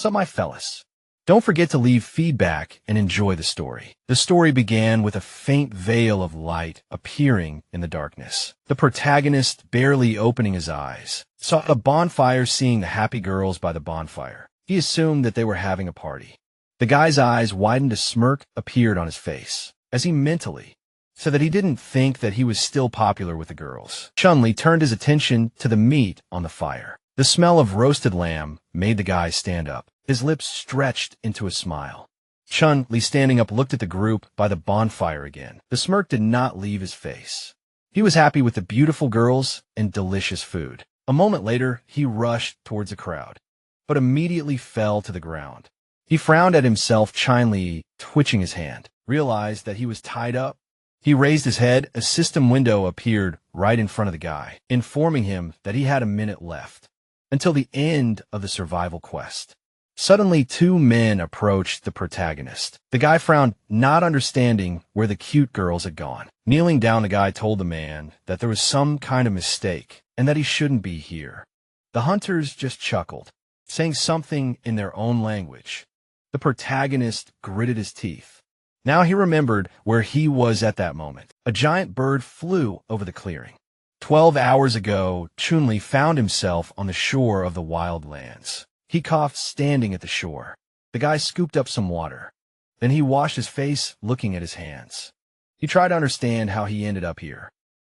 So my fellas, don't forget to leave feedback and enjoy the story. The story began with a faint veil of light appearing in the darkness. The protagonist, barely opening his eyes, saw a bonfire, seeing the happy girls by the bonfire. He assumed that they were having a party. The guy's eyes widened, a smirk appeared on his face, as he mentally said that he didn't think that he was still popular with the girls. Chun-Li turned his attention to the meat on the fire. The smell of roasted lamb made the guy stand up. His lips stretched into a smile. Chun-Li, standing up, looked at the group by the bonfire again. The smirk did not leave his face. He was happy with the beautiful girls and delicious food. A moment later, he rushed towards the crowd, but immediately fell to the ground. He frowned at himself. Chun-Li, twitching his hand, realized that he was tied up. He raised his head. A system window appeared right in front of the guy, informing him that he had a minute left until the end of the survival quest. Suddenly, two men approached the protagonist. The guy frowned, not understanding where the cute girls had gone. Kneeling down, the guy told the man that there was some kind of mistake and that he shouldn't be here. The hunters just chuckled, saying something in their own language. The protagonist gritted his teeth. Now he remembered where he was at that moment. A giant bird flew over the clearing. 12 hours ago, Chun-Li found himself on the shore of the wild lands. He coughed, standing at the shore. The guy scooped up some water. Then he washed his face, looking at his hands. He tried to understand how he ended up here,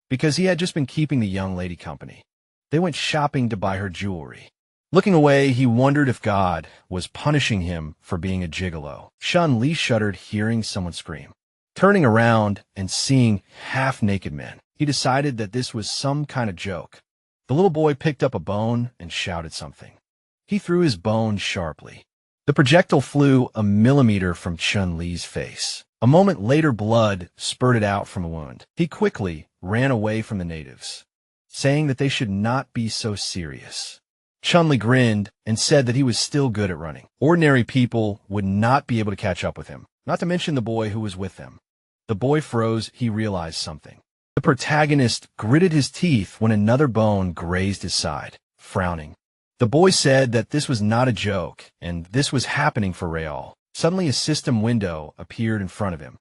because he had just been keeping the young lady company. They went shopping to buy her jewelry. Looking away, he wondered if God was punishing him for being a gigolo. Chun-Li shuddered, hearing someone scream. Turning around and seeing half-naked men, he decided that this was some kind of joke. The little boy picked up a bone and shouted something. He threw his bone sharply. The projectile flew a millimeter from Chun-Li's face. A moment later, blood spurted out from a wound. He quickly ran away from the natives, saying that they should not be so serious. Chun-Li grinned and said that he was still good at running. Ordinary people would not be able to catch up with him, not to mention the boy who was with them. The boy froze. He realized something. The protagonist gritted his teeth when another bone grazed his side. Frowning, the boy said that this was not a joke, and this was happening for real. Suddenly, a system window appeared in front of him,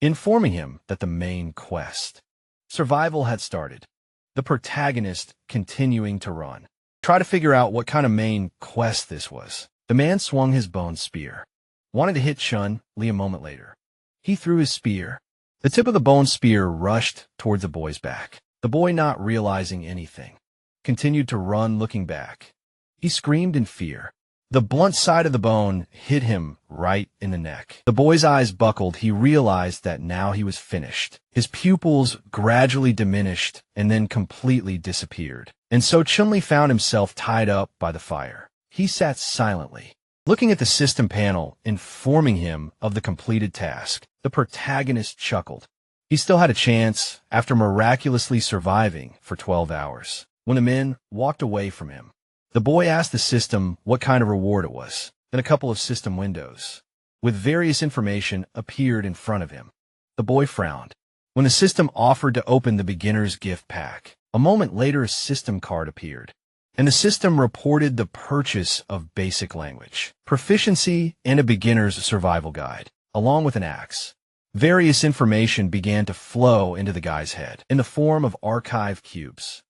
informing him that the main quest, survival, had started. The protagonist, continuing to run, tried to figure out what kind of main quest this was. The man swung his bone spear, wanted to hit Chun-Li. A moment later, he threw his spear. The tip of the bone spear rushed towards the boy's back. The boy, not realizing anything, continued to run, looking back. He screamed in fear. The blunt side of the bone hit him right in the neck. The boy's eyes buckled. He realized that now he was finished. His pupils gradually diminished and then completely disappeared. And so Chun-Li found himself tied up by the fire. He sat silently, looking at the system panel, informing him of the completed task. The protagonist chuckled. He still had a chance after miraculously surviving for 12 hours. When the men walked away from him, the boy asked the system what kind of reward it was. Then a couple of system windows with various information appeared in front of him. The boy frowned when the system offered to open the beginner's gift pack. A moment later, a system card appeared, and the system reported the purchase of basic language, proficiency, and a beginner's survival guide, along with an axe. Various information began to flow into the guy's head in the form of archive cubes.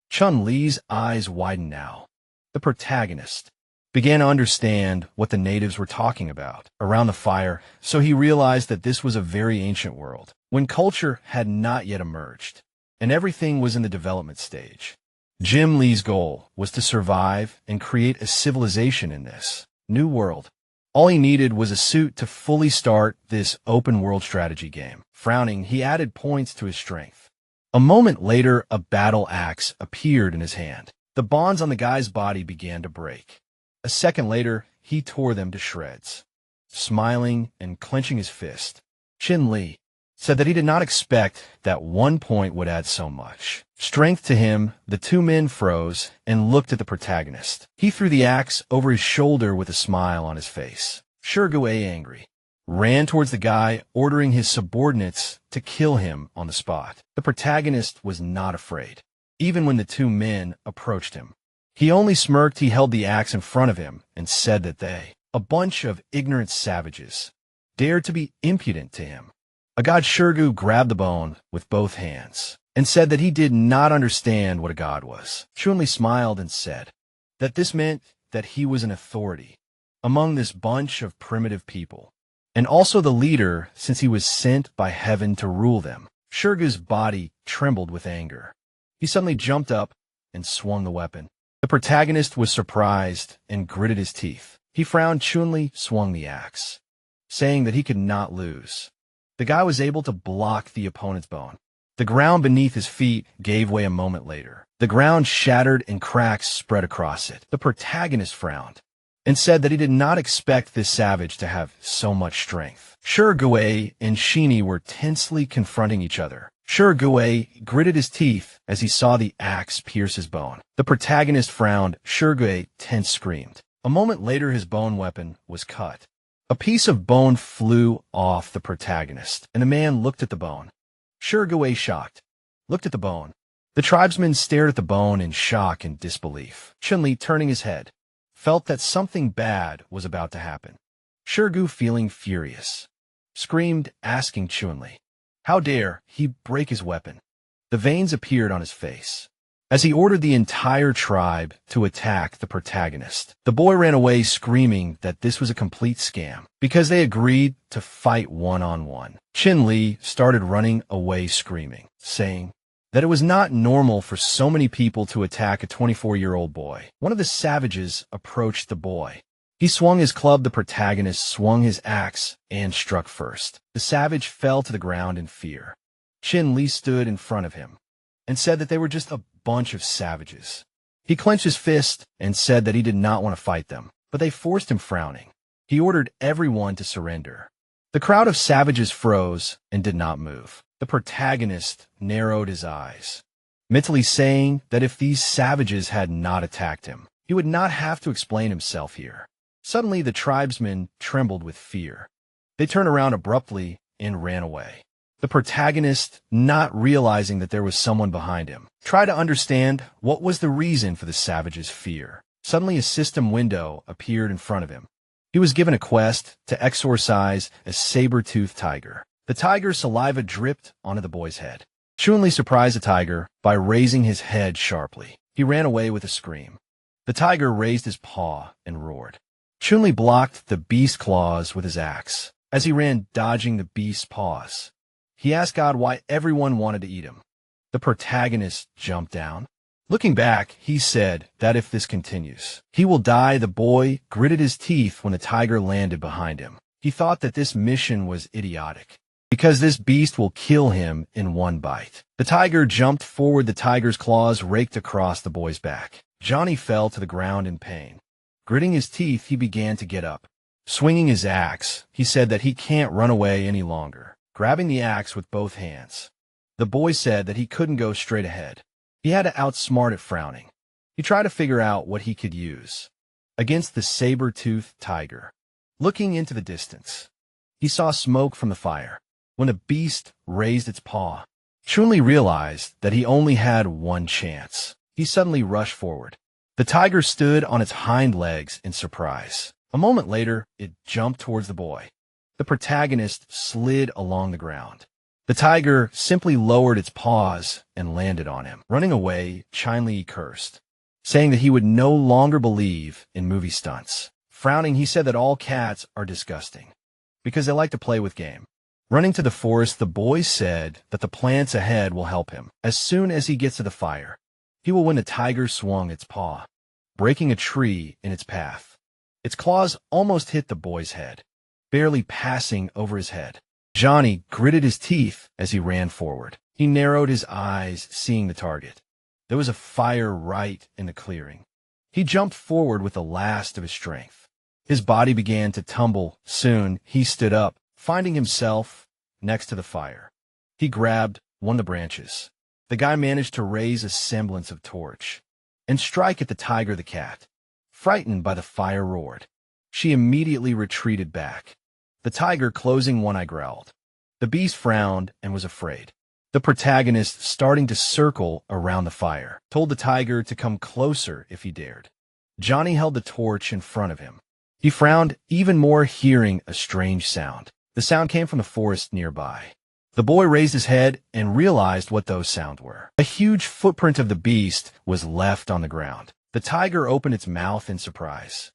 Chun-Li's eyes widened now. The protagonist began to understand what the natives were talking about around the fire, so he realized that this was a very ancient world, when culture had not yet emerged, and everything was in the development stage. Jim Lee's goal was to survive and create a civilization in this new world. All he needed was a suit to fully start this open-world strategy game. Frowning, he added points to his strength. A moment later, a battle axe appeared in his hand. The bonds on the guy's body began to break. A second later, he tore them to shreds. Smiling and clenching his fist, Chun-Li said that he did not expect that 1 point would add so much strength to him. The two men froze and looked at the protagonist. He threw the axe over his shoulder with a smile on his face. Shurgue, angry, ran towards the guy, ordering his subordinates to kill him on the spot. The protagonist was not afraid, even when the two men approached him. He only smirked. He held the axe in front of him and said that they A bunch of ignorant savages dared to be impudent to him. A god Shurgu grabbed the bone with both hands and said that he did not understand what a god was. Chunli smiled and said that this meant that he was an authority among this bunch of primitive people, and also the leader since he was sent by heaven to rule them. Shurgu's body trembled with anger. He suddenly jumped up and swung the weapon. The protagonist was surprised and gritted his teeth. He frowned. Chunli swung the axe, saying that he could not lose. The guy was able to block the opponent's bone. The ground beneath his feet gave way a moment later. The ground shattered and cracks spread across it. The protagonist frowned and said that he did not expect this savage to have so much strength. Shurgue and Shini were tensely confronting each other. Shurgue gritted his teeth as he saw the axe pierce his bone. The protagonist frowned. Shurgue tense screamed. A moment later, his bone weapon was cut. A piece of bone flew off the protagonist, and the man looked at the bone. Shurgue, shocked, looked at the bone. The tribesman stared at the bone in shock and disbelief. Chunli, turning his head, felt that something bad was about to happen. Shurgu, feeling furious, screamed, asking Chunli, how dare he break his weapon? The veins appeared on his face as he ordered the entire tribe to attack the protagonist. The boy ran away screaming that this was a complete scam because they agreed to fight one-on-one. Chunli started running away screaming, saying that it was not normal for so many people to attack a 24-year-old boy. One of the savages approached the boy. He swung his club. The protagonist swung his axe and struck first. The savage fell to the ground in fear. Chunli stood in front of him and said that they were just a bunch of savages. He clenched his fist and said that he did not want to fight them, but they forced him, frowning. He ordered everyone to surrender. The crowd of savages froze and did not move. The protagonist narrowed his eyes, mentally saying that if these savages had not attacked him, he would not have to explain himself here. Suddenly, the tribesmen trembled with fear. They turned around abruptly and ran away. The protagonist, not realizing that there was someone behind him, tried to understand what was the reason for the savage's fear. Suddenly, a system window appeared in front of him. He was given a quest to exorcise a saber-toothed tiger. The tiger's saliva dripped onto the boy's head. Chunli surprised the tiger by raising his head sharply. He ran away with a scream. The tiger raised his paw and roared. Chunli blocked the beast's claws with his axe as he ran, dodging the beast's paws. He asked God why everyone wanted to eat him. The protagonist jumped down. Looking back, he said that if this continues, he will die. The boy gritted his teeth when the tiger landed behind him. He thought that this mission was idiotic, because this beast will kill him in one bite. The tiger jumped forward. The tiger's claws raked across the boy's back. Johnny fell to the ground in pain. Gritting his teeth, he began to get up. Swinging his axe, he said that he can't run away any longer. Grabbing the axe with both hands, the boy said that he couldn't go straight ahead. He had to outsmart it, frowning. He tried to figure out what he could use against the saber-toothed tiger. Looking into the distance, he saw smoke from the fire. When the beast raised its paw, Chunli realized that he only had one chance. He suddenly rushed forward. The tiger stood on its hind legs in surprise. A moment later, it jumped towards the boy. The protagonist slid along the ground. The tiger simply lowered its paws and landed on him. Running away, Chunli cursed, saying that he would no longer believe in movie stunts. Frowning, he said that all cats are disgusting because they like to play with game. Running to the forest, the boy said that the plants ahead will help him. As soon as he gets to the fire, he will win. The tiger swung its paw, breaking a tree in its path. Its claws almost hit the boy's head, barely passing over his head. Johnny gritted his teeth as he ran forward. He narrowed his eyes, seeing the target. There was a fire right in the clearing. He jumped forward with the last of his strength. His body began to tumble. Soon, he stood up, finding himself next to the fire. He grabbed one of the branches. The guy managed to raise a semblance of torch and strike at the tiger. The cat, frightened by the fire, roared. She immediately retreated back. The tiger, closing one eye, growled. The beast frowned and was afraid. The protagonist, starting to circle around the fire, told the tiger to come closer if he dared. Johnny held the torch in front of him. He He frowned even more, hearing a strange sound. The sound came from the forest nearby. The boy raised his head and realized what those sounds were. A huge footprint of the beast was left on the ground. The tiger opened its mouth in surprise,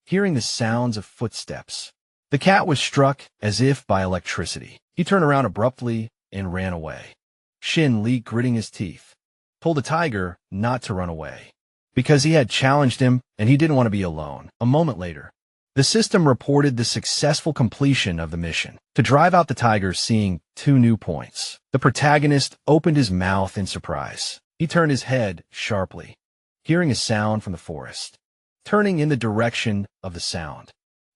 hearing the sounds of footsteps. The cat was struck as if by electricity. He turned around abruptly and ran away. Shin Li, gritting his teeth, told the tiger not to run away, because he had challenged him and he didn't want to be alone. A moment later, the system reported the successful completion of the mission. To drive out the tiger, seeing 2 new points, the protagonist opened his mouth in surprise. He turned his head sharply, hearing a sound from the forest. Turning in the direction of the sound,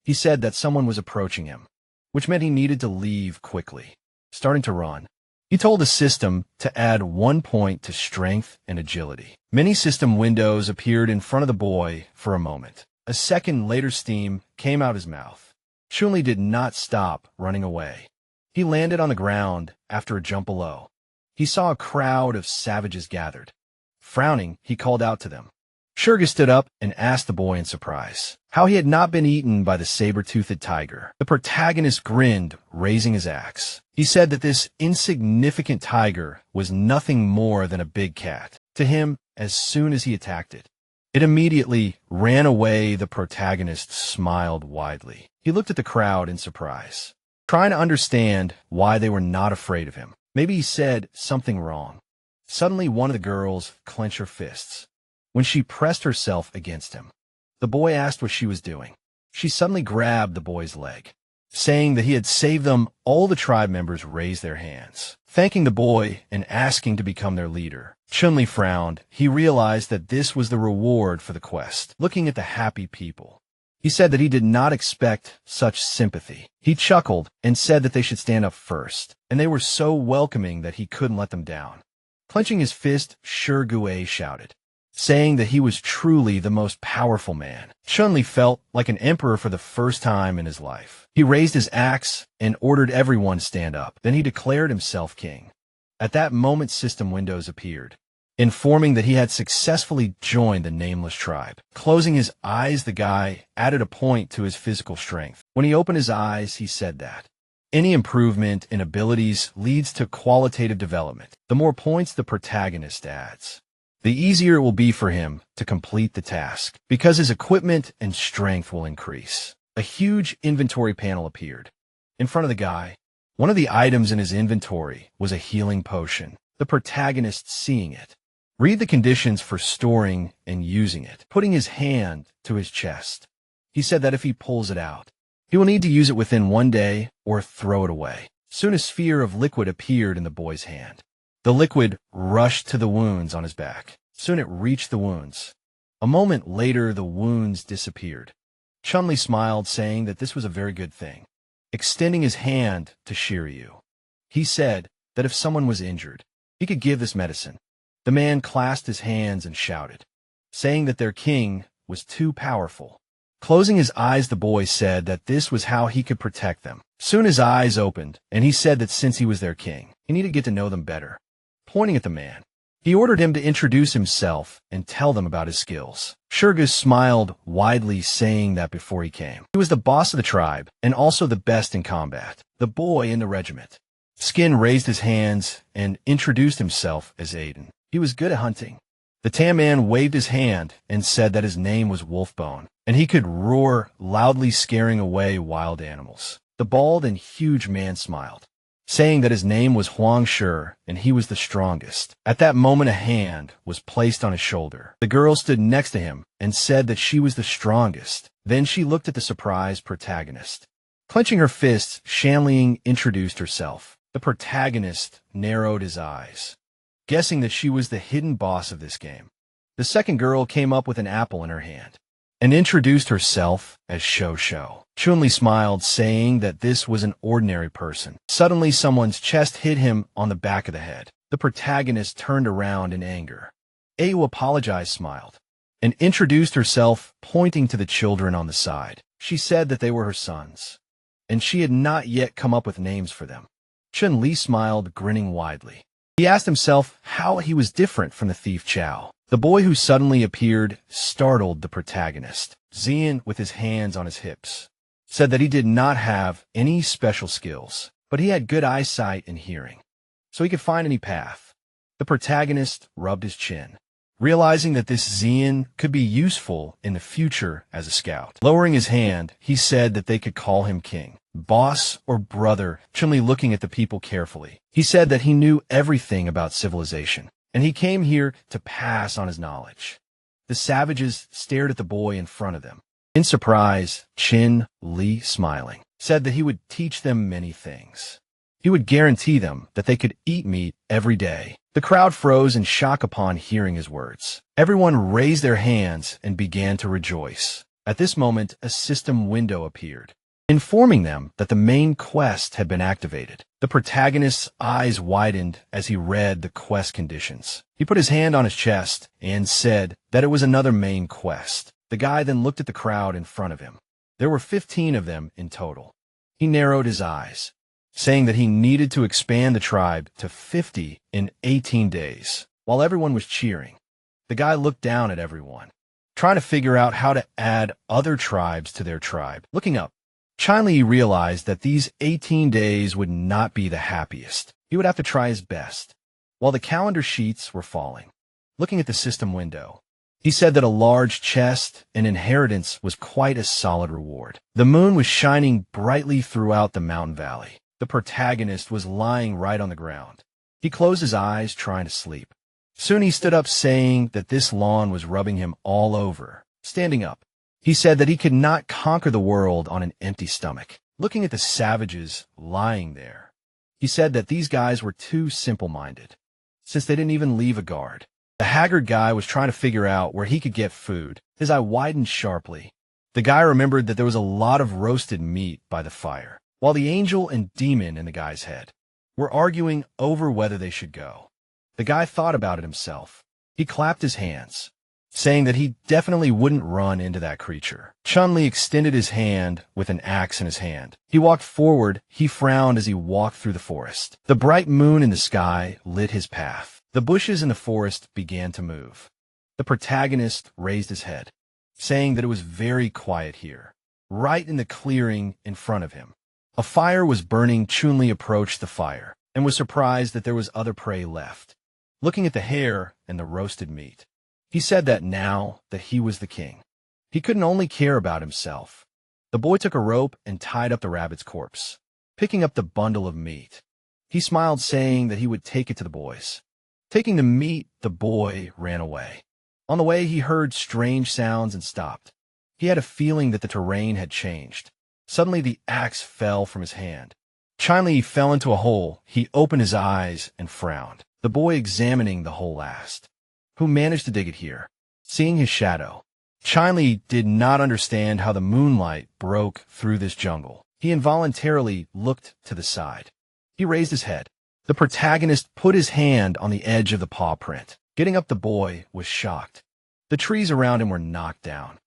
he said that someone was approaching him, which meant he needed to leave quickly. Starting to run, he told the system to add 1 point to strength and agility. Many system windows appeared in front of the boy for a moment. A second later, steam came out his mouth. Chun-Li did not stop running away. He landed on the ground after a jump below. He saw a crowd of savages gathered. Frowning, he called out to them. Shurga stood up and asked the boy in surprise how he had not been eaten by the saber-toothed tiger. The protagonist grinned, raising his axe. He said that this insignificant tiger was nothing more than a big cat to him. As soon as he attacked it, it immediately ran away. The protagonist smiled widely. He looked at the crowd in surprise, trying to understand why they were not afraid of him. Maybe he said something wrong. Suddenly, one of the girls clenched her fists when she pressed herself against him. The boy asked what she was doing. She suddenly grabbed the boy's leg, saying that he had saved them. All the tribe members raised their hands, thanking the boy and asking to become their leader. Chun-Li frowned. He realized that this was the reward for the quest. Looking at the happy people, he said that he did not expect such sympathy. He chuckled and said that they should stand up first, and they were so welcoming that he couldn't let them down. Clenching his fist, Shurgue shouted, saying that he was truly the most powerful man. Chun-Li felt like an emperor for the first time in his life. He raised his axe and ordered everyone stand up. Then he declared himself king. At that moment, system windows appeared, informing that he had successfully joined the nameless tribe. Closing his eyes, the guy added a point to his physical strength. When he opened his eyes, he said that any improvement in abilities leads to qualitative development. The more points the protagonist adds, the easier it will be for him to complete the task, because his equipment and strength will increase. A huge inventory panel appeared in front of the guy. One of the items in his inventory was a healing potion. The protagonist, seeing it, read the conditions for storing and using it. Putting his hand to his chest, he said that if he pulls it out, he will need to use it within 1 day or throw it away. Soon a sphere of liquid appeared in the boy's hand. The liquid rushed to the wounds on his back. Soon it reached the wounds. A moment later, the wounds disappeared. Chun-Li smiled, saying that this was a very good thing. Extending his hand to Shiryu, he said that if someone was injured, he could give this medicine. The man clasped his hands and shouted, saying that their king was too powerful. Closing his eyes, the boy said that this was how he could protect them. Soon his eyes opened, and he said that since he was their king, he needed to get to know them better. Pointing at the man, he ordered him to introduce himself and tell them about his skills. Shurgus smiled widely, saying that before he came, he was the boss of the tribe and also the best in combat. The boy in the regiment, Skin, raised his hands and introduced himself as Aiden. He was good at hunting. The tan man waved his hand and said that his name was Wolfbone, and he could roar loudly, scaring away wild animals. The bald and huge man smiled, saying that his name was Huang Shi, and he was the strongest. At that moment, a hand was placed on his shoulder. The girl stood next to him and said that she was the strongest. Then she looked at the surprised protagonist. Clenching her fists, Shanling introduced herself. The protagonist narrowed his eyes, guessing that she was the hidden boss of this game. The second girl came up with an apple in her hand and introduced herself as Shou. Chun-Li smiled, saying that this was an ordinary person. Suddenly, someone's chest hit him on the back of the head. The protagonist turned around in anger. Ayu apologized, smiled, and introduced herself, pointing to the children on the side. She said that they were her sons, and she had not yet come up with names for them. Chun-Li smiled, grinning widely. He asked himself how he was different from the thief Chow. The boy who suddenly appeared startled the protagonist. Zian, with his hands on his hips, said that he did not have any special skills, but he had good eyesight and hearing, so he could find any path. The protagonist rubbed his chin, realizing that this Zian could be useful in the future as a scout. Lowering his hand, he said that they could call him king, boss, or brother, Chun-Li looking at the people carefully. He said that he knew everything about civilization, and he came here to pass on his knowledge. The savages stared at the boy in front of them. In surprise, Chin Li, smiling, said that he would teach them many things. He would guarantee them that they could eat meat every day. The crowd froze in shock upon hearing his words. Everyone raised their hands and began to rejoice. At this moment, a system window appeared, informing them that the main quest had been activated. The protagonist's eyes widened as he read the quest conditions. He put his hand on his chest and said that it was another main quest. The guy then looked at the crowd in front of him. There were 15 of them in total. He narrowed his eyes, saying that he needed to expand the tribe to 50 in 18 days. While everyone was cheering, the guy looked down at everyone, trying to figure out how to add other tribes to their tribe. Looking up, Chun-Li realized that these 18 days would not be the happiest. He would have to try his best. While the calendar sheets were falling, looking at the system window, he said that a large chest and inheritance was quite a solid reward. The moon was shining brightly throughout the mountain valley. The protagonist was lying right on the ground. He closed his eyes, trying to sleep. Soon he stood up, saying that this lawn was rubbing him all over. Standing up, he said that he could not conquer the world on an empty stomach. Looking at the savages lying there, he said that these guys were too simple-minded, since they didn't even leave a guard. The haggard guy was trying to figure out where he could get food. His eye widened sharply. The guy remembered that there was a lot of roasted meat by the fire, while the angel and demon in the guy's head were arguing over whether they should go. The guy thought about it himself. He clapped his hands, saying that he definitely wouldn't run into that creature. Chun-Li extended his hand with an axe in his hand. He walked forward. He frowned as he walked through the forest. The bright moon in the sky lit his path. The bushes in the forest began to move. The protagonist raised his head, saying that it was very quiet here. Right in the clearing in front of him, a fire was burning. Chun-Li approached the fire and was surprised that there was other prey left. Looking at the hair and the roasted meat, he said that now that he was the king, he couldn't only care about himself. The boy took a rope and tied up the rabbit's corpse, picking up the bundle of meat. He smiled, saying that he would take it to the boys. Taking the meat, the boy ran away. On the way, he heard strange sounds and stopped. He had a feeling that the terrain had changed. Suddenly, the axe fell from his hand. Chun-Li fell into a hole. He opened his eyes and frowned. The boy examining the hole asked, "Who managed to dig it here?" Seeing his shadow, Chun-Li did not understand how the moonlight broke through this jungle. He involuntarily looked to the side. He raised his head. The protagonist put his hand on the edge of the paw print. Getting up, the boy was shocked. The trees around him were knocked down.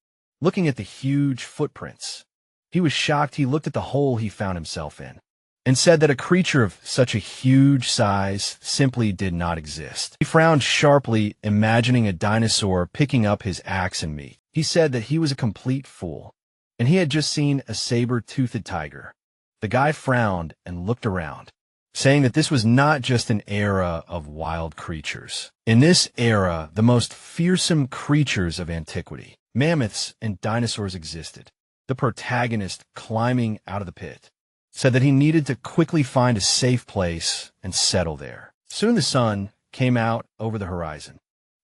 Looking at the huge footprints, he was shocked. He looked at the hole he found himself in and said that a creature of such a huge size simply did not exist. He frowned sharply, imagining a dinosaur picking up his axe and meat. He said that he was a complete fool, and he had just seen a saber-toothed tiger. The guy frowned and looked around, saying that this was not just an era of wild creatures. In this era, the most fearsome creatures of antiquity, mammoths and dinosaurs, existed. The protagonist, climbing out of the pit, said that he needed to quickly find a safe place and settle there. Soon the sun came out over the horizon.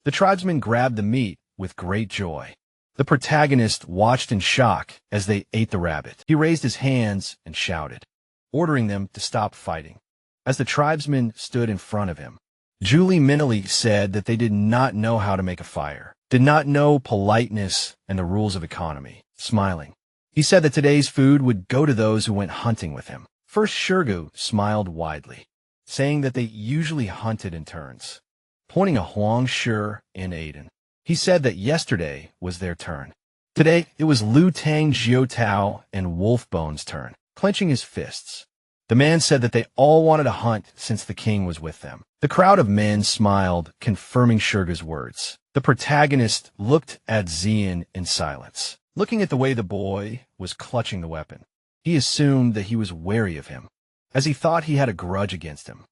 The tribesmen grabbed the meat with great joy. The protagonist watched in shock as they ate the rabbit. He raised his hands and shouted, ordering them to stop fighting. As the tribesmen stood in front of him, Julie mentally said that they did not know how to make a fire, did not know politeness and the rules of economy. Smiling, he said that today's food would go to those who went hunting with him. First Shurgu smiled widely, saying that they usually hunted in turns, pointing at Huang Shur and Aiden. He said that yesterday was their turn. Today, it was Liu Tang, Jiu Tao, and Wolfbone's turn. Clenching his fists, the man said that they all wanted to hunt since the king was with them. The crowd of men smiled, confirming Shurgu's words. The protagonist looked at Zian in silence. Looking at the way the boy was clutching the weapon, he assumed that he was wary of him, as he thought he had a grudge against him.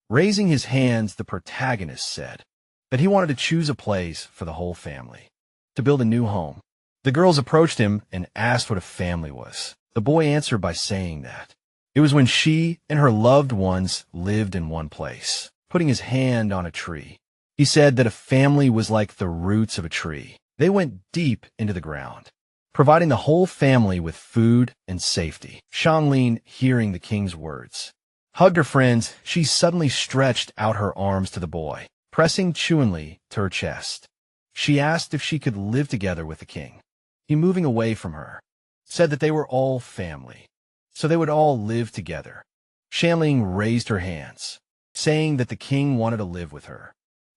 Raising his hands, the protagonist said that he wanted to choose a place for the whole family, to build a new home. The girls approached him and asked what a family was. The boy answered by saying that it was when she and her loved ones lived in one place. Putting his hand on a tree, he said that a family was like the roots of a tree. They went deep into the ground, providing the whole family with food and safety. Shanlin, hearing the king's words, hugged her friends. She suddenly stretched out her arms to the boy, pressing Chunli to her chest. She asked if she could live together with the king. He, moving away from her, said that they were all family, so they would all live together. Shanling raised her hands, saying that the king wanted to live with her.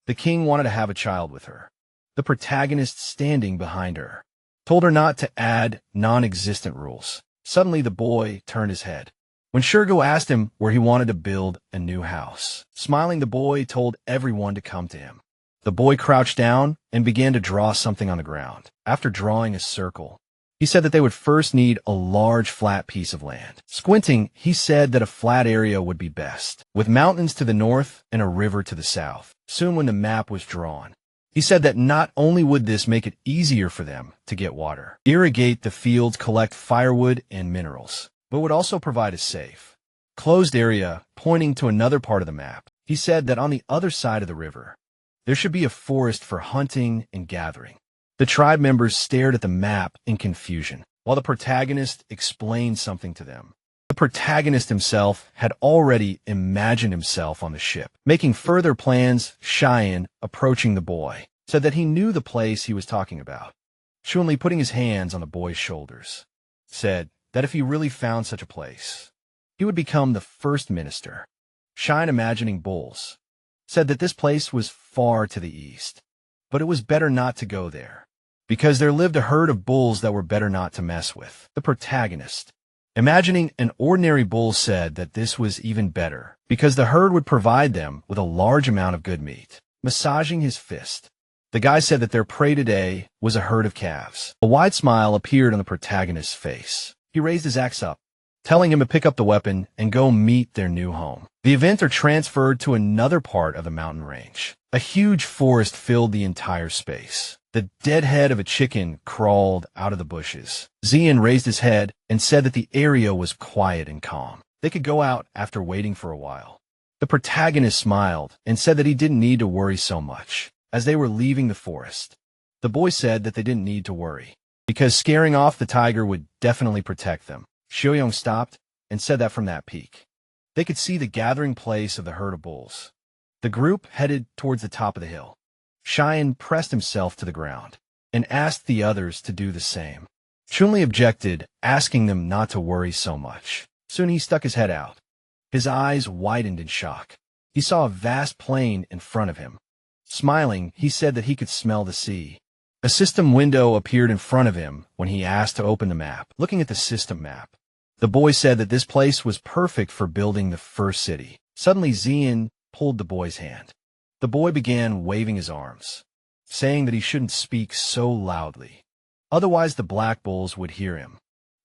The king wanted to have a child with her. The protagonist, standing behind her, told her not to add non-existent rules. Suddenly, the boy turned his head when Shergo asked him where he wanted to build a new house. Smiling, the boy told everyone to come to him. The boy crouched down and began to draw something on the ground. After drawing a circle, he said that they would first need a large flat piece of land. Squinting, he said that a flat area would be best, with mountains to the north and a river to the south. Soon, when the map was drawn, he said that not only would this make it easier for them to get water, irrigate the fields, collect firewood and minerals, but would also provide a safe, closed area. Pointing to another part of the map, he said that on the other side of the river, there should be a forest for hunting and gathering. The tribe members stared at the map in confusion, while the protagonist explained something to them. The protagonist himself had already imagined himself on the ship, making further plans. Cheyenne, approaching the boy, said that he knew the place he was talking about. Chunli, putting his hands on the boy's shoulders, said that if he really found such a place, he would become the first minister. Cheyenne, imagining bulls, said that this place was far to the east, but it was better not to go there, because there lived a herd of bulls that were better not to mess with. The protagonist, imagining an ordinary bull, said that this was even better, because the herd would provide them with a large amount of good meat. Massaging his fist, the guy said that their prey today was a herd of calves. A wide smile appeared on the protagonist's face. He raised his axe up, telling him to pick up the weapon and go meet their new home. The events are transferred to another part of the mountain range. A huge forest filled the entire space. The dead head of a chicken crawled out of the bushes. Zian raised his head and said that the area was quiet and calm. They could go out after waiting for a while. The protagonist smiled and said that he didn't need to worry so much. As they were leaving the forest, the boy said that they didn't need to worry, because scaring off the tiger would definitely protect them. Xiaoyong stopped and said that from that peak, they could see the gathering place of the herd of bulls. The group headed towards the top of the hill. Cheyenne pressed himself to the ground and asked the others to do the same. Chunli objected, asking them not to worry so much. Soon he stuck his head out. His eyes widened in shock. He saw a vast plain in front of him. Smiling, he said that he could smell the sea. A system window appeared in front of him when he asked to open the map. Looking at the system map, the boy said that this place was perfect for building the first city. Suddenly, Zian pulled the boy's hand. The boy began waving his arms, saying that he shouldn't speak so loudly, otherwise the black bulls would hear him.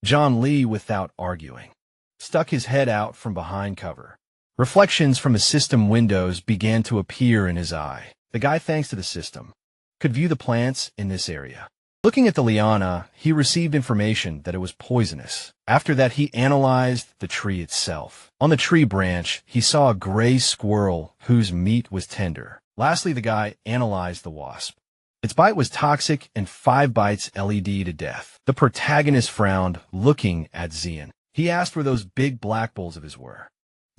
John Lee, without arguing, stuck his head out from behind cover. Reflections from the system windows began to appear in his eye. The guy, thanks to the system, could view the plants in this area. Looking at the liana, he received information that it was poisonous. After that, he analyzed the tree itself. On the tree branch, he saw a gray squirrel whose meat was tender. Lastly, the guy analyzed the wasp. Its bite was toxic, and 5 bites led to death. The protagonist frowned, looking at Zian. He asked where those big black bulls of his were.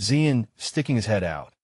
Zian, sticking his head out,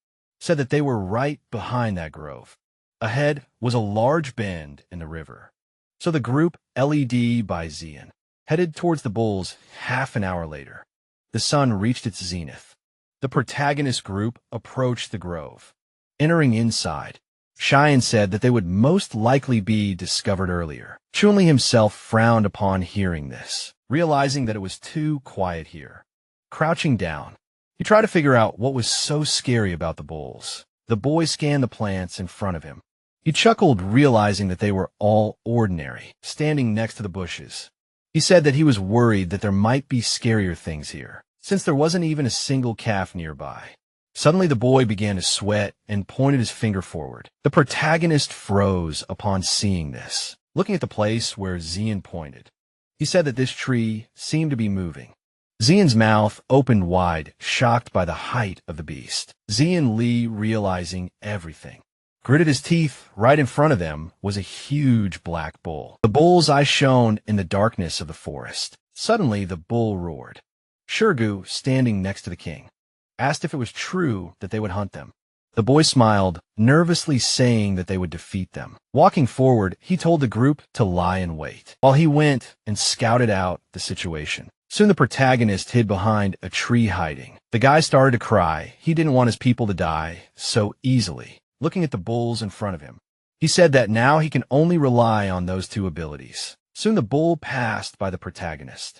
said that they were right behind that grove. Ahead was a large bend in the river. So the group, led by Zian, headed towards the bulls. Half an hour later, the sun reached its zenith. The protagonist group approached the grove. Entering inside, Cheyenne said that they would most likely be discovered earlier. Chunli himself frowned upon hearing this, realizing that it was too quiet here. Crouching down, he tried to figure out what was so scary about the bulls. The boy scanned the plants in front of him. He chuckled, realizing that they were all ordinary, standing next to the bushes. He said that he was worried that there might be scarier things here, since there wasn't even a single calf nearby. Suddenly the boy began to sweat and pointed his finger forward. The protagonist froze upon seeing this, looking at the place where Xian pointed. He said that this tree seemed to be moving. Xian's mouth opened wide, shocked by the height of the beast. Xian Li, realizing everything, gritted his teeth. Right in front of them was a huge black bull. The bull's eyes shone in the darkness of the forest. Suddenly the bull roared. Shurgu, standing next to the king, asked if it was true that they would hunt them. The boy smiled, nervously saying that they would defeat them. Walking forward, he told the group to lie in wait, while he went and scouted out the situation. Soon the protagonist hid behind a tree hiding. The guy started to cry. He didn't want his people to die so easily. Looking at the bulls in front of him, he said that now he can only rely on those two abilities. Soon the bull passed by the protagonist.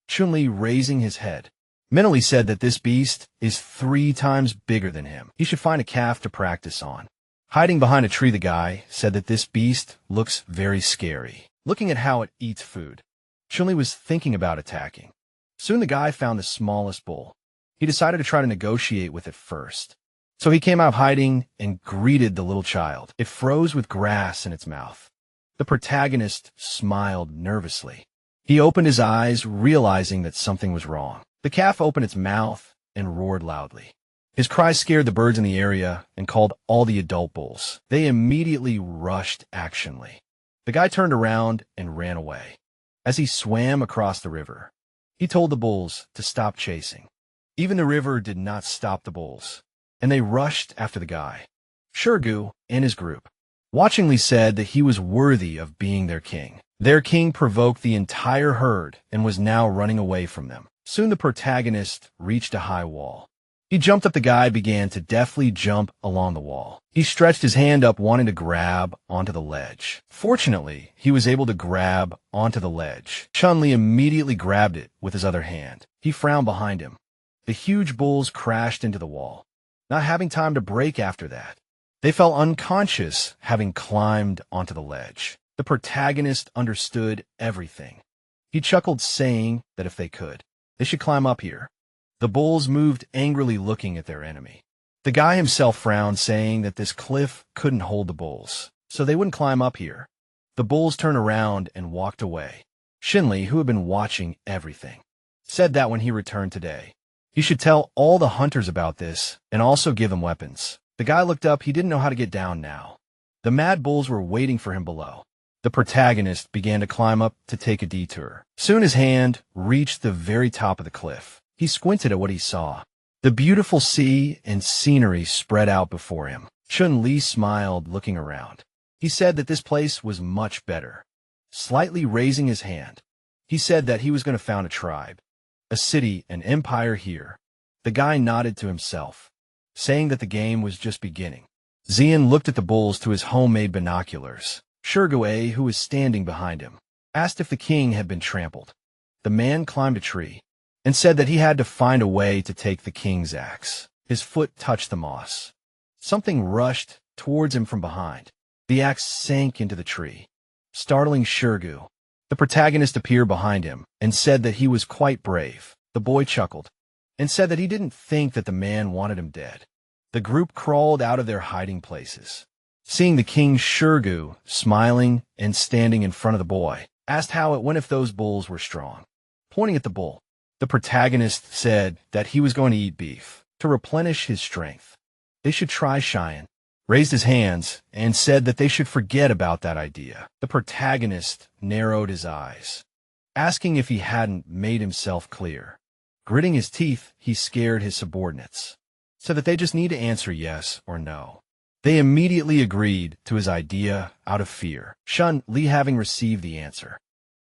Chun-Li, raising his head, mentally said that this beast is 3 times bigger than him. He should find a calf to practice on. Hiding behind a tree, the guy said that this beast looks very scary. Looking at how it eats food, Chun-Li was thinking about attacking. Soon the guy found the smallest bull. He decided to try to negotiate with it first. So he came out hiding and greeted the little child. It froze with grass in its mouth. The protagonist smiled nervously. He opened his eyes, realizing that something was wrong. The calf opened its mouth and roared loudly. His cry scared the birds in the area and called all the adult bulls. They immediately rushed actionly. The guy turned around and ran away. As he swam across the river, he told the bulls to stop chasing. Even the river did not stop the bulls, and they rushed after the guy. Shurgu and his group watchingly said that he was worthy of being their king. Their king provoked the entire herd and was now running away from them. Soon the protagonist reached a high wall. He jumped up. The guy began to deftly jump along the wall. He stretched his hand up, wanting to grab onto the ledge. Fortunately, he was able to grab onto the ledge. Chun-Li immediately grabbed it with his other hand. He frowned behind him. The huge bulls crashed into the wall, not having time to break after that. They fell unconscious, having climbed onto the ledge. The protagonist understood everything. He chuckled, saying that if they could, they should climb up here. The bulls moved angrily, looking at their enemy. The guy himself frowned, saying that this cliff couldn't hold the bulls, so they wouldn't climb up here. The bulls turned around and walked away. Shinli, who had been watching everything, said that when he returned today, he should tell all the hunters about this and also give them weapons. The guy looked up. He didn't know how to get down now. The mad bulls were waiting for him below. The protagonist began to climb up to take a detour. Soon his hand reached the very top of the cliff. He squinted at what he saw. The beautiful sea and scenery spread out before him. Chun-Li smiled, looking around. He said that this place was much better. Slightly raising his hand, he said that he was going to found a tribe, a city, an empire here. The guy nodded to himself, saying that the game was just beginning. Xian looked at the bulls through his homemade binoculars. Shurgu, who was standing behind him, asked if the king had been trampled. The man climbed a tree and said that he had to find a way to take the king's axe. His foot touched the moss. Something rushed towards him from behind. The axe sank into the tree, startling Shurgu. The protagonist appeared behind him and said that he was quite brave. The boy chuckled and said that he didn't think that the man wanted him dead. The group crawled out of their hiding places. Seeing the king, Shurgu, smiling and standing in front of the boy, asked how it went if those bulls were strong. Pointing at the bull, the protagonist said that he was going to eat beef to replenish his strength. They should try Cheyenne. Raised his hands and said that they should forget about that idea. The protagonist narrowed his eyes, asking if he hadn't made himself clear. Gritting his teeth, he scared his subordinates, so that they just need to answer yes or no. They immediately agreed to his idea out of fear. Chun-Li, having received the answer,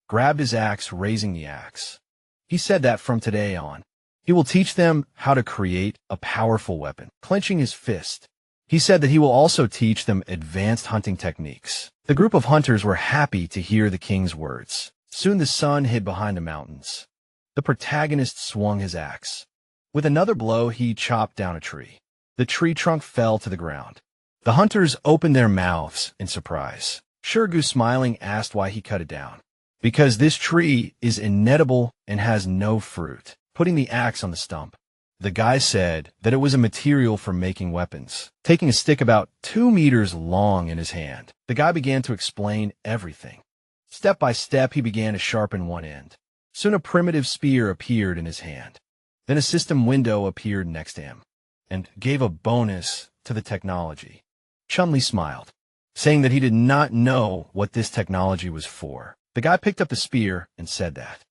grabbed his axe, raising the axe. He said that from today on, he will teach them how to create a powerful weapon. Clenching his fist, he said that he will also teach them advanced hunting techniques. The group of hunters were happy to hear the king's words. Soon the sun hid behind the mountains. The protagonist swung his axe. With another blow, he chopped down a tree. The tree trunk fell to the ground. The hunters opened their mouths in surprise. Shurgu, smiling, asked why he cut it down. because this tree is inedible and has no fruit. Putting the axe on the stump, the guy said that it was a material for making weapons. Taking a stick about 2 meters long in his hand, the guy began to explain everything. Step by step, he began to sharpen one end. Soon a primitive spear appeared in his hand. Then a system window appeared next to him and gave a bonus to the technology. Chun-Li smiled, saying that he did not know what this technology was for. The guy picked up the spear and said that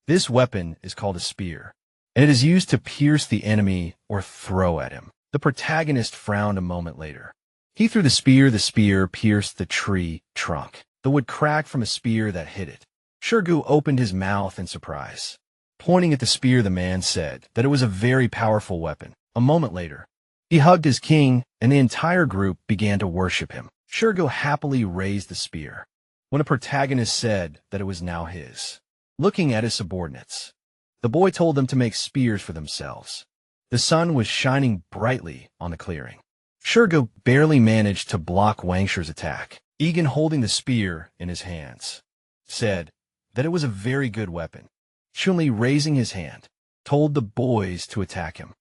this weapon is called a spear, and it is used to pierce the enemy or throw at him. The protagonist frowned a moment later. He threw the spear pierced the tree trunk. The wood cracked from a spear that hit it. Shirgu opened his mouth in surprise. Pointing at the spear, the man said that it was a very powerful weapon. A moment later, he hugged his king, and the entire group began to worship him. Shirgu happily raised the spear when a protagonist said that it was now his. Looking at his subordinates, the boy told them to make spears for themselves. The sun was shining brightly on the clearing. Shirgu barely managed to block Wangshi's attack. Egan, holding the spear in his hands, said that it was a very good weapon. Chun-Li, raising his hand, told the boys to attack him.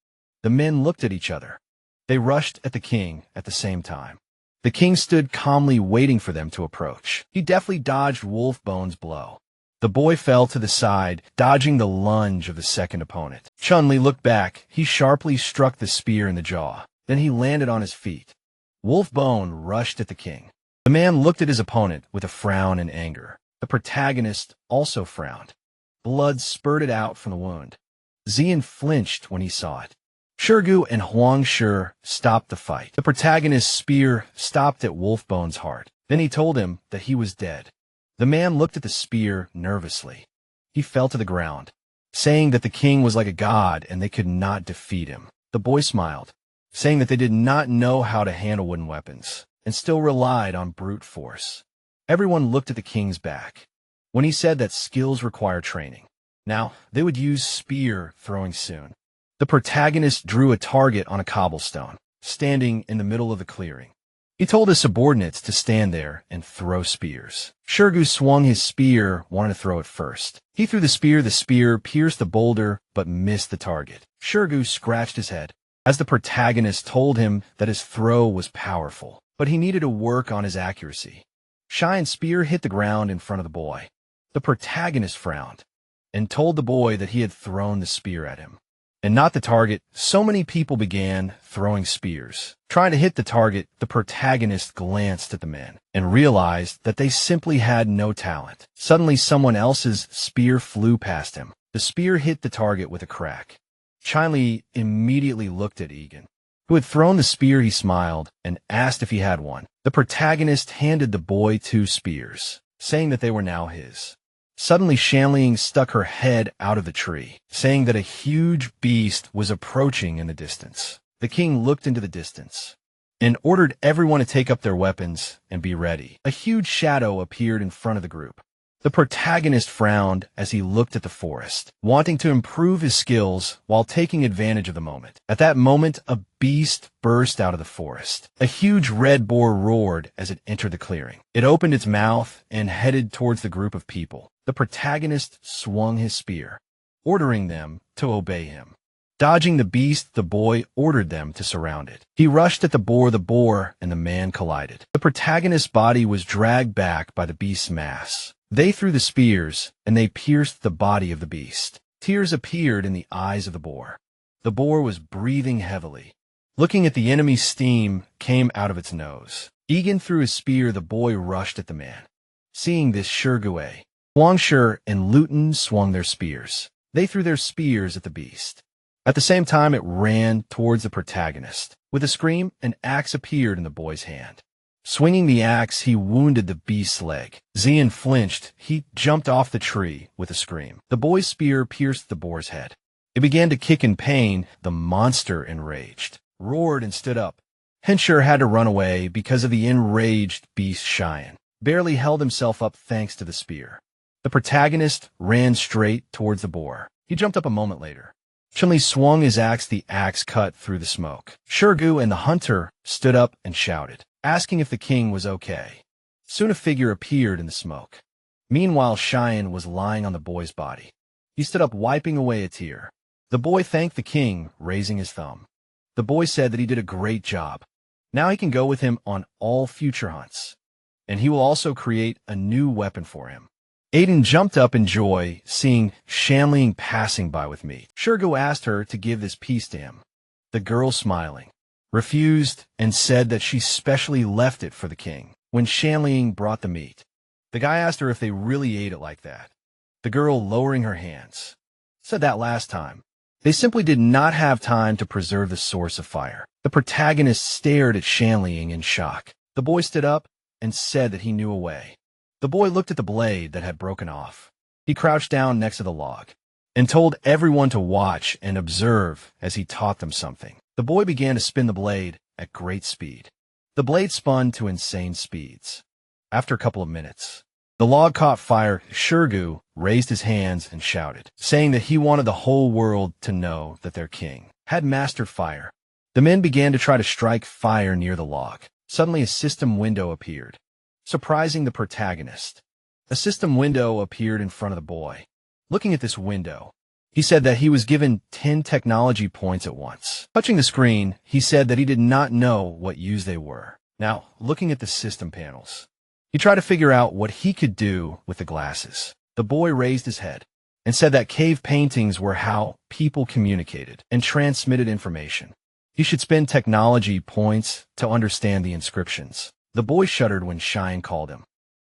The men looked at each other. They rushed at the king at the same time. The king stood calmly waiting for them to approach. He deftly dodged Wolfbone's blow. The boy fell to the side, dodging the lunge of the second opponent. Chun-Li looked back. He sharply struck the spear in the jaw. Then he landed on his feet. Wolfbone rushed at the king. The man looked at his opponent with a frown and anger. The protagonist also frowned. Blood spurted out from the wound. Xian flinched when he saw it. Shirgu and Huangshi stopped the fight. The protagonist's spear stopped at Wolfbone's heart. Then he told him that he was dead. The man looked at the spear nervously. He fell to the ground, saying that the king was like a god and they could not defeat him. The boy smiled, saying that they did not know how to handle wooden weapons and still relied on brute force. Everyone looked at the king's back when he said that skills require training. Now, they would use spear throwing soon. The protagonist drew a target on a cobblestone, standing in the middle of the clearing. He told his subordinates to stand there and throw spears. Shirgu swung his spear, wanted to throw it first. He threw the spear pierced the boulder, but missed the target. Shirgu scratched his head, as the protagonist told him that his throw was powerful, but he needed to work on his accuracy. Shine's spear hit the ground in front of the boy. The protagonist frowned, and told the boy that he had thrown the spear at him, and not the target. So many people began throwing spears. Trying to hit the target, the protagonist glanced at the men and realized that they simply had no talent. Suddenly, someone else's spear flew past him. The spear hit the target with a crack. Chun-Li immediately looked at Egan, who had thrown the spear. He smiled and asked if he had one. The protagonist handed the boy 2 spears, saying that they were now his. Suddenly, Shanling stuck her head out of the tree, saying that a huge beast was approaching in the distance. The king looked into the distance and ordered everyone to take up their weapons and be ready. A huge shadow appeared in front of the group. The protagonist frowned as he looked at the forest, wanting to improve his skills while taking advantage of the moment. At that moment, a beast burst out of the forest. A huge red boar roared as it entered the clearing. It opened its mouth and headed towards the group of people. The protagonist swung his spear, ordering them to obey him. Dodging the beast, the boy ordered them to surround it. He rushed at the boar and the man collided. The protagonist's body was dragged back by the beast's mass. They threw the spears, and they pierced the body of the beast. Tears appeared in the eyes of the boar. The boar was breathing heavily. Looking at the enemy, steam came out of its nose. Egan threw his spear. The boy rushed at the man. Seeing this, Shirgue, Huangshi, and Luton swung their spears. They threw their spears at the beast. At the same time, it ran towards the protagonist. With a scream, an axe appeared in the boy's hand. Swinging the axe, he wounded the beast's leg. Xian flinched. He jumped off the tree with a scream. The boy's spear pierced the boar's head. It began to kick in pain. The monster, enraged, roared and stood up. Hensher had to run away because of the enraged beast. Cheyenne barely held himself up thanks to the spear. The protagonist ran straight towards the boar. He jumped up a moment later. Chun-Li swung his axe. The axe cut through the smoke. Shirgu and the hunter stood up and shouted, asking if the king was okay. Soon a figure appeared in the smoke. Meanwhile, Cheyenne was lying on the boy's body. He stood up, wiping away a tear. The boy thanked the king, raising his thumb. The boy said that he did a great job. Now he can go with him on all future hunts, and he will also create a new weapon for him. Aiden jumped up in joy, seeing Shanling passing by with meat. Shurgu asked her to give this piece to him. The girl, smiling, refused and said that she specially left it for the king. When Shanling brought the meat, the guy asked her if they really ate it like that. The girl, lowering her hands, said that last time they simply did not have time to preserve the source of fire. The protagonist stared at Shanling in shock. The boy stood up and said that he knew a way. The boy looked at the blade that had broken off. He crouched down next to the log and told everyone to watch and observe as he taught them something. The boy began to spin the blade at great speed. The blade spun to insane speeds. After a couple of minutes, the log caught fire. Shurgu raised his hands and shouted, saying that he wanted the whole world to know that their king had mastered fire. The men began to try to strike fire near the log. Suddenly, a system window appeared, surprising the protagonist. A system window appeared in front of the boy. Looking at this window, he said that he was given 10 technology points at once. Touching the screen, he said that he did not know what use they were. Now, looking at the system panels, he tried to figure out what he could do with the glasses. The boy raised his head and said that cave paintings were how people communicated and transmitted information. He should spend technology points to understand the inscriptions. The boy shuddered when Cheyenne called him.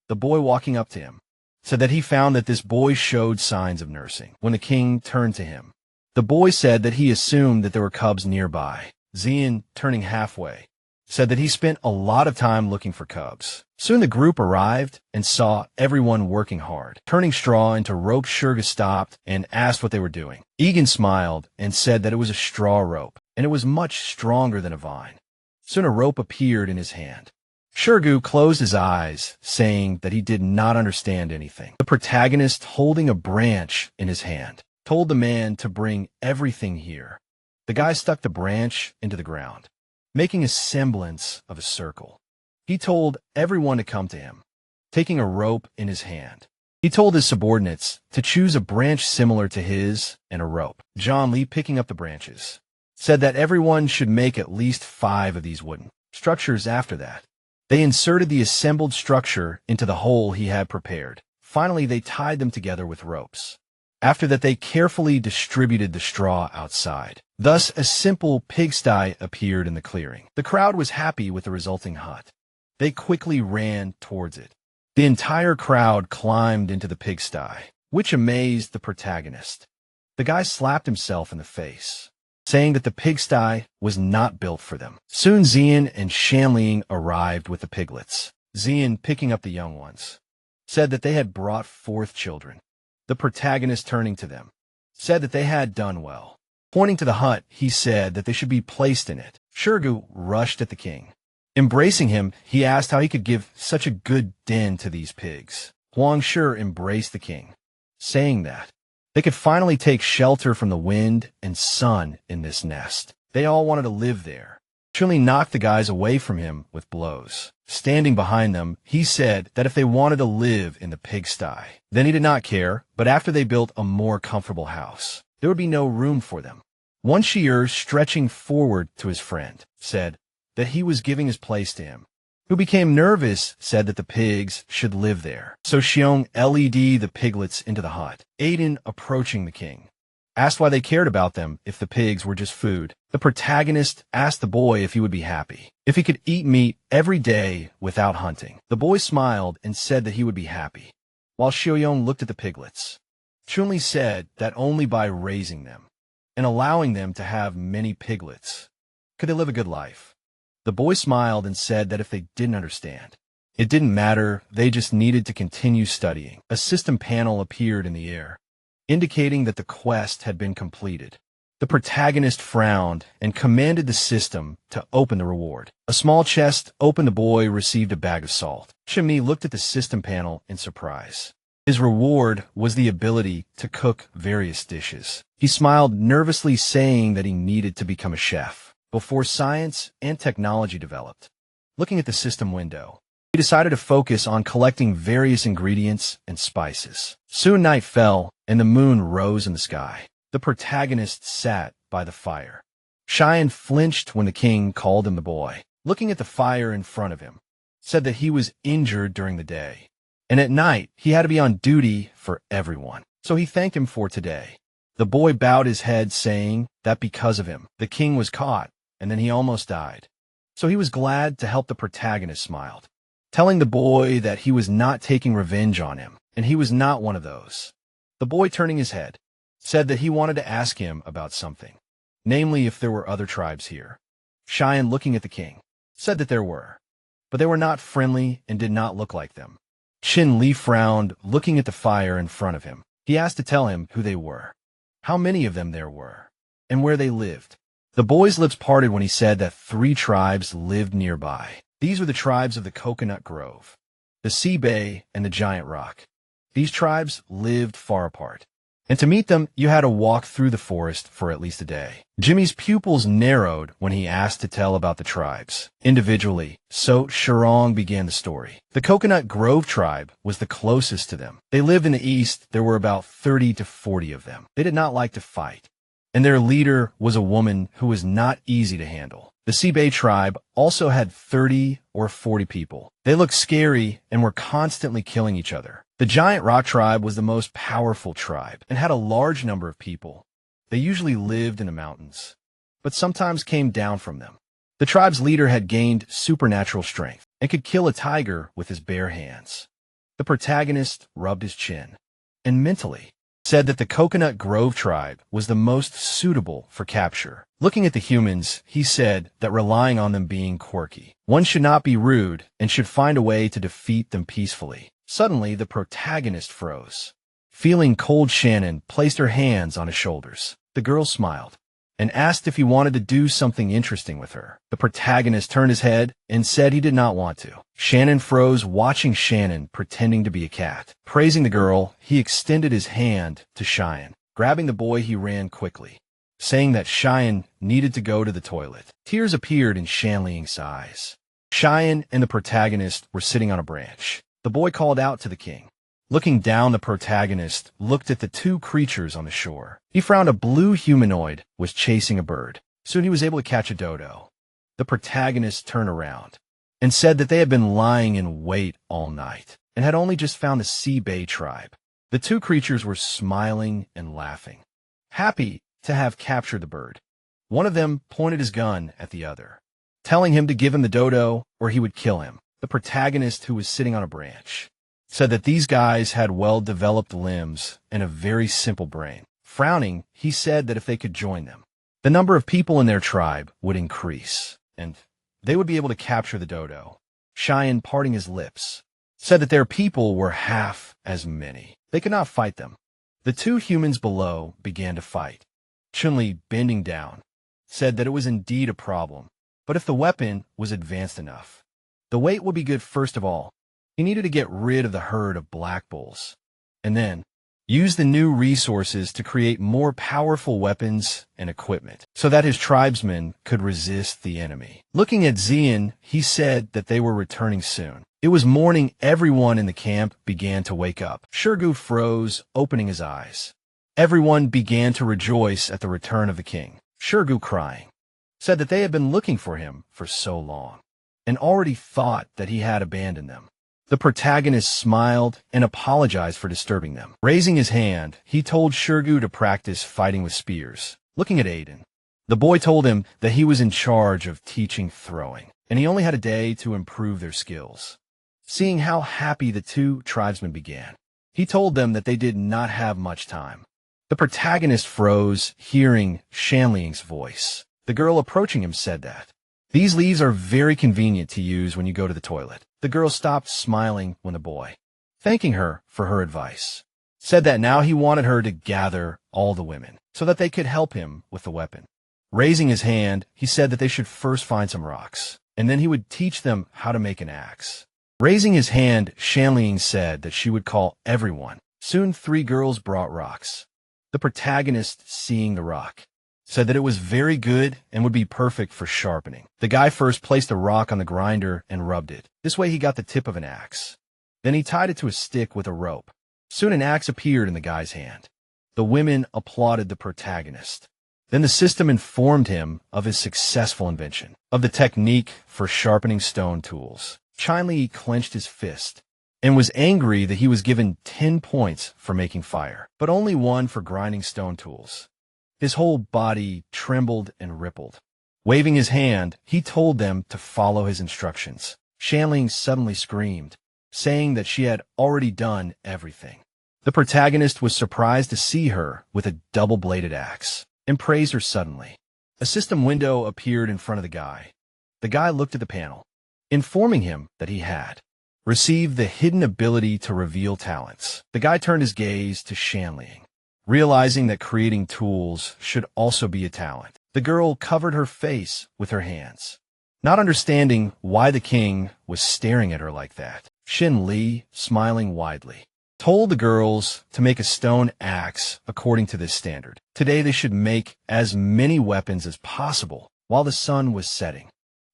The boy, walking up to him, said that he found that this boy showed signs of nursing. When the king turned to him, the boy said that he assumed that there were cubs nearby. Zian, turning halfway, said that he spent a lot of time looking for cubs. Soon the group arrived and saw everyone working hard. Turning straw into rope, Shurga stopped and asked what they were doing. Egan smiled and said that it was a straw rope, and it was much stronger than a vine. Soon a rope appeared in his hand. Shurgu closed his eyes, saying that he did not understand anything. The protagonist, holding a branch in his hand, told the man to bring everything here. The guy stuck the branch into the ground, making a semblance of a circle. He told everyone to come to him, taking a rope in his hand. He told his subordinates to choose a branch similar to his and a rope. John Lee, picking up the branches, said that everyone should make at least 5 of these wooden structures. After that, they inserted the assembled structure into the hole he had prepared. Finally, they tied them together with ropes. After that, they carefully distributed the straw outside. Thus, a simple pigsty appeared in the clearing. The crowd was happy with the resulting hut. They quickly ran towards it. The entire crowd climbed into the pigsty, which amazed the protagonist. The guy slapped himself in the face, saying that the pigsty was not built for them. Soon Zian and Shanling arrived with the piglets. Zian, picking up the young ones, said that they had brought forth children. The protagonist, turning to them, said that they had done well. Pointing to the hut, he said that they should be placed in it. Shurgu rushed at the king. Embracing him, he asked how he could give such a good den to these pigs. Huang Shi embraced the king, saying that they could finally take shelter from the wind and sun in this nest. They all wanted to live there. Chunli knocked the guys away from him with blows. Standing behind them, he said that if they wanted to live in the pigsty, then he did not care, but after they built a more comfortable house, there would be no room for them. One Shi'er, stretching forward to his friend, said that he was giving his place to him, who became nervous, said that the pigs should live there. So Xiong led the piglets into the hut. Aiden, approaching the king, asked why they cared about them if the pigs were just food. The protagonist asked the boy if he would be happy if he could eat meat every day without hunting. The boy smiled and said that he would be happy, while Xiaoyong looked at the piglets. Chunli said that only by raising them and allowing them to have many piglets could they live a good life. The boy smiled and said that if they didn't understand, it didn't matter, they just needed to continue studying. A system panel appeared in the air, indicating that the quest had been completed. The protagonist frowned and commanded the system to open the reward. A small chest opened. The boy received a bag of salt. Chimney looked at the system panel in surprise. His reward was the ability to cook various dishes. He smiled nervously, saying that he needed to become a chef before science and technology developed. Looking at the system window, He decided to focus on collecting various ingredients and spices. Soon night fell, and the moon rose in the sky. The protagonist sat by the fire. Cheyenne flinched when the king called him the boy. Looking at the fire in front of him, said that he was injured during the day, and at night he had to be on duty for everyone. So he thanked him for today. The boy bowed his head, saying that because of him, the king was caught, and then he almost died. So he was glad to help. The protagonist smiled, telling the boy that he was not taking revenge on him, and he was not one of those. The boy, turning his head, said that he wanted to ask him about something, namely if there were other tribes here. Cheyenne, looking at the king, said that there were, but they were not friendly and did not look like them. Chin Li frowned, looking at the fire in front of him. He asked to tell him who they were, how many of them there were, and where they lived. The boy's lips parted when he said that 3 tribes lived nearby. These were the tribes of the Coconut Grove, the Sea Bay, and the Giant Rock. These tribes lived far apart, and to meet them, you had to walk through the forest for at least a day. Jimmy's pupils narrowed when he asked to tell about the tribes individually, so Shirong began the story. The Coconut Grove tribe was the closest to them. They lived in the east. There were about 30 to 40 of them. They did not like to fight, and their leader was a woman who was not easy to handle. The Sea Bay tribe also had 30 or 40 people. They looked scary and were constantly killing each other. The Giant Rock tribe was the most powerful tribe and had a large number of people. They usually lived in the mountains, but sometimes came down from them. The tribe's leader had gained supernatural strength and could kill a tiger with his bare hands. The protagonist rubbed his chin and mentally said that the Coconut Grove tribe was the most suitable for capture. Looking at the humans, he said that relying on them being quirky, one should not be rude and should find a way to defeat them peacefully. Suddenly, the protagonist froze. Feeling cold, Shannon placed her hands on his shoulders. The girl smiled and asked if he wanted to do something interesting with her. The protagonist turned his head and said he did not want to. Shannon froze, watching Shannon pretending to be a cat. Praising the girl, he extended his hand to Cheyenne. Grabbing the boy, he ran quickly, saying that Cheyenne needed to go to the toilet. Tears appeared in Shanling's eyes. Cheyenne and the protagonist were sitting on a branch. The boy called out to the king. Looking down, the protagonist looked at the 2 creatures on the shore. He frowned. A blue humanoid was chasing a bird. Soon he was able to catch a dodo. The protagonist turned around and said that they had been lying in wait all night and had only just found the Sea Bay tribe. The 2 creatures were smiling and laughing, happy to have captured the bird. One of them pointed his gun at the other, telling him to give him the dodo or he would kill him. The protagonist, who was sitting on a branch, said that these guys had well-developed limbs and a very simple brain. Frowning, he said that if they could join them, the number of people in their tribe would increase, and they would be able to capture the dodo. Cheyenne, parting his lips, said that their people were half as many. They could not fight them. The 2 humans below began to fight. Chun-Li, bending down, said that it was indeed a problem, but if the weapon was advanced enough, the weight would be good. First of all, he needed to get rid of the herd of black bulls, and then use the new resources to create more powerful weapons and equipment so that his tribesmen could resist the enemy. Looking at Xian, he said that they were returning soon. It was morning. Everyone in the camp began to wake up. Shirgu froze, opening his eyes. Everyone began to rejoice at the return of the king. Shirgu, crying, said that they had been looking for him for so long and already thought that he had abandoned them. The protagonist smiled and apologized for disturbing them. Raising his hand, he told Shirgu to practice fighting with spears. Looking at Aiden, the boy told him that he was in charge of teaching throwing, and he only had a day to improve their skills. Seeing how happy the 2 tribesmen began, he told them that they did not have much time. The protagonist froze, hearing Shanling's voice. The girl approaching him said that these leaves are very convenient to use when you go to the toilet. The girl stopped smiling when the boy, thanking her for her advice, said that now he wanted her to gather all the women so that they could help him with the weapon. Raising his hand, he said that they should first find some rocks, and then he would teach them how to make an axe. Raising his hand, Shanling said that she would call everyone. Soon 3 girls brought rocks. The protagonist, seeing the rock, said that it was very good and would be perfect for sharpening. The guy first placed a rock on the grinder and rubbed it. This way he got the tip of an axe. Then he tied it to a stick with a rope. Soon an axe appeared in the guy's hand. The women applauded the protagonist. Then the system informed him of his successful invention, of the technique for sharpening stone tools. Li clenched his fist and was angry that he was given 10 points for making fire, but only 1 for grinding stone tools. His whole body trembled and rippled. Waving his hand, he told them to follow his instructions. Li suddenly screamed, saying that she had already done everything. The protagonist was surprised to see her with a double-bladed axe and praised her suddenly. A system window appeared in front of the guy. The guy looked at the panel, informing him that he had received the hidden ability to reveal talents. The guy turned his gaze to Li, realizing that creating tools should also be a talent. The girl covered her face with her hands, not understanding why the king was staring at her like that. Li, smiling widely, told the girls to make a stone axe according to this standard. Today they should make as many weapons as possible while the sun was setting.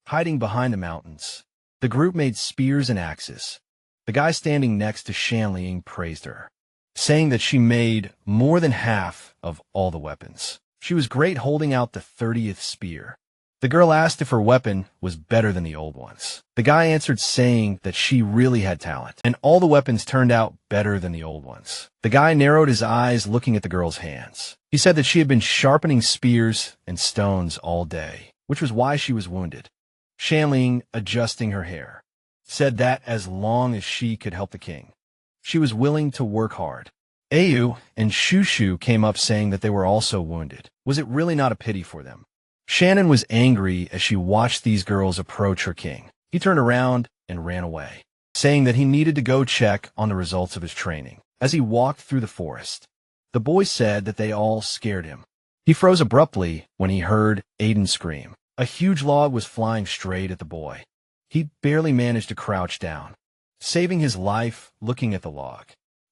Hiding behind the mountains, the group made spears and axes. The guy standing next to Li praised her, saying that she made more than half of all the weapons. She was great holding out the 30th spear. The girl asked if her weapon was better than the old ones. The guy answered saying that she really had talent, and all the weapons turned out better than the old ones. The guy narrowed his eyes looking at the girl's hands. He said that she had been sharpening spears and stones all day, which was why she was wounded. Li, adjusting her hair, said that as long as she could help the king, she was willing to work hard. Ayu and Shushu came up saying that they were also wounded. Was it really not a pity for them? Shannon was angry as she watched these girls approach her king. He turned around and ran away, saying that he needed to go check on the results of his training. As he walked through the forest, the boy said that they all scared him. He froze abruptly when he heard Aiden scream. A huge log was flying straight at the boy. He barely managed to crouch down, saving his life looking at the log.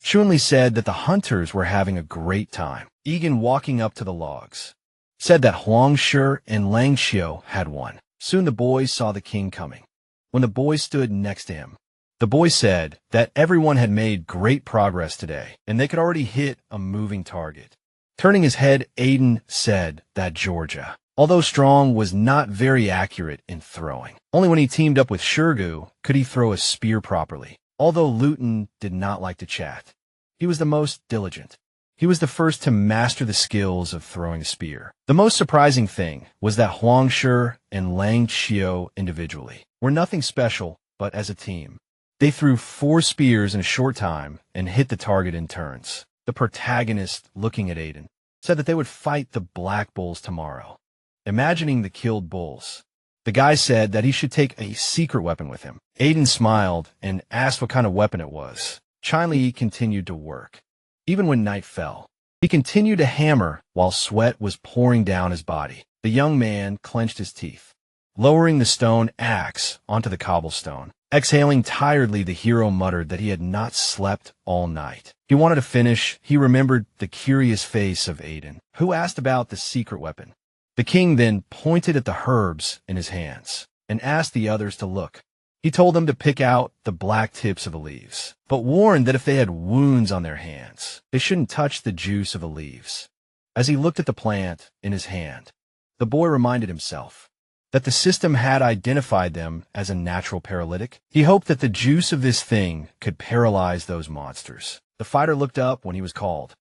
Chunli said that the hunters were having a great time. Egan, walking up to the logs, said that Huangshi and Langxiu had won. Soon the boys saw the king coming. When the boy stood next to him, the boy said that everyone had made great progress today, and they could already hit a moving target. Turning his head, Aiden said that Georgia, although strong, was not very accurate in throwing. Only when he teamed up with Shurgu could he throw a spear properly. Although Luton did not like to chat, he was the most diligent. He was the first to master the skills of throwing a spear. The most surprising thing was that Huangshi and Langxiu individually were nothing special, but as a team, they threw 4 spears in a short time and hit the target in turns. The protagonist, looking at Aiden, said that they would fight the Black Bulls tomorrow. Imagining the killed bulls, the guy said that he should take a secret weapon with him. Aiden smiled and asked what kind of weapon it was. Li continued to work. Even when night fell, he continued to hammer while sweat was pouring down his body. The young man clenched his teeth, lowering the stone axe onto the cobblestone. Exhaling tiredly, the hero muttered that he had not slept all night. He wanted to finish. He remembered the curious face of Aiden, who asked about the secret weapon. The king then pointed at the herbs in his hands and asked the others to look. He told them to pick out the black tips of the leaves, but warned that if they had wounds on their hands, they shouldn't touch the juice of the leaves. As he looked at the plant in his hand, the boy reminded himself that the system had identified them as a natural paralytic. He hoped that the juice of this thing could paralyze those monsters. The fighter looked up when he was called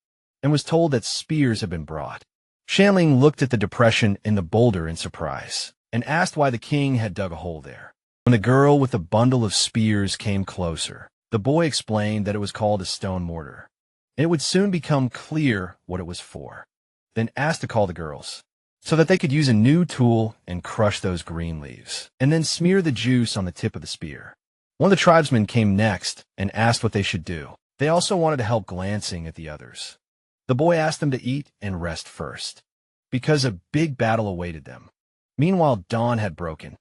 and was told that spears had been brought. Shanling looked at the depression in the boulder in surprise and asked why the king had dug a hole there. When the girl with the bundle of spears came closer, the boy explained that it was called a stone mortar, and it would soon become clear what it was for. Then asked to call the girls, so that they could use a new tool and crush those green leaves, and then smear the juice on the tip of the spear. One of the tribesmen came next and asked what they should do. They also wanted to help, glancing at the others. The boy asked them to eat and rest first, because a big battle awaited them. Meanwhile, dawn had broken.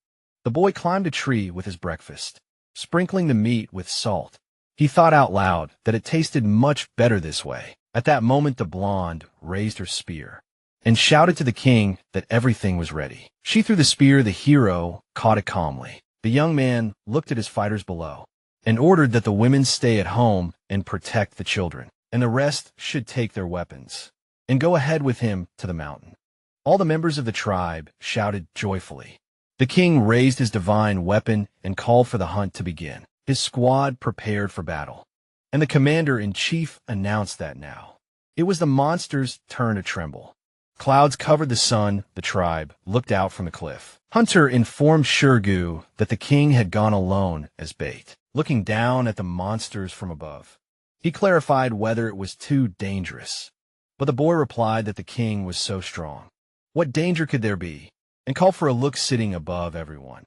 The boy climbed a tree with his breakfast, sprinkling the meat with salt. He thought out loud that it tasted much better this way. At that moment, the blonde raised her spear and shouted to the king that everything was ready. She threw the spear. The hero caught it calmly. The young man looked at his fighters below and ordered that the women stay at home and protect the children, and the rest should take their weapons and go ahead with him to the mountain. All the members of the tribe shouted joyfully. The king raised his divine weapon and called for the hunt to begin. His squad prepared for battle, and the commander-in-chief announced that now it was the monster's turn to tremble. Clouds covered the sun. The tribe looked out from the cliff. Hunter informed Shurgu that the king had gone alone as bait, looking down at the monsters from above. He clarified whether it was too dangerous, but the boy replied that the king was so strong. What danger could there be? And called for a look sitting above everyone.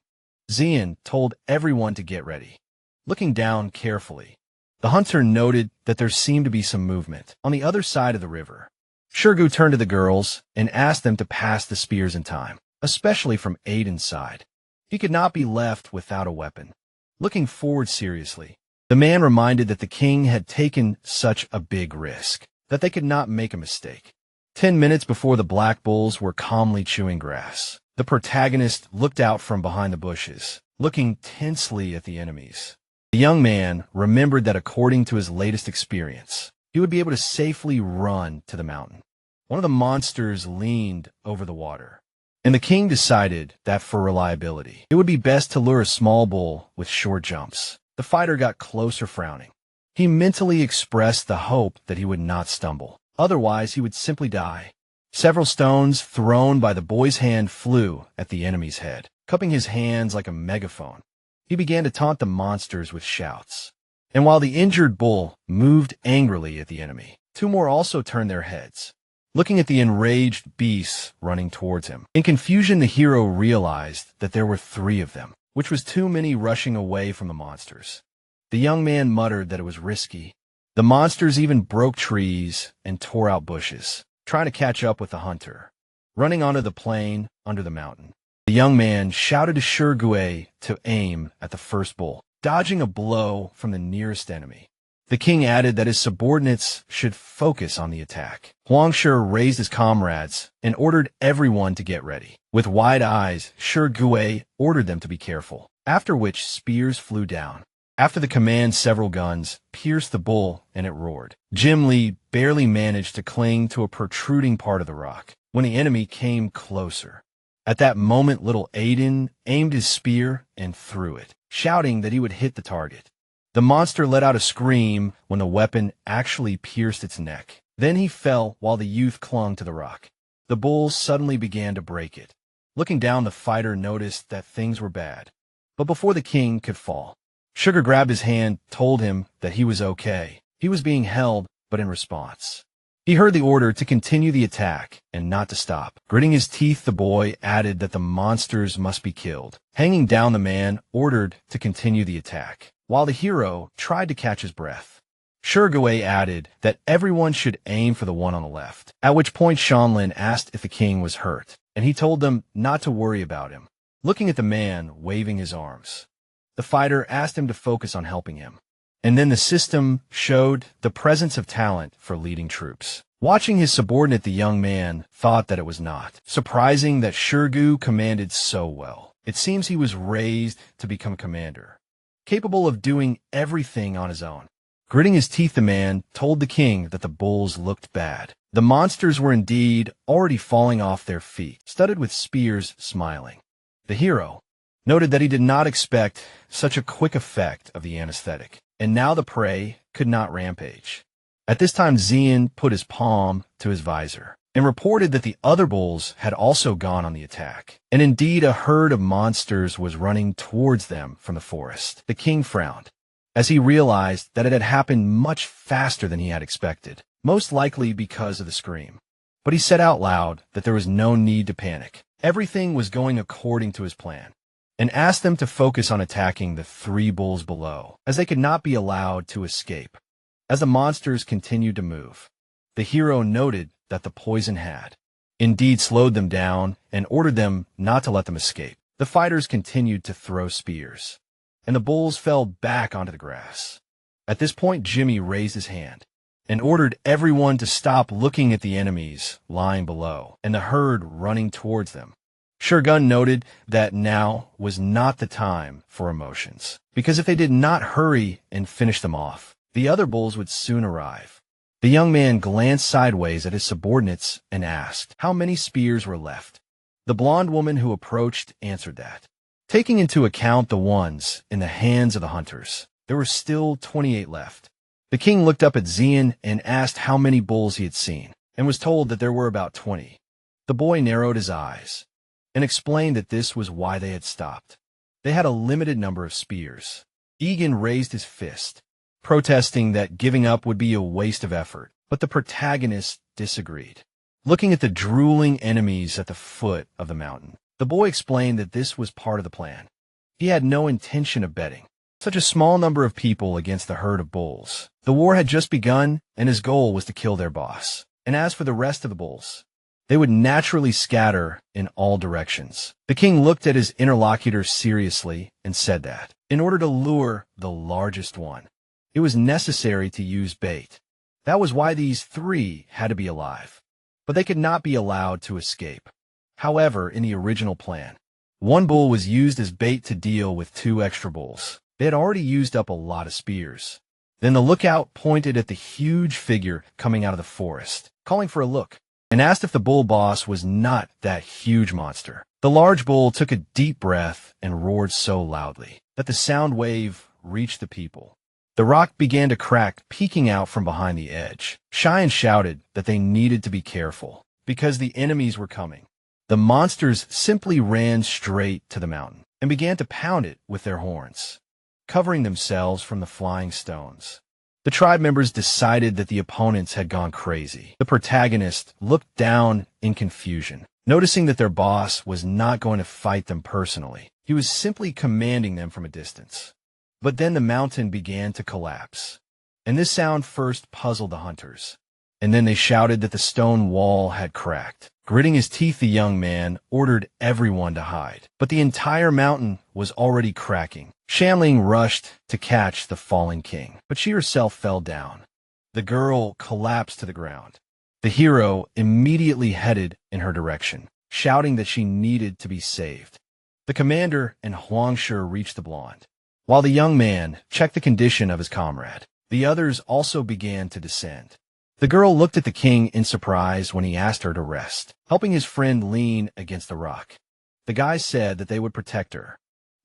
Xian told everyone to get ready. Looking down carefully, the hunter noted that there seemed to be some movement on the other side of the river. Shurgu turned to the girls and asked them to pass the spears in time, especially from Aiden's side. He could not be left without a weapon. Looking forward seriously, the man reminded that the king had taken such a big risk that they could not make a mistake. 10 minutes before the black bulls were calmly chewing grass, the protagonist looked out from behind the bushes, looking tensely at the enemies. The young man remembered that according to his latest experience, he would be able to safely run to the mountain. One of the monsters leaned over the water, and the king decided that for reliability, it would be best to lure a small bull with short jumps. The fighter got closer, frowning. He mentally expressed the hope that he would not stumble. Otherwise, he would simply die. Several stones thrown by the boy's hand flew at the enemy's head, cupping his hands like a megaphone. He began to taunt the monsters with shouts. And while the injured bull moved angrily at the enemy, two more also turned their heads, looking at the enraged beasts running towards him. In confusion, the hero realized that there were 3 of them, which was too many rushing away from the monsters. The young man muttered that it was risky. The monsters even broke trees and tore out bushes, trying to catch up with the hunter. Running onto the plain under the mountain, the young man shouted to Shurgue to aim at the first bull, dodging a blow from the nearest enemy. The king added that his subordinates should focus on the attack. Huangshi raised his comrades and ordered everyone to get ready. With wide eyes, Shurgue ordered them to be careful, after which spears flew down. After the command, several guns pierced the bull and it roared. Jim Lee barely managed to cling to a protruding part of the rock when the enemy came closer. At that moment, little Aiden aimed his spear and threw it, shouting that he would hit the target. The monster let out a scream when the weapon actually pierced its neck. Then he fell while the youth clung to the rock. The bulls suddenly began to break it. Looking down, the fighter noticed that things were bad. But before the king could fall, Sugar grabbed his hand, told him that he was okay. He was being held, but in response, he heard the order to continue the attack and not to stop. Gritting his teeth, the boy added that the monsters must be killed. Hanging down, the man ordered to continue the attack, while the hero tried to catch his breath. Shurgue added that everyone should aim for the one on the left, at which point Shanlin asked if the king was hurt, and he told them not to worry about him. Looking at the man waving his arms, the fighter asked him to focus on helping him. And then the system showed the presence of talent for leading troops. Watching his subordinate, the young man thought that it was not surprising that Shurgu commanded so well. It seems he was raised to become a commander, capable of doing everything on his own. Gritting his teeth, the man told the king that the bulls looked bad. The monsters were indeed already falling off their feet, studded with spears, smiling. The hero noted that he did not expect such a quick effect of the anesthetic, and now the prey could not rampage. At this time, Xian put his palm to his visor and reported that the other bulls had also gone on the attack, and indeed a herd of monsters was running towards them from the forest. The king frowned as he realized that it had happened much faster than he had expected, most likely because of the scream. But he said out loud that there was no need to panic. Everything was going according to his plan, and asked them to focus on attacking the 3 bulls below, as they could not be allowed to escape. As the monsters continued to move, the hero noted that the poison had indeed slowed them down and ordered them not to let them escape. The fighters continued to throw spears, and the bulls fell back onto the grass. At this point, Jimmy raised his hand and ordered everyone to stop looking at the enemies lying below and the herd running towards them. Shogun noted that now was not the time for emotions, because if they did not hurry and finish them off, the other bulls would soon arrive. The young man glanced sideways at his subordinates and asked how many spears were left. The blonde woman who approached answered that, taking into account the ones in the hands of the hunters, there were still 28 left. The king looked up at Xian and asked how many bulls he had seen, and was told that there were about 20. The boy narrowed his eyes and explained that this was why they had stopped. They had a limited number of spears. Egan raised his fist, protesting that giving up would be a waste of effort, but the protagonist disagreed. Looking at the drooling enemies at the foot of the mountain, the boy explained that this was part of the plan. He had no intention of betting such a small number of people against the herd of bulls. The war had just begun, and his goal was to kill their boss. And as for the rest of the bulls, they would naturally scatter in all directions. The king looked at his interlocutor seriously and said that, in order to lure the largest one, it was necessary to use bait. That was why these 3 had to be alive. But they could not be allowed to escape. However, in the original plan, 1 bull was used as bait to deal with 2 extra bulls. They had already used up a lot of spears. Then the lookout pointed at the huge figure coming out of the forest, calling for a look, and asked if the bull boss was not that huge monster. The large bull took a deep breath and roared so loudly that the sound wave reached the people. The rock began to crack, peeking out from behind the edge. Cheyenne shouted that they needed to be careful, because the enemies were coming. The monsters simply ran straight to the mountain and began to pound it with their horns, covering themselves from the flying stones. The tribe members decided that the opponents had gone crazy. The protagonist looked down in confusion, noticing that their boss was not going to fight them personally. He was simply commanding them from a distance. But then the mountain began to collapse, and this sound first puzzled the hunters. And then they shouted that the stone wall had cracked. Gritting his teeth, the young man ordered everyone to hide. But the entire mountain was already cracking. Shanling rushed to catch the falling king, but she herself fell down. The girl collapsed to the ground. The hero immediately headed in her direction, shouting that she needed to be saved. The commander and Huangshi reached the blonde, while the young man checked the condition of his comrade. The others also began to descend. The girl looked at the king in surprise when he asked her to rest, helping his friend lean against the rock. The guys said that they would protect her.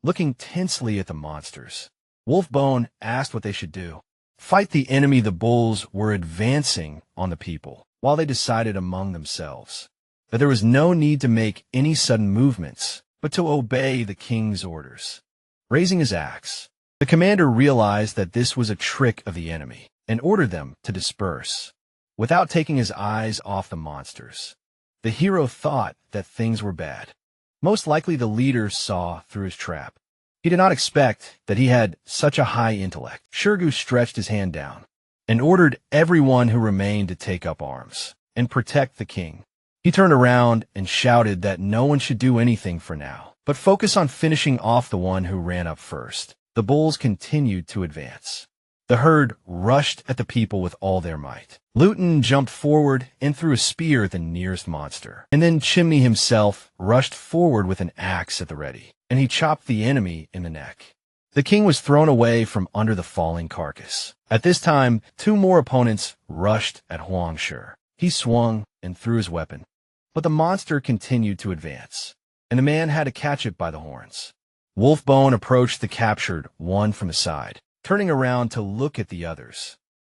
Looking tensely at the monsters, Wolfbone asked what they should do. Fight the enemy. The bulls were advancing on the people, while they decided among themselves that there was no need to make any sudden movements, but to obey the king's orders. Raising his axe, the commander realized that this was a trick of the enemy and ordered them to disperse. Without taking his eyes off the monsters, the hero thought that things were bad. Most likely the leader saw through his trap. He did not expect that he had such a high intellect. Shirgu stretched his hand down and ordered everyone who remained to take up arms and protect the king. He turned around and shouted that no one should do anything for now, but focus on finishing off the one who ran up first. The bulls continued to advance. The herd rushed at the people with all their might. Luton jumped forward and threw a spear at the nearest monster. And then Chimney himself rushed forward with an axe at the ready, and he chopped the enemy in the neck. The king was thrown away from under the falling carcass. At this time, 2 more opponents rushed at Huangshi. He swung and threw his weapon, but the monster continued to advance, and the man had to catch it by the horns. Wolfbone approached the captured one from the side, turning around to look at the others.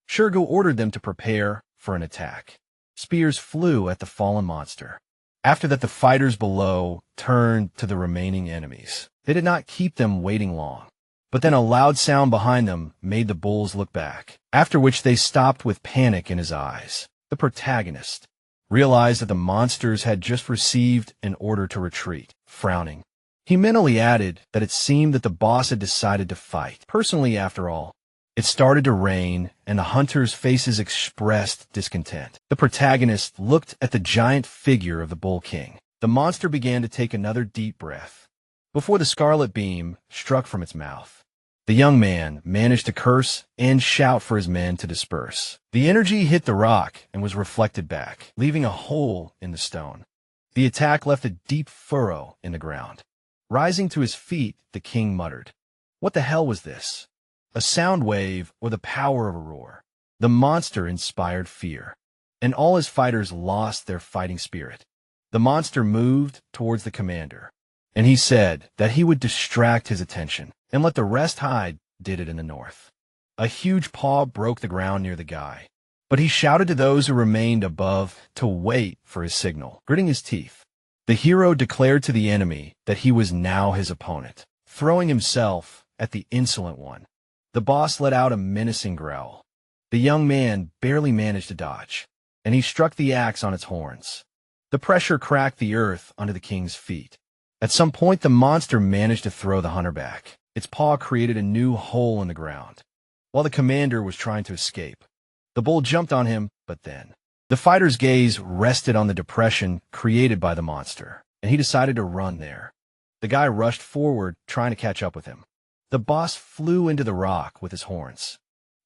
Shirgu ordered them to prepare for an attack. Spears flew at the fallen monster. After that, the fighters below turned to the remaining enemies. They did not keep them waiting long, but then a loud sound behind them made the bulls look back, after which they stopped with panic in his eyes. The protagonist realized that the monsters had just received an order to retreat. Frowning, he mentally added that it seemed that the boss had decided to fight personally after all. It started to rain, and the hunters' faces expressed discontent. The protagonist looked at the giant figure of the Bull King. The monster began to take another deep breath before the scarlet beam struck from its mouth. The young man managed to curse and shout for his men to disperse. The energy hit the rock and was reflected back, leaving a hole in the stone. The attack left a deep furrow in the ground. Rising to his feet, the king muttered, "What the hell was this? A sound wave or the power of a roar?" The monster inspired fear, and all his fighters lost their fighting spirit. The monster moved towards the commander, and he said that he would distract his attention and let the rest hide. Did it in the north. A huge paw broke the ground near the guy, but he shouted to those who remained above to wait for his signal. Gritting his teeth, the hero declared to the enemy that he was now his opponent, throwing himself at the insolent one. The boss let out a menacing growl. The young man barely managed to dodge, and he struck the axe on its horns. The pressure cracked the earth under the king's feet. At some point, the monster managed to throw the hunter back. Its paw created a new hole in the ground. While the commander was trying to escape, the bull jumped on him, but then the fighter's gaze rested on the depression created by the monster, and he decided to run there. The guy rushed forward, trying to catch up with him. The boss flew into the rock with his horns.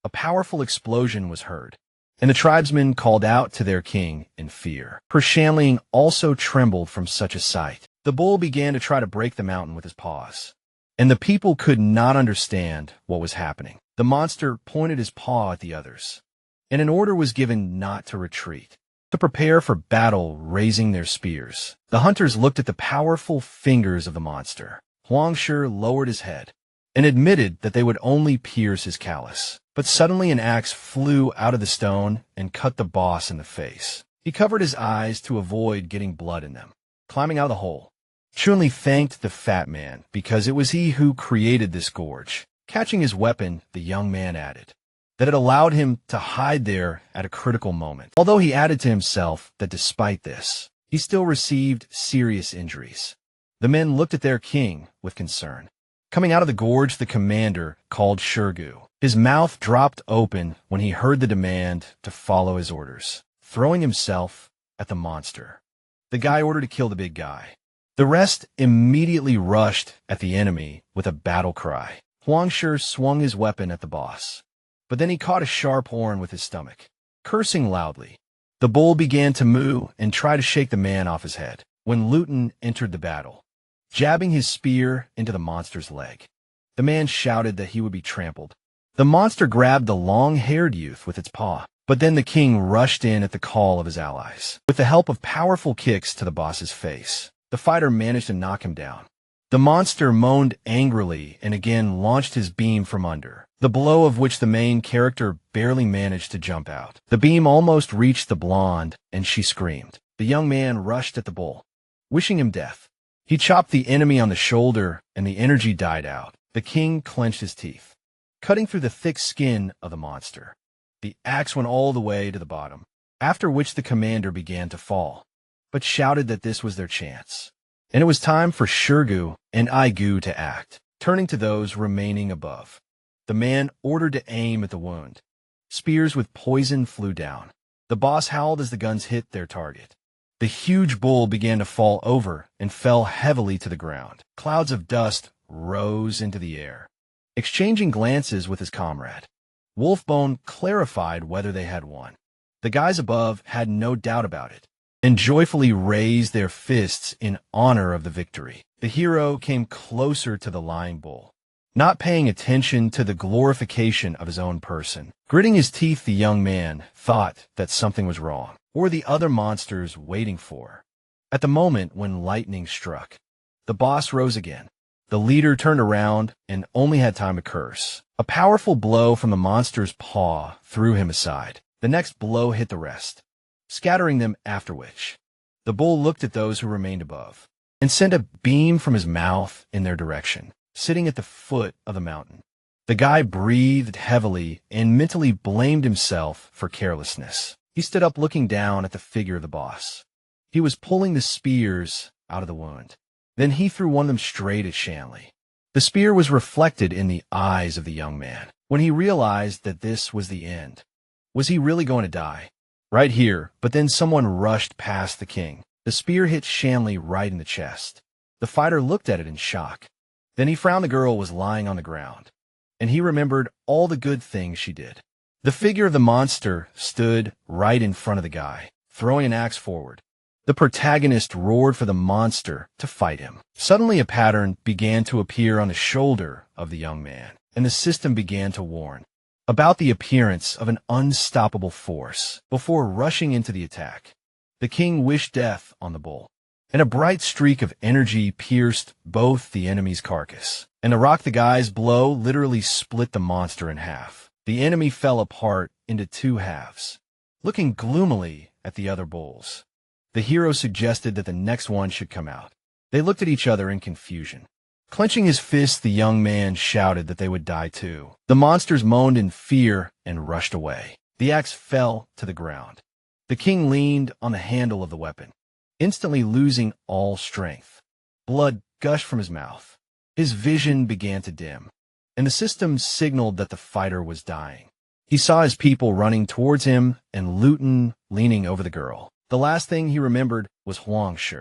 A powerful explosion was heard, and the tribesmen called out to their king in fear. Pershanling also trembled from such a sight. The bull began to try to break the mountain with his paws, and the people could not understand what was happening. The monster pointed his paw at the others, and an order was given not to retreat, to prepare for battle, raising their spears. The hunters looked at the powerful fingers of the monster. Huangshi lowered his head and admitted that they would only pierce his callus. But suddenly an axe flew out of the stone and cut the boss in the face. He covered his eyes to avoid getting blood in them. Climbing out of the hole, Chun-Li thanked the fat man because it was he who created this gorge. Catching his weapon, the young man added that it allowed him to hide there at a critical moment. Although he added to himself that despite this, he still received serious injuries. The men looked at their king with concern. Coming out of the gorge, the commander called Shurgu. His mouth dropped open when he heard the demand to follow his orders, throwing himself at the monster. The guy ordered to kill the big guy. The rest immediately rushed at the enemy with a battle cry. Huangshi swung his weapon at the boss, but then he caught a sharp horn with his stomach. Cursing loudly, the bull began to moo and try to shake the man off his head when Luton entered the battle, jabbing his spear into the monster's leg. The man shouted that he would be trampled. The monster grabbed the long-haired youth with its paw, but then the king rushed in at the call of his allies. With the help of powerful kicks to the boss's face, the fighter managed to knock him down. The monster moaned angrily and again launched his beam from under, the blow of which the main character barely managed to jump out. The beam almost reached the blonde, and she screamed. The young man rushed at the bull, wishing him death. He chopped the enemy on the shoulder, and the energy died out. The king clenched his teeth, cutting through the thick skin of the monster. The axe went all the way to the bottom, after which the commander began to fall, but shouted that this was their chance, and it was time for Shurgu and Aigu to act. Turning to those remaining above, the man ordered to aim at the wound. Spears with poison flew down. The boss howled as the guns hit their target. The huge bull began to fall over and fell heavily to the ground. Clouds of dust rose into the air. Exchanging glances with his comrade, Wolfbone clarified whether they had won. The guys above had no doubt about it, and joyfully raised their fists in honor of the victory. The hero came closer to the lying bull, not paying attention to the glorification of his own person. Gritting his teeth, the young man thought that something was wrong, or the other monsters waiting for. At the moment when lightning struck, the boss rose again. The leader turned around and only had time to curse. A powerful blow from the monster's paw threw him aside. The next blow hit the rest, scattering them, after which the bull looked at those who remained above and sent a beam from his mouth in their direction, sitting at the foot of the mountain. The guy breathed heavily and mentally blamed himself for carelessness. He stood up looking down at the figure of the boss. He was pulling the spears out of the wound. Then he threw one of them straight at Shanley. The spear was reflected in the eyes of the young man. When he realized that this was the end, was he really going to die? Right here, but then someone rushed past the king. The spear hit Shanley right in the chest. The fighter looked at it in shock. Then he found the girl was lying on the ground, and he remembered all the good things she did. The figure of the monster stood right in front of the guy, throwing an axe forward. The protagonist roared for the monster to fight him. Suddenly a pattern began to appear on the shoulder of the young man, and the system began to warn about the appearance of an unstoppable force before rushing into the attack. The king wished death on the bull, and a bright streak of energy pierced both the enemy's carcass, and the rock the guy's blow literally split the monster in half. The enemy fell apart into two halves. Looking gloomily at the other bulls, the hero suggested that the next one should come out. They looked at each other in confusion. Clenching his fist, the young man shouted that they would die too. The monsters moaned in fear and rushed away. The axe fell to the ground. The king leaned on the handle of the weapon, instantly losing all strength. Blood gushed from his mouth. His vision began to dim, and the system signaled that the fighter was dying. He saw his people running towards him and Luton leaning over the girl. The last thing he remembered was Huang Shi,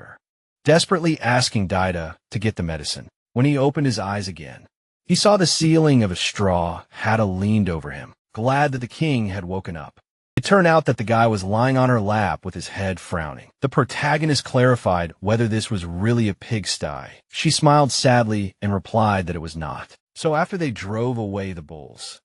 desperately asking Daida to get the medicine. When he opened his eyes again, he saw the ceiling of a straw Hada leaned over him, glad that the king had woken up. It turned out that the guy was lying on her lap with his head frowning. The protagonist clarified whether this was really a pigsty. She smiled sadly and replied that it was not. So after they drove away the bulls,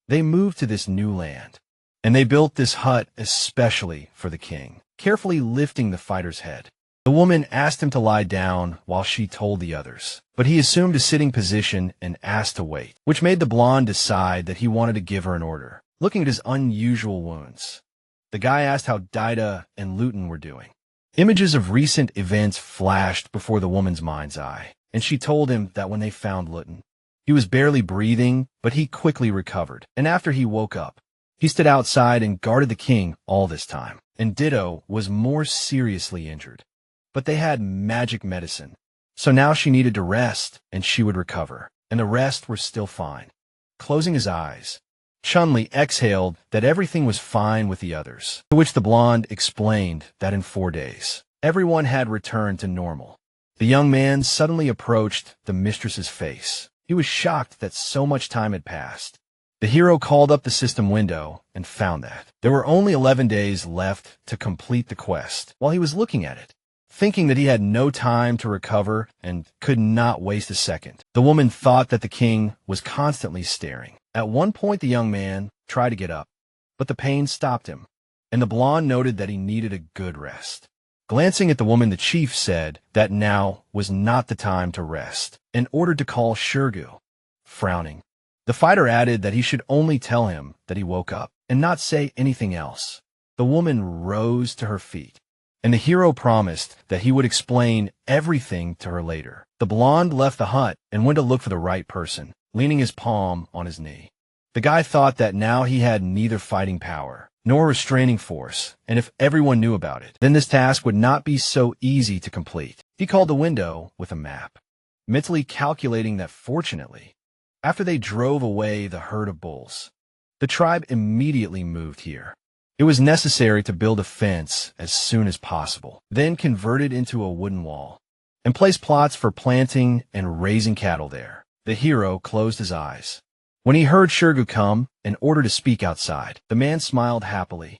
they moved to this new land, and they built this hut especially for the king, carefully lifting the fighter's head. The woman asked him to lie down while she told the others, but he assumed a sitting position and asked to wait, which made the blonde decide that he wanted to give her an order. Looking at his unusual wounds, the guy asked how Daida and Luton were doing. Images of recent events flashed before the woman's mind's eye, and she told him that when they found Luton, he was barely breathing, but he quickly recovered, and after he woke up, he stood outside and guarded the king all this time, and Ditto was more seriously injured. But they had magic medicine, so now she needed to rest, and she would recover, and the rest were still fine. Closing his eyes, Chun-Li exhaled that everything was fine with the others, to which the blonde explained that in 4 days, everyone had returned to normal. The young man suddenly approached the mistress's face. He was shocked that so much time had passed. The hero called up the system window and found that there were only 11 days left to complete the quest. While he was looking at it, thinking that he had no time to recover and could not waste a second, the woman thought that the king was constantly staring. At one point, the young man tried to get up, but the pain stopped him, and the blonde noted that he needed a good rest. Glancing at the woman, the chief said that now was not the time to rest, and ordered to call Shirgu. Frowning, the fighter added that he should only tell him that he woke up, and not say anything else. The woman rose to her feet, and the hero promised that he would explain everything to her later. The blonde left the hut and went to look for the right person, leaning his palm on his knee. The guy thought that now he had neither fighting power nor restraining force, and if everyone knew about it, then this task would not be so easy to complete. He called the window with a map, mentally calculating that fortunately, after they drove away the herd of bulls, the tribe immediately moved here. It was necessary to build a fence as soon as possible, then convert it into a wooden wall, and place plots for planting and raising cattle there. The hero closed his eyes. When he heard Shirgu come and order to speak outside, the man smiled happily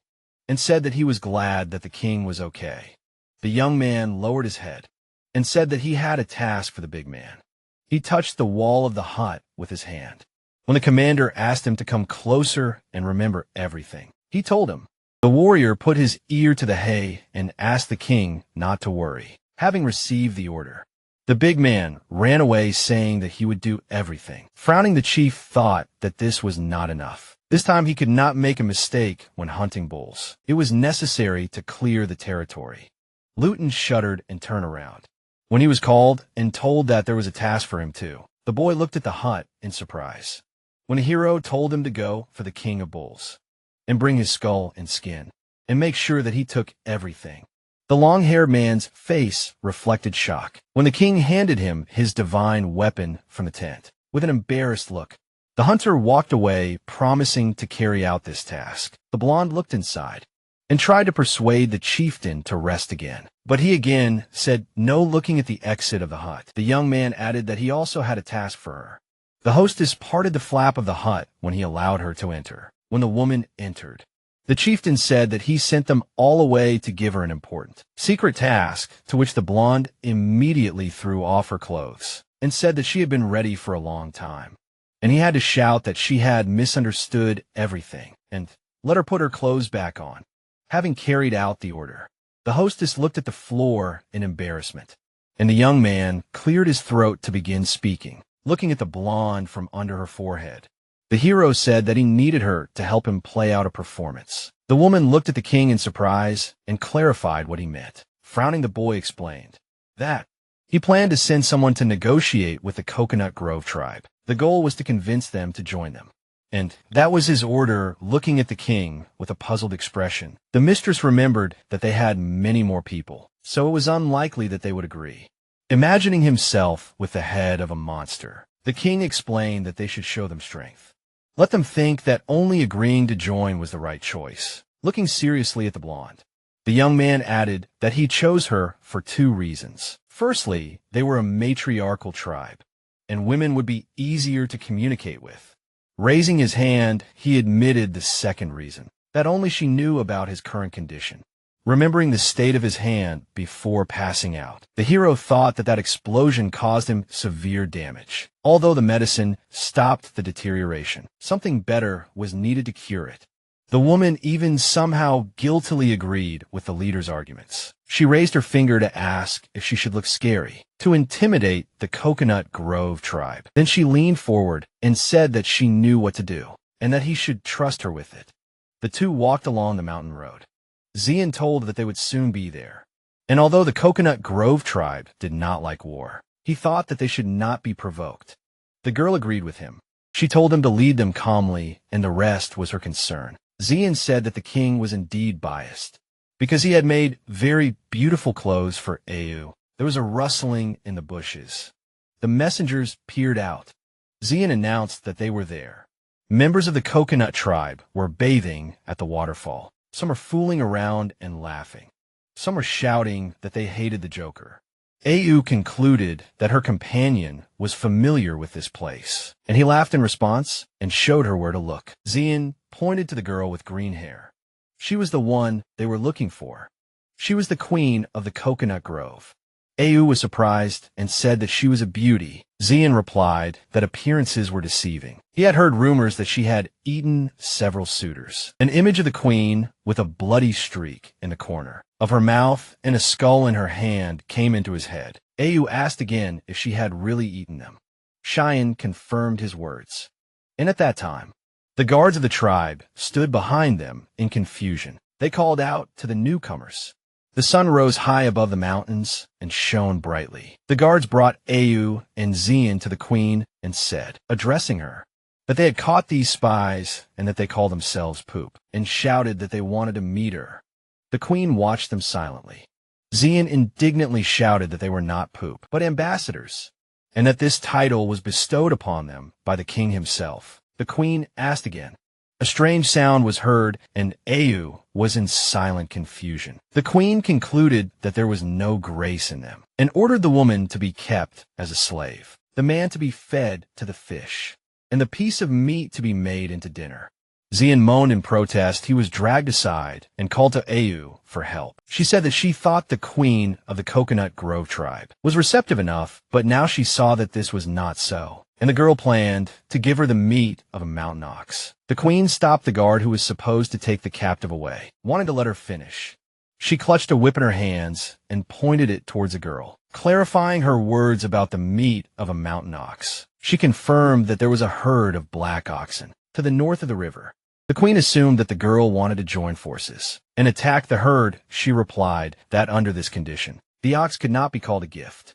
and said that he was glad that the king was okay. The young man lowered his head and said that he had a task for the big man. He touched the wall of the hut with his hand. When the commander asked him to come closer and remember everything, he told him. The warrior put his ear to the hay and asked the king not to worry. Having received the order, the big man ran away saying that he would do everything. Frowning, the chief thought that this was not enough. This time he could not make a mistake when hunting bulls. It was necessary to clear the territory. Luton shuddered and turned around when he was called and told that there was a task for him too. The boy looked at the hut in surprise when the hero told him to go for the king of bulls and bring his skull and skin and make sure that he took everything. The long-haired man's face reflected shock when the king handed him his divine weapon from the tent. With an embarrassed look, the hunter walked away, promising to carry out this task. The blonde looked inside and tried to persuade the chieftain to rest again, but he again said no, looking at the exit of the hut. The young man added that he also had a task for her, The hostess parted the flap of the hut when he allowed her to enter. When the woman entered, the chieftain said that he sent them all away to give her an important secret task, to which the blonde immediately threw off her clothes and said that she had been ready for a long time. And he had to shout that she had misunderstood everything and let her put her clothes back on. Having carried out the order, the hostess looked at the floor in embarrassment, and the young man cleared his throat to begin speaking, looking at the blonde from under her forehead. The hero said that he needed her to help him play out a performance. The woman looked at the king in surprise and clarified what he meant. Frowning, the boy explained that he planned to send someone to negotiate with the Coconut Grove tribe. The goal was to convince them to join them. And that was his order. Looking at the king with a puzzled expression, the mistress remembered that they had many more people, so it was unlikely that they would agree. Imagining himself with the head of a monster, the king explained that they should show them strength. Let them think that only agreeing to join was the right choice. Looking seriously at the blonde, the young man added that he chose her for 2 reasons. Firstly, they were a matriarchal tribe, and women would be easier to communicate with. Raising his hand, he admitted the second reason, that only she knew about his current condition. Remembering the state of his hand before passing out, the hero thought that that explosion caused him severe damage. Although the medicine stopped the deterioration, something better was needed to cure it. The woman even somehow guiltily agreed with the leader's arguments. She raised her finger to ask if she should look scary, to intimidate the Coconut Grove tribe. Then she leaned forward and said that she knew what to do, and that he should trust her with it. The two walked along the mountain road. Xian told that they would soon be there. And although the Coconut Grove tribe did not like war, he thought that they should not be provoked. The girl agreed with him. She told him to lead them calmly, and the rest was her concern. Xian said that the king was indeed biased, because he had made very beautiful clothes for Au. There was a rustling in the bushes. The messengers peered out. Xian announced that they were there. Members of the Coconut tribe were bathing at the waterfall. Some were fooling around and laughing. Some were shouting that they hated the Joker. Au concluded that her companion was familiar with this place, and he laughed in response and showed her where to look. Xian pointed to the girl with green hair. She was the one they were looking for. She was the queen of the Coconut Grove. Au was surprised and said that she was a beauty. Xian replied that appearances were deceiving. He had heard rumors that she had eaten several suitors. An image of the queen with a bloody streak in the corner of her mouth and a skull in her hand came into his head. Au asked again if she had really eaten them. Cheyenne confirmed his words. And at that time, the guards of the tribe stood behind them in confusion. They called out to the newcomers. The sun rose high above the mountains and shone brightly. The guards brought Au and Xian to the queen and said, addressing her, that they had caught these spies and that they called themselves Poop, and shouted that they wanted to meet her. The queen watched them silently. Xian indignantly shouted that they were not Poop, but ambassadors, and that this title was bestowed upon them by the king himself. The queen asked again. A strange sound was heard, and Au was in silent confusion. The queen concluded that there was no grace in them, and ordered the woman to be kept as a slave, the man to be fed to the fish, and the piece of meat to be made into dinner. Xian moaned in protest. He was dragged aside and called to Au for help. She said that she thought the queen of the Coconut Grove tribe was receptive enough, but now she saw that this was not so, and the girl planned to give her the meat of a mountain ox. The queen stopped the guard who was supposed to take the captive away, wanting to let her finish. She clutched a whip in her hands and pointed it towards the girl, clarifying her words about the meat of a mountain ox. She confirmed that there was a herd of black oxen to the north of the river. The queen assumed that the girl wanted to join forces and attack the herd. She replied that under this condition, the ox could not be called a gift,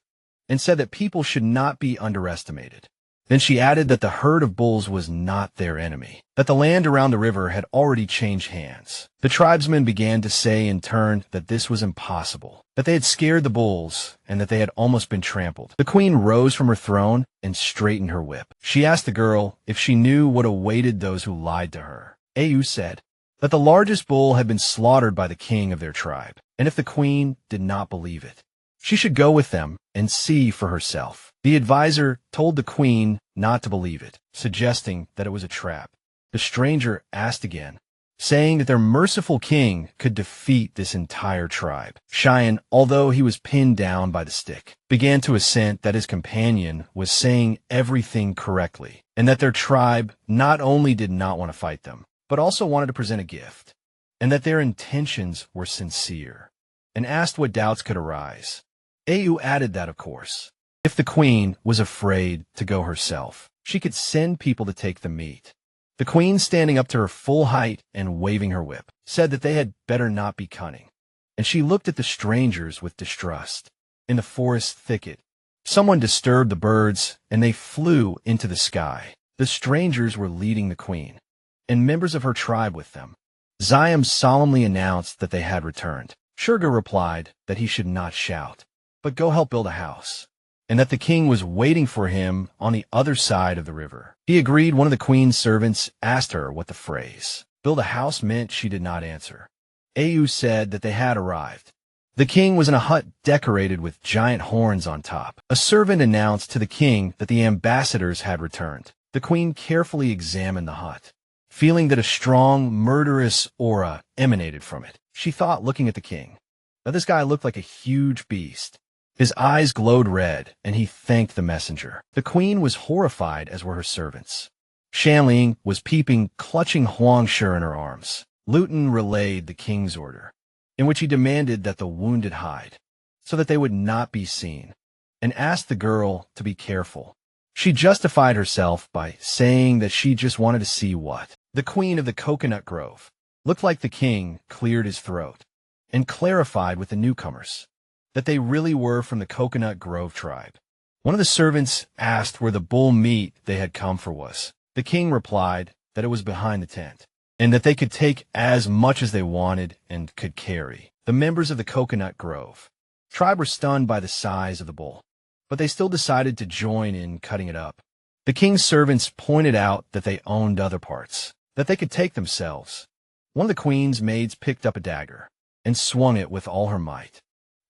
and said that people should not be underestimated. Then she added that the herd of bulls was not their enemy, that the land around the river had already changed hands. The tribesmen began to say in turn that this was impossible, that they had scared the bulls, and that they had almost been trampled. The queen rose from her throne and straightened her whip. She asked the girl if she knew what awaited those who lied to her. Au said that the largest bull had been slaughtered by the king of their tribe, and if the queen did not believe it, She should go with them and see for herself. The advisor told the queen not to believe it, suggesting that it was a trap. The stranger asked again, saying that their merciful king could defeat this entire tribe. Cheyenne, although he was pinned down by the stick, began to assent that his companion was saying everything correctly, and that their tribe not only did not want to fight them, but also wanted to present a gift, and that their intentions were sincere, and asked what doubts could arise. Au added that, of course, if the queen was afraid to go herself, she could send people to take the meat. The queen, standing up to her full height and waving her whip, said that they had better not be cunning, and she looked at the strangers with distrust. In the forest thicket, someone disturbed the birds, and they flew into the sky. The strangers were leading the queen, and members of her tribe with them. Ziam solemnly announced that they had returned. Shurga replied that he should not shout, but go help build a house, and that the king was waiting for him on the other side of the river. He agreed. One of the queen's servants asked her what the phrase, build a house, meant. She did not answer. Au said that they had arrived. The king was in a hut decorated with giant horns on top. A servant announced to the king that the ambassadors had returned. The queen carefully examined the hut, feeling that a strong, murderous aura emanated from it. She thought, looking at the king, that this guy looked like a huge beast. His eyes glowed red, and he thanked the messenger. The queen was horrified, as were her servants. Shanling was peeping, clutching Huangshi in her arms. Luton relayed the king's order, in which he demanded that the wounded hide, so that they would not be seen, and asked the girl to be careful. She justified herself by saying that she just wanted to see what. The queen of the coconut grove looked like. The king cleared his throat and clarified with the newcomers that they really were from the Coconut Grove tribe. One of the servants asked where the bull meat they had come for was. The king replied that it was behind the tent, and that they could take as much as they wanted and could carry. The members of the Coconut Grove tribe were stunned by the size of the bull, but they still decided to join in cutting it up. The king's servants pointed out that they owned other parts that they could take themselves. One of the queen's maids picked up a dagger and swung it with all her might.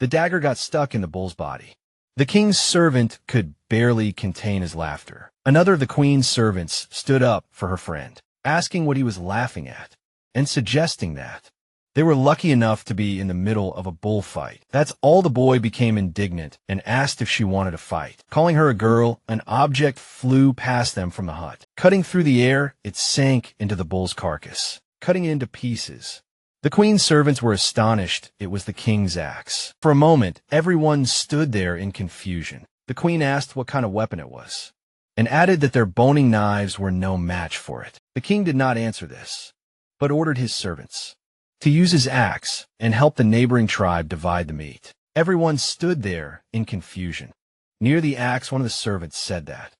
The dagger got stuck in the bull's body. The king's servant could barely contain his laughter. Another of the queen's servants stood up for her friend, asking what he was laughing at, and suggesting that they were lucky enough to be in the middle of a bullfight. That's all. The boy became indignant and asked if she wanted to fight. Calling her a girl, an object flew past them from the hut. Cutting through the air, it sank into the bull's carcass, cutting it into pieces. The queen's servants were astonished it was the king's axe. For a moment, everyone stood there in confusion. The queen asked what kind of weapon it was, and added that their boning knives were no match for it. The king did not answer this, but ordered his servants to use his axe and help the neighboring tribe divide the meat. Everyone stood there in confusion. Near the axe, one of the servants said that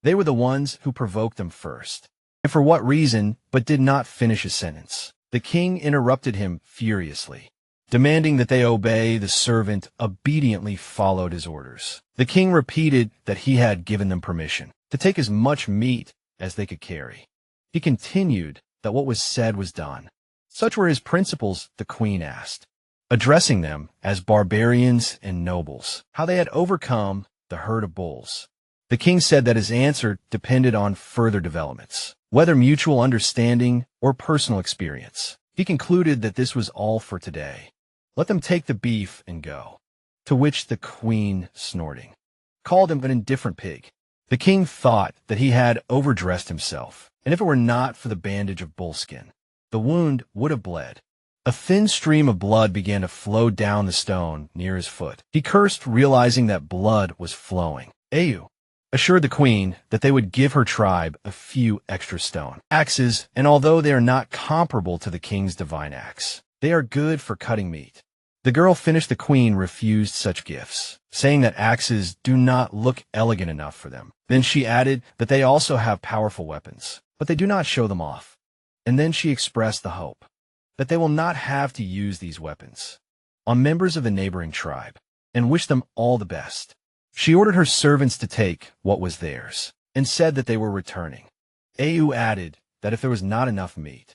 they were the ones who provoked them first, and for what reason, but did not finish his sentence. The king interrupted him furiously, demanding that they obey. The servant obediently followed his orders. The king repeated that he had given them permission to take as much meat as they could carry. He continued that what was said was done. Such were his principles, the queen asked, addressing them as barbarians and nobles, how they had overcome the herd of bulls. The king said that his answer depended on further developments, whether mutual understanding or personal experience. He concluded that this was all for today. Let them take the beef and go. To which the queen, snorting, called him an indifferent pig. The king thought that he had overdressed himself, and if it were not for the bandage of bullskin, the wound would have bled. A thin stream of blood began to flow down the stone near his foot. He cursed, realizing that blood was flowing. Au assured the queen that they would give her tribe a few extra stone axes, and although they are not comparable to the king's divine axe, they are good for cutting meat. The girl finished. The queen refused such gifts, saying that axes do not look elegant enough for them. Then she added that they also have powerful weapons, but they do not show them off. And then she expressed the hope that they will not have to use these weapons on members of the neighboring tribe, and wished them all the best. She ordered her servants to take what was theirs, and said that they were returning. Au added that if there was not enough meat,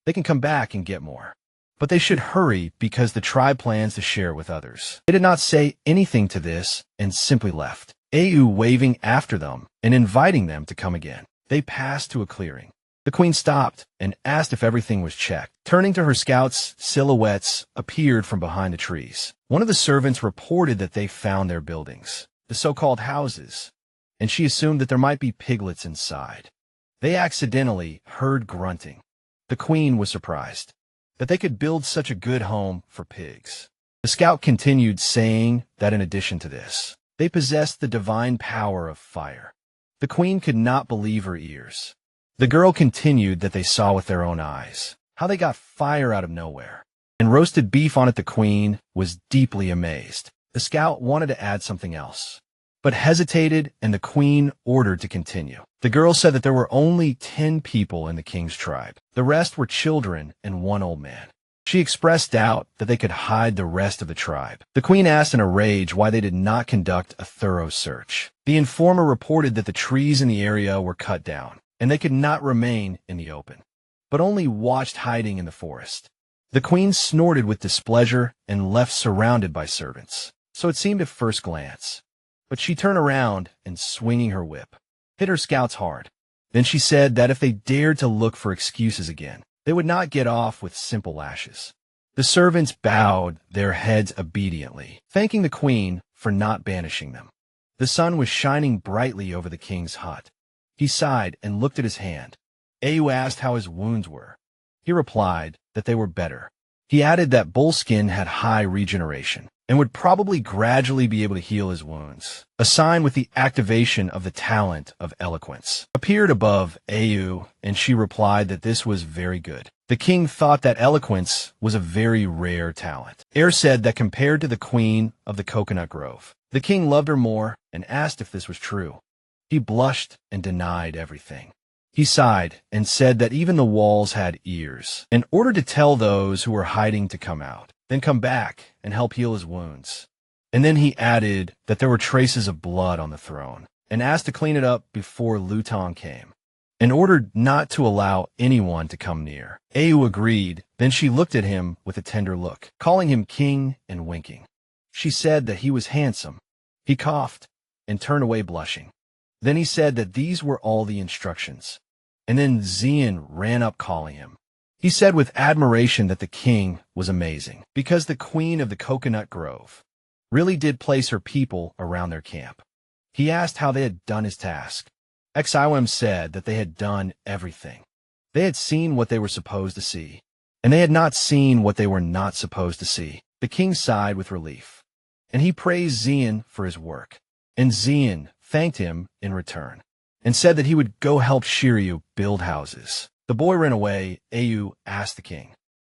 they can come back and get more. but they should hurry because the tribe plans to share it with others. They did not say anything to this and simply left, Au waving after them and inviting them to come again. They passed to a clearing. The queen stopped and asked if everything was checked. Turning to her scouts, silhouettes appeared from behind the trees. One of the servants reported that they found their buildings, the so-called houses, and she assumed that there might be piglets inside. They accidentally heard grunting. The queen was surprised that they could build such a good home for pigs. The scout continued, saying that in addition to this, they possessed the divine power of fire. The queen could not believe her ears. The girl continued that they saw with their own eyes how they got fire out of nowhere, and roasted beef on it. The queen was deeply amazed. The scout wanted to add something else, but hesitated, and the queen ordered to continue. The girl said that there were only 10 people in the king's tribe. The rest were children and one old man. She expressed doubt that they could hide the rest of the tribe. The queen asked in a rage why they did not conduct a thorough search. The informer reported that the trees in the area were cut down, and they could not remain in the open, but only watched hiding in the forest. The queen snorted with displeasure and left surrounded by servants. So it seemed at first glance. But she turned around and, swinging her whip, hit her scouts hard. Then she said that if they dared to look for excuses again, they would not get off with simple lashes. The servants bowed their heads obediently, thanking the queen for not banishing them. The sun was shining brightly over the king's hut. He sighed and looked at his hand. Au asked how his wounds were. He replied that they were better. He added that bullskin had high regeneration and would probably gradually be able to heal his wounds. A sign with the activation of the talent of eloquence appeared above Au, and she replied that this was very good. The king thought that eloquence was a very rare talent. Air said that compared to the queen of the coconut grove, the king loved her more and asked if this was true. He blushed and denied everything. He sighed and said that even the walls had ears, in order to tell those who were hiding to come out, then come back and help heal his wounds. And then he added that there were traces of blood on the throne, and asked to clean it up before Luton came, and ordered not to allow anyone to come near. Au agreed. Then she looked at him with a tender look, calling him king and winking. She said that he was handsome. He coughed and turned away blushing. Then he said that these were all the instructions. And then Zian ran up calling him. He said with admiration that the king was amazing, because the queen of the coconut grove really did place her people around their camp. He asked how they had done his task. XIOM said that they had done everything. They had seen what they were supposed to see, and they had not seen what they were not supposed to see. The king sighed with relief, and he praised Zian for his work. And Zian thanked him in return, and said that he would go help Shiryu build houses. The boy ran away. Au asked the king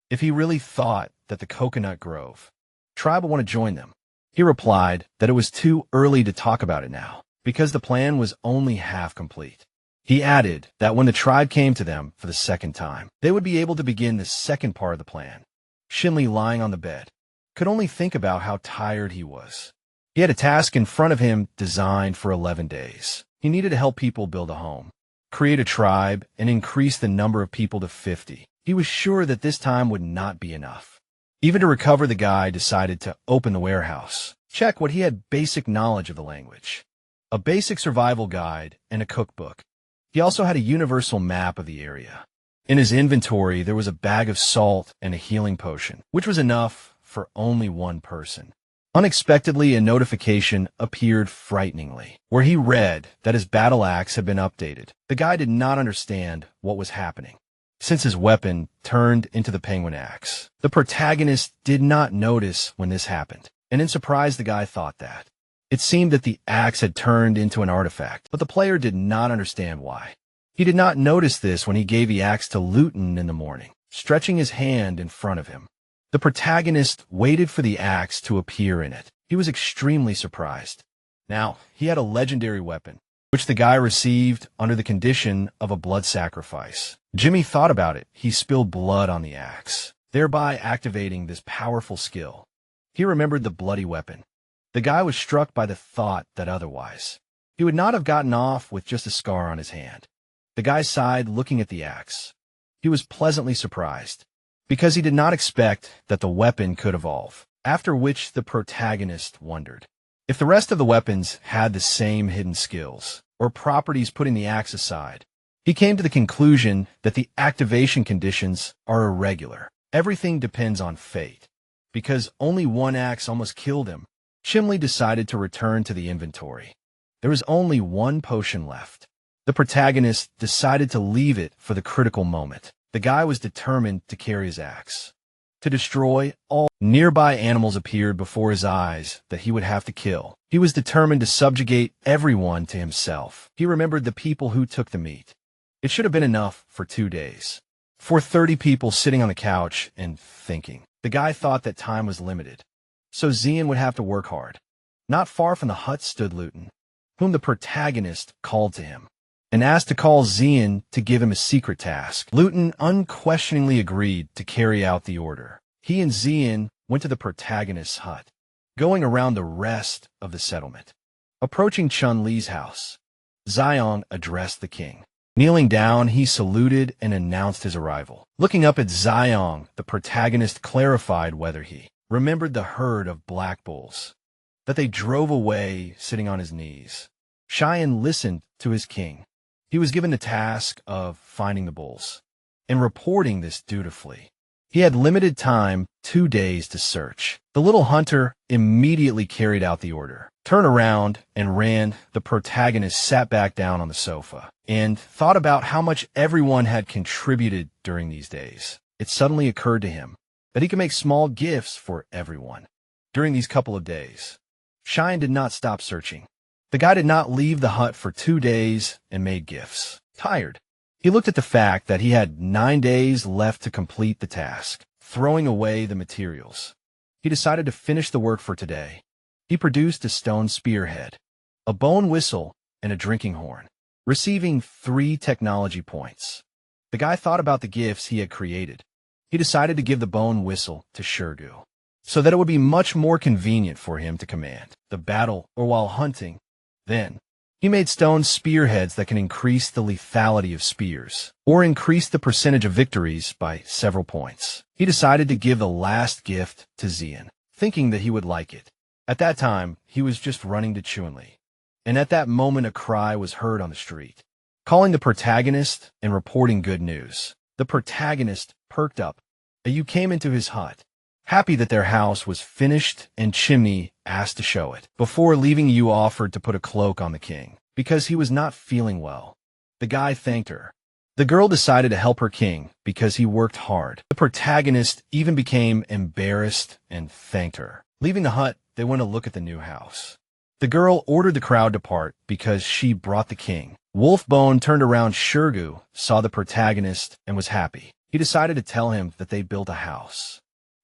if he really thought that the coconut grove tribe would want to join them. He replied that it was too early to talk about it now, because the plan was only half complete. He added that when the tribe came to them for the second time, they would be able to begin the second part of the plan. Shinli, lying on the bed, could only think about how tired he was. He had a task in front of him designed for 11 days. He needed to help people build a home, create a tribe, and increase the number of people to 50. He was sure that this time would not be enough. Even to recover, the guy decided to open the warehouse, check what he had basic knowledge of the language, a basic survival guide, and a cookbook. He also had a universal map of the area. In his inventory, there was a bag of salt and a healing potion, which was enough for only one person. Unexpectedly, a notification appeared frighteningly, where he read that his battle axe had been updated. The guy did not understand what was happening, since his weapon turned into the penguin axe. The protagonist did not notice when this happened, and in surprise, the guy thought that it seemed that the axe had turned into an artifact, but the player did not understand why. He did not notice this when he gave the axe to Luton in the morning, stretching his hand in front of him. The protagonist waited for the axe to appear in it. He was extremely surprised. Now, he had a legendary weapon, which the guy received under the condition of a blood sacrifice. Jimmy thought about it. He spilled blood on the axe, thereby activating this powerful skill. He remembered the bloody weapon. The guy was struck by the thought that otherwise he would not have gotten off with just a scar on his hand. The guy sighed, looking at the axe. He was pleasantly surprised. because he did not expect that the weapon could evolve, after which the protagonist wondered if the rest of the weapons had the same hidden skills or properties. Putting the axe aside, he came to the conclusion that the activation conditions are irregular. Everything depends on fate. Because only one axe almost killed him, Chimley decided to return to the inventory. There was only one potion left. The protagonist decided to leave it for the critical moment. The guy was determined to carry his axe. To destroy all nearby animals appeared before his eyes that he would have to kill. He was determined to subjugate everyone to himself. He remembered the people who took the meat. It should have been enough for 2 days. For 30 people sitting on the couch and thinking. The guy thought that time was limited, so Zian would have to work hard. Not far from the hut stood Luton, whom the protagonist called to him, and asked to call Zian to give him a secret task. Luton unquestioningly agreed to carry out the order. He and Zian went to the protagonist's hut, going around the rest of the settlement. Approaching Chun-Li's house, Xiong addressed the king. Kneeling down, he saluted and announced his arrival. Looking up at Xiong, the protagonist clarified whether he remembered the herd of black bulls that they drove away sitting on his knees. Cheyenne listened to his king. He was given the task of finding the bulls and reporting this dutifully. He had limited time, 2 days to search. The little hunter immediately carried out the order. Turned around and ran. The protagonist sat back down on the sofa and thought about how much everyone had contributed during these days. It suddenly occurred to him that he could make small gifts for everyone during these couple of days. Cheyenne did not stop searching. The guy did not leave the hut for 2 days and made gifts. Tired, he looked at the fact that he had 9 days left to complete the task, throwing away the materials. He decided to finish the work for today. He produced a stone spearhead, a bone whistle, and a drinking horn, receiving 3 technology points. The guy thought about the gifts he had created. He decided to give the bone whistle to Shurgu, so that it would be much more convenient for him to command the battle or while hunting. Then, he made stone spearheads that can increase the lethality of spears, or increase the percentage of victories by several points. He decided to give the last gift to Zian, thinking that he would like it. At that time, he was just running to Chun-Li, and at that moment a cry was heard on the street, calling the protagonist and reporting good news. The protagonist perked up. You came into his hut, happy that their house was finished, and Chimney asked to show it. Before leaving, you offered to put a cloak on the king, because he was not feeling well. The guy thanked her. The girl decided to help her king because he worked hard. The protagonist even became embarrassed and thanked her. Leaving the hut, they went to look at the new house. The girl ordered the crowd to part because she brought the king. Wolfbone turned around. Shurgu saw the protagonist and was happy. He decided to tell him that they built a house.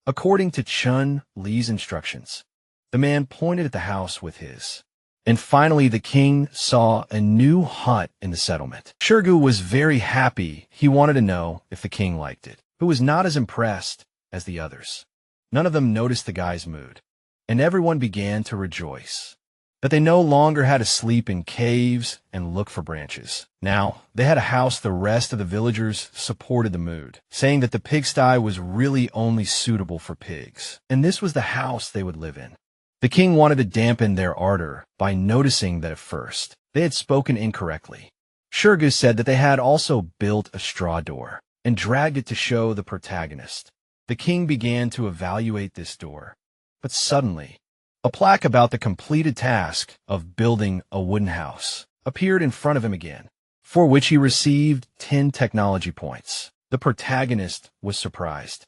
According to Chun-Li's instructions, the man pointed at the house with his. And finally, the king saw a new hut in the settlement. Shurgu was very happy. He wanted to know if the king liked it, who was not as impressed as the others. None of them noticed the guy's mood, and everyone began to rejoice that they no longer had to sleep in caves and look for branches. Now, they had a house. The rest of the villagers supported the mood, saying that the pigsty was really only suitable for pigs, and this was the house they would live in. The king wanted to dampen their ardor by noticing that at first they had spoken incorrectly. Shurgu said that they had also built a straw door and dragged it to show the protagonist. The king began to evaluate this door, but suddenly, a plaque about the completed task of building a wooden house appeared in front of him again, for which he received 10 technology points. The protagonist was surprised.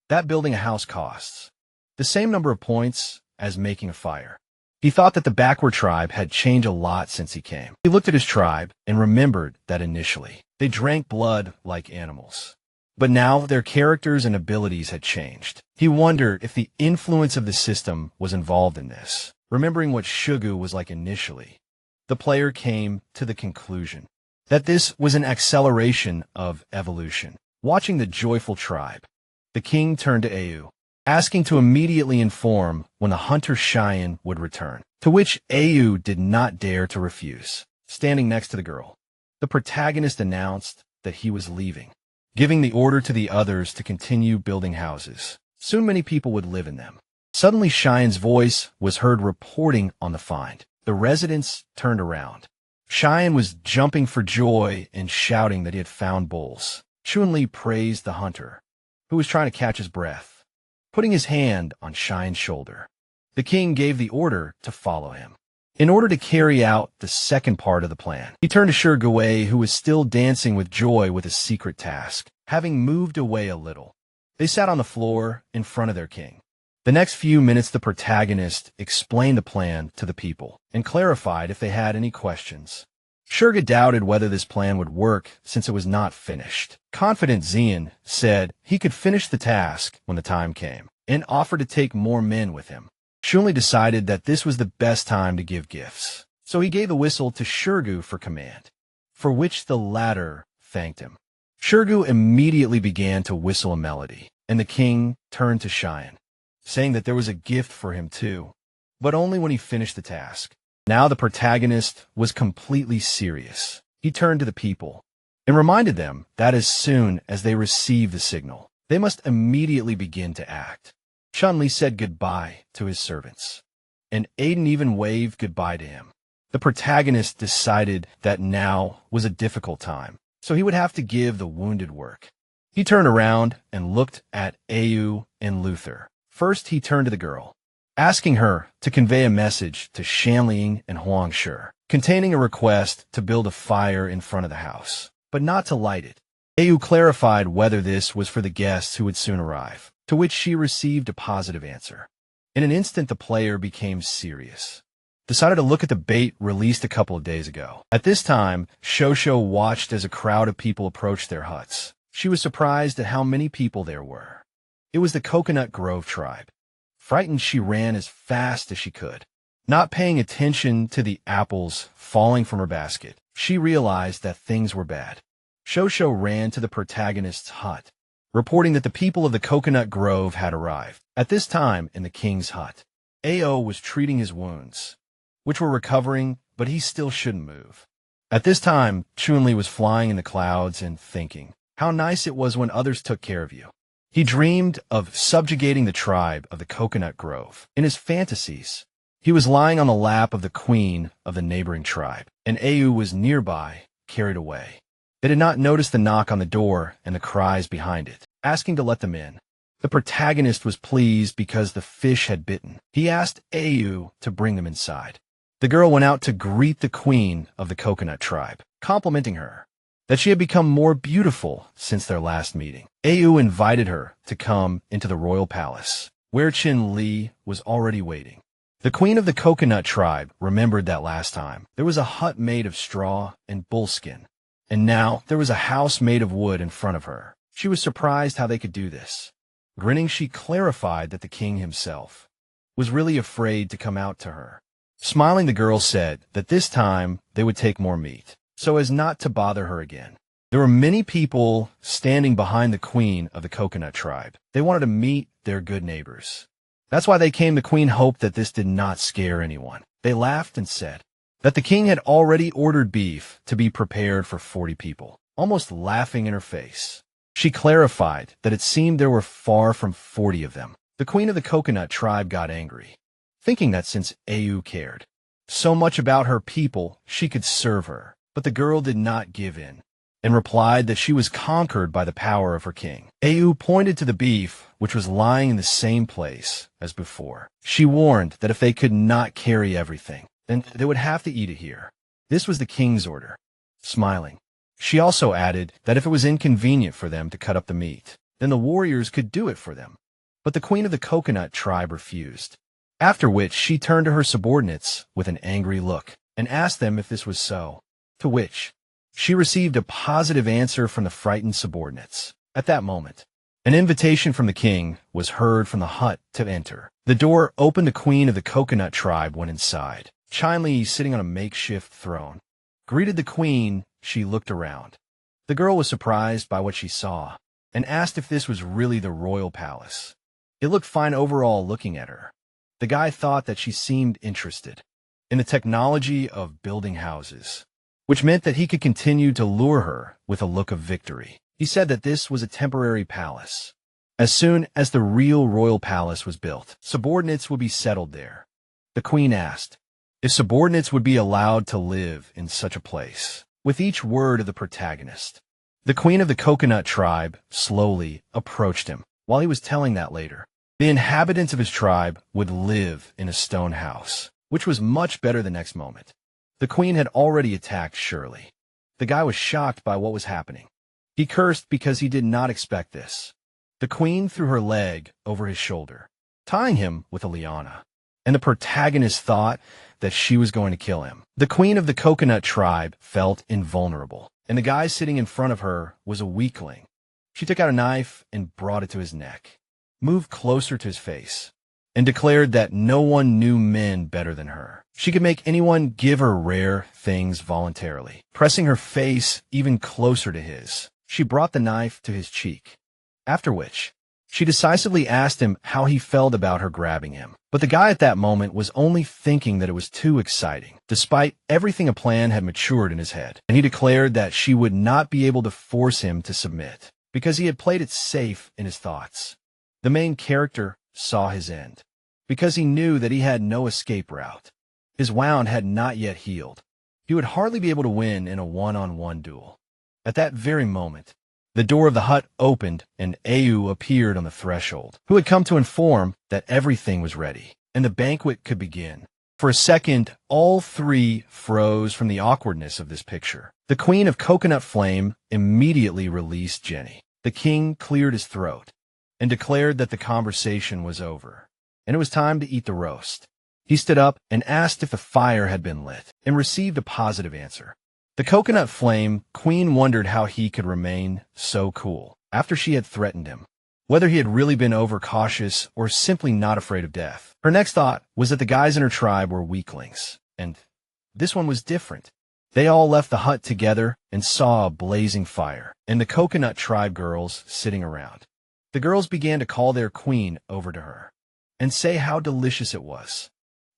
That building a house costs the same number of points as making a fire. He thought that the backward tribe had changed a lot since he came. He looked at his tribe and remembered that initially they drank blood like animals. But now their characters and abilities had changed. He wondered if the influence of the system was involved in this. Remembering what Shurgu was like initially, the player came to the conclusion that this was an acceleration of evolution. Watching the joyful tribe, the king turned to Au, asking to immediately inform when the hunter Cheyenne would return, to which Au did not dare to refuse. Standing next to the girl, the protagonist announced that he was leaving. giving the order to the others to continue building houses. Soon many people would live in them. Suddenly Cheyenne's voice was heard reporting on the find. The residents turned around. Cheyenne was jumping for joy and shouting that he had found bulls. Chun-Li praised the hunter, who was trying to catch his breath, putting his hand on Cheyenne's shoulder. The king gave the order to follow him. In order to carry out the second part of the plan, he turned to Shirgui, who was still dancing with joy with his secret task. Having moved away a little, they sat on the floor in front of their king. The next few minutes, the protagonist explained the plan to the people and clarified if they had any questions. Shurga doubted whether this plan would work since it was not finished. Confident Xian said he could finish the task when the time came and offered to take more men with him. Chun-Li decided that this was the best time to give gifts, so he gave the whistle to Shirgu for command, for which the latter thanked him. Shirgu immediately began to whistle a melody, and the king turned to Cheyenne, saying that there was a gift for him too, but only when he finished the task. Now the protagonist was completely serious. He turned to the people and reminded them that as soon as they received the signal, they must immediately begin to act. Chun-Li said goodbye to his servants, and Aiden even waved goodbye to him. The protagonist decided that now was a difficult time, so he would have to give the wounded work. He turned around and looked at Au and Luther. First, he turned to the girl, asking her to convey a message to Shanling and Huangshi, containing a request to build a fire in front of the house, but not to light it. Au clarified whether this was for the guests who would soon arrive, to which she received a positive answer. In an instant, the player became serious. Decided to look at the bait released a couple of days ago. At this time, Shosho watched as a crowd of people approached their huts. She was surprised at how many people there were. It was the Coconut Grove tribe. Frightened, she ran as fast as she could. Not paying attention to the apples falling from her basket, she realized that things were bad. Shosho ran to the protagonist's hut, reporting that the people of the Coconut Grove had arrived. At this time, in the king's hut, Ao was treating his wounds, which were recovering, but he still shouldn't move. At this time, Chun-Li was flying in the clouds and thinking how nice it was when others took care of you. He dreamed of subjugating the tribe of the Coconut Grove. In his fantasies, he was lying on the lap of the queen of the neighboring tribe, and Au was nearby, carried away. They did not notice the knock on the door and the cries behind it, asking to let them in. The protagonist was pleased because the fish had bitten. He asked Au to bring them inside. The girl went out to greet the queen of the Coconut tribe, complimenting her that she had become more beautiful since their last meeting. Au invited her to come into the royal palace, where Chin-Li was already waiting. The queen of the Coconut tribe remembered that last time there was a hut made of straw and bullskin, and now there was a house made of wood in front of her. She was surprised how they could do this. Grinning, she clarified that the king himself was really afraid to come out to her. Smiling, the girl said that this time they would take more meat, so as not to bother her again. There were many people standing behind the queen of the Coconut tribe. They wanted to meet their good neighbors. That's why they came. The queen hoped that this did not scare anyone. They laughed and said that the king had already ordered beef to be prepared for 40 people, almost laughing in her face. She clarified that it seemed there were far from 40 of them. The queen of the Coconut tribe got angry, thinking that since Au cared so much about her people, she could serve her. But the girl did not give in and replied that she was conquered by the power of her king. Au pointed to the beef, which was lying in the same place as before. She warned that if they could not carry everything, then they would have to eat it here. This was the king's order. Smiling, she also added that if it was inconvenient for them to cut up the meat, then the warriors could do it for them. But the queen of the Coconut tribe refused, after which she turned to her subordinates with an angry look and asked them if this was so, to which she received a positive answer from the frightened subordinates. At that moment, an invitation from the king was heard from the hut to enter. The door opened. The queen of the Coconut tribe went inside. Chin-Li, sitting on a makeshift throne, greeted the queen. She looked around. The girl was surprised by what she saw and asked if this was really the royal palace. It looked fine overall. Looking at her, the guy thought that she seemed interested in the technology of building houses, which meant that he could continue to lure her with a look of victory. He said that this was a temporary palace. As soon as the real royal palace was built, subordinates would be settled there. The queen asked if subordinates would be allowed to live in such a place. With each word of the protagonist, the queen of the coconut tribe slowly approached him. While he was telling that later, the inhabitants of his tribe would live in a stone house, which was much better the next moment. The queen had already attacked Shirley. The guy was shocked by what was happening. He cursed because he did not expect this. The queen threw her leg over his shoulder, tying him with a liana, and the protagonist thought that she was going to kill him. The queen of the coconut tribe felt invulnerable, and the guy sitting in front of her was a weakling. She took out a knife and brought it to his neck, moved closer to his face, and declared that no one knew men better than her. She could make anyone give her rare things voluntarily. Pressing her face even closer to his, she brought the knife to his cheek, after which she decisively asked him how he felt about her grabbing him. But the guy at that moment was only thinking that it was too exciting. Despite everything, a plan had matured in his head, and he declared that she would not be able to force him to submit, because he had played it safe in his thoughts. The main character saw his end, because he knew that he had no escape route. His wound had not yet healed. He would hardly be able to win in a one-on-one duel. At that very moment, the door of the hut opened and Au appeared on the threshold, who had come to inform that everything was ready, and the banquet could begin. For a second, all three froze from the awkwardness of this picture. The queen of Coconut Flame immediately released Jenny. The king cleared his throat and declared that the conversation was over, and it was time to eat the roast. He stood up and asked if the fire had been lit, and received a positive answer. The Coconut Flame queen wondered how he could remain so cool after she had threatened him, whether he had really been overcautious or simply not afraid of death. Her next thought was that the guys in her tribe were weaklings, and this one was different. They all left the hut together and saw a blazing fire, and the Coconut Tribe girls sitting around. The girls began to call their queen over to her and say how delicious it was.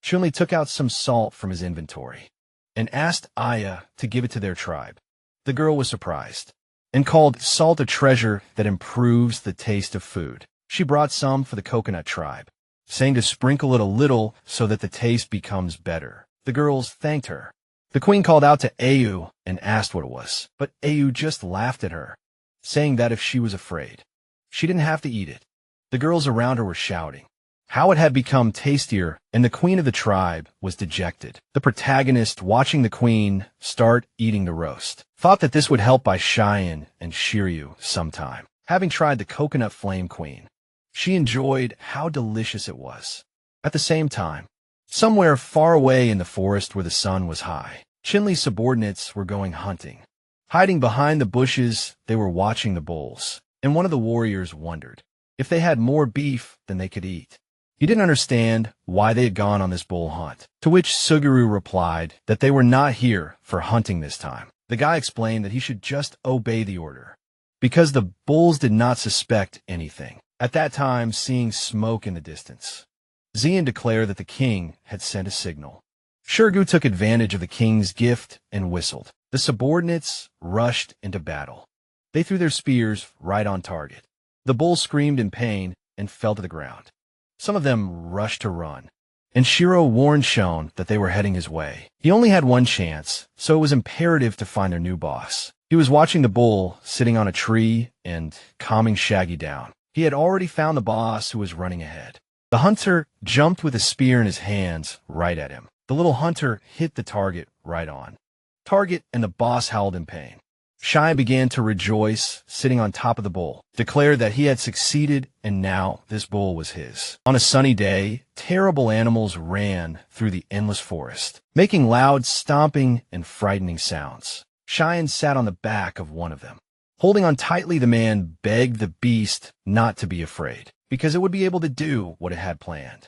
Chun-Li took out some salt from his inventory and asked Aya to give it to their tribe. The girl was surprised and called salt a treasure that improves the taste of food. She brought some for the Coconut Tribe, saying to sprinkle it a little so that the taste becomes better. The girls thanked her. The queen called out to Au and asked what it was, but Au just laughed at her, saying that if she was afraid, she didn't have to eat it. The girls around her were shouting how it had become tastier, and the queen of the tribe was dejected. The protagonist, watching the queen start eating the roast, thought that this would help by Cheyenne and Shiryu sometime. Having tried the Coconut Flame queen, she enjoyed how delicious it was. At the same time, somewhere far away in the forest where the sun was high, Chun-Li's subordinates were going hunting. Hiding behind the bushes, they were watching the bulls, and one of the warriors wondered if they had more beef than they could eat. He didn't understand why they had gone on this bull hunt, to which Suguru replied that they were not here for hunting this time. The guy explained that he should just obey the order, because the bulls did not suspect anything. At that time, seeing smoke in the distance, Xian declared that the king had sent a signal. Shirgu took advantage of the king's gift and whistled. The subordinates rushed into battle. They threw their spears right on target. The bulls screamed in pain and fell to the ground. Some of them rushed to run, and Shiro warned Shon that they were heading his way. He only had one chance, so it was imperative to find their new boss. He was watching the bull sitting on a tree and calming Shaggy down. He had already found the boss who was running ahead. The hunter jumped with a spear in his hands right at him. The little hunter hit the target right on. Target and the boss howled in pain. Shai began to rejoice, sitting on top of the bull, declared that he had succeeded and now this bull was his. On a sunny day, terrible animals ran through the endless forest, making loud stomping and frightening sounds. Cheyenne sat on the back of one of them. Holding on tightly, the man begged the beast not to be afraid, because it would be able to do what it had planned.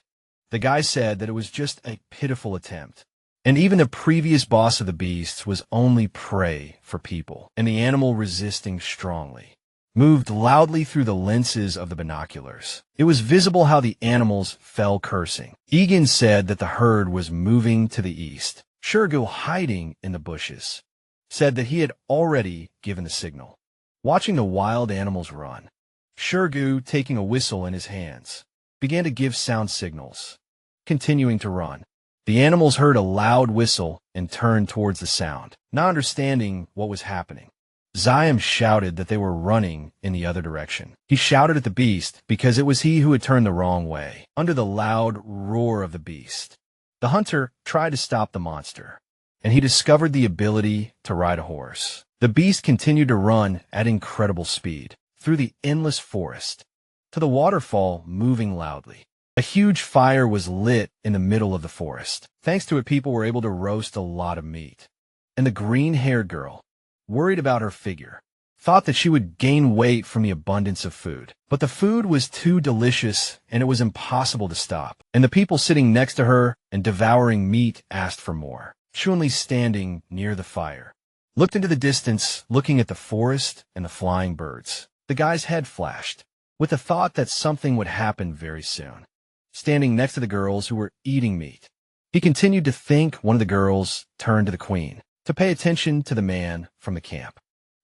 The guy said that it was just a pitiful attempt, and even the previous boss of the beasts was only prey for people, and the animal, resisting strongly, moved loudly through the lenses of the binoculars. It was visible how the animals fell cursing. Egan said that the herd was moving to the east. Shirgu, hiding in the bushes, said that he had already given the signal. watching the wild animals run. Shurgu, taking a whistle in his hands, began to give sound signals, continuing to run. The animals heard a loud whistle and turned towards the sound, not understanding what was happening. Ziam shouted that they were running in the other direction. He shouted at the beast because it was he who had turned the wrong way. Under the loud roar of the beast, the hunter tried to stop the monster, and he discovered the ability to ride a horse. The beast continued to run at incredible speed through the endless forest to the waterfall, moving loudly. A huge fire was lit in the middle of the forest. Thanks to it, people were able to roast a lot of meat. And the green-haired girl, worried about her figure, thought that she would gain weight from the abundance of food. But the food was too delicious, and it was impossible to stop. And the people sitting next to her and devouring meat asked for more. Chunli, standing near the fire, looked into the distance, looking at the forest and the flying birds. The guy's head flashed, with the thought that something would happen very soon. Standing next to the girls who were eating meat, he continued to think. One of the girls turned to the queen to pay attention to the man from the camp,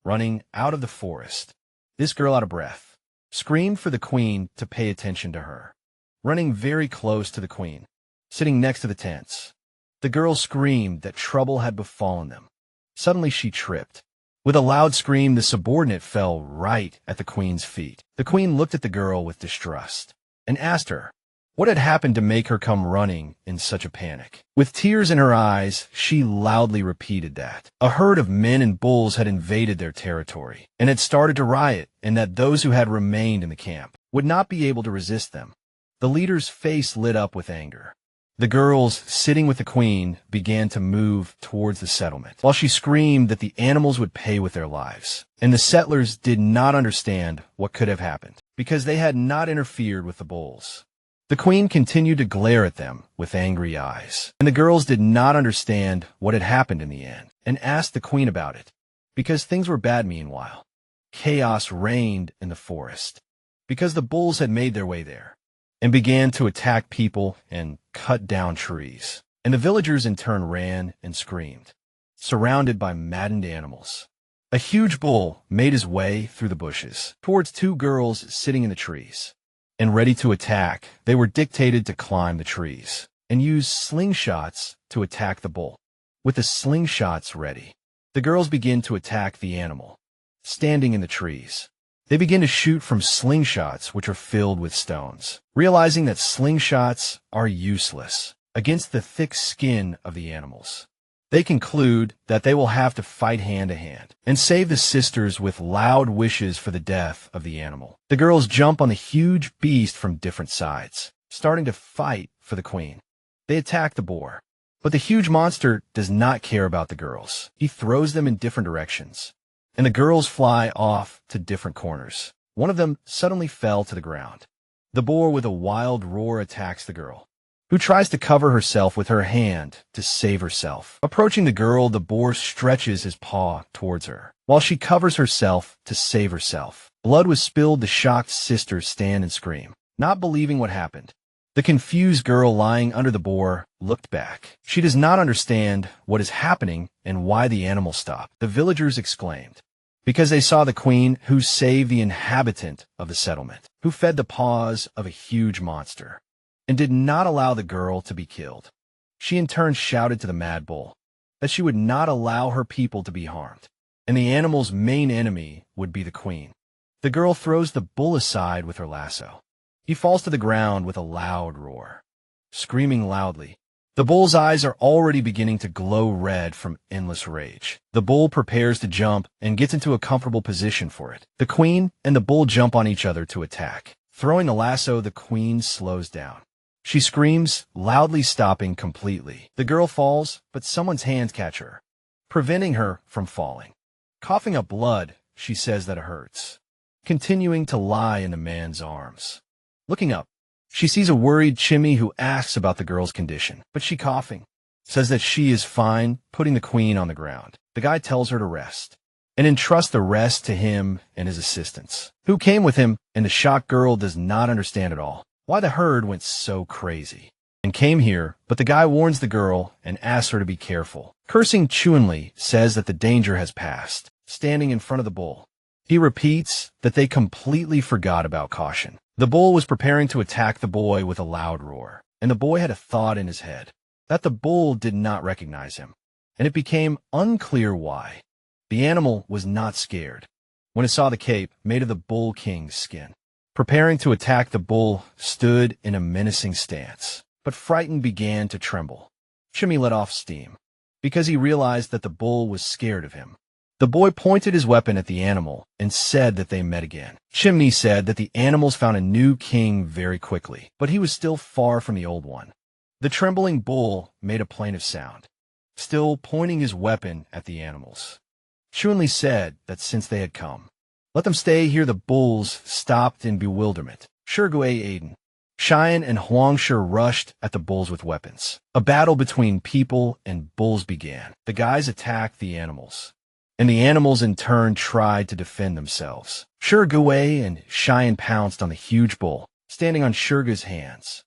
running out of the forest. This girl, out of breath, screamed for the queen to pay attention to her, running very close to the queen, sitting next to the tents. The girl screamed that trouble had befallen them. Suddenly she tripped. With a loud scream, the subordinate fell right at the queen's feet. The queen looked at the girl with distrust and asked her what had happened to make her come running in such a panic. With tears in her eyes, she loudly repeated that a herd of men and bulls had invaded their territory and had started to riot, and that those who had remained in the camp would not be able to resist them. The leader's face lit up with anger. The girls sitting with the queen began to move towards the settlement, while she screamed that the animals would pay with their lives. And the settlers did not understand what could have happened, because they had not interfered with the bulls. The queen continued to glare at them with angry eyes, and the girls did not understand what had happened in the end, and asked the queen about it, because things were bad meanwhile. Chaos reigned in the forest, because the bulls had made their way there, and began to attack people and cut down trees. And the villagers in turn ran and screamed, surrounded by maddened animals. A huge bull made his way through the bushes towards two girls sitting in the trees, and ready to attack. They were dictated to climb the trees and use slingshots to attack the bull. With the slingshots ready, the girls begin to attack the animal standing in the trees. They begin to shoot from slingshots, which are filled with stones, realizing that slingshots are useless against the thick skin of the animals. They conclude that they will have to fight hand to hand and save the sisters with loud wishes for the death of the animal. The girls jump on the huge beast from different sides, starting to fight for the queen. They attack the boar, but the huge monster does not care about the girls. He throws them in different directions, and the girls fly off to different corners. One of them suddenly fell to the ground. The boar, with a wild roar, attacks the girl, who tries to cover herself with her hand to save herself. Approaching the girl, the boar stretches his paw towards her, while she covers herself to save herself. Blood was spilled. The shocked sisters stand and scream, not believing what happened. The confused girl lying under the boar looked back. She does not understand what is happening and why the animal stopped. The villagers exclaimed, because they saw the queen who saved the inhabitant of the settlement, who fed the paws of a huge monster, and did not allow the girl to be killed. She in turn shouted to the mad bull that she would not allow her people to be harmed, and the animal's main enemy would be the queen. The girl throws the bull aside with her lasso. He falls to the ground with a loud roar, screaming loudly. The bull's eyes are already beginning to glow red from endless rage. The bull prepares to jump and gets into a comfortable position for it. The queen and the bull jump on each other to attack. Throwing the lasso, the queen slows down. She screams, loudly stopping completely. The girl falls, but someone's hands catch her, preventing her from falling. Coughing up blood, she says that it hurts, continuing to lie in the man's arms. Looking up, she sees a worried Chimmy who asks about the girl's condition, but she, coughing, says that she is fine, putting the queen on the ground. The guy tells her to rest, and entrust the rest to him and his assistants, who came with him, and the shocked girl does not understand at all why the herd went so crazy and came here, but the guy warns the girl and asks her to be careful. Cursing Chunli, says that the danger has passed, standing in front of the bull. He repeats that they completely forgot about caution. The bull was preparing to attack the boy with a loud roar, and the boy had a thought in his head that the bull did not recognize him, and it became unclear why. The animal was not scared when it saw the cape made of the bull king's skin. Preparing to attack, the bull stood in a menacing stance, but frightened began to tremble. Chimney let off steam because he realized that the bull was scared of him. The boy pointed his weapon at the animal and said that they met again. Chimney said that the animals found a new king very quickly, but he was still far from the old one. The trembling bull made a plaintive sound, still pointing his weapon at the animals. Chunli said that since they had come, let them stay here. The bulls stopped in bewilderment. Shurgui Aiden, Cheyenne, and Huangshi rushed at the bulls with weapons. A battle between people and bulls began. The guys attacked the animals, and the animals in turn tried to defend themselves. Shurgui and Cheyenne pounced on the huge bull, standing on Shurgu's hands.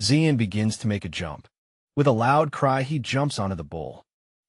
Zian begins to make a jump. With a loud cry, he jumps onto the bull,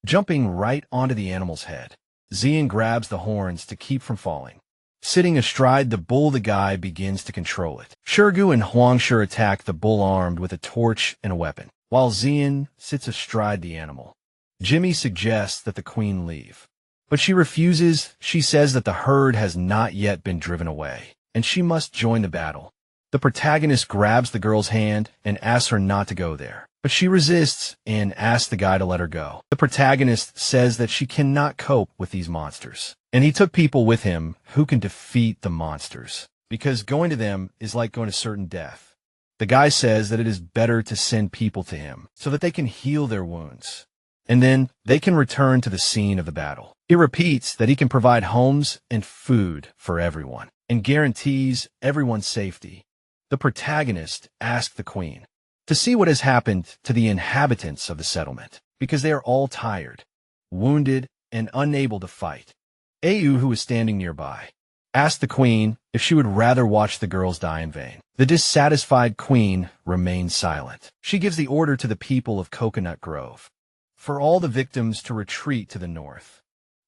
jumping right onto the animal's head. Zian grabs the horns to keep from falling. Sitting astride the bull, the guy begins to control it. Shurgu and Huangshi attack the bull armed with a torch and a weapon, while Zian sits astride the animal. Jimmy suggests that the queen leave, but she refuses. She says that the herd has not yet been driven away, and she must join the battle. The protagonist grabs the girl's hand and asks her not to go there, but she resists and asks the guy to let her go. The protagonist says that she cannot cope with these monsters, and he took people with him who can defeat the monsters, because going to them is like going to certain death. The guy says that it is better to send people to him so that they can heal their wounds, and then they can return to the scene of the battle. He repeats that he can provide homes and food for everyone, and guarantees everyone's safety. The protagonist asks the queen to see what has happened to the inhabitants of the settlement, because they are all tired, wounded, and unable to fight. Au, who is standing nearby, asked the queen if she would rather watch the girls die in vain. The dissatisfied queen remains silent. She gives the order to the people of Coconut Grove for all the victims to retreat to the north.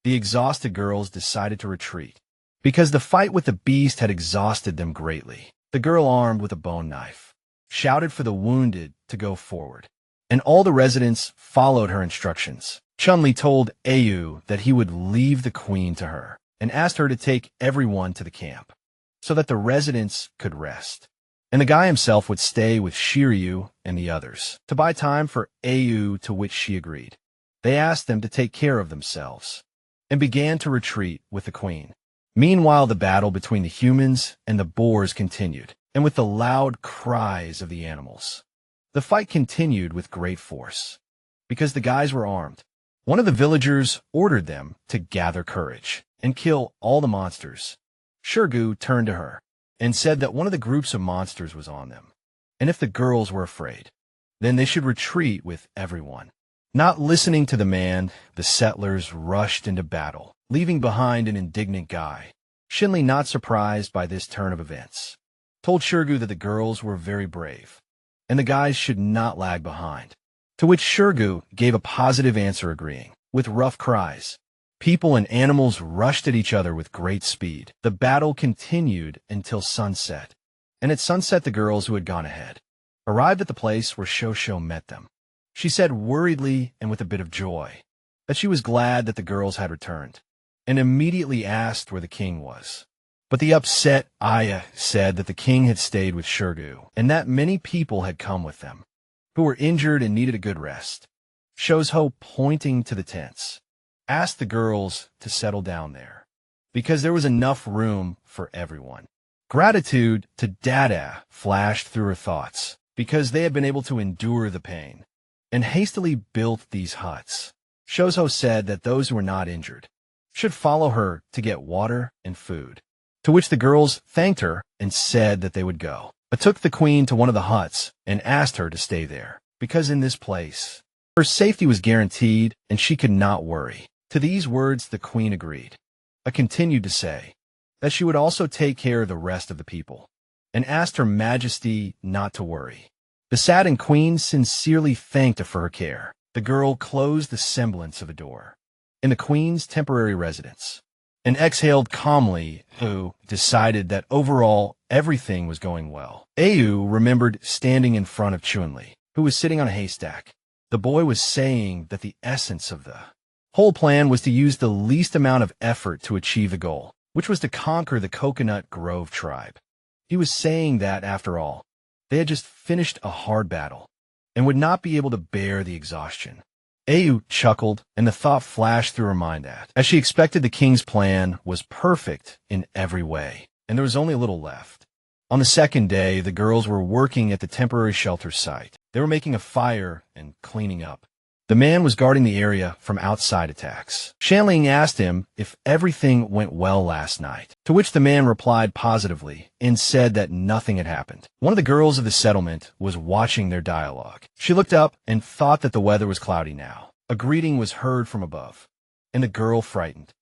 The exhausted girls decided to retreat because the fight with the beast had exhausted them greatly. The girl, armed with a bone knife, shouted for the wounded to go forward, and all the residents followed her instructions. Chunli told Au that he would leave the queen to her and asked her to take everyone to the camp so that the residents could rest, and the guy himself would stay with Shiryu and the others to buy time for Au, to which she agreed. They asked them to take care of themselves and began to retreat with the queen. Meanwhile, the battle between the humans and the boars continued, and with the loud cries of the animals. The fight continued with great force, because the guys were armed. One of the villagers ordered them to gather courage and kill all the monsters. Shurgu turned to her and said that one of the groups of monsters was on them, and if the girls were afraid, then they should retreat with everyone. Not listening to the man, the settlers rushed into battle, leaving behind an indignant guy. Shinli, not surprised by this turn of events, told Shurgu that the girls were very brave, and the guys should not lag behind, to which Shurgu gave a positive answer, agreeing. With rough cries, people and animals rushed at each other with great speed. The battle continued until sunset, and at sunset the girls who had gone ahead arrived at the place where Shosho met them. She said worriedly and with a bit of joy that she was glad that the girls had returned, and immediately asked where the king was. But the upset Aya said that the king had stayed with Shurgu, and that many people had come with them, who were injured and needed a good rest. Shosho, pointing to the tents, asked the girls to settle down there, because there was enough room for everyone. Gratitude to Dada flashed through her thoughts, because they had been able to endure the pain, and hastily built these huts. Shosho said that those who were not injured should follow her to get water and food, to which the girls thanked her and said that they would go, but took the queen to one of the huts and asked her to stay there, because in this place her safety was guaranteed and she could not worry. To these words the queen agreed, but continued to say that she would also take care of the rest of the people, and asked her majesty not to worry. The saddened queen sincerely thanked her for her care. The girl closed the semblance of a door in the queen's temporary residence, and exhaled calmly, who decided that overall everything was going well. Au remembered standing in front of Chunli, who was sitting on a haystack. The boy was saying that the essence of the whole plan was to use the least amount of effort to achieve the goal, which was to conquer the Coconut Grove tribe. He was saying that, after all, they had just finished a hard battle and would not be able to bear the exhaustion. Au chuckled, and the thought flashed through her mind that, as she expected, the king's plan was perfect in every way, and there was only a little left. On the second day, the girls were working at the temporary shelter site. They were making a fire and cleaning up. The man was guarding the area from outside attacks. Shanling asked him if everything went well last night, to which the man replied positively and said that nothing had happened. One of the girls of the settlement was watching their dialogue. She looked up and thought that the weather was cloudy now. A greeting was heard from above, and the girl, frightened,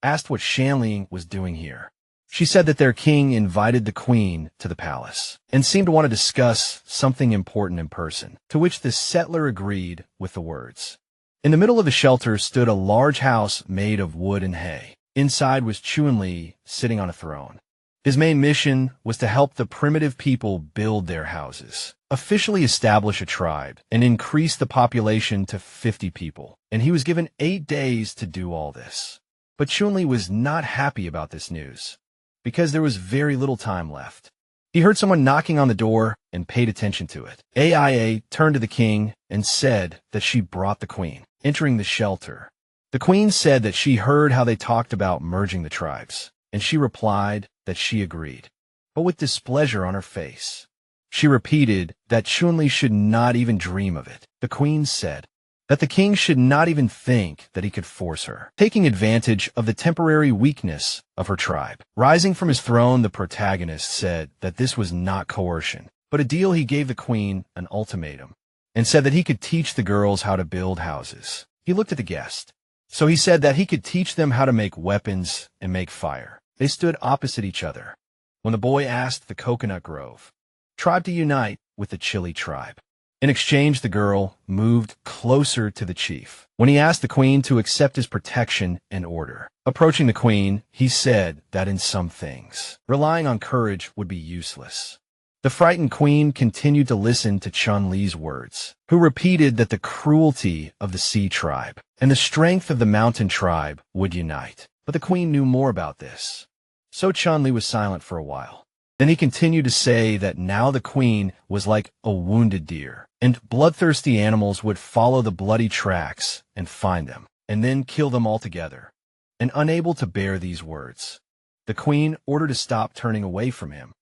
asked what Shanling was doing here. She said that their king invited the queen to the palace and seemed to want to discuss something important in person, to which the settler agreed with the words. In the middle of the shelter stood a large house made of wood and hay. Inside was Chunli sitting on a throne. His main mission was to help the primitive people build their houses, officially establish a tribe, and increase the population to 50 people. And he was given 8 days to do all this. But Chunli was not happy about this news, because there was very little time left. He heard someone knocking on the door and paid attention to it. Aia turned to the king and said that she brought the queen. Entering the shelter, the queen said that she heard how they talked about merging the tribes, and she replied that she agreed, but with displeasure on her face. She repeated that Chunli should not even dream of it. The queen said that the king should not even think that he could force her, taking advantage of the temporary weakness of her tribe. Rising from his throne, the protagonist said that this was not coercion, but a deal. He gave the queen an ultimatum and said that he could teach the girls how to build houses. He looked at the guest. So he said that he could teach them how to make weapons and make fire. They stood opposite each other when the boy asked the Coconut Grove tribe to unite with the Chili tribe. In exchange, the girl moved closer to the chief when he asked the queen to accept his protection and order. Approaching the queen, he said that in some things, relying on courage would be useless. The frightened queen continued to listen to Chun-Li's words, who repeated that the cruelty of the Sea tribe and the strength of the Mountain tribe would unite. But the queen knew more about this. So Chun-Li was silent for a while. Then he continued to say that now the queen was like a wounded deer, and bloodthirsty animals would follow the bloody tracks and find them, and then kill them altogether. And unable to bear these words, the queen ordered to stop turning away from him.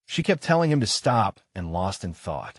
She kept telling him to stop and lost in thought.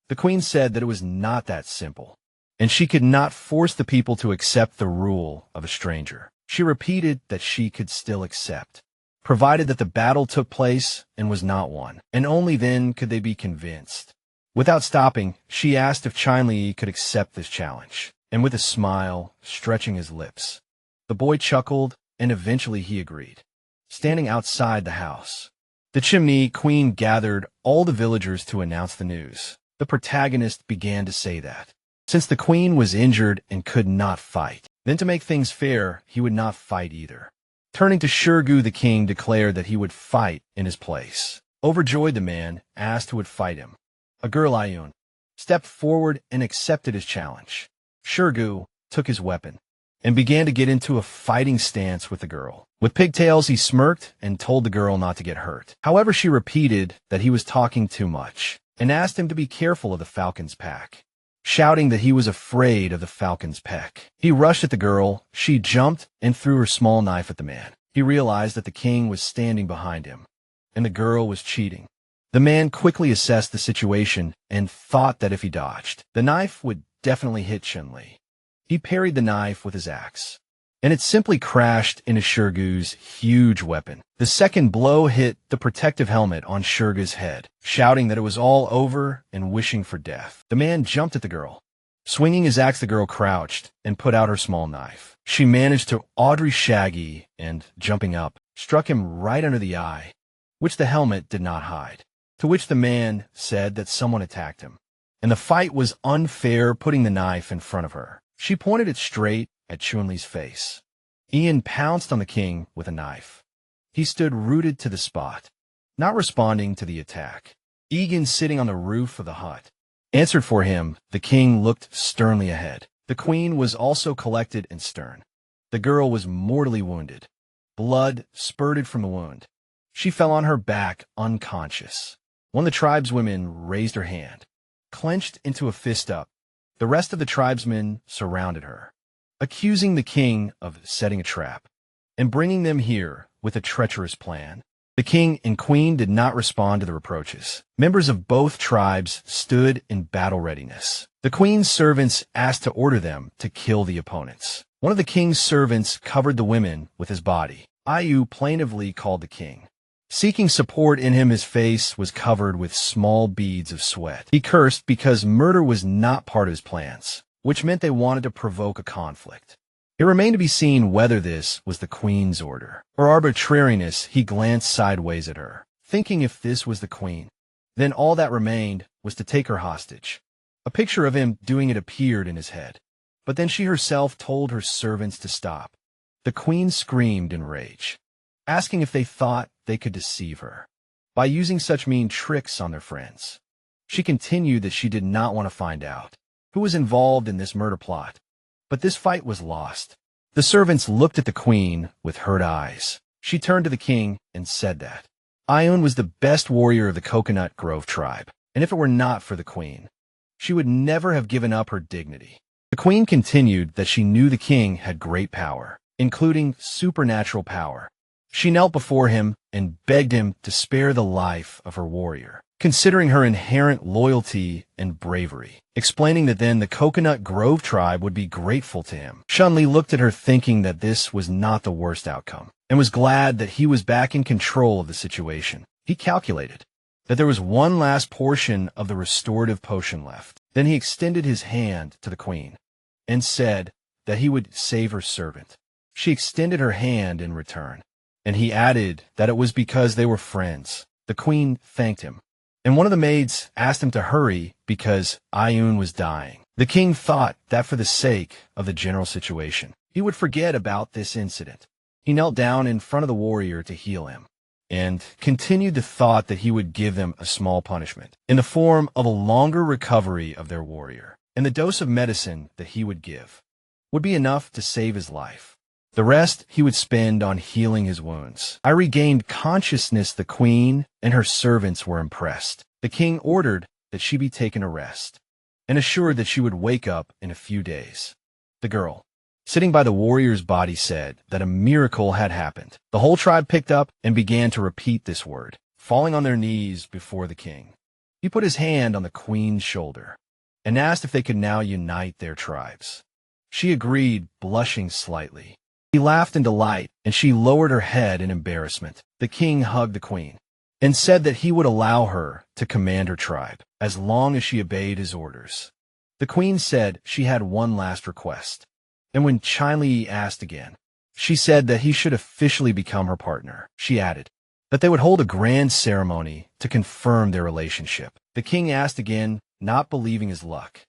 The queen said that it was not that simple, and she could not force the people to accept the rule of a stranger. She repeated that she could still accept, provided that the battle took place and was not won, and only then could they be convinced. Without stopping, she asked if Chun-Li could accept this challenge, and with a smile, stretching his lips. The boy chuckled, and eventually he agreed. Standing outside the house, the chimney queen gathered all the villagers to announce the news. The protagonist began to say that, since the queen was injured and could not fight, then to make things fair, he would not fight either. Turning to Shurgu, the king declared that he would fight in his place. Overjoyed, the man asked who would fight him. A girl, Ayun, stepped forward and accepted his challenge. Shurgu took his weapon and began to get into a fighting stance with the girl. With pigtails, he smirked and told the girl not to get hurt. However, she repeated that he was talking too much and asked him to be careful of the falcon's pack, shouting that he was afraid of the falcon's peck. He rushed at the girl. She jumped and threw her small knife at the man. He realized that the king was standing behind him, and the girl was cheating. The man quickly assessed the situation and thought that if he dodged, the knife would definitely hit Chun-Li. He parried the knife with his axe, and it simply crashed into Shurgu's huge weapon. The second blow hit the protective helmet on Shurgu's head, shouting that it was all over and wishing for death. The man jumped at the girl. Swinging his axe, the girl crouched and put out her small knife. She managed to Audrey Shaggy and, jumping up, struck him right under the eye, which the helmet did not hide. To which the man said that someone attacked him, and the fight was unfair, putting the knife in front of her. She pointed it straight at Chun-Li's face. Ian pounced on the king with a knife. He stood rooted to the spot, not responding to the attack. Egan, sitting on the roof of the hut, answered for him. The king looked sternly ahead. The queen was also collected and stern. The girl was mortally wounded. Blood spurted from the wound. She fell on her back unconscious. One of the tribeswomen raised her hand, clenched into a fist up. The rest of the tribesmen surrounded her, accusing the king of setting a trap and bringing them here with a treacherous plan. The king and queen did not respond to the reproaches. Members of both tribes stood in battle readiness. The queen's servants asked to order them to kill the opponents. One of the king's servants covered the women with his body. Ayu plaintively called the king. Seeking support in him, his face was covered with small beads of sweat. He cursed because murder was not part of his plans, which meant they wanted to provoke a conflict. It remained to be seen whether this was the queen's order or arbitrariness. He glanced sideways at her, thinking if this was the queen, then all that remained was to take her hostage. A picture of him doing it appeared in his head, but then she herself told her servants to stop. The queen screamed in rage, asking if they thought they could deceive her by using such mean tricks on their friends. She continued that she did not want to find out who was involved in this murder plot. But this fight was lost. The servants looked at the queen with hurt eyes. She turned to the king and said that Ayun was the best warrior of the Coconut Grove tribe, and if it were not for the queen, she would never have given up her dignity. The queen continued that she knew the king had great power, including supernatural power. She knelt before him and begged him to spare the life of her warrior, considering her inherent loyalty and bravery, explaining that then the Coconut Grove tribe would be grateful to him. Shunli looked at her, thinking that this was not the worst outcome, and was glad that he was back in control of the situation. He calculated that there was one last portion of the restorative potion left. Then he extended his hand to the queen and said that he would save her servant. She extended her hand in return, and he added that it was because they were friends. The queen thanked him, and one of the maids asked him to hurry because Ayun was dying. The king thought that for the sake of the general situation, he would forget about this incident. He knelt down in front of the warrior to heal him, and continued the thought that he would give them a small punishment in the form of a longer recovery of their warrior, and the dose of medicine that he would give would be enough to save his life. The rest he would spend on healing his wounds. I regained consciousness. The queen and her servants were impressed. The king ordered that she be taken to rest, and assured that she would wake up in a few days. The girl, sitting by the warrior's body, said that a miracle had happened. The whole tribe picked up and began to repeat this word, falling on their knees before the king. He put his hand on the queen's shoulder and asked if they could now unite their tribes. She agreed, blushing slightly. He laughed in delight, and she lowered her head in embarrassment. The king hugged the queen and said that he would allow her to command her tribe as long as she obeyed his orders. The queen said she had one last request, and when Chai-Li asked again, she said that he should officially become her partner. She added that they would hold a grand ceremony to confirm their relationship. The king asked again, not believing his luck.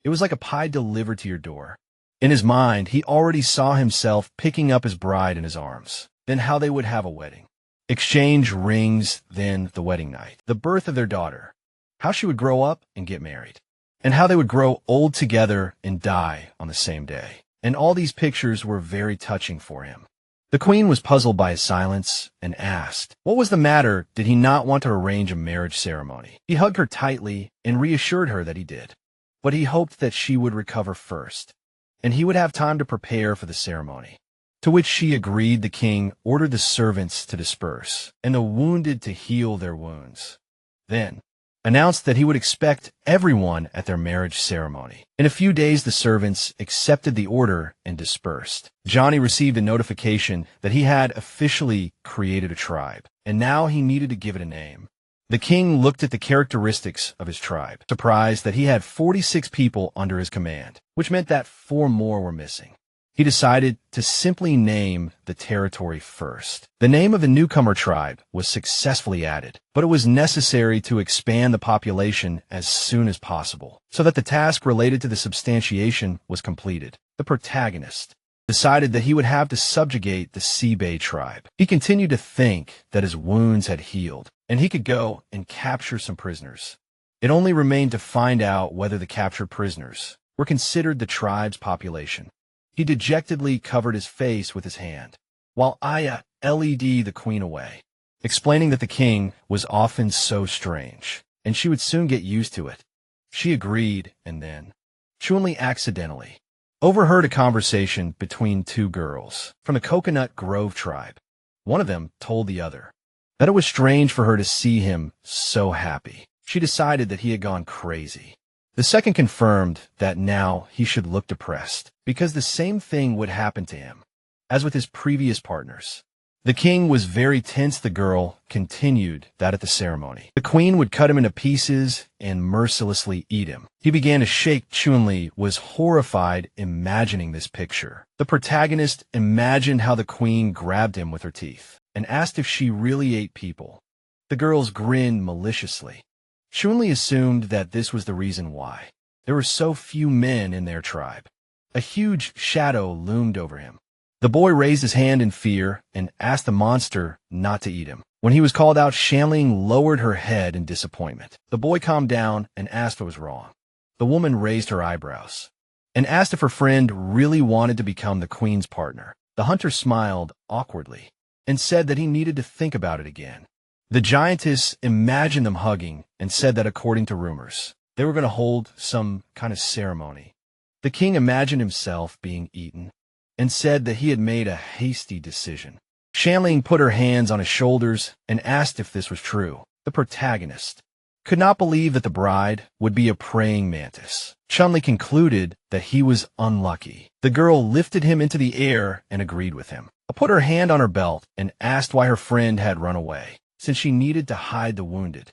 It was like a pie delivered to your door. In his mind, he already saw himself picking up his bride in his arms, then how they would have a wedding. Exchange rings, then the wedding night, the birth of their daughter, how she would grow up and get married, and how they would grow old together and die on the same day. And all these pictures were very touching for him. The queen was puzzled by his silence and asked, what was the matter? Did he not want to arrange a marriage ceremony? He hugged her tightly and reassured her that he did, but he hoped that she would recover first, and he would have time to prepare for the ceremony. To which she agreed. The king ordered the servants to disperse, and the wounded to heal their wounds. Then announced that he would expect everyone at their marriage ceremony. In a few days, the servants accepted the order and dispersed. Johnny received a notification that he had officially created a tribe, and now he needed to give it a name. The king looked at the characteristics of his tribe, surprised that he had 46 people under his command, which meant that 4 more were missing. He decided to simply name the territory first. The name of the newcomer tribe was successfully added, but it was necessary to expand the population as soon as possible, so that the task related to the substantiation was completed. The protagonist decided that he would have to subjugate the Seabay tribe. He continued to think that his wounds had healed, and he could go and capture some prisoners. It only remained to find out whether the captured prisoners were considered the tribe's population. He dejectedly covered his face with his hand, while Aya led the queen away, explaining that the king was often so strange, and she would soon get used to it. She agreed, and then Chunli accidentally overheard a conversation between two girls from the Coconut Grove tribe. One of them told the other that it was strange for her to see him so happy. She decided that he had gone crazy. The second confirmed that now he should look depressed, because the same thing would happen to him as with his previous partners. The king was very tense. The girl continued that at the ceremony, the queen would cut him into pieces and mercilessly eat him. He began to shake. Chunli was horrified imagining this picture. The protagonist imagined how the queen grabbed him with her teeth and asked if she really ate people. The girls grinned maliciously. Chunli assumed that this was the reason why there were so few men in their tribe. A huge shadow loomed over him. The boy raised his hand in fear and asked the monster not to eat him. When he was called out, Shanling lowered her head in disappointment. The boy calmed down and asked what was wrong. The woman raised her eyebrows and asked if her friend really wanted to become the queen's partner. The hunter smiled awkwardly and said that he needed to think about it again. The giantess imagined them hugging and said that according to rumors, they were going to hold some kind of ceremony. The king imagined himself being eaten and said that he had made a hasty decision. Shanling put her hands on his shoulders and asked if this was true. The protagonist could not believe that the bride would be a praying mantis. Chunli concluded that he was unlucky. The girl lifted him into the air and agreed with him. Put her hand on her belt and asked why her friend had run away, since she needed to hide the wounded.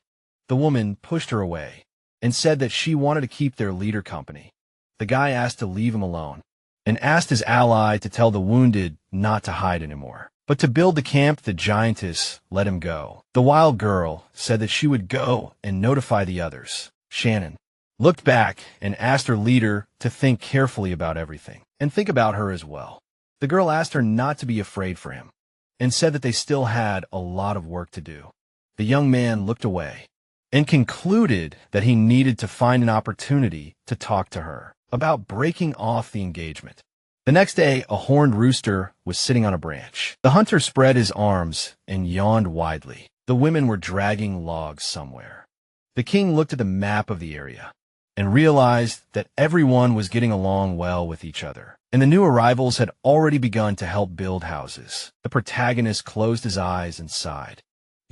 The woman pushed her away and said that she wanted to keep their leader company. The guy asked to leave him alone and asked his ally to tell the wounded not to hide anymore, but to build the camp. The giantess let him go. The wild girl said that she would go and notify the others. Shannon looked back and asked her leader to think carefully about everything and think about her as well. The girl asked her not to be afraid for him and said that they still had a lot of work to do. The young man looked away and concluded that he needed to find an opportunity to talk to her about breaking off the engagement. The next day, a horned rooster was sitting on a branch. The hunter spread his arms and yawned widely. The women were dragging logs somewhere. The king looked at the map of the area and realized that everyone was getting along well with each other, and the new arrivals had already begun to help build houses. The protagonist closed his eyes and sighed.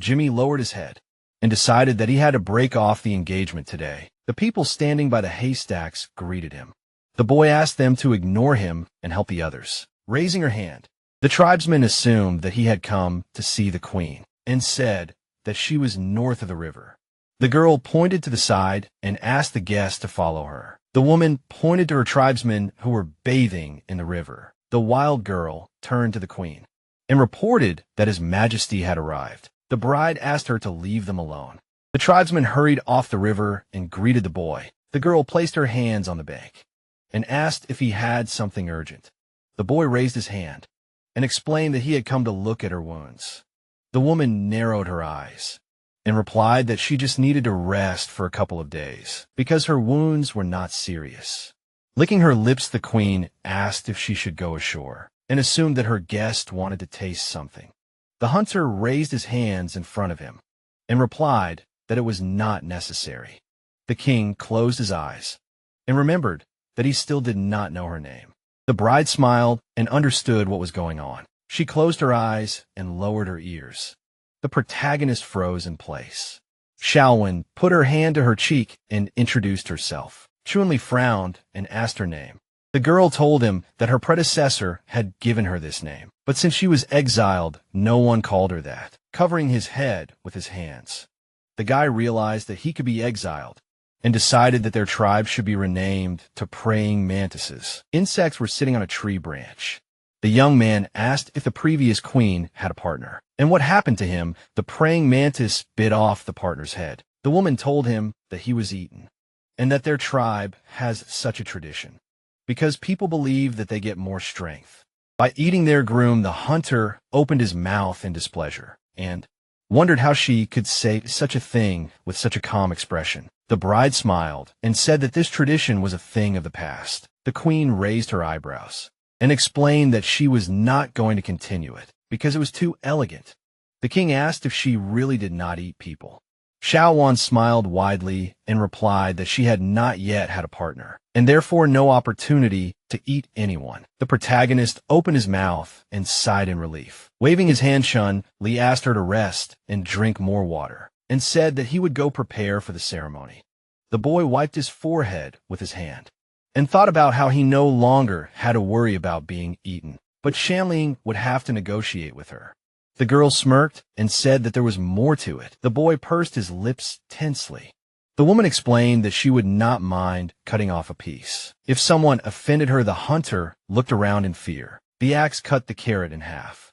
Jimmy lowered his head and decided that he had to break off the engagement today. The people standing by the haystacks greeted him. The boy asked them to ignore him and help the others. Raising her hand, the tribesmen assumed that he had come to see the queen and said that she was north of the river. The girl pointed to the side and asked the guests to follow her. The woman pointed to her tribesmen who were bathing in the river. The wild girl turned to the queen and reported that His Majesty had arrived. The bride asked her to leave them alone. The tribesmen hurried off the river and greeted the boy. The girl placed her hands on the bank and asked if he had something urgent. The boy raised his hand and explained that he had come to look at her wounds. The woman narrowed her eyes and replied that she just needed to rest for a couple of days because her wounds were not serious. Licking her lips, the queen asked if she should go ashore and assumed that her guest wanted to taste something. The hunter raised his hands in front of him and replied that it was not necessary. The king closed his eyes and remembered that he still did not know her name. The bride smiled and understood what was going on. She closed her eyes and lowered her ears. The protagonist froze in place. Shaolin put her hand to her cheek and introduced herself. Chunli frowned and asked her name. The girl told him that her predecessor had given her this name, but since she was exiled, no one called her that, covering his head with his hands. The guy realized that he could be exiled and decided that their tribe should be renamed to praying mantises. Insects were sitting on a tree branch. The young man asked if the previous queen had a partner, and what happened to him. The praying mantis bit off the partner's head. The woman told him that he was eaten, and that their tribe has such a tradition, because people believe that they get more strength By eating their groom, the hunter opened his mouth in displeasure and wondered how she could say such a thing with such a calm expression. The bride smiled and said that this tradition was a thing of the past. The queen raised her eyebrows and explained that she was not going to continue it because it was too elegant. The king asked if she really did not eat people. Xiaowan smiled widely and replied that she had not yet had a partner, and therefore no opportunity to eat anyone. The protagonist opened his mouth and sighed in relief. Waving his hand Shun, Li asked her to rest and drink more water, and said that he would go prepare for the ceremony. The boy wiped his forehead with his hand, and thought about how he no longer had to worry about being eaten, but Shanling would have to negotiate with her. The girl smirked and said that there was more to it. The boy pursed his lips tensely. The woman explained that she would not mind cutting off a piece. If someone offended her, the hunter looked around in fear. The axe cut the carrot in half,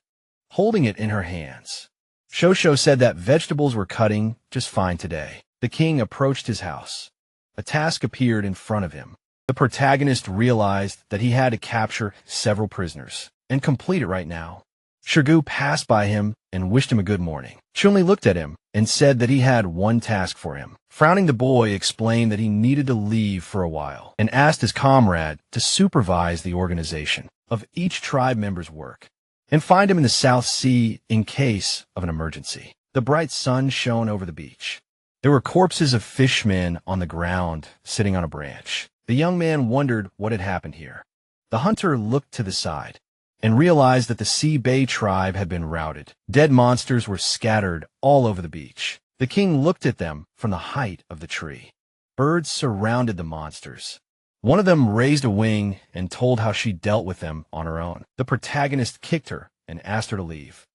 holding it in her hands. Shosho said that vegetables were cutting just fine today. The king approached his house. A task appeared in front of him. The protagonist realized that he had to capture several prisoners and complete it right now. Shirgu passed by him and wished him a good morning. Chunli looked at him and said that he had one task for him. Frowning, the boy explained that he needed to leave for a while and asked his comrade to supervise the organization of each tribe member's work and find him in the South Sea in case of an emergency. The bright sun shone over the beach. There were corpses of fishmen on the ground, sitting on a branch. The young man wondered what had happened here. The hunter looked to the side and realized that the Sea Bay tribe had been routed. Dead monsters were scattered all over the beach. The king looked at them from the height of the tree. Birds surrounded the monsters. One of them raised a wing and told how she dealt with them on her own. The protagonist kicked her and asked her to leave.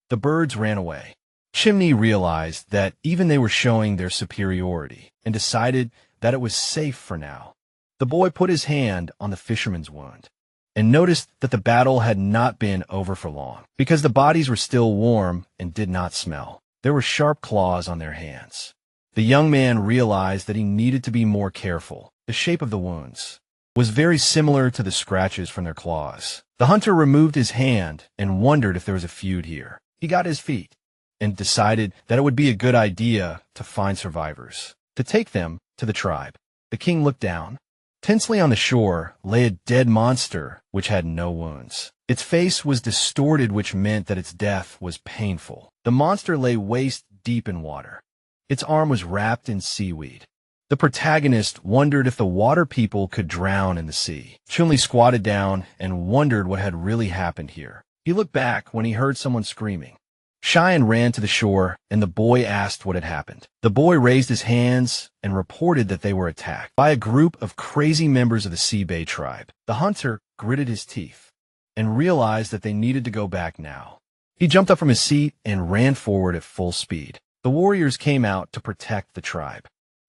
The birds ran away. Chimney realized that even they were showing their superiority and decided that it was safe for now. The boy put his hand on the fisherman's wound and noticed that the battle had not been over for long because the bodies were still warm and did not smell. There were sharp claws on their hands. The young man realized that he needed to be more careful. The shape of the wounds was very similar to the scratches from their claws. The hunter removed his hand and wondered if there was a feud here. He got his feet and decided that it would be a good idea to find survivors, to take them to the tribe. The king looked down. Tensely on the shore lay a dead monster which had no wounds. Its face was distorted, which meant that its death was painful. The monster lay waist deep in water. Its arm was wrapped in seaweed. The protagonist wondered if the water people could drown in the sea. Chunli squatted down and wondered what had really happened here. He looked back when he heard someone screaming. Cheyenne ran to the shore, and the boy asked what had happened. The boy raised his hands and reported that they were attacked by a group of crazy members of the Sea Bay tribe. The hunter gritted his teeth and realized that they needed to go back now. He jumped up from his seat and ran forward at full speed. The warriors came out to protect the tribe.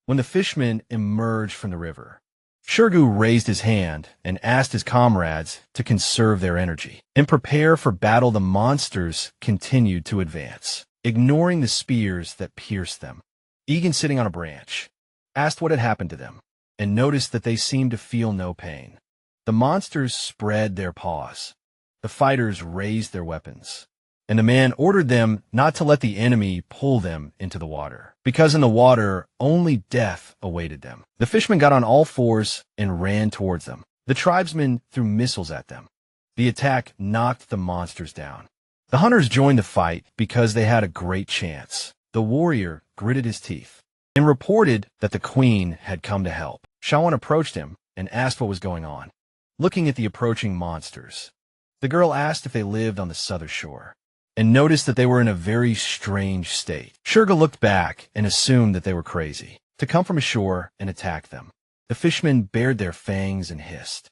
When the fishmen emerged from the river, Shirgu raised his hand and asked his comrades to conserve their energy and prepare for battle. The monsters continued to advance, ignoring the spears that pierced them. Egan, sitting on a branch, asked what had happened to them and noticed that they seemed to feel no pain. The monsters spread their paws. The fighters raised their weapons, and the man ordered them not to let the enemy pull them into the water, because in the water only death awaited them. The fishermen got on all fours and ran towards them. The tribesmen threw missiles at them. The attack knocked the monsters down. The hunters joined the fight because they had a great chance. The warrior gritted his teeth and reported that the queen had come to help. Shawan approached him and asked what was going on. Looking at the approaching monsters, the girl asked if they lived on the southern shore and noticed that they were in a very strange state. Shurga looked back and assumed that they were crazy to come from ashore and attack them. The fishmen bared their fangs and hissed.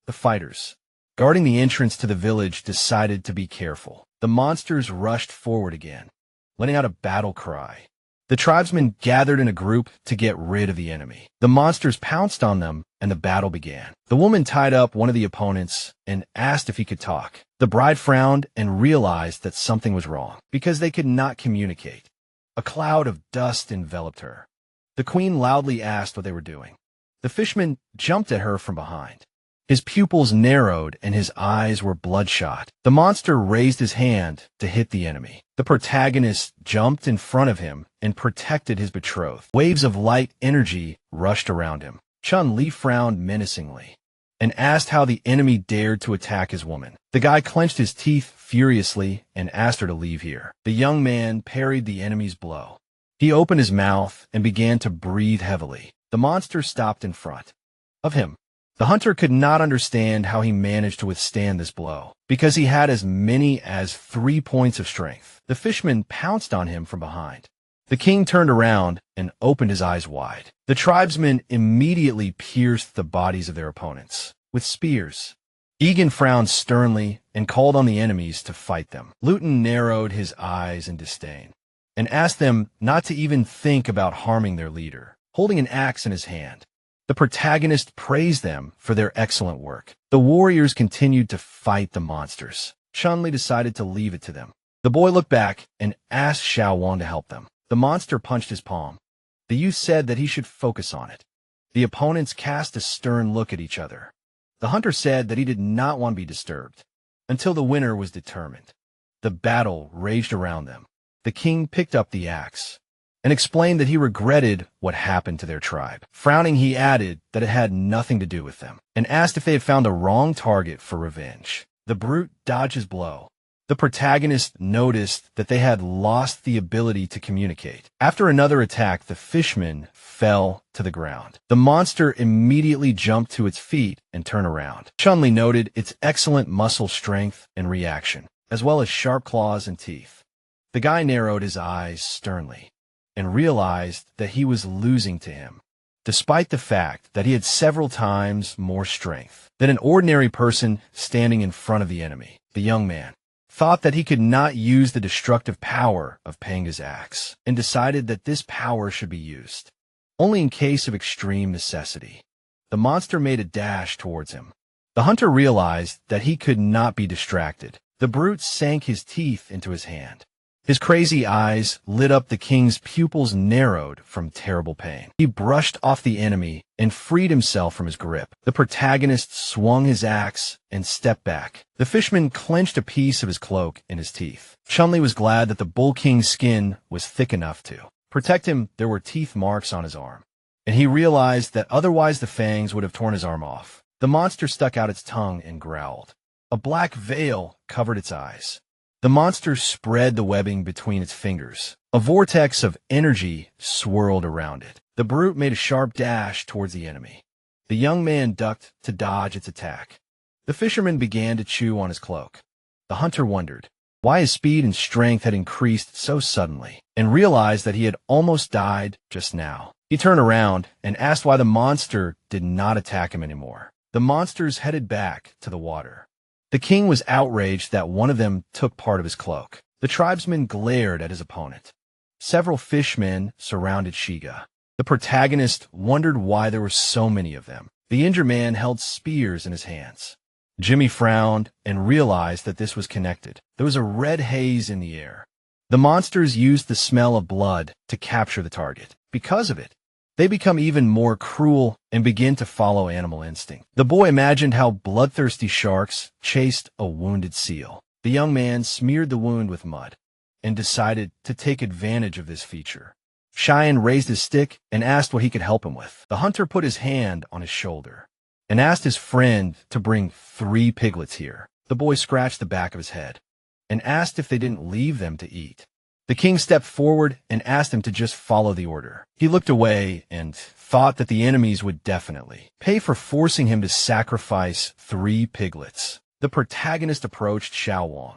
The fighters, guarding the entrance to the village, decided to be careful. The monsters rushed forward again, letting out a battle cry. The tribesmen gathered in a group to get rid of the enemy. The monsters pounced on them, and the battle began. The woman tied up one of the opponents and asked if he could talk. The bride frowned and realized that something was wrong, because they could not communicate. A cloud of dust enveloped her. The queen loudly asked what they were doing. The fishermen jumped at her from behind. His pupils narrowed and his eyes were bloodshot. The monster raised his hand to hit the enemy. The protagonist jumped in front of him and protected his betrothed. Waves of light energy rushed around him. Chun-Li frowned menacingly and asked how the enemy dared to attack his woman. The guy clenched his teeth furiously and asked her to leave here. The young man parried the enemy's blow. He opened his mouth and began to breathe heavily. The monster stopped in front of him. The hunter could not understand how he managed to withstand this blow, because he had as many as 3 points of strength. The fisherman pounced on him from behind. The king turned around and opened his eyes wide. The tribesmen immediately pierced the bodies of their opponents with spears. Egan frowned sternly and called on the enemies to fight them. Luton narrowed his eyes in disdain and asked them not to even think about harming their leader, holding an axe in his hand. The protagonist praised them for their excellent work. The warriors continued to fight the monsters. Chun-Li decided to leave it to them. The boy looked back and asked Xiaowang to help them. The monster punched his palm. The youth said that he should focus on it. The opponents cast a stern look at each other. The hunter said that he did not want to be disturbed until the winner was determined. The battle raged around them. The king picked up the axe and explained that he regretted what happened to their tribe. Frowning, he added that it had nothing to do with them, and asked if they had found the wrong target for revenge. The brute dodged his blow. The protagonist noticed that they had lost the ability to communicate. After another attack, the fishman fell to the ground. The monster immediately jumped to its feet and turned around. Chun-Li noted its excellent muscle strength and reaction, as well as sharp claws and teeth. The guy narrowed his eyes sternly and realized that he was losing to him, despite the fact that he had several times more strength than an ordinary person standing in front of the enemy. The young man thought that he could not use the destructive power of Panga's axe, and decided that this power should be used only in case of extreme necessity. The monster made a dash towards him. The hunter realized that he could not be distracted. The brute sank his teeth into his hand. His crazy eyes lit up. The king's pupils narrowed from terrible pain. He brushed off the enemy and freed himself from his grip. The protagonist swung his axe and stepped back. The fishman clenched a piece of his cloak in his teeth. Chun-Li was glad that the bull king's skin was thick enough to protect him. There were teeth marks on his arm, and he realized that otherwise the fangs would have torn his arm off. The monster stuck out its tongue and growled. A black veil covered its eyes. The monster spread the webbing between its fingers. A vortex of energy swirled around it. The brute made a sharp dash towards the enemy. The young man ducked to dodge its attack. The fisherman began to chew on his cloak. The hunter wondered why his speed and strength had increased so suddenly, and realized that he had almost died just now. He turned around and asked why the monster did not attack him anymore. The monsters headed back to the water. The king was outraged that one of them took part of his cloak. The tribesmen glared at his opponent. Several fishmen surrounded Shiga. The protagonist wondered why there were so many of them. The injured man held spears in his hands. Jimmy frowned and realized that this was connected. There was a red haze in the air. The monsters used the smell of blood to capture the target. Because of it, they become even more cruel and begin to follow animal instinct. The boy imagined how bloodthirsty sharks chased a wounded seal. The young man smeared the wound with mud and decided to take advantage of this feature. Cheyenne raised his stick and asked what he could help him with. The hunter put his hand on his shoulder and asked his friend to bring 3 piglets here. The boy scratched the back of his head and asked if they didn't leave them to eat. The king stepped forward and asked him to just follow the order. He looked away and thought that the enemies would definitely pay for forcing him to sacrifice 3 piglets. The protagonist approached Xiaowang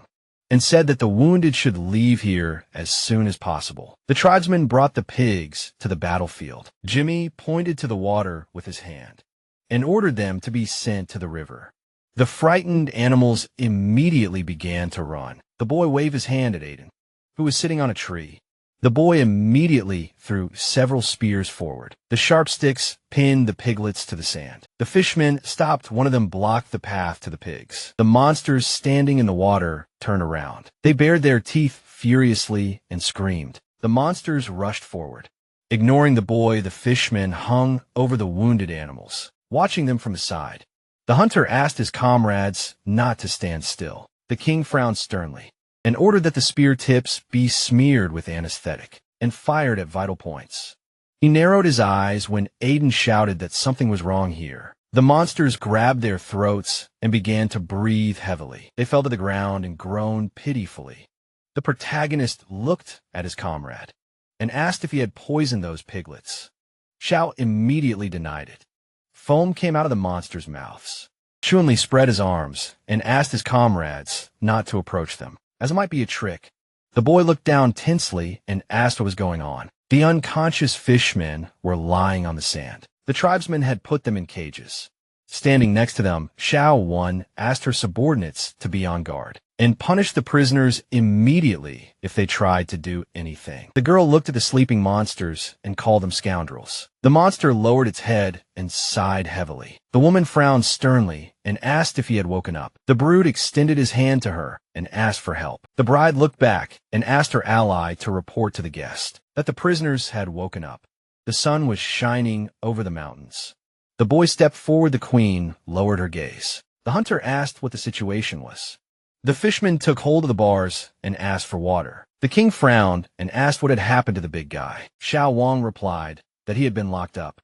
and said that the wounded should leave here as soon as possible. The tribesmen brought the pigs to the battlefield. Jimmy pointed to the water with his hand and ordered them to be sent to the river. The frightened animals immediately began to run. The boy waved his hand at Aiden, who was sitting on a tree. The boy immediately threw several spears forward. The sharp sticks pinned the piglets to the sand. The fishmen stopped. One of them blocked the path to the pigs. The monsters standing in the water turned around. They bared their teeth furiously and screamed. The monsters rushed forward. Ignoring the boy, the fishmen hung over the wounded animals, watching them from the side. The hunter asked his comrades not to stand still. The king frowned sternly and ordered that the spear tips be smeared with anesthetic and fired at vital points. He narrowed his eyes when Aiden shouted that something was wrong here. The monsters grabbed their throats and began to breathe heavily. They fell to the ground and groaned pitifully. The protagonist looked at his comrade and asked if he had poisoned those piglets. Xiao immediately denied it. Foam came out of the monsters' mouths. Chunli spread his arms and asked his comrades not to approach them, as it might be a trick. The boy looked down tensely and asked what was going on. The unconscious fishmen were lying on the sand. The tribesmen had put them in cages. Standing next to them, Xiao Wan asked her subordinates to be on guard and punish the prisoners immediately if they tried to do anything. The girl looked at the sleeping monsters and called them scoundrels. The monster lowered its head and sighed heavily. The woman frowned sternly and asked if he had woken up. The brood extended his hand to her and asked for help. The bride looked back and asked her ally to report to the guest that the prisoners had woken up. The sun was shining over the mountains. The boy stepped forward. The queen lowered her gaze. The hunter asked what the situation was. The fisherman took hold of the bars and asked for water. The king frowned and asked what had happened to the big guy. Xiao Wang replied that he had been locked up,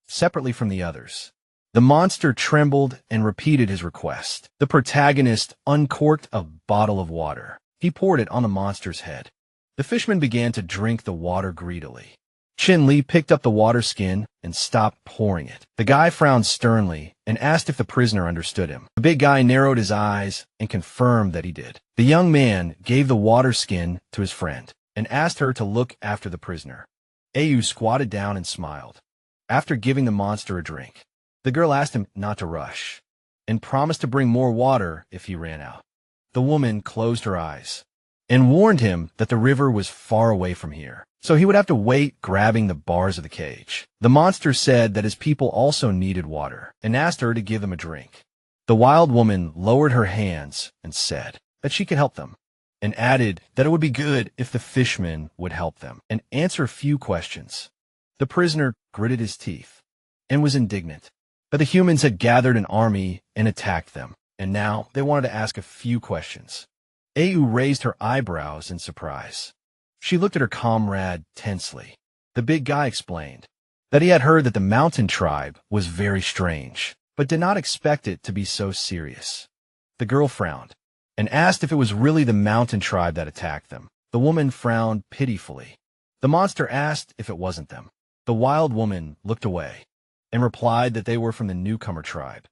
separately from the others. The monster trembled and repeated his request. The protagonist uncorked a bottle of water. He poured it on the monster's head. The fisherman began to drink the water greedily. Qin Li picked up the water skin and stopped pouring it. The guy frowned sternly and asked if the prisoner understood him. The big guy narrowed his eyes and confirmed that he did. The young man gave the water skin to his friend and asked her to look after the prisoner. Au squatted down and smiled. After giving the monster a drink, the girl asked him not to rush and promised to bring more water if he ran out. The woman closed her eyes and warned him that the river was far away from here, so he would have to wait grabbing the bars of the cage. The monster said that his people also needed water and asked her to give them a drink. The wild woman lowered her hands and said that she could help them, and added that it would be good if the fishmen would help them and answer a few questions. The prisoner gritted his teeth and was indignant that the humans had gathered an army and attacked them, and now they wanted to ask a few questions. Au raised her eyebrows in surprise. She looked at her comrade tensely. The big guy explained that he had heard that the mountain tribe was very strange, but did not expect it to be so serious. The girl frowned and asked if it was really the mountain tribe that attacked them. The woman frowned pitifully. The monster asked if it wasn't them. The wild woman looked away and replied that they were from the newcomer tribe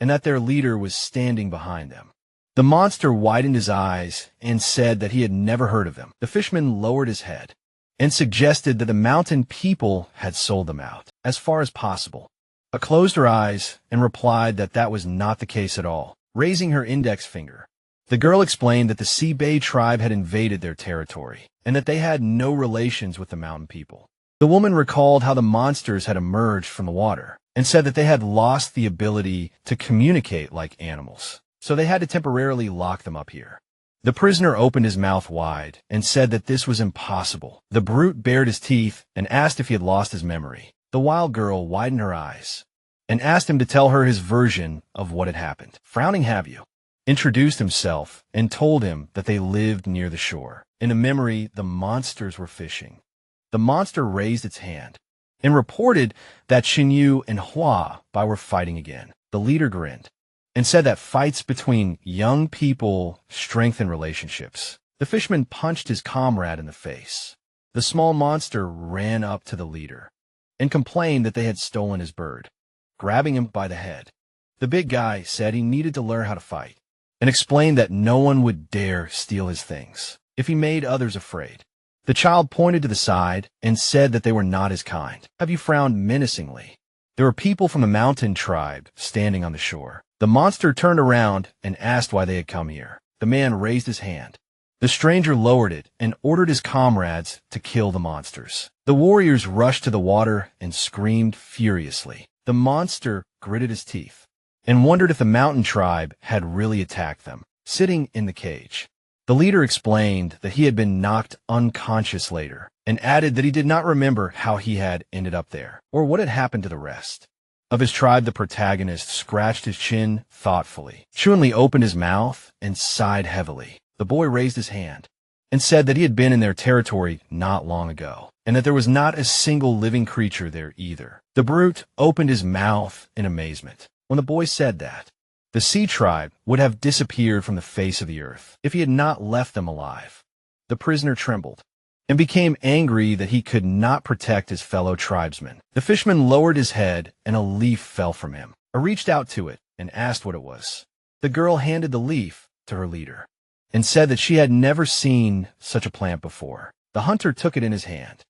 and that their leader was standing behind them. The monster widened his eyes and said that he had never heard of them. The fisherman lowered his head and suggested that the mountain people had sold them out as far as possible. But closed her eyes and replied that that was not the case at all, raising her index finger. The girl explained that the Sea Bay tribe had invaded their territory and that they had no relations with the mountain people. The woman recalled how the monsters had emerged from the water and said that they had lost the ability to communicate like animals, so they had to temporarily lock them up here. The prisoner opened his mouth wide and said that this was impossible. The brute bared his teeth and asked if he had lost his memory. The wild girl widened her eyes and asked him to tell her his version of what had happened. Frowning Habu introduced himself and told him that they lived near the shore. In a memory, the monsters were fishing. The monster raised its hand and reported that Xinyu and Hua Bai were fighting again. The leader grinned and said that fights between young people strengthen relationships. The fisherman punched his comrade in the face. The small monster ran up to the leader and complained that they had stolen his bird, grabbing him by the head. The big guy said he needed to learn how to fight and explained that no one would dare steal his things if he made others afraid. The child pointed to the side and said that they were not his kind. Have you frowned menacingly? There were people from the mountain tribe standing on the shore. The monster turned around and asked why they had come here. The man raised his hand. The stranger lowered it and ordered his comrades to kill the monsters. The warriors rushed to the water and screamed furiously. The monster gritted his teeth and wondered if the mountain tribe had really attacked them. Sitting in the cage, the leader explained that he had been knocked unconscious later and added that he did not remember how he had ended up there or what had happened to the rest. of his tribe, the protagonist scratched his chin thoughtfully. Chunli opened his mouth and sighed heavily. The boy raised his hand and said that he had been in their territory not long ago, and that there was not a single living creature there either. The brute opened his mouth in amazement. When the boy said that, the sea tribe would have disappeared from the face of the earth if he had not left them alive. The prisoner trembled and became angry that he could not protect his fellow tribesmen. The fisherman lowered his head, and a leaf fell from him. He reached out to it and asked what it was. The girl handed the leaf to her leader and said that she had never seen such a plant before. The hunter took it in his hand.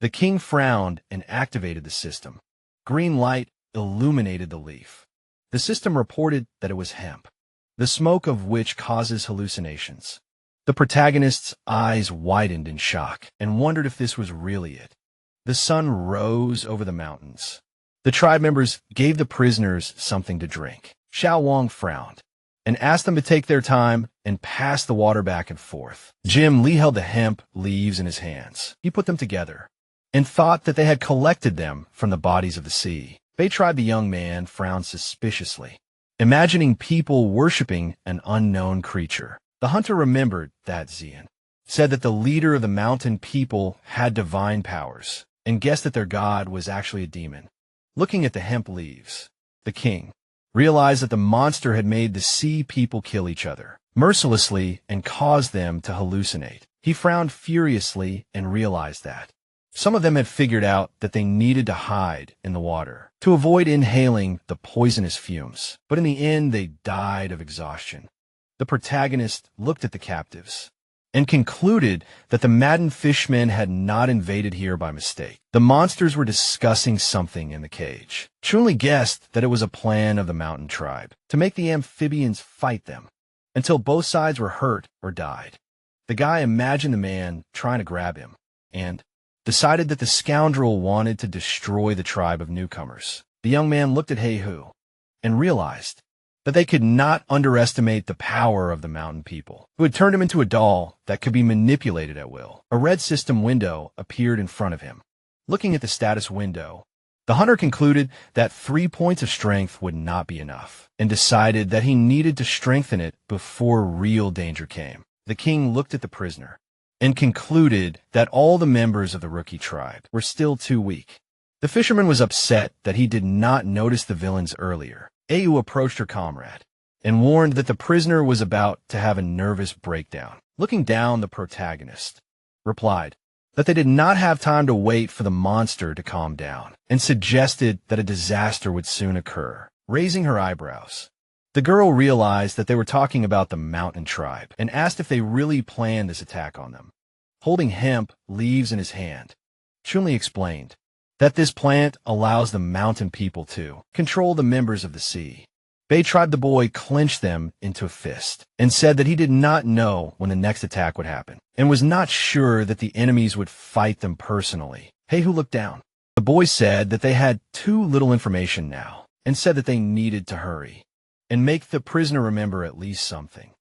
The king frowned and activated the system. Green light illuminated the leaf. The system reported that it was hemp, the smoke of which causes hallucinations. The protagonist's eyes widened in shock and wondered if this was really it. The sun rose over the mountains. The tribe members gave the prisoners something to drink. Xiao Wang frowned and asked them to take their time and pass the water back and forth. Jim Lee held the hemp leaves in his hands. He put them together and thought that they had collected them from the bodies of the sea. Bei tribe, the young man, frowned suspiciously, imagining people worshipping an unknown creature. The hunter remembered that Xian said that the leader of the mountain people had divine powers and guessed that their god was actually a demon. Looking at the hemp leaves, the king realized that the monster had made the sea people kill each other mercilessly and caused them to hallucinate. He frowned furiously and realized that some of them had figured out that they needed to hide in the water to avoid inhaling the poisonous fumes, but in the end they died of exhaustion. The protagonist looked at the captives and concluded that the maddened fishmen had not invaded here by mistake. The monsters were discussing something in the cage. Chunli guessed that it was a plan of the mountain tribe to make the amphibians fight them until both sides were hurt or died. The guy imagined the man trying to grab him and decided that the scoundrel wanted to destroy the tribe of newcomers. The young man looked at Heihu and realized that they could not underestimate the power of the mountain people, who had turned him into a doll that could be manipulated at will. A red system window appeared in front of him. Looking at the status window, the hunter concluded that 3 points of strength would not be enough, and decided that he needed to strengthen it before real danger came. The king looked at the prisoner and concluded that all the members of the rookie tribe were still too weak. The fisherman was upset that he did not notice the villains earlier. Au approached her comrade and warned that the prisoner was about to have a nervous breakdown. Looking down, the protagonist replied that they did not have time to wait for the monster to calm down and suggested that a disaster would soon occur. Raising her eyebrows, the girl realized that they were talking about the mountain tribe and asked if they really planned this attack on them. Holding hemp leaves in his hand, Chunli explained that this plant allows the mountain people to control the members of the sea. Bei tribe, the boy, clenched them into a fist and said that he did not know when the next attack would happen and was not sure that the enemies would fight them personally. Heihu looked down. The boy said that they had too little information now and said that they needed to hurry and make the prisoner remember at least something.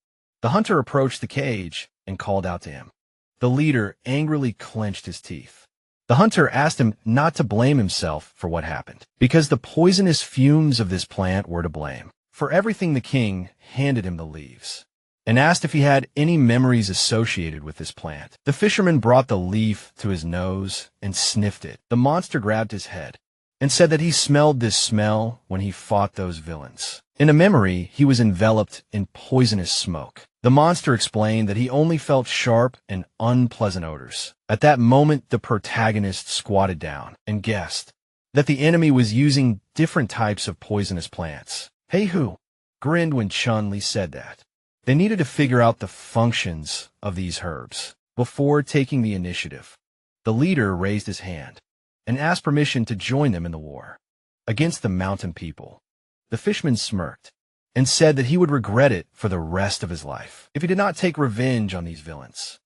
The hunter approached the cage and called out to him. The leader angrily clenched his teeth. The hunter asked him not to blame himself for what happened, because the poisonous fumes of this plant were to blame. For everything, the king handed him the leaves and asked if he had any memories associated with this plant. The fisherman brought the leaf to his nose and sniffed it. The monster grabbed his head and said that he smelled this smell when he fought those villains. In a memory, he was enveloped in poisonous smoke. The monster explained that he only felt sharp and unpleasant odors. At that moment, the protagonist squatted down and guessed that the enemy was using different types of poisonous plants. Heihu grinned when Chun-Li said that. They needed to figure out the functions of these herbs before taking the initiative. The leader raised his hand and asked permission to join them in the war against the mountain people. The fisherman smirked and said that he would regret it for the rest of his life if he did not take revenge on these villains.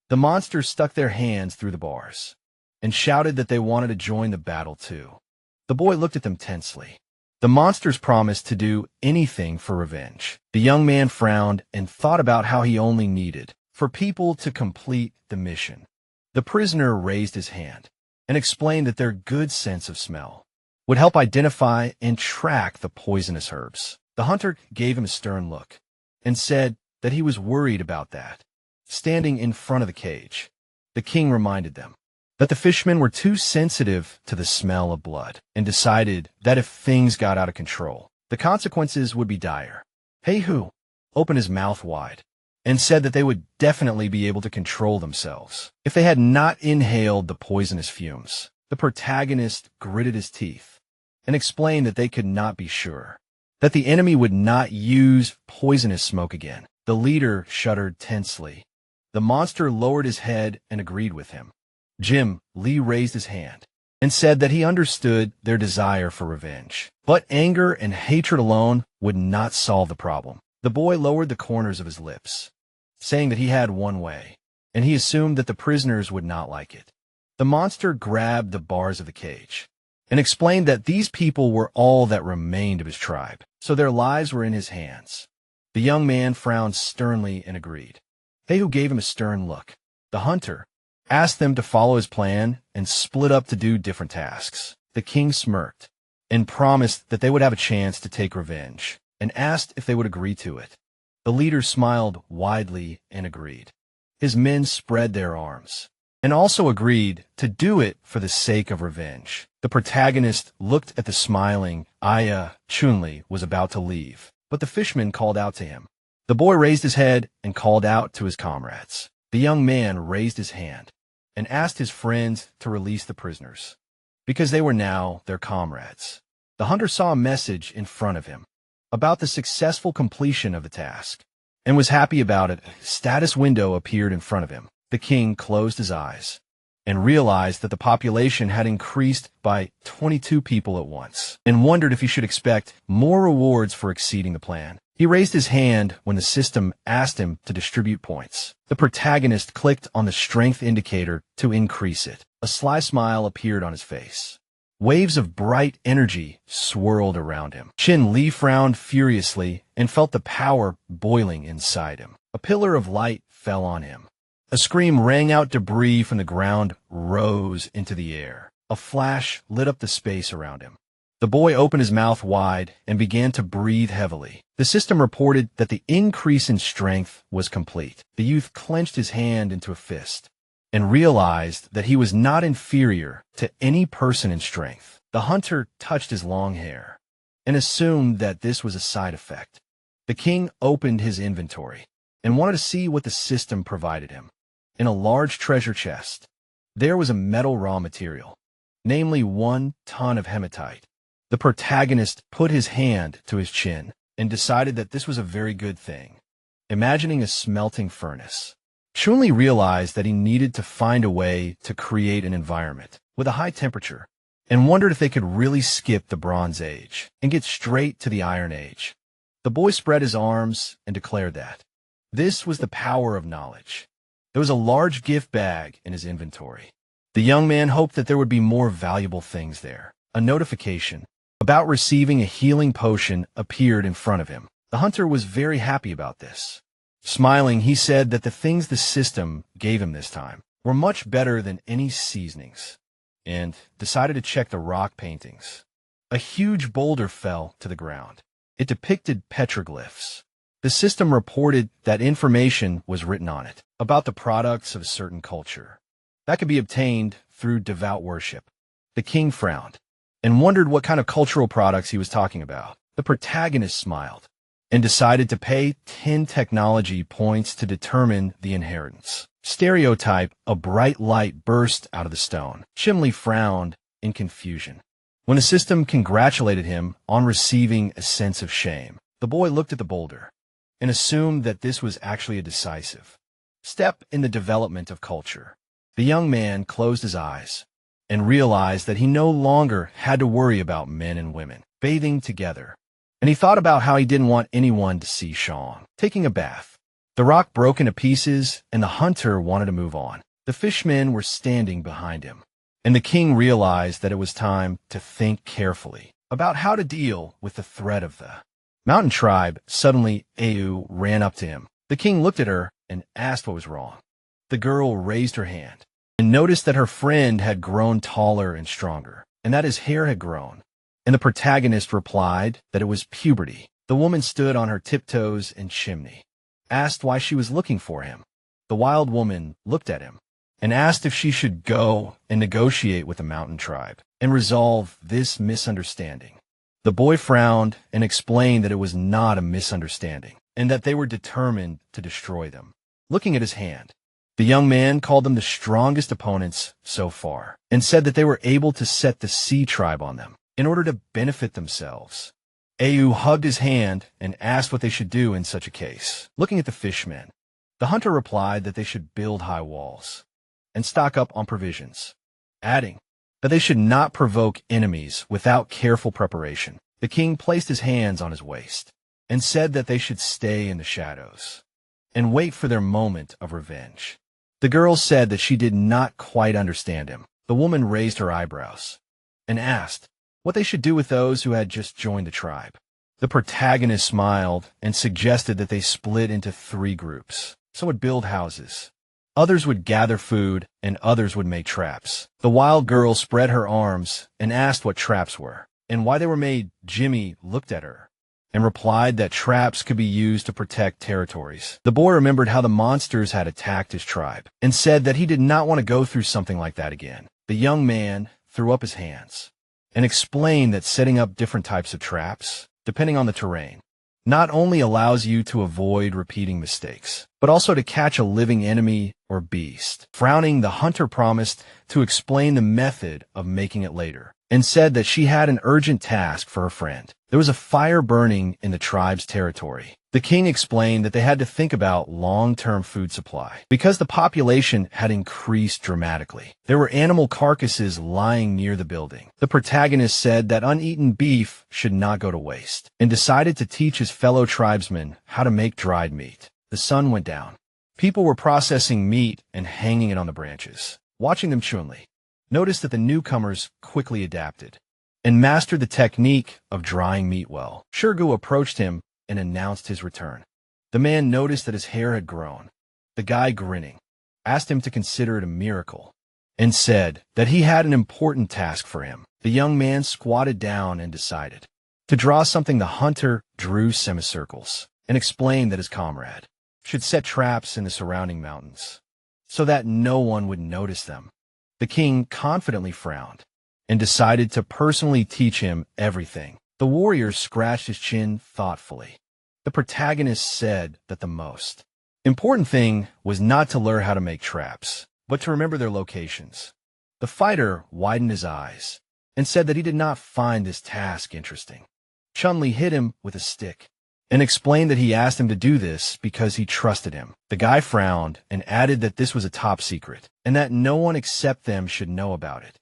The monsters stuck their hands through the bars and shouted that they wanted to join the battle too. The boy looked at them tensely. The monsters promised to do anything for revenge. The young man frowned and thought about how he only needed for people to complete the mission. The prisoner raised his hand and explained that their good sense of smell would help identify and track the poisonous herbs. The hunter gave him a stern look and said that he was worried about that. Standing in front of the cage, the king reminded them that the fishermen were too sensitive to the smell of blood and decided that if things got out of control, the consequences would be dire. Heihu opened his mouth wide and said that they would definitely be able to control themselves if they had not inhaled the poisonous fumes. The protagonist gritted his teeth and explained that they could not be sure that the enemy would not use poisonous smoke again. The leader shuddered tensely. The monster lowered his head and agreed with him. Jim Lee raised his hand and said that he understood their desire for revenge, but anger and hatred alone would not solve the problem. The boy lowered the corners of his lips, saying that he had one way, and he assumed that the prisoners would not like it. The monster grabbed the bars of the cage and explained that these people were all that remained of his tribe, so their lives were in his hands. The young man frowned sternly and agreed. Heihu gave him a stern look. The hunter asked them to follow his plan and split up to do different tasks. The king smirked and promised that they would have a chance to take revenge, and asked if they would agree to it. The leader smiled widely and agreed. His men spread their arms and also agreed to do it for the sake of revenge. The protagonist looked at the smiling Aya. Chunli was about to leave, but the fisherman called out to him. The boy raised his head and called out to his comrades. The young man raised his hand and asked his friends to release the prisoners, because they were now their comrades. The hunter saw a message in front of him about the successful completion of the task and was happy about it. A status window appeared in front of him. The king closed his eyes and realized that the population had increased by 22 people at once and wondered if he should expect more rewards for exceeding the plan. He raised his hand when the system asked him to distribute points. The protagonist clicked on the strength indicator to increase it. A sly smile appeared on his face. Waves of bright energy swirled around him. Chin Li frowned furiously and felt the power boiling inside him. A pillar of light fell on him. A scream rang out. Debris from the ground rose into the air. A flash lit up the space around him. The boy opened his mouth wide and began to breathe heavily. The system reported that the increase in strength was complete. The youth clenched his hand into a fist and realized that he was not inferior to any person in strength. The hunter touched his long hair and assumed that this was a side effect. The king opened his inventory and wanted to see what the system provided him. In a large treasure chest, there was a metal raw material, namely 1 ton of hematite. The protagonist put his hand to his chin and decided that this was a very good thing, imagining a smelting furnace. Chunli realized that he needed to find a way to create an environment with a high temperature and wondered if they could really skip the Bronze Age and get straight to the Iron Age. The boy spread his arms and declared that this was the power of knowledge. There was a large gift bag in his inventory. The young man hoped that there would be more valuable things there. A notification about receiving a healing potion appeared in front of him. The hunter was very happy about this. Smiling, he said that the things the system gave him this time were much better than any seasonings, and decided to check the rock paintings. A huge boulder fell to the ground. It depicted petroglyphs. The system reported that information was written on it about the products of a certain culture that could be obtained through devout worship. The king frowned and wondered what kind of cultural products he was talking about. The protagonist smiled and decided to pay 10 technology points to determine the inheritance. Stereotype, a bright light burst out of the stone. Chimley frowned in confusion when the system congratulated him on receiving a sense of shame. The boy looked at the boulder and assumed that this was actually a decisive step in the development of culture. The young man closed his eyes and realized that he no longer had to worry about men and women bathing together. And he thought about how he didn't want anyone to see Sean taking a bath. The rock broke into pieces, and the hunter wanted to move on. The fishmen were standing behind him, and the king realized that it was time to think carefully about how to deal with the threat of the mountain tribe. Suddenly, Au ran up to him. The king looked at her and asked what was wrong. The girl raised her hand and noticed that her friend had grown taller and stronger, and that his hair had grown. And the protagonist replied that it was puberty. The woman stood on her tiptoes in chimney, asked why she was looking for him. The wild woman looked at him and asked if she should go and negotiate with the mountain tribe and resolve this misunderstanding. The boy frowned and explained that it was not a misunderstanding and that they were determined to destroy them. Looking at his hand, the young man called them the strongest opponents so far and said that they were able to set the sea tribe on them in order to benefit themselves. Au hugged his hand and asked what they should do in such a case. Looking at the fishmen, the hunter replied that they should build high walls and stock up on provisions, adding that they should not provoke enemies without careful preparation. The king placed his hands on his waist and said that they should stay in the shadows and wait for their moment of revenge. The girl said that she did not quite understand him. The woman raised her eyebrows and asked what they should do with those who had just joined the tribe. The protagonist smiled and suggested that they split into 3 groups. Some would build houses, others would gather food, and others would make traps. The wild girl spread her arms and asked what traps were and why they were made. Jimmy looked at her and replied that traps could be used to protect territories. The boy remembered how the monsters had attacked his tribe and said that he did not want to go through something like that again. The young man threw up his hands and explained that setting up different types of traps, depending on the terrain, not only allows you to avoid repeating mistakes, but also to catch a living enemy or beast. Frowning, the hunter promised to explain the method of making it later and said that she had an urgent task for her friend. There was a fire burning in the tribe's territory. The king explained that they had to think about long-term food supply because the population had increased dramatically. There were animal carcasses lying near the building. The protagonist said that uneaten beef should not go to waste and decided to teach his fellow tribesmen how to make dried meat. The sun went down. People were processing meat and hanging it on the branches. Watching them, Chunli noticed that the newcomers quickly adapted and mastered the technique of drying meat well. Shurgu approached him and announced his return. The man noticed that his hair had grown. The guy, grinning, asked him to consider it a miracle and said that he had an important task for him. The young man squatted down and decided to draw something. The hunter drew semicircles and explained that his comrade should set traps in the surrounding mountains so that no one would notice them. The king confidently frowned and decided to personally teach him everything. The warrior scratched his chin thoughtfully. The protagonist said that the most important thing was not to learn how to make traps, but to remember their locations. The fighter widened his eyes and said that he did not find this task interesting. Chun-Li hit him with a stick and explained that he asked him to do this because he trusted him. The guy frowned and added that this was a top secret and that no one except them should know about it.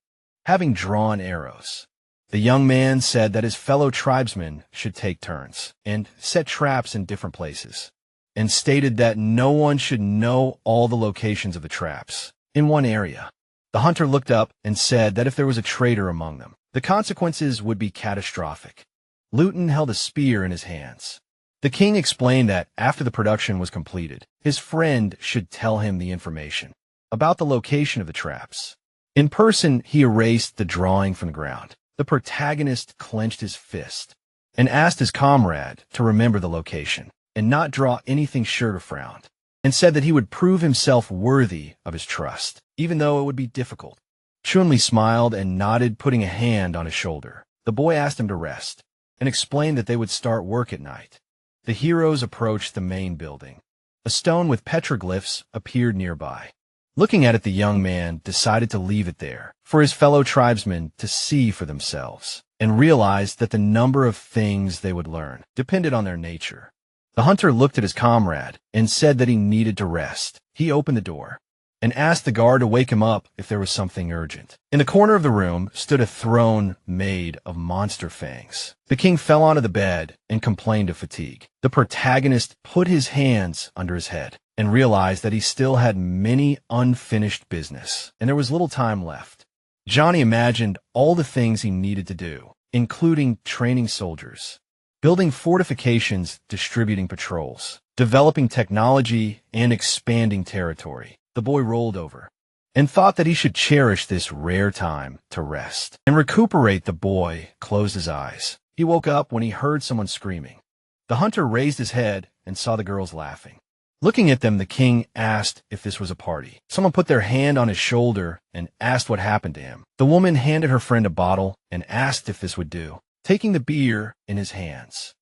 Having drawn arrows, the young man said that his fellow tribesmen should take turns and set traps in different places, and stated that no one should know all the locations of the traps in one area. The hunter looked up and said that if there was a traitor among them, the consequences would be catastrophic. Luton held a spear in his hands. The king explained that after the production was completed, his friend should tell him the information about the location of the traps. In person, he erased the drawing from the ground. The protagonist clenched his fist and asked his comrade to remember the location and not draw anything short of frowned, and said that he would prove himself worthy of his trust, even though it would be difficult. Chun-Li smiled and nodded, putting a hand on his shoulder. The boy asked him to rest and explained that they would start work at night. The heroes approached the main building. A stone with petroglyphs appeared nearby. Looking at it, the young man decided to leave it there for his fellow tribesmen to see for themselves, and realized that the number of things they would learn depended on their nature. The hunter looked at his comrade and said that he needed to rest. He opened the door and asked the guard to wake him up if there was something urgent. In the corner of the room stood a throne made of monster fangs. The king fell onto the bed and complained of fatigue. The protagonist put his hands under his head and realized that he still had many unfinished business, and there was little time left. Johnny imagined all the things he needed to do, including training soldiers, building fortifications, distributing patrols, developing technology, and expanding territory. The boy rolled over and thought that he should cherish this rare time to rest and recuperate. The boy closed his eyes. He woke up when he heard someone screaming. The hunter raised his head and saw the girls laughing. Looking at them, the king asked if this was a party. Someone put their hand on his shoulder and asked what happened to him. The woman handed her friend a bottle and asked if this would do, taking the beer in his hands.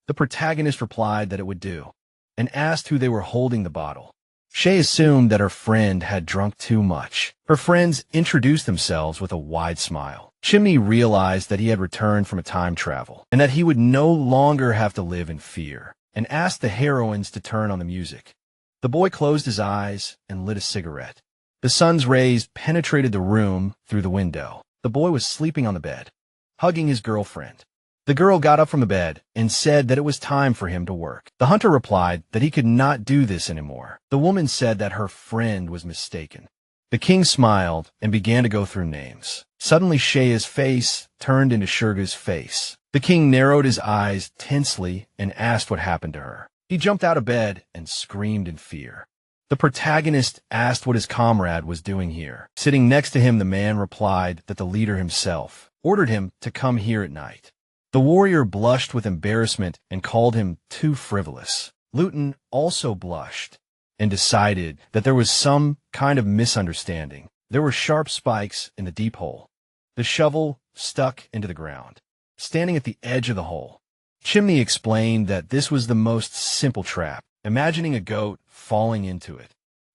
The protagonist replied that it would do, and asked who they were holding the bottle. Shay assumed that her friend had drunk too much. Her friends introduced themselves with a wide smile. Chimney realized that he had returned from a time travel, and that he would no longer have to live in fear, and asked the heroines to turn on the music. The boy closed his eyes and lit a cigarette. The sun's rays penetrated the room through the window. The boy was sleeping on the bed, hugging his girlfriend. The girl got up from the bed and said that it was time for him to work. The hunter replied that he could not do this anymore. The woman said that her friend was mistaken. The king smiled and began to go through names. Suddenly, Shaya's face turned into Shurga's face. The king narrowed his eyes tensely and asked what happened to her. He jumped out of bed and screamed in fear. The protagonist asked what his comrade was doing here. Sitting next to him, the man replied that the leader himself ordered him to come here at night. The warrior blushed with embarrassment and called him too frivolous. Luton also blushed and decided that there was some kind of misunderstanding. There were sharp spikes in the deep hole. The shovel stuck into the ground, standing at the edge of the hole. Chimney explained that this was the most simple trap, imagining a goat falling into it.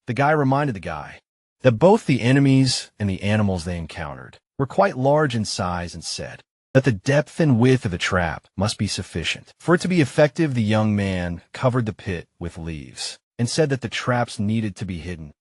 The guy reminded the guy that both the enemies and the animals they encountered were quite large in size and said that the depth and width of the trap must be sufficient. For it to be effective, the young man covered the pit with leaves and said that the traps needed to be hidden.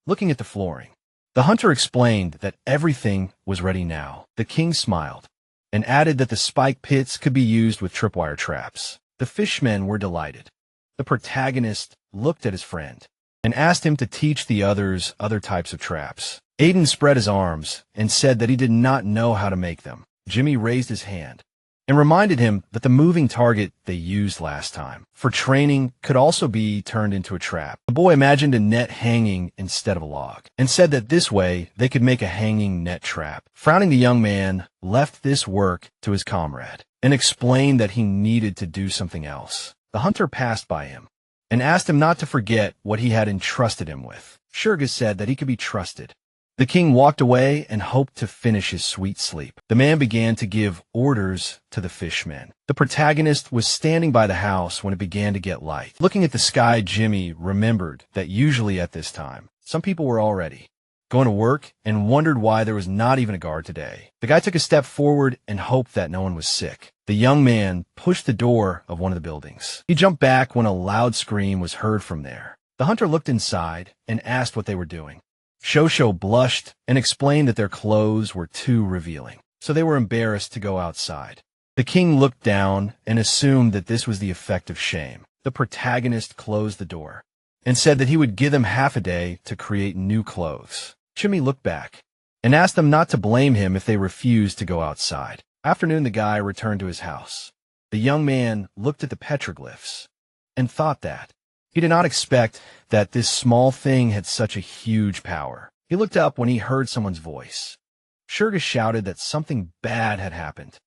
Looking at the flooring, the hunter explained that everything was ready now. The king smiled and added that the spike pits could be used with tripwire traps. The fishmen were delighted. The protagonist looked at his friend and asked him to teach the others other types of traps. Aiden spread his arms and said that he did not know how to make them. Jimmy raised his hand and reminded him that the moving target they used last time for training could also be turned into a trap. The boy imagined a net hanging instead of a log and said that this way they could make a hanging net trap. Frowning, the young man left this work to his comrade and explained that he needed to do something else. The hunter passed by him and asked him not to forget what he had entrusted him with. Shurga said that he could be trusted. The king walked away and hoped to finish his sweet sleep. The man began to give orders to the fishmen. The protagonist was standing by the house when it began to get light. Looking at the sky, Jimmy remembered that usually at this time, some people were already going to work and wondered why there was not even a guard today. The guy took a step forward and hoped that no one was sick. The young man pushed the door of one of the buildings. He jumped back when a loud scream was heard from there. The hunter looked inside and asked what they were doing. Shosho blushed and explained that their clothes were too revealing, so they were embarrassed to go outside. The king looked down and assumed that this was the effect of shame. The protagonist closed the door and said that he would give them half a day to create new clothes. Chimney looked back and asked them not to blame him if they refused to go outside. Afternoon, the guy returned to his house. The young man looked at the petroglyphs and thought that he did not expect that this small thing had such a huge power. He looked up when he heard someone's voice. Shurga shouted that something bad had happened.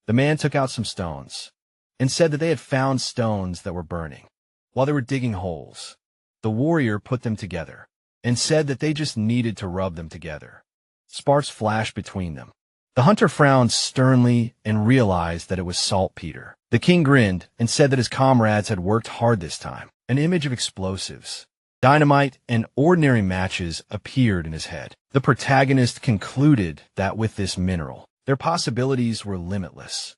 The man took out some stones and said that they had found stones that were burning while they were digging holes. The warrior put them together and said that they just needed to rub them together. Sparks flashed between them. The hunter frowned sternly and realized that it was saltpeter. The king grinned and said that his comrades had worked hard this time. An image of explosives, dynamite, and ordinary matches appeared in his head. The protagonist concluded that with this mineral, their possibilities were limitless.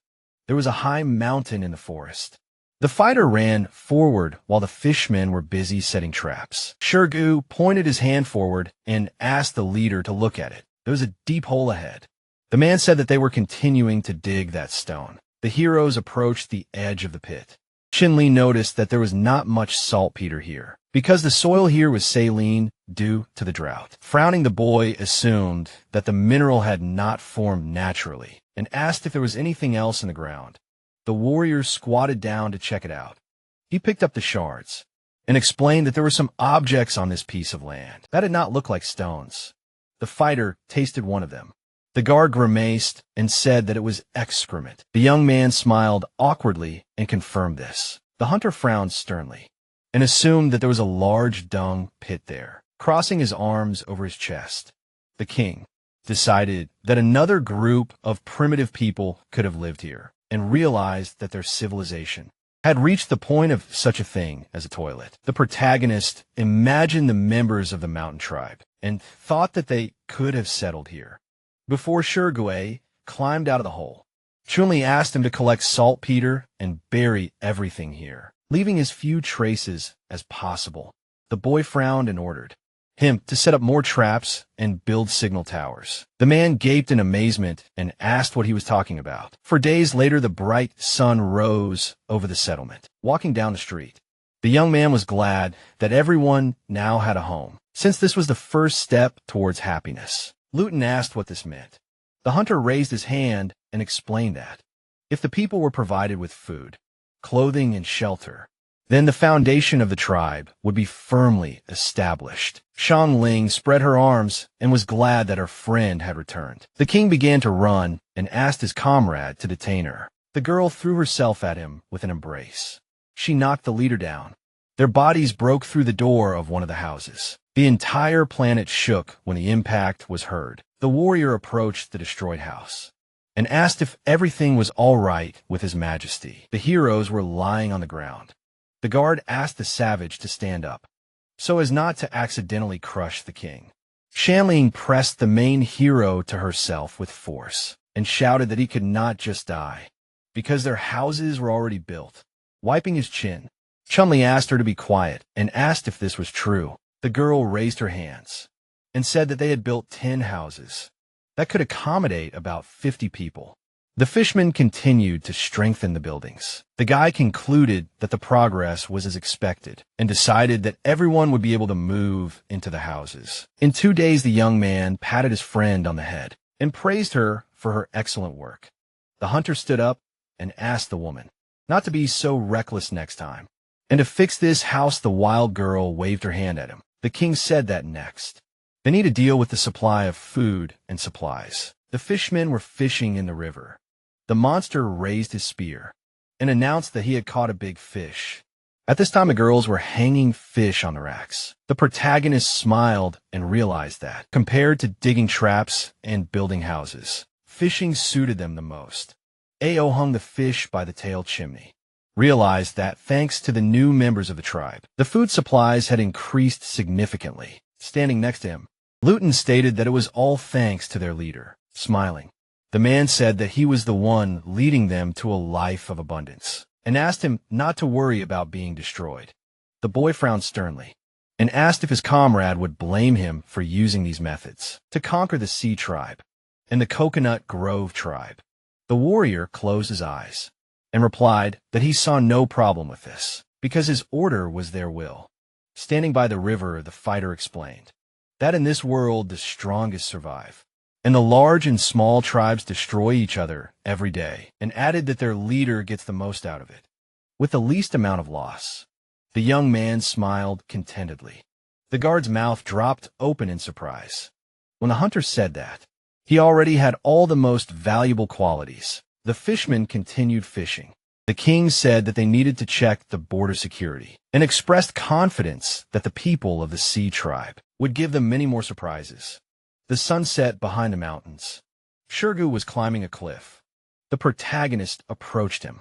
There was a high mountain in the forest. The fighter ran forward while the fishmen were busy setting traps. Shurgu pointed his hand forward and asked the leader to look at it. There was a deep hole ahead. The man said that they were continuing to dig that stone. The heroes approached the edge of the pit. Shinli noticed that there was not much saltpeter here, because the soil here was saline due to the drought. Frowning, the boy assumed that the mineral had not formed naturally, and asked if there was anything else in the ground. The warrior squatted down to check it out. He picked up the shards, and explained that there were some objects on this piece of land that did not look like stones. The fighter tasted one of them. The guard grimaced and said that it was excrement. The young man smiled awkwardly and confirmed this. The hunter frowned sternly and assumed that there was a large dung pit there. Crossing his arms over his chest, the king decided that another group of primitive people could have lived here and realized that their civilization had reached the point of such a thing as a toilet. The protagonist imagined the members of the mountain tribe and thought that they could have settled here. Before Shirgui climbed out of the hole, Chunli asked him to collect saltpeter and bury everything here, leaving as few traces as possible. The boy frowned and ordered him to set up more traps and build signal towers. The man gaped in amazement and asked what he was talking about. For days later, the bright sun rose over the settlement. Walking down the street, the young man was glad that everyone now had a home, since this was the first step towards happiness. Luton asked what this meant. The hunter raised his hand and explained that if the people were provided with food, clothing, and shelter, then the foundation of the tribe would be firmly established. Shang Ling spread her arms and was glad that her friend had returned. The king began to run and asked his comrade to detain her. The girl threw herself at him with an embrace. She knocked the leader down. Their bodies broke through the door of one of the houses. The entire planet shook when the impact was heard. The warrior approached the destroyed house and asked if everything was all right with his majesty. The heroes were lying on the ground. The guard asked the savage to stand up, so as not to accidentally crush the king. Shanling pressed the main hero to herself with force and shouted that he could not just die, because their houses were already built. Wiping his chin, Chunli asked her to be quiet and asked if this was true. The girl raised her hands and said that they had built 10 houses that could accommodate about 50 people. The fishman continued to strengthen the buildings. The guy concluded that the progress was as expected and decided that everyone would be able to move into the houses. In 2 days, the young man patted his friend on the head and praised her for her excellent work. The hunter stood up and asked the woman not to be so reckless next time, and to fix this house. The wild girl waved her hand at him. The king said that next they need to deal with the supply of food and supplies. The fishermen were fishing in the river. The monster raised his spear and announced that he had caught a big fish. At this time, the girls were hanging fish on the racks. The protagonist smiled and realized that, compared to digging traps and building houses, fishing suited them the most. Ao hung the fish by the tail chimney, realized that thanks to the new members of the tribe, the food supplies had increased significantly. Standing next to him, Luton stated that it was all thanks to their leader. Smiling, the man said that he was the one leading them to a life of abundance and asked him not to worry about being destroyed. The boy frowned sternly and asked if his comrade would blame him for using these methods to conquer the Sea tribe and the Coconut Grove tribe. The warrior closed his eyes and replied that he saw no problem with this because his order was their will. Standing by the river, the fighter explained that in this world the strongest survive, and the large and small tribes destroy each other every day, and added that their leader gets the most out of it, with the least amount of loss. The young man smiled contentedly. The guard's mouth dropped open in surprise. When the hunter said that, he already had all the most valuable qualities. The fishermen continued fishing. The king said that they needed to check the border security and expressed confidence that the people of the Sea tribe would give them many more surprises. The sun set behind the mountains. Shirgu was climbing a cliff. The protagonist approached him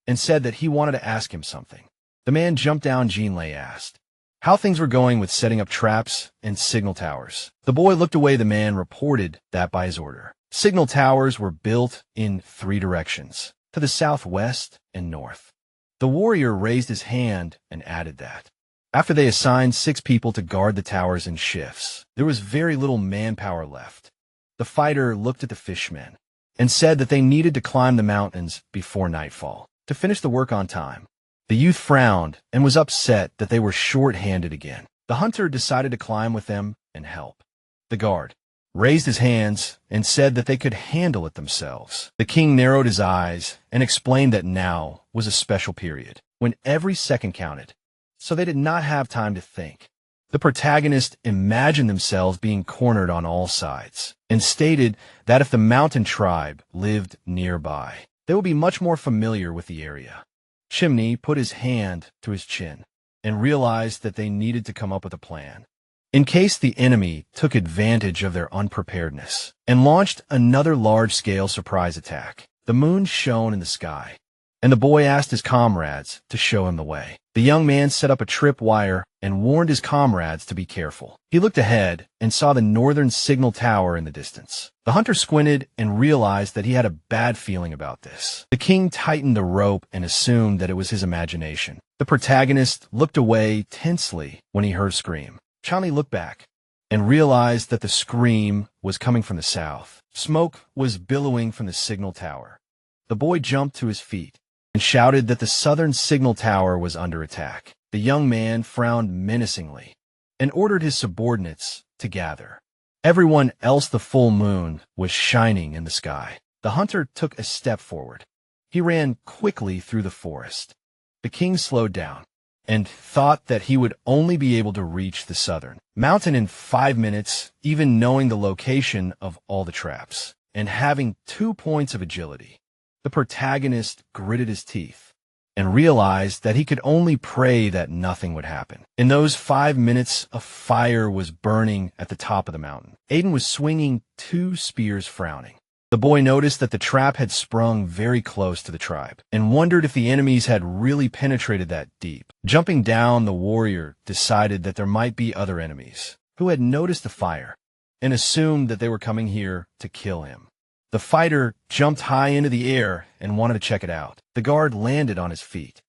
and said that he wanted to ask him something. The man jumped down. Jinlei asked how things were going with setting up traps and signal towers. The boy looked away. The man reported that by his order, signal towers were built in 3 directions, to the southwest and north. The warrior raised his hand and added that after they assigned 6 people to guard the towers in shifts, there was very little manpower left. The fighter looked at the fishermen and said that they needed to climb the mountains before nightfall to finish the work on time. The youth frowned and was upset that they were short-handed again. The hunter decided to climb with them and help. The guard raised his hands and said that they could handle it themselves. The king narrowed his eyes and explained that now was a special period when every second counted, so they did not have time to think. The protagonist imagined themselves being cornered on all sides and stated that if the mountain tribe lived nearby, they would be much more familiar with the area. Chimney put his hand to his chin and realized that they needed to come up with a plan in case the enemy took advantage of their unpreparedness and launched another large-scale surprise attack. The moon shone in the sky, and the boy asked his comrades to show him the way. The young man set up a tripwire and warned his comrades to be careful. He looked ahead and saw the northern signal tower in the distance. The hunter squinted and realized that he had a bad feeling about this. The king tightened the rope and assumed that it was his imagination. The protagonist looked away tensely when he heard a scream. Chani looked back and realized that the scream was coming from the south. Smoke was billowing from the signal tower. The boy jumped to his feet and shouted that the southern signal tower was under attack. The young man frowned menacingly and ordered his subordinates to gather. Everyone else, the full moon was shining in the sky. The hunter took a step forward. He ran quickly through the forest. The king slowed down and thought that he would only be able to reach the southern mountain in 5 minutes, even knowing the location of all the traps and having 2 points of agility. The protagonist gritted his teeth and realized that he could only pray that nothing would happen. In those 5 minutes, a fire was burning at the top of the mountain. Aiden was swinging 2 spears, frowning. The boy noticed that the trap had sprung very close to the tribe and wondered if the enemies had really penetrated that deep. Jumping down, the warrior decided that there might be other enemies who had noticed the fire and assumed that they were coming here to kill him. The fighter jumped high into the air and wanted to check it out. The guard landed on his feet.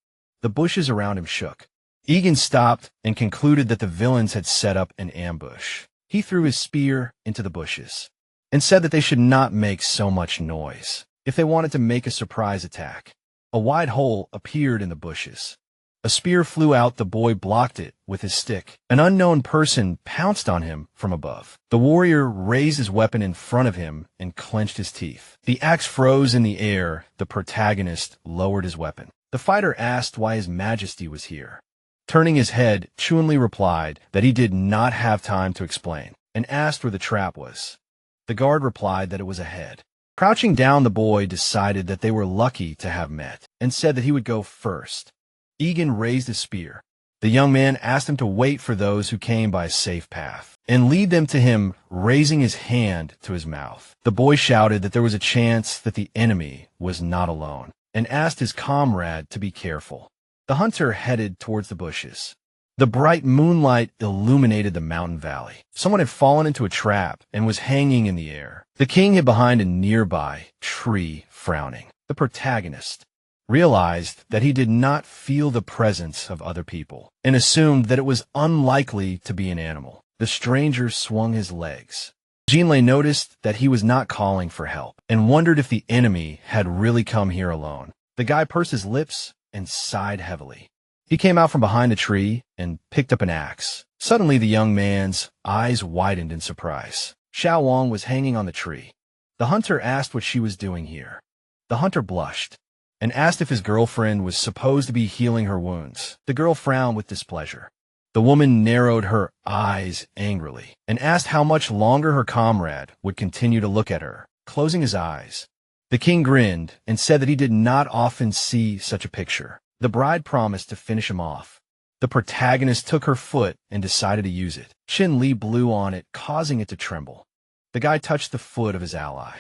The bushes around him shook. Egan stopped and concluded that the villains had set up an ambush. He threw his spear into the bushes and said that they should not make so much noise if they wanted to make a surprise attack. A wide hole appeared in the bushes. A spear flew out. The boy blocked it with his stick. An unknown person pounced on him from above. The warrior raised his weapon in front of him and clenched his teeth. The axe froze in the air. The protagonist lowered his weapon. The fighter asked why His Majesty was here. Turning his head, Chunli replied that he did not have time to explain and asked where the trap was. The guard replied that it was ahead. Crouching down, the boy decided that they were lucky to have met and said that he would go first. Egan raised his spear. The young man asked him to wait for those who came by a safe path and lead them to him, raising his hand to his mouth. The boy shouted that there was a chance that the enemy was not alone and asked his comrade to be careful. The hunter headed towards the bushes. The bright moonlight illuminated the mountain valley. Someone had fallen into a trap and was hanging in the air. The king hid behind a nearby tree, frowning. The protagonist realized that he did not feel the presence of other people and assumed that it was unlikely to be an animal. The stranger swung his legs. Jinlei noticed that he was not calling for help and wondered if the enemy had really come here alone. The guy pursed his lips and sighed heavily. He came out from behind the tree and picked up an axe. Suddenly, the young man's eyes widened in surprise. Xiao Wang was hanging on the tree. The hunter asked what she was doing here. The hunter blushed and asked if his girlfriend was supposed to be healing her wounds. The girl frowned with displeasure. The woman narrowed her eyes angrily and asked how much longer her comrade would continue to look at her, closing his eyes. The king grinned and said that he did not often see such a picture. The bride promised to finish him off. The protagonist took her foot and decided to use it. Qin Li blew on it, causing it to tremble. The guy touched the foot of his ally.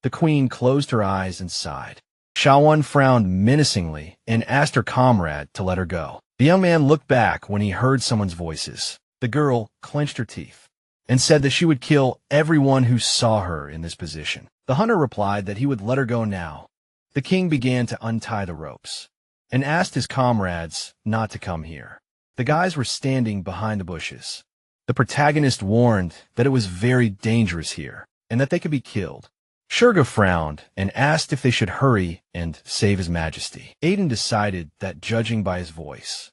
The queen closed her eyes and sighed. Shaowen frowned menacingly and asked her comrade to let her go. The young man looked back when he heard someone's voices. The girl clenched her teeth and said that she would kill everyone who saw her in this position. The hunter replied that he would let her go now. The king began to untie the ropes and asked his comrades not to come here. The guys were standing behind the bushes. The protagonist warned that it was very dangerous here and that they could be killed. Shurga frowned and asked if they should hurry and save His Majesty. Aiden decided that, judging by his voice,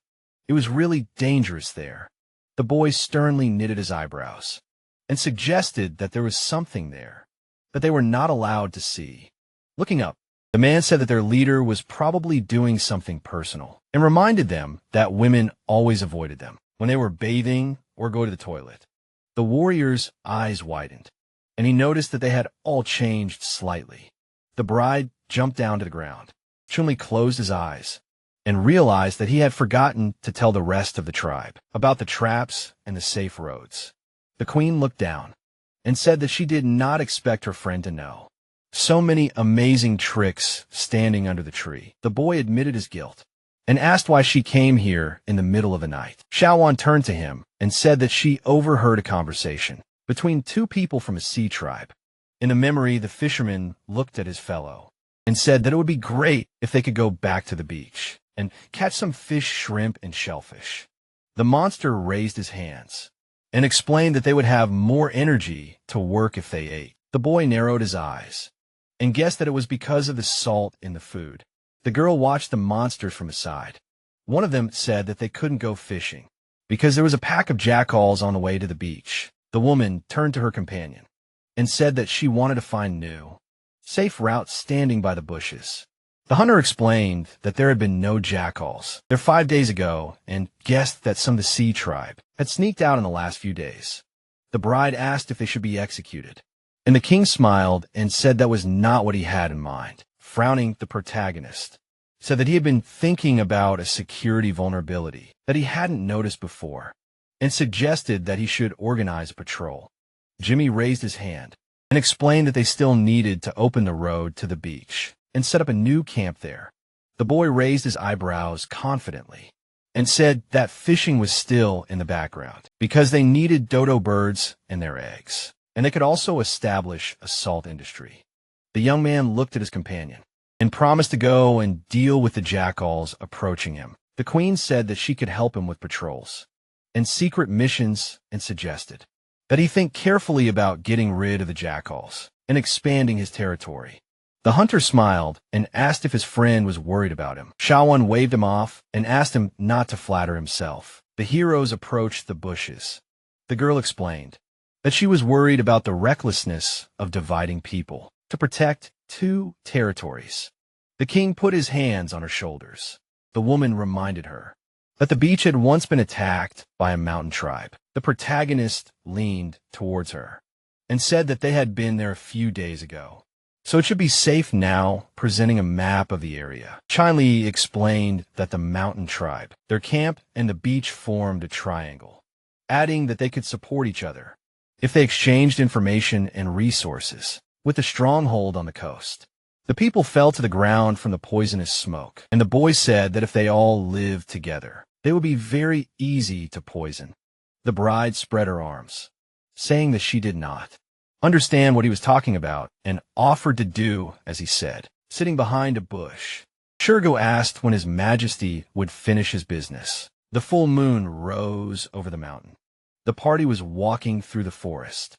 it was really dangerous there. The boy sternly knitted his eyebrows and suggested that there was something there that they were not allowed to see. Looking up, the man said that their leader was probably doing something personal and reminded them that women always avoided them when they were bathing or go to the toilet. The warrior's eyes widened, and he noticed that they had all changed slightly. The bride jumped down to the ground. Chunli closed his eyes and realized that he had forgotten to tell the rest of the tribe about the traps and the safe roads. The queen looked down and said that she did not expect her friend to know. So many amazing tricks standing under the tree. The boy admitted his guilt and asked why she came here in the middle of the night. Xiaowan turned to him and said that she overheard a conversation between two people from a sea tribe. In a memory, the fisherman looked at his fellow and said that it would be great if they could go back to the beach and catch some fish, shrimp, and shellfish. The monster raised his hands and explained that they would have more energy to work if they ate. The boy narrowed his eyes and guessed that it was because of the salt in the food. The girl watched the monsters from aside. One of them said that they couldn't go fishing because there was a pack of jackals on the way to the beach. The woman turned to her companion and said that she wanted to find new, safe routes standing by the bushes. The hunter explained that there had been no jackals there 5 days ago and guessed that some of the sea tribe had sneaked out in the last few days. The bride asked if they should be executed, and the king smiled and said that was not what he had in mind. Frowning, the protagonist said that he had been thinking about a security vulnerability that he hadn't noticed before and suggested that he should organize a patrol. Jimmy raised his hand and explained that they still needed to open the road to the beach and set up a new camp there. The boy raised his eyebrows confidently and said that fishing was still in the background because they needed dodo birds and their eggs, and they could also establish a salt industry. The young man looked at his companion and promised to go and deal with the jackals approaching him. The queen said that she could help him with patrols and secret missions and suggested that he think carefully about getting rid of the jackals and expanding his territory. The hunter smiled and asked if his friend was worried about him. Xiaowan waved him off and asked him not to flatter himself. The heroes approached the bushes. The girl explained that she was worried about the recklessness of dividing people to protect 2 territories. The king put his hands on her shoulders. The woman reminded her that the beach had once been attacked by a mountain tribe. The protagonist leaned towards her and said that they had been there a few days ago, so it should be safe now, presenting a map of the area. Chinli explained that the mountain tribe, their camp, and the beach formed a triangle, adding that they could support each other if they exchanged information and resources with a stronghold on the coast. The people fell to the ground from the poisonous smoke, and the boy said that if they all lived together, they would be very easy to poison. The bride spread her arms, saying that she did not understand what he was talking about and offered to do as he said, sitting behind a bush. Shurgo asked when His Majesty would finish his business. The full moon rose over the mountain. The party was walking through the forest.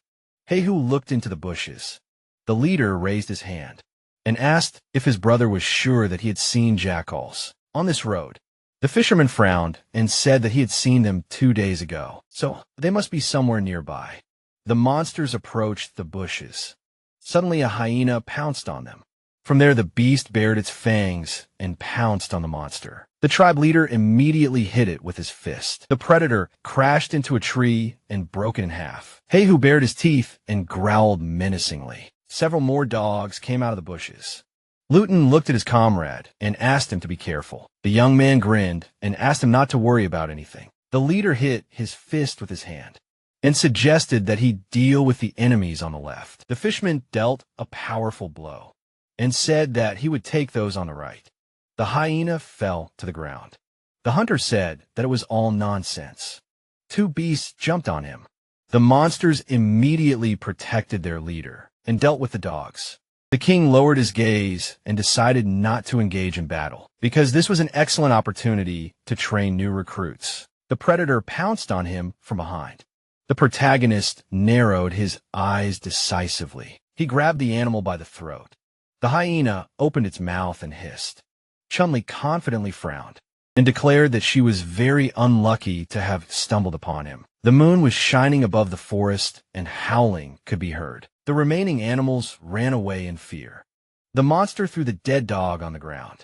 Heihu looked into the bushes. The leader raised his hand and asked if his brother was sure that he had seen jackals on this road. The fisherman frowned and said that he had seen them 2 days ago, so they must be somewhere nearby. The monsters approached the bushes. Suddenly a hyena pounced on them. From there the beast bared its fangs and pounced on the monster. The tribe leader immediately hit it with his fist. The predator crashed into a tree and broke it in half. Heihu bared his teeth and growled menacingly. Several more dogs came out of the bushes. Luton looked at his comrade and asked him to be careful. The young man grinned and asked him not to worry about anything. The leader hit his fist with his hand and suggested that he deal with the enemies on the left. The fisherman dealt a powerful blow and said that he would take those on the right. The hyena fell to the ground. The hunter said that it was all nonsense. 2 beasts jumped on him. The monsters immediately protected their leader and dealt with the dogs. The king lowered his gaze and decided not to engage in battle because this was an excellent opportunity to train new recruits. The predator pounced on him from behind. The protagonist narrowed his eyes decisively. He grabbed the animal by the throat. The hyena opened its mouth and hissed. Chunli confidently frowned and declared that she was very unlucky to have stumbled upon him. The moon was shining above the forest and howling could be heard. The remaining animals ran away in fear. The monster threw the dead dog on the ground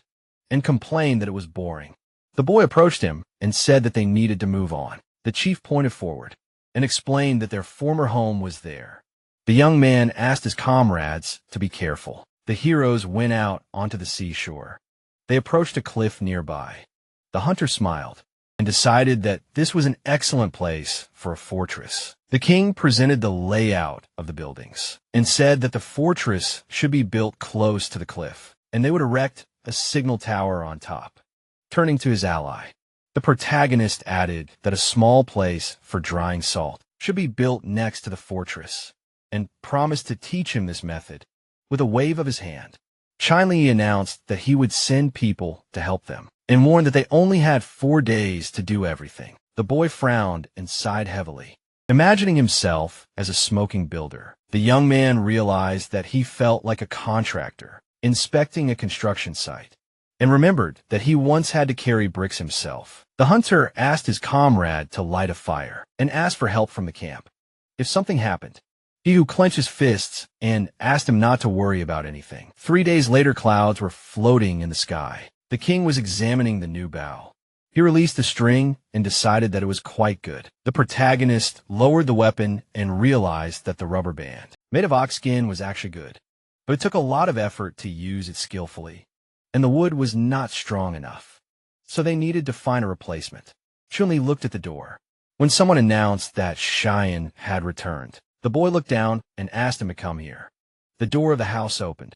and complained that it was boring. The boy approached him and said that they needed to move on. The chief pointed forward. and explained that their former home was there. The young man asked his comrades to be careful. The heroes went out onto the seashore. They approached a cliff nearby. The hunter smiled and decided that this was an excellent place for a fortress. The king presented the layout of the buildings and said that the fortress should be built close to the cliff, and they would erect a signal tower on top. Turning to his ally, the protagonist added that a small place for drying salt should be built next to the fortress, and promised to teach him this method with a wave of his hand. Shyly he announced that he would send people to help them, and warned that they only had 4 days to do everything. The boy frowned and sighed heavily. Imagining himself as a smoking builder, the young man realized that he felt like a contractor inspecting a construction site, and remembered that he once had to carry bricks himself. The hunter asked his comrade to light a fire and asked for help from the camp if something happened. He who clenched his fists and asked him not to worry about anything. 3 days later, clouds were floating in the sky. The king was examining the new bow. He released the string and decided that it was quite good. The protagonist lowered the weapon and realized that the rubber band, made of ox skin, was actually good, but it took a lot of effort to use it skillfully, and the wood was not strong enough, so they needed to find a replacement. Chun-Li looked at the door when someone announced that Cheyenne had returned. The boy looked down and asked him to come here. The door of the house opened.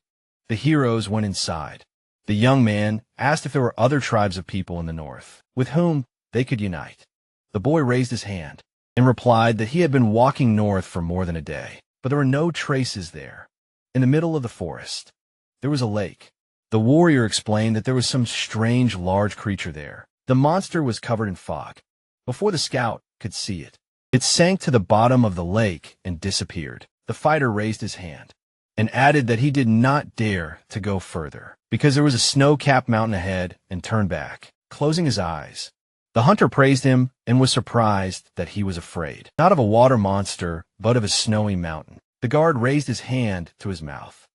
The heroes went inside. The young man asked if there were other tribes of people in the north with whom they could unite. The boy raised his hand and replied that he had been walking north for more than a day, but there were no traces there. In the middle of the forest, there was a lake. The warrior explained that there was some strange large creature there. The monster was covered in fog. Before the scout could see it, it sank to the bottom of the lake and disappeared. The fighter raised his hand and added that he did not dare to go further because there was a snow-capped mountain ahead, and turned back, closing his eyes. The hunter praised him and was surprised that he was afraid, not of a water monster, but of a snowy mountain. The guard raised his hand to his mouth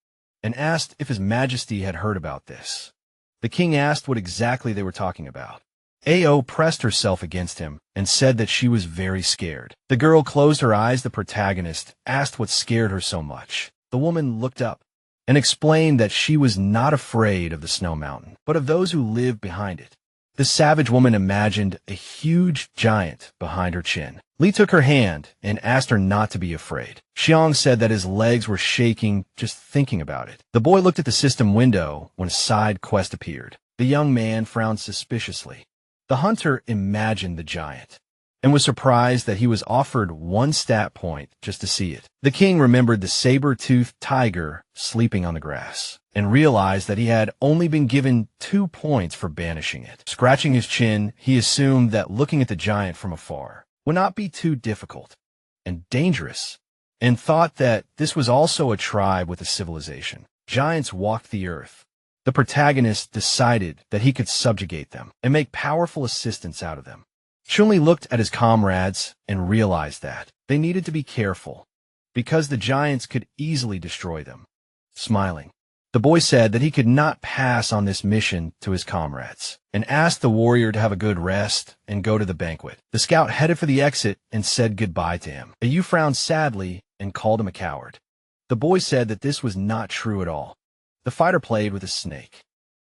and asked if his majesty had heard about this. The king asked what exactly they were talking about. Ao pressed herself against him and said that she was very scared. The girl closed her eyes. The protagonist asked what scared her so much. The woman looked up and explained that she was not afraid of the snow mountain, but of those who lived behind it. The savage woman imagined a huge giant behind her chin. Li took her hand and asked her not to be afraid. Xiang said that his legs were shaking just thinking about it. The boy looked at the system window when a side quest appeared. The young man frowned suspiciously. The hunter imagined the giant and was surprised that he was offered 1 stat point just to see it. The king remembered the saber-toothed tiger sleeping on the grass and realized that he had only been given 2 points for banishing it. Scratching his chin, he assumed that looking at the giant from afar would not be too difficult and dangerous, and thought that this was also a tribe with a civilization. Giants walked the earth. The protagonist decided that he could subjugate them and make powerful assistants out of them. Chun-Li looked at his comrades and realized that they needed to be careful because the giants could easily destroy them. Smiling, the boy said that he could not pass on this mission to his comrades and asked the warrior to have a good rest and go to the banquet. The scout headed for the exit and said goodbye to him. Ayu frowned sadly and called him a coward. The boy said that this was not true at all. The fighter played with a snake.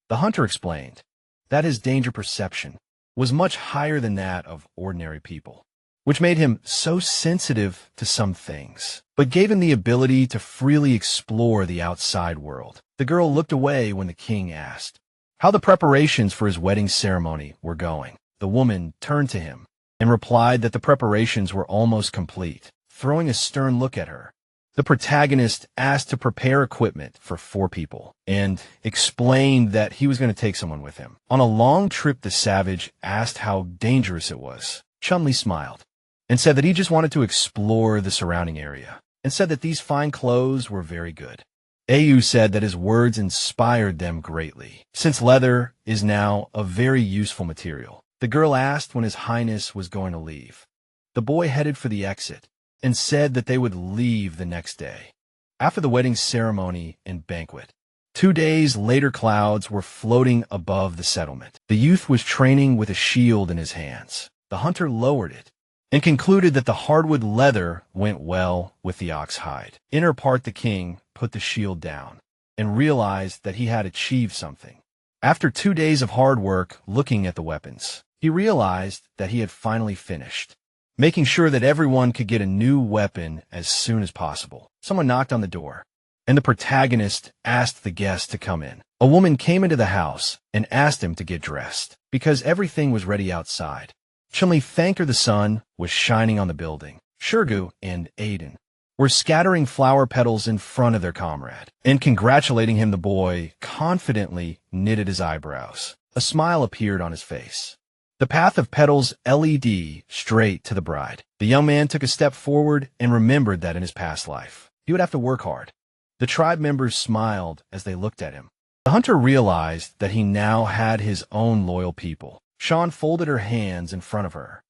The hunter explained that his danger perception was much higher than that of ordinary people, which made him so sensitive to some things, but gave him the ability to freely explore the outside world. The girl looked away when the king asked how the preparations for his wedding ceremony were going. The woman turned to him and replied that the preparations were almost complete, throwing a stern look at her. The protagonist asked to prepare equipment for 4 people and explained that he was going to take someone with him. On a long trip, the savage asked how dangerous it was. Chun-Li smiled and said that he just wanted to explore the surrounding area and said that these fine clothes were very good. Au said that his words inspired them greatly, since leather is now a very useful material. The girl asked when His Highness was going to leave. The boy headed for the exit and said that they would leave the next day, after the wedding ceremony and banquet. 2 days later, clouds were floating above the settlement. The youth was training with a shield in his hands. The hunter lowered it and concluded that the hardwood leather went well with the ox hide. In her part, the king put the shield down and realized that he had achieved something. After 2 days of hard work looking at the weapons, he realized that he had finally finished, making sure that everyone could get a new weapon as soon as possible. Someone knocked on the door, and the protagonist asked the guest to come in. A woman came into the house and asked him to get dressed, because everything was ready outside. Chun-Li thanked her. The sun was shining on the building. Shirgu and Aiden were scattering flower petals in front of their comrade, and congratulating him. The boy confidently knitted his eyebrows. A smile appeared on his face. The path of petals led straight to the bride. The young man took a step forward and remembered that in his past life, he would have to work hard. The tribe members smiled as they looked at him. The hunter realized that he now had his own loyal people. Sean folded her hands in front of her.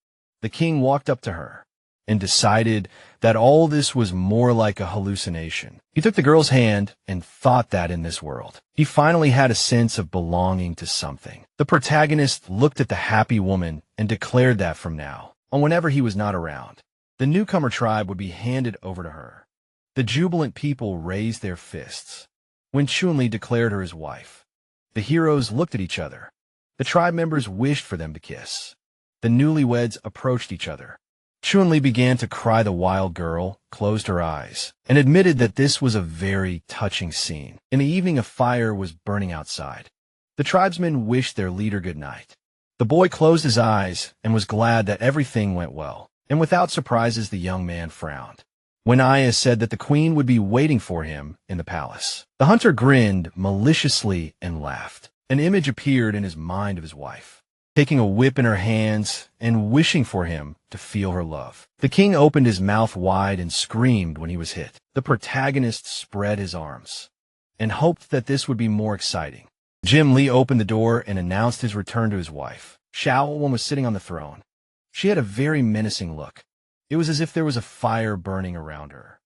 The king walked up to her and decided that all this was more like a hallucination. He took the girl's hand and thought that in this world, he finally had a sense of belonging to something. The protagonist looked at the happy woman and declared that from now on, whenever he was not around, the newcomer tribe would be handed over to her. The jubilant people raised their fists when Chun-Li declared her his wife. The heroes looked at each other. The tribe members wished for them to kiss. The newlyweds approached each other. Chun-Li began to cry. The wild girl closed her eyes and admitted that this was a very touching scene. In the evening, a fire was burning outside. The tribesmen wished their leader good night. The boy closed his eyes and was glad that everything went well. And without surprises, the young man frowned when Aya said that the queen would be waiting for him in the palace. The hunter grinned maliciously and laughed. An image appeared in his mind of his wife, taking a whip in her hands and wishing for him to feel her love. The king opened his mouth wide and screamed when he was hit. The protagonist spread his arms and hoped that this would be more exciting. Jim Lee opened the door and announced his return to his wife. Xiaowen was sitting on the throne. She had a very menacing look. It was as if there was a fire burning around her.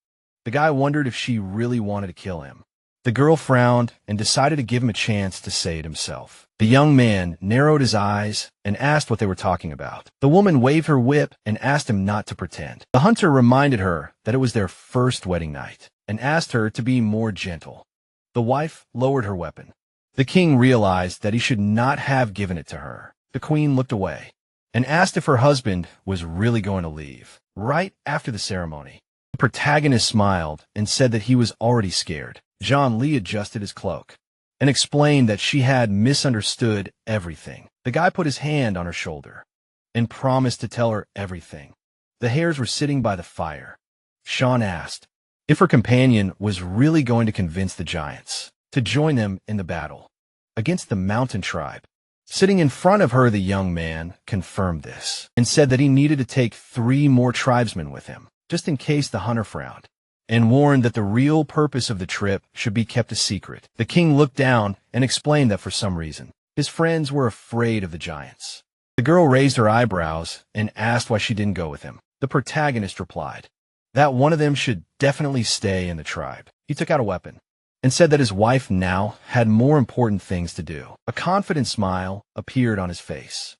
The guy wondered if she really wanted to kill him. The girl frowned and decided to give him a chance to say it himself. The young man narrowed his eyes and asked what they were talking about. The woman waved her whip and asked him not to pretend. The hunter reminded her that it was their first wedding night and asked her to be more gentle. The wife lowered her weapon. The king realized that he should not have given it to her. The queen looked away and asked if her husband was really going to leave right after the ceremony. The protagonist smiled and said that he was already scared. John Lee adjusted his cloak and explained that she had misunderstood everything. The guy put his hand on her shoulder and promised to tell her everything. The hares were sitting by the fire. Sean asked if her companion was really going to convince the giants to join them in the battle against the mountain tribe. Sitting in front of her, the young man confirmed this and said that he needed to take 3 more tribesmen with him, just in case. The hunter frowned and warned that the real purpose of the trip should be kept a secret. The king looked down and explained that for some reason, his friends were afraid of the giants. The girl raised her eyebrows and asked why she didn't go with him. The protagonist replied that one of them should definitely stay in the tribe. He took out a weapon and said that his wife now had more important things to do. A confident smile appeared on his face.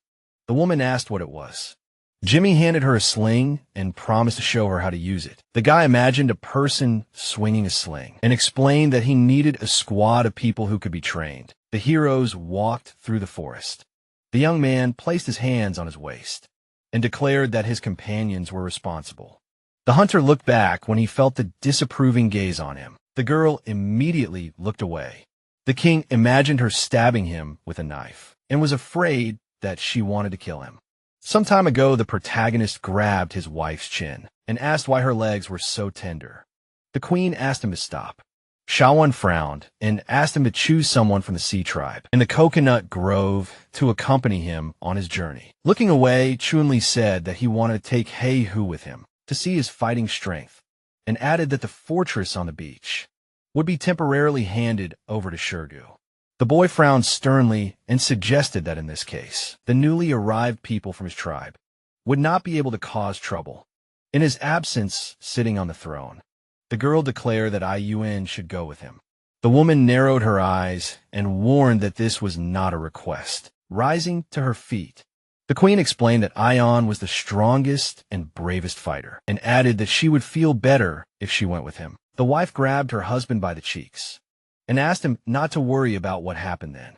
The woman asked what it was. Jimmy handed her a sling and promised to show her how to use it. The guy imagined a person swinging a sling and explained that he needed a squad of people who could be trained. The heroes walked through the forest. The young man placed his hands on his waist and declared that his companions were responsible. The hunter looked back when he felt the disapproving gaze on him. The girl immediately looked away. The king imagined her stabbing him with a knife and was afraid that she wanted to kill him. Some time ago, the protagonist grabbed his wife's chin and asked why her legs were so tender. The queen asked him to stop. Shawan frowned and asked him to choose someone from the sea tribe in the coconut grove to accompany him on his journey. Looking away, Chun-Li said that he wanted to take Hei-Hu with him to see his fighting strength, and added that the fortress on the beach would be temporarily handed over to Shirgu. The boy frowned sternly and suggested that in this case, the newly arrived people from his tribe would not be able to cause trouble. In his absence, sitting on the throne, the girl declared that Yun should go with him. The woman narrowed her eyes and warned that this was not a request. Rising to her feet, The queen explained that Ion was the strongest and bravest fighter, and added that she would feel better if she went with him. The wife grabbed her husband by the cheeks and asked him not to worry about what happened then.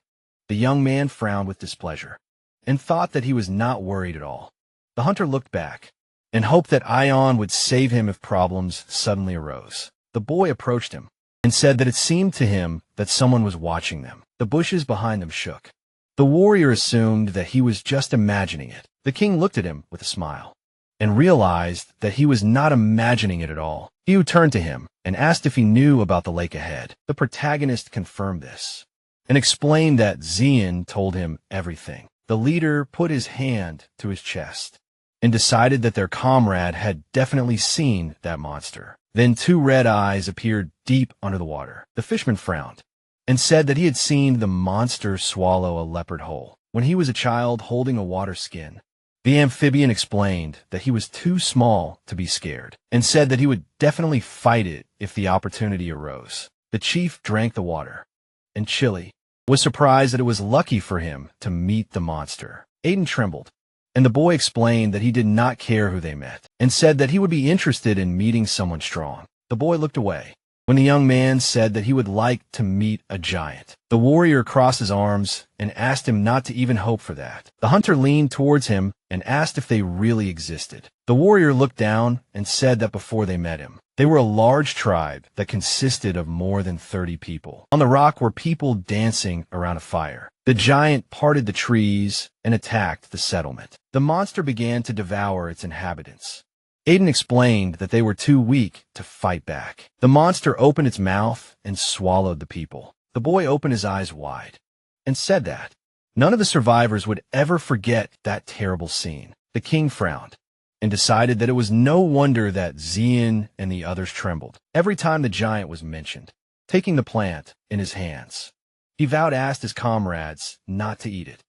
The young man frowned with displeasure and thought that he was not worried at all. The hunter looked back and hoped that Ion would save him if problems suddenly arose. The boy approached him and said that it seemed to him that someone was watching them. The bushes behind them shook. The warrior assumed that he was just imagining it. The king looked at him with a smile and realized that he was not imagining it at all. He turned to him and asked if he knew about the lake ahead. The protagonist confirmed this and explained that Xian told him everything. The leader put his hand to his chest and decided that their comrade had definitely seen that monster. Then two red eyes appeared deep under the water. The fisherman frowned and said that he had seen the monster swallow a leopard whole when he was a child holding a water skin. The amphibian explained that he was too small to be scared and said that he would definitely fight it if the opportunity arose. The chief drank the water, and Chili was surprised that it was lucky for him to meet the monster. Aiden trembled, and the boy explained that he did not care who they met and said that he would be interested in meeting someone strong. The boy looked away when the young man said that he would like to meet a giant. The warrior crossed his arms and asked him not to even hope for that. The hunter leaned towards him and asked if they really existed. The warrior looked down and said that before they met him, they were a large tribe that consisted of more than 30 people. On the rock were people dancing around a fire. The giant parted the trees and attacked the settlement. The monster began to devour its inhabitants. Aiden explained that they were too weak to fight back. The monster opened its mouth and swallowed the people. The boy opened his eyes wide and said that none of the survivors would ever forget that terrible scene. The king frowned and decided that it was no wonder that Xian and the others trembled every time the giant was mentioned. Taking the plant in his hands, he vowed to ask his comrades not to eat it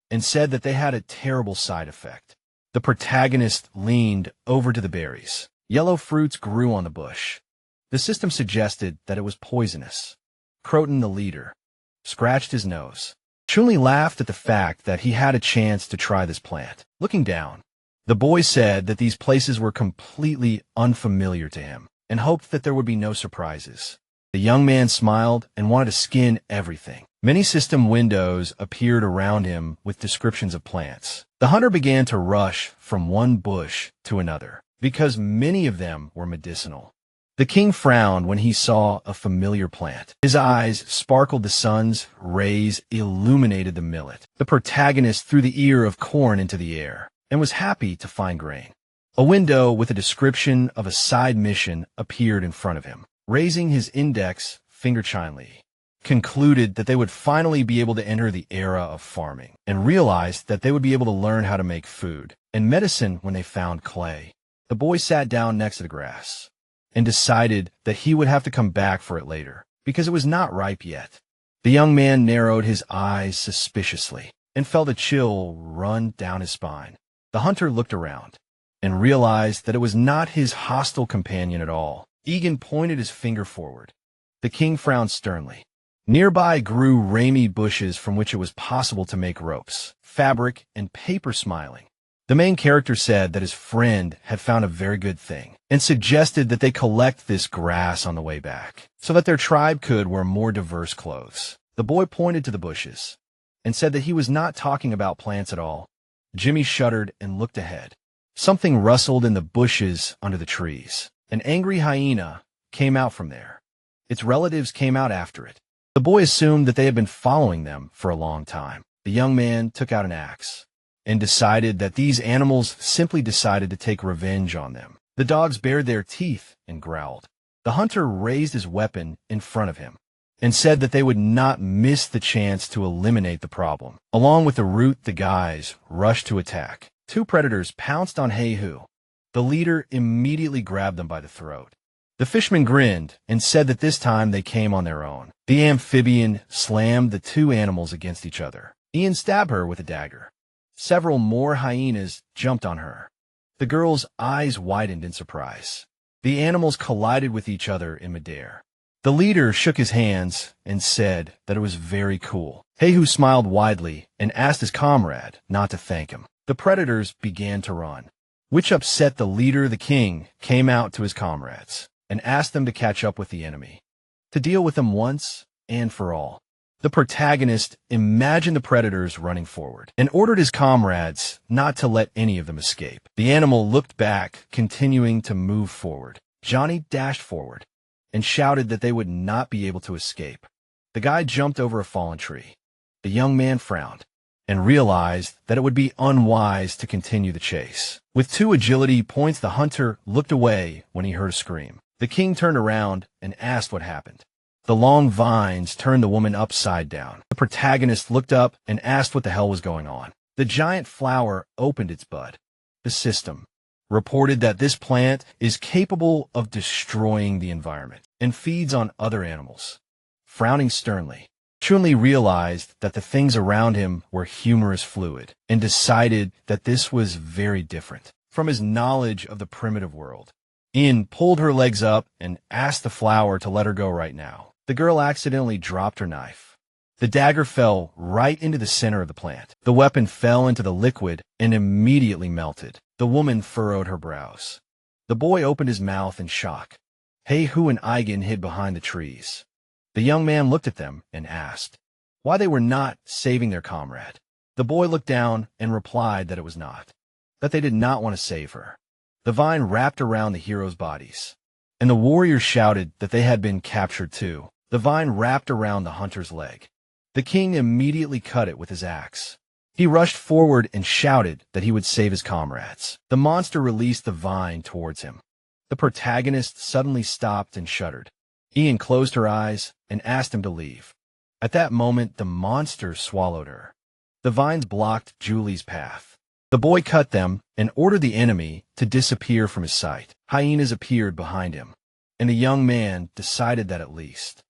and said that they had a terrible side effect. The protagonist leaned over to the berries. Yellow fruits grew on the bush. The system suggested that it was poisonous. Croton, the leader, scratched his nose. Chunli laughed at the fact that he had a chance to try this plant. Looking down, the boy said that these places were completely unfamiliar to him and hoped that there would be no surprises. The young man smiled and wanted to skin everything. Many system windows appeared around him with descriptions of plants. The hunter began to rush from one bush to another because many of them were medicinal. The king frowned when he saw a familiar plant. His eyes sparkled. The sun's rays illuminated the millet. The protagonist threw the ear of corn into the air and was happy to find grain. A window with a description of a side mission appeared in front of him. Raising his index finger, Chinli concluded that they would finally be able to enter the era of farming and realized that they would be able to learn how to make food and medicine when they found clay. The boy sat down next to the grass and decided that he would have to come back for it later because it was not ripe yet. The young man narrowed his eyes suspiciously and felt a chill run down his spine. The hunter looked around and realized that it was not his hostile companion at all. Egan pointed his finger forward. The king frowned sternly. Nearby grew ramy bushes from which it was possible to make ropes, fabric, and paper. Smiling, the main character said that his friend had found a very good thing and suggested that they collect this grass on the way back so that their tribe could wear more diverse clothes. The boy pointed to the bushes and said that he was not talking about plants at all. Jimmy shuddered and looked ahead. Something rustled in the bushes under the trees. An angry hyena came out from there. Its relatives came out after it. The boy assumed that they had been following them for a long time. The young man took out an axe and decided that these animals simply decided to take revenge on them. The dogs bared their teeth and growled. The hunter raised his weapon in front of him and said that they would not miss the chance to eliminate the problem. Along with the root, the guys rushed to attack. Two predators pounced on Heihu. The leader immediately grabbed them by the throat. The fisherman grinned and said that this time they came on their own. The amphibian slammed the two animals against each other. Ian stabbed her with a dagger. Several more hyenas jumped on her. The girl's eyes widened in surprise. The animals collided with each other in midair. The leader shook his hands and said that it was very cool. Heihu smiled widely and asked his comrade not to thank him. The predators began to run, which upset the leader. The king came out to his comrades and asked them to catch up with the enemy, to deal with them once and for all. The protagonist imagined the predators running forward and ordered his comrades not to let any of them escape. The animal looked back, continuing to move forward. Johnny dashed forward and shouted that they would not be able to escape. The guy jumped over a fallen tree. The young man frowned and realized that it would be unwise to continue the chase. With 2 agility points, the hunter looked away when he heard a scream. The king turned around and asked what happened. The long vines turned the woman upside down. The protagonist looked up and asked what the hell was going on. The giant flower opened its bud. The system reported that this plant is capable of destroying the environment and feeds on other animals. Frowning sternly, Chun-Li realized that the things around him were humorous fluid and decided that this was very different from his knowledge of the primitive world. In pulled her legs up and asked the flower to let her go right now. The girl accidentally dropped her knife. The dagger fell right into the center of the plant. The weapon fell into the liquid and immediately melted. The woman furrowed her brows. The boy opened his mouth in shock. Heihu and Eigen hid behind the trees. The young man looked at them and asked why they were not saving their comrade. The boy looked down and replied that it was not, that they did not want to save her. The vine wrapped around the heroes' bodies, and the warriors shouted that they had been captured too. The vine wrapped around the hunter's leg. The king immediately cut it with his axe. He rushed forward and shouted that he would save his comrades. The monster released the vine towards him. The protagonist suddenly stopped and shuddered. Ian closed her eyes and asked him to leave. At that moment, the monster swallowed her. The vines blocked Julie's path. The boy cut them and ordered the enemy to disappear from his sight. Hyenas appeared behind him, and the young man decided that at least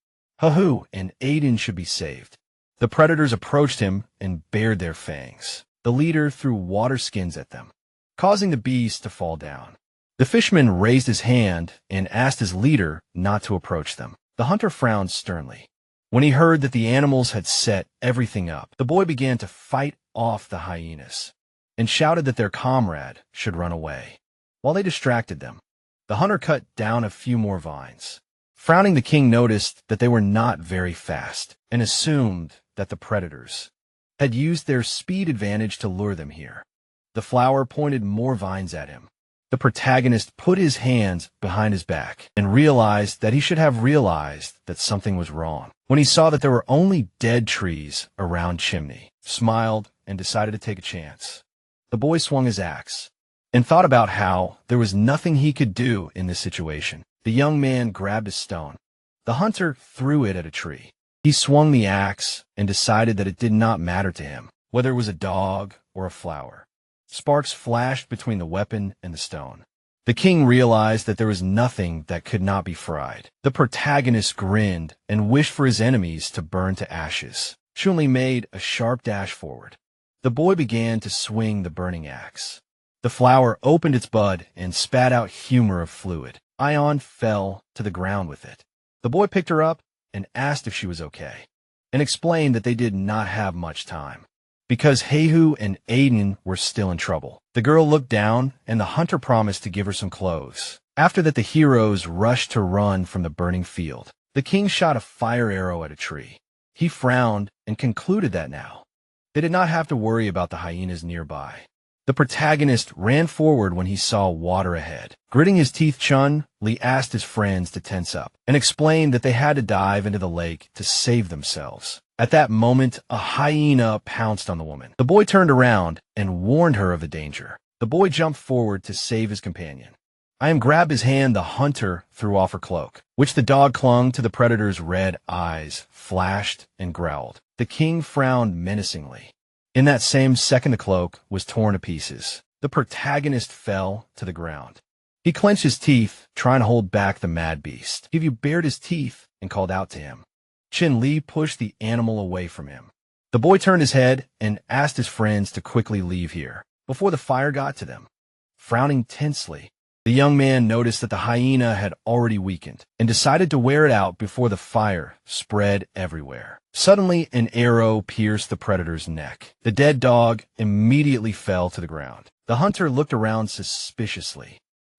Hahu and Aiden should be saved. The predators approached him and bared their fangs. The leader threw water skins at them, causing the beasts to fall down. The fisherman raised his hand and asked his leader not to approach them. The hunter frowned sternly. When he heard that the animals had set everything up, the boy began to fight off the hyenas and shouted that their comrade should run away. While they distracted them, the hunter cut down a few more vines. Frowning, the king noticed that they were not very fast and assumed that the predators had used their speed advantage to lure them here. The flower pointed more vines at him. The protagonist put his hands behind his back and realized that he should have realized that something was wrong when he saw that there were only dead trees around Chimney, smiled, and decided to take a chance. The boy swung his axe and thought about how there was nothing he could do in this situation. The young man grabbed a stone. The hunter threw it at a tree. He swung the axe and decided that it did not matter to him whether it was a dog or a flower. Sparks flashed between the weapon and the stone. The king realized that there was nothing that could not be fried. The protagonist grinned and wished for his enemies to burn to ashes. Chun-Li made a sharp dash forward. The boy began to swing the burning axe. The flower opened its bud and spat out humor of fluid. Ion fell to the ground with it. The boy picked her up and asked if she was okay, and explained that they did not have much time, because Heihu and Aiden were still in trouble. The girl looked down, and the hunter promised to give her some clothes. After that, the heroes rushed to run from the burning field. The king shot a fire arrow at a tree. He frowned and concluded that now they did not have to worry about the hyenas nearby. The protagonist ran forward when he saw water ahead. Gritting his teeth, Chun-Li asked his friends to tense up and explained that they had to dive into the lake to save themselves. At that moment, a hyena pounced on the woman. The boy turned around and warned her of the danger. The boy jumped forward to save his companion. Ian grabbed his hand. The hunter threw off her cloak, which the dog clung to. The predator's red eyes flashed and growled. The king frowned menacingly. In that same second, the cloak was torn to pieces. The protagonist fell to the ground. He clenched his teeth, trying to hold back the mad beast. He bared his teeth and called out to him. Chun-Li pushed the animal away from him. The boy turned his head and asked his friends to quickly leave here before the fire got to them. Frowning tensely, The young man noticed that the hyena had already weakened and decided to wear it out before the fire spread everywhere. Suddenly, an arrow pierced the predator's neck. The dead dog immediately fell to the ground. The hunter looked around suspiciously.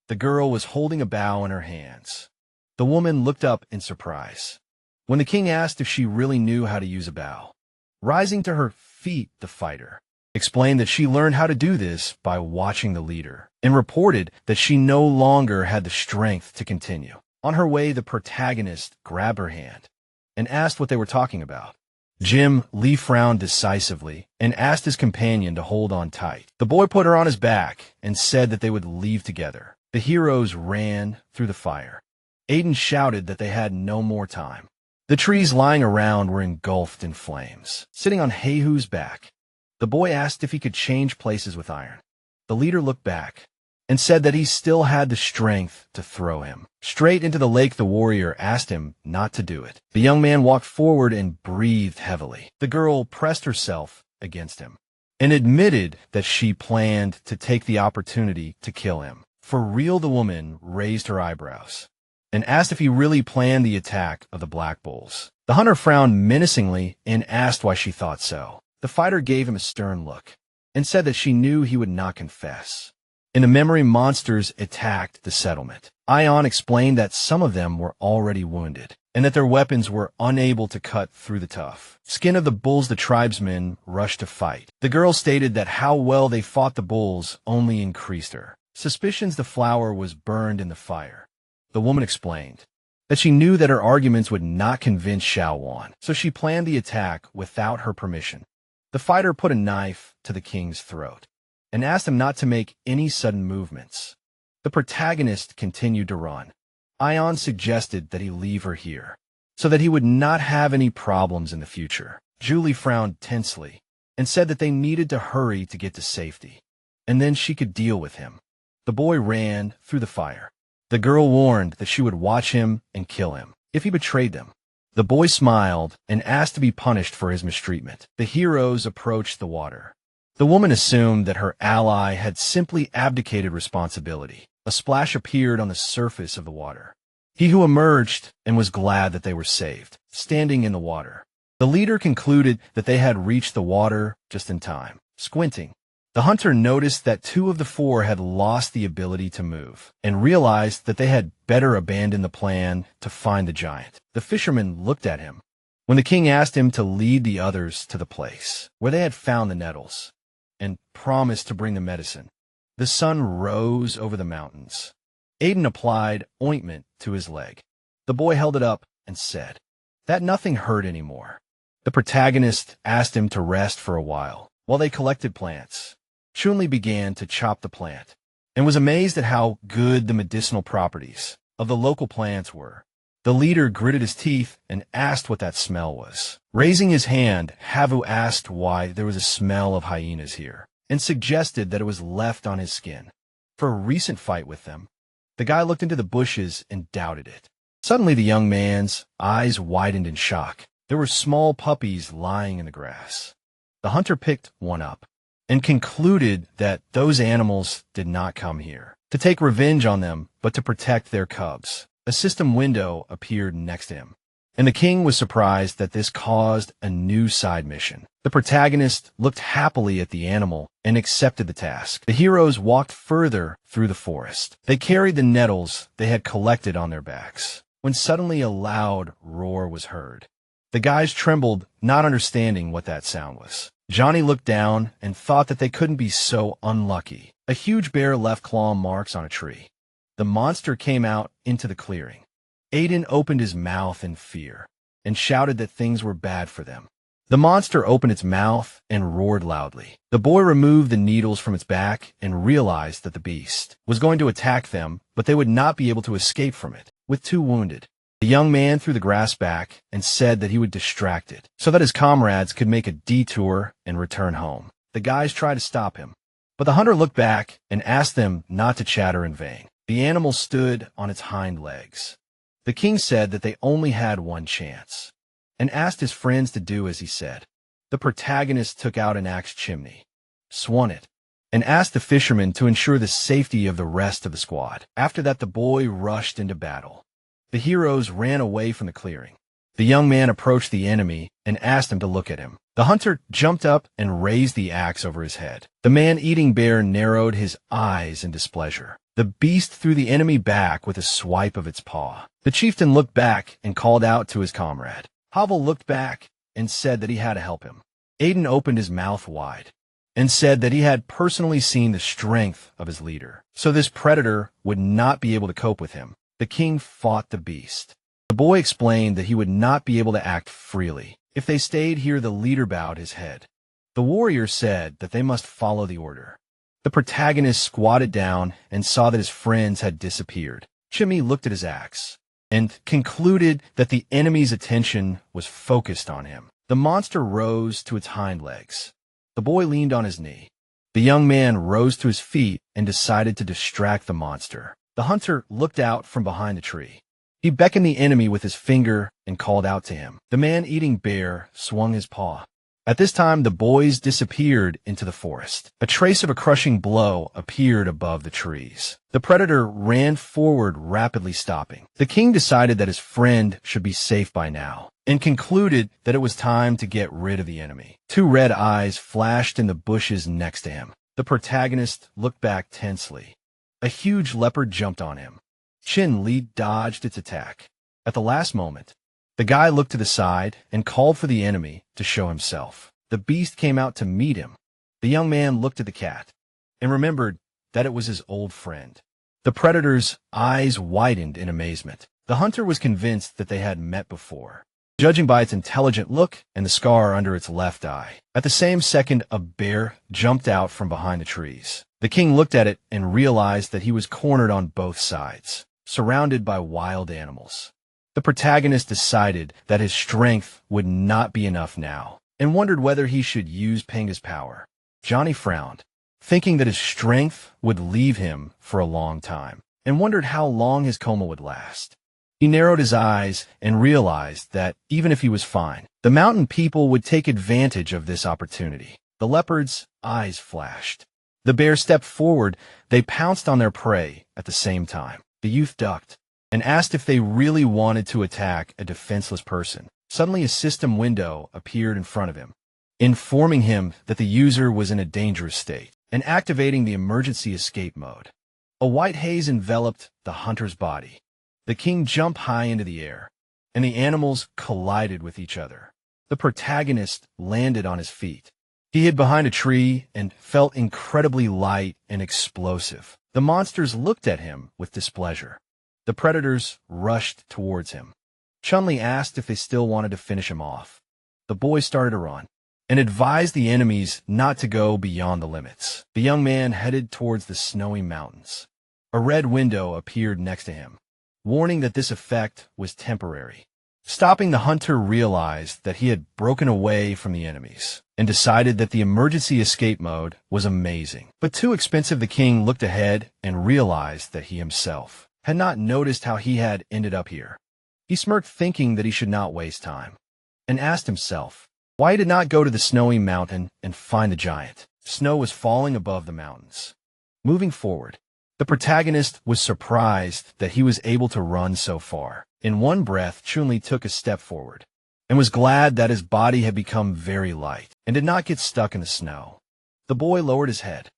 The girl was holding a bow in her hands. The woman looked up in surprise. When the king asked if she really knew how to use a bow, rising to her feet, the fighter explained that she learned how to do this by watching the leader, and reported that she no longer had the strength to continue. On her way, the protagonist grabbed her hand and asked what they were talking about. Jim Lee frowned decisively and asked his companion to hold on tight. The boy put her on his back and said that they would leave together. The heroes ran through the fire. Aiden shouted that they had no more time. The trees lying around were engulfed in flames. Sitting on Heihu's back, the boy asked if he could change places with Iron. The leader looked back and said that he still had the strength to throw him straight into the lake. The warrior asked him not to do it. The young man walked forward and breathed heavily. The girl pressed herself against him and admitted that she planned to take the opportunity to kill him. For real, the woman raised her eyebrows and asked if he really planned the attack of the Black Bulls. The hunter frowned menacingly and asked why she thought so. The fighter gave him a stern look and said that she knew he would not confess. In the memory, monsters attacked the settlement. Ion explained that some of them were already wounded and that their weapons were unable to cut through the tough skin of the bulls. The tribesmen rushed to fight. The girl stated that how well they fought the bulls only increased her suspicions. The flower was burned in the fire. The woman explained that she knew that her arguments would not convince Xiaowan, so she planned the attack without her permission. The fighter put a knife to the king's throat and asked him not to make any sudden movements. The protagonist continued to run. Ion suggested that he leave her here so that he would not have any problems in the future. Julie frowned tensely and said that they needed to hurry to get to safety, and then she could deal with him. The boy ran through the fire. The girl warned that she would watch him and kill him if he betrayed them. The boy smiled and asked to be punished for his mistreatment. The heroes approached the water. The woman assumed that her ally had simply abdicated responsibility. A splash appeared on the surface of the water. He who emerged and was glad that they were saved, standing in the water. The leader concluded that they had reached the water just in time. Squinting, the hunter noticed that 2 of the 4 had lost the ability to move and realized that they had better abandon the plan to find the giant. The fisherman looked at him when the king asked him to lead the others to the place where they had found the nettles and promised to bring the medicine. The sun rose over the mountains. Aiden applied ointment to his leg. The boy held it up and said that nothing hurt anymore. The protagonist asked him to rest for a while they collected plants. Chunli began to chop the plant and was amazed at how good the medicinal properties of the local plants were. The leader gritted his teeth and asked what that smell was. Raising his hand, Havu asked why there was a smell of hyenas here and suggested that it was left on his skin for a recent fight with them. The guy looked into the bushes and doubted it. Suddenly, the young man's eyes widened in shock. There were small puppies lying in the grass. The hunter picked one up and concluded that those animals did not come here to take revenge on them, but to protect their cubs. A system window appeared next to him, and the king was surprised that this caused a new side mission. The protagonist looked happily at the animal and accepted the task. The heroes walked further through the forest. They carried the nettles they had collected on their backs, when suddenly a loud roar was heard. The guys trembled, not understanding what that sound was. Johnny looked down and thought that they couldn't be so unlucky. A huge bear left claw marks on a tree. The monster came out into the clearing. Aiden opened his mouth in fear and shouted that things were bad for them. The monster opened its mouth and roared loudly. The boy removed the needles from its back and realized that the beast was going to attack them, but they would not be able to escape from it, with 2 wounded. The young man threw the grass back and said that he would distract it so that his comrades could make a detour and return home. The guys tried to stop him, but the hunter looked back and asked them not to chatter in vain. The animal stood on its hind legs. The king said that they only had one chance and asked his friends to do as he said. The protagonist took out an axe chimney, swung it, and asked the fisherman to ensure the safety of the rest of the squad. After that, the boy rushed into battle. The heroes ran away from the clearing. The young man approached the enemy and asked him to look at him. The hunter jumped up and raised the axe over his head. The man-eating bear narrowed his eyes in displeasure. The beast threw the enemy back with a swipe of its paw. The chieftain looked back and called out to his comrade. Havel looked back and said that he had to help him. Aiden opened his mouth wide and said that he had personally seen the strength of his leader, so this predator would not be able to cope with him. The king fought the beast. The boy explained that he would not be able to act freely. If they stayed here, the leader bowed his head. The warrior said that they must follow the order. The protagonist squatted down and saw that his friends had disappeared. Chimmy looked at his axe and concluded that the enemy's attention was focused on him. The monster rose to its hind legs. The boy leaned on his knee. The young man rose to his feet and decided to distract the monster. The hunter looked out from behind the tree. He beckoned the enemy with his finger and called out to him. The man-eating bear swung his paw. At this time, the boys disappeared into the forest. A trace of a crushing blow appeared above the trees. The predator ran forward, rapidly stopping. The king decided that his friend should be safe by now and concluded that it was time to get rid of the enemy. Two red eyes flashed in the bushes next to him. The protagonist looked back tensely. A huge leopard jumped on him. Chin Li dodged its attack. At the last moment, the guy looked to the side and called for the enemy to show himself. The beast came out to meet him. The young man looked at the cat and remembered that it was his old friend. The predator's eyes widened in amazement. The hunter was convinced that they had met before, judging by its intelligent look and the scar under its left eye. At the same second, a bear jumped out from behind the trees. The king looked at it and realized that he was cornered on both sides, surrounded by wild animals. The protagonist decided that his strength would not be enough now, and wondered whether he should use Panga's power. Johnny frowned, thinking that his strength would leave him for a long time, and wondered how long his coma would last. He narrowed his eyes and realized that even if he was fine, the mountain people would take advantage of this opportunity. The leopard's eyes flashed. The bear stepped forward. They pounced on their prey at the same time. The youth ducked and asked if they really wanted to attack a defenseless person. Suddenly, a system window appeared in front of him, informing him that the user was in a dangerous state and activating the emergency escape mode. A white haze enveloped the hunter's body. The king jumped high into the air, and the animals collided with each other. The protagonist landed on his feet. He hid behind a tree and felt incredibly light and explosive. The monsters looked at him with displeasure. The predators rushed towards him. Chun-Li asked if they still wanted to finish him off. The boy started to run and advised the enemies not to go beyond the limits. The young man headed towards the snowy mountains. A red window appeared next to him, warning that this effect was temporary. Stopping, the hunter realized that he had broken away from the enemies and decided that the emergency escape mode was amazing, but too expensive. The king looked ahead and realized that he himself had not noticed how he had ended up here. He smirked, thinking that he should not waste time, and asked himself why he did not go to the snowy mountain and find the giant. Snow was falling above the mountains. Moving forward, the protagonist was surprised that he was able to run so far. In one breath, Chun-Li took a step forward and was glad that his body had become very light and did not get stuck in the snow. The boy lowered his head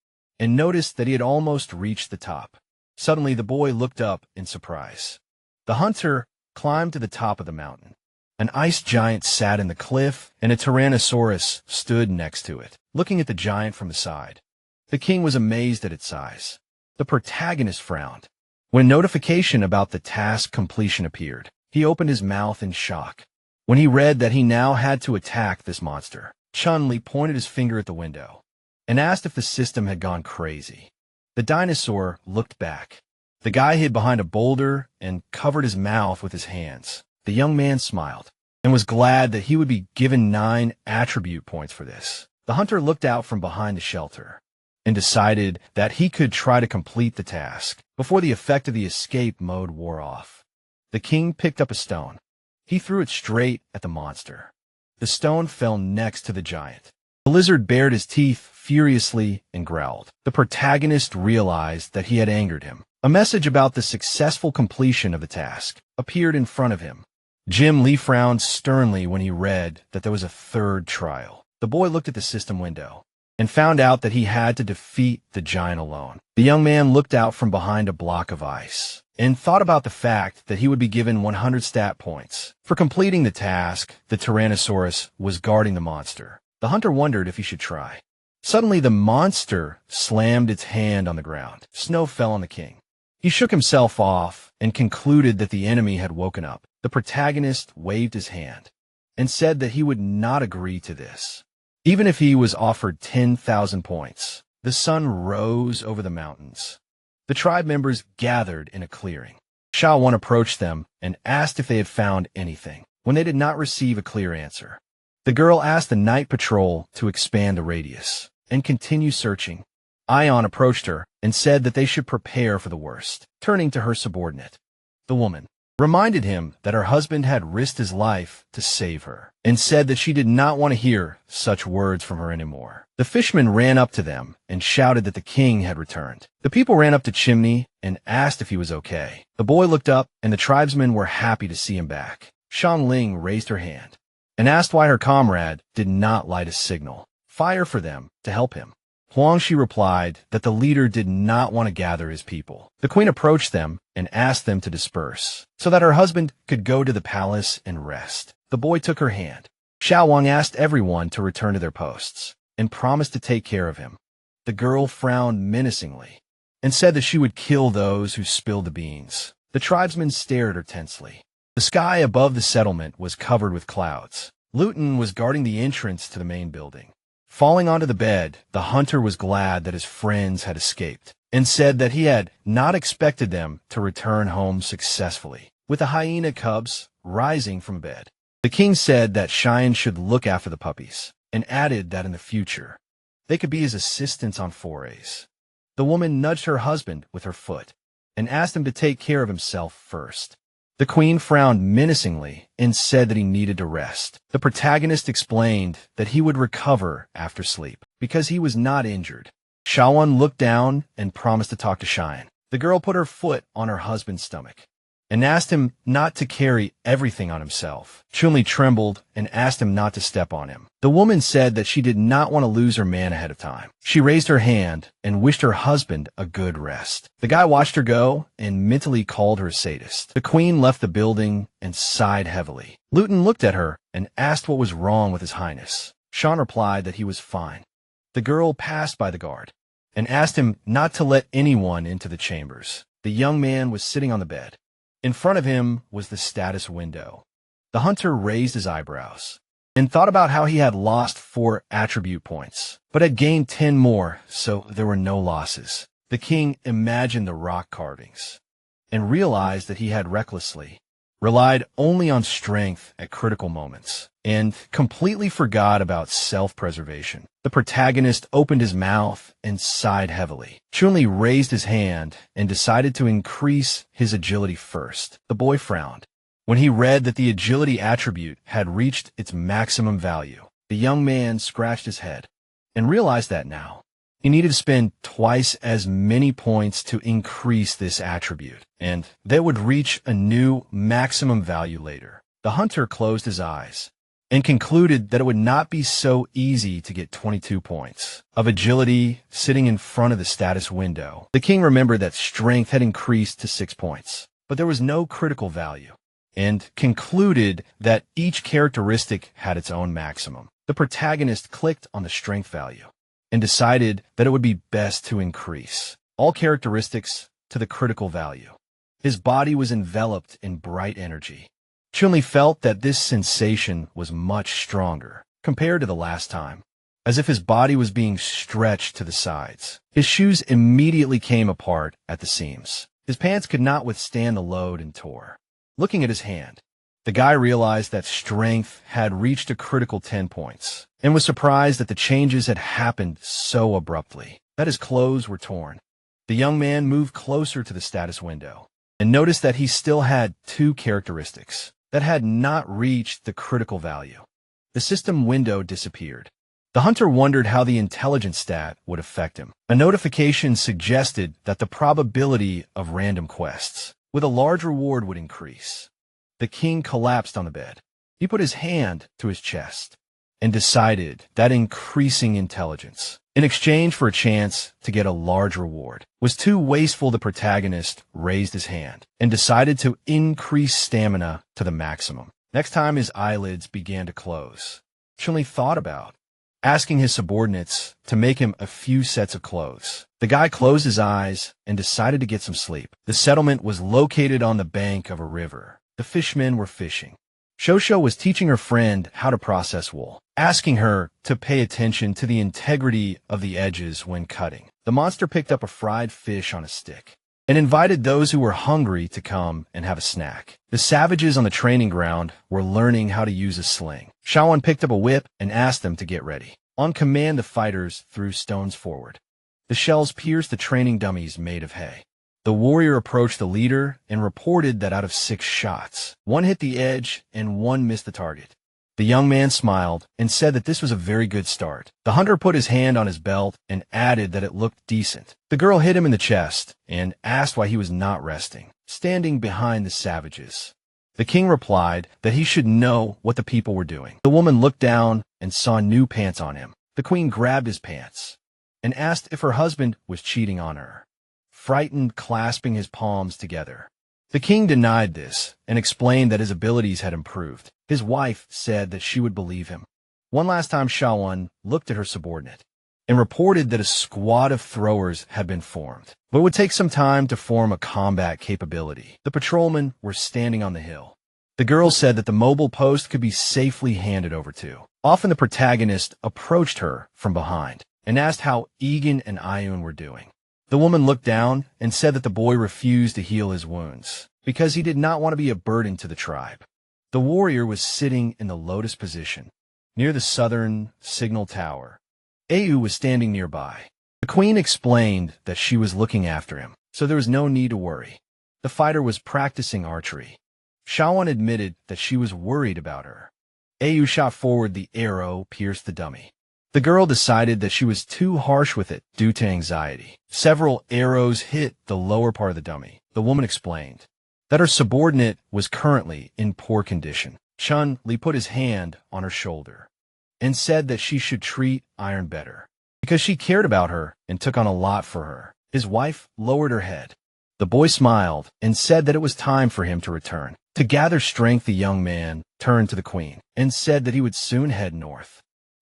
and noticed that he had almost reached the top. Suddenly, the boy looked up in surprise. The hunter climbed to the top of the mountain. An ice giant sat in the cliff, and a tyrannosaurus stood next to it, looking at the giant from the side. The king was amazed at its size. The protagonist frowned. When notification about the task completion appeared, he opened his mouth in shock. When he read that he now had to attack this monster, Chun-Li pointed his finger at the window and asked if the system had gone crazy. The dinosaur looked back. The guy hid behind a boulder and covered his mouth with his hands. The young man smiled and was glad that he would be given 9 attribute points for this. The hunter looked out from behind the shelter and decided that he could try to complete the task before the effect of the escape mode wore off. The king picked up a stone. He threw it straight at the monster. The stone fell next to the giant. The lizard bared his teeth furiously and growled. The protagonist realized that he had angered him. A message about the successful completion of the task appeared in front of him. Jim Lee frowned sternly when he read that there was a third trial. The boy looked at the system window and found out that he had to defeat the giant alone. The young man looked out from behind a block of ice and thought about the fact that he would be given 100 stat points. For completing the task, the Tyrannosaurus was guarding the monster. The hunter wondered if he should try. Suddenly, the monster slammed its hand on the ground. Snow fell on the king. He shook himself off and concluded that the enemy had woken up. The protagonist waved his hand and said that he would not agree to this. Even if he was offered 10,000 points, the sun rose over the mountains. The tribe members gathered in a clearing. Sha Wan approached them and asked if they had found anything. When they did not receive a clear answer, the girl asked the night patrol to expand the radius and continue searching. Ion approached her and said that they should prepare for the worst, turning to her subordinate. The woman reminded him that her husband had risked his life to save her, and said that she did not want to hear such words from her anymore. The fisherman ran up to them and shouted that the king had returned. The people ran up to Chimney and asked if he was okay. The boy looked up, and the tribesmen were happy to see him back. Shan Ling raised her hand and asked why her comrade did not light a signal fire for them to help him. Huang Shi replied that the leader did not want to gather his people. The queen approached them and asked them to disperse so that her husband could go to the palace and rest. The boy took her hand. Xiao Wang asked everyone to return to their posts and promised to take care of him. The girl frowned menacingly and said that she would kill those who spilled the beans. The tribesmen stared at her tensely. The sky above the settlement was covered with clouds. Luton was guarding the entrance to the main building. Falling onto the bed, the hunter was glad that his friends had escaped and said that he had not expected them to return home successfully. With the hyena cubs rising from bed, the king said that Cheyenne should look after the puppies and added that in the future, they could be his assistants on forays. The woman nudged her husband with her foot and asked him to take care of himself first. The queen frowned menacingly and said that he needed to rest. The protagonist explained that he would recover after sleep because he was not injured. Shawan looked down and promised to talk to Cheyenne. The girl put her foot on her husband's stomach and asked him not to carry everything on himself. Chunli trembled and asked him not to step on him. The woman said that she did not want to lose her man ahead of time. She raised her hand and wished her husband a good rest. The guy watched her go and mentally called her a sadist. The queen left the building and sighed heavily. Luton looked at her and asked what was wrong with his highness. Sean replied that he was fine. The girl passed by the guard and asked him not to let anyone into the chambers. The young man was sitting on the bed. In front of him was the status window. The hunter raised his eyebrows and thought about how he had lost 4 attribute points, but had gained 10 more, so there were no losses. The king imagined the rock carvings and realized that he had recklessly relied only on strength at critical moments and completely forgot about self-preservation. The protagonist opened his mouth and sighed heavily. Chunli raised his hand and decided to increase his agility first. The boy frowned when he read that the agility attribute had reached its maximum value. The young man scratched his head and realized that now he needed to spend twice as many points to increase this attribute, and that would reach a new maximum value later. The hunter closed his eyes and concluded that it would not be so easy to get 22 points of agility sitting in front of the status window. The king remembered that strength had increased to 6 points, but there was no critical value, and concluded that each characteristic had its own maximum. The protagonist clicked on the strength value and decided that it would be best to increase all characteristics to the critical value. His body was enveloped in bright energy. Chunli felt that this sensation was much stronger compared to the last time, as if his body was being stretched to the sides. His shoes immediately came apart at the seams. His pants could not withstand the load and tore. Looking at his hand, the guy realized that strength had reached a critical 10 points and was surprised that the changes had happened so abruptly, that his clothes were torn. The young man moved closer to the status window and noticed that he still had 2 characteristics that had not reached the critical value. The system window disappeared. The hunter wondered how the intelligence stat would affect him. A notification suggested that the probability of random quests with a large reward would increase. The king collapsed on the bed. He put his hand to his chest and decided that increasing intelligence, in exchange for a chance to get a large reward, was too wasteful. The protagonist raised his hand and decided to increase stamina to the maximum. Next time his eyelids began to close, Chun-Li thought about asking his subordinates to make him a few sets of clothes. The guy closed his eyes and decided to get some sleep. The settlement was located on the bank of a river. The fishermen were fishing. Shosho was teaching her friend how to process wool, asking her to pay attention to the integrity of the edges when cutting. The monster picked up a fried fish on a stick and invited those who were hungry to come and have a snack. The savages on the training ground were learning how to use a sling. Shawan picked up a whip and asked them to get ready. On command, the fighters threw stones forward. The shells pierced the training dummies made of hay. The warrior approached the leader and reported that out of 6 shots, 1 hit the edge and 1 missed the target. The young man smiled and said that this was a very good start. The hunter put his hand on his belt and added that it looked decent. The girl hit him in the chest and asked why he was not resting, standing behind the savages. The king replied that he should know what the people were doing. The woman looked down and saw new pants on him. The queen grabbed his pants and asked if her husband was cheating on her, frightened, clasping his palms together. The king denied this and explained that his abilities had improved. His wife said that she would believe him. One last time, Shawan looked at her subordinate and reported that a squad of throwers had been formed, but it would take some time to form a combat capability. The patrolmen were standing on the hill. The girl said that the mobile post could be safely handed over to. Often the protagonist approached her from behind and asked how Egan and Ayun were doing. The woman looked down and said that the boy refused to heal his wounds because he did not want to be a burden to the tribe. The warrior was sitting in the lotus position near the southern signal tower. Au was standing nearby. The queen explained that she was looking after him, so there was no need to worry. The fighter was practicing archery. Shawan admitted that she was worried about her. Au shot forward. The arrow pierced the dummy. The girl decided that she was too harsh with it due to anxiety. Several arrows hit the lower part of the dummy. The woman explained that her subordinate was currently in poor condition. Chun-Li put his hand on her shoulder and said that she should treat Iron better because she cared about her and took on a lot for her. His wife lowered her head. The boy smiled and said that it was time for him to return. To gather strength, the young man turned to the queen and said that he would soon head north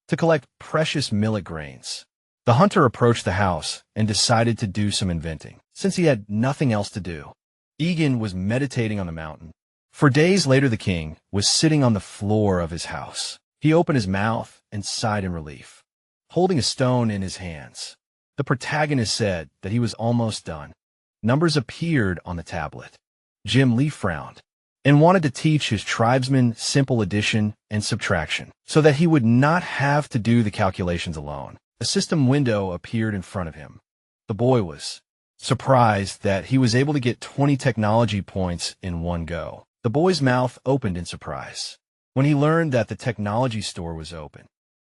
to collect precious millet grains. The hunter approached the house and decided to do some inventing, since he had nothing else to do. Egan was meditating on the mountain. For days later, the king was sitting on the floor of his house. He opened his mouth and sighed in relief, holding a stone in his hands. The protagonist said that he was almost done. Numbers appeared on the tablet. Jim Lee frowned and wanted to teach his tribesmen simple addition and subtraction so that he would not have to do the calculations alone. A system window appeared in front of him. The boy was surprised that he was able to get 20 technology points in one go. The boy's mouth opened in surprise when he learned that the technology store was open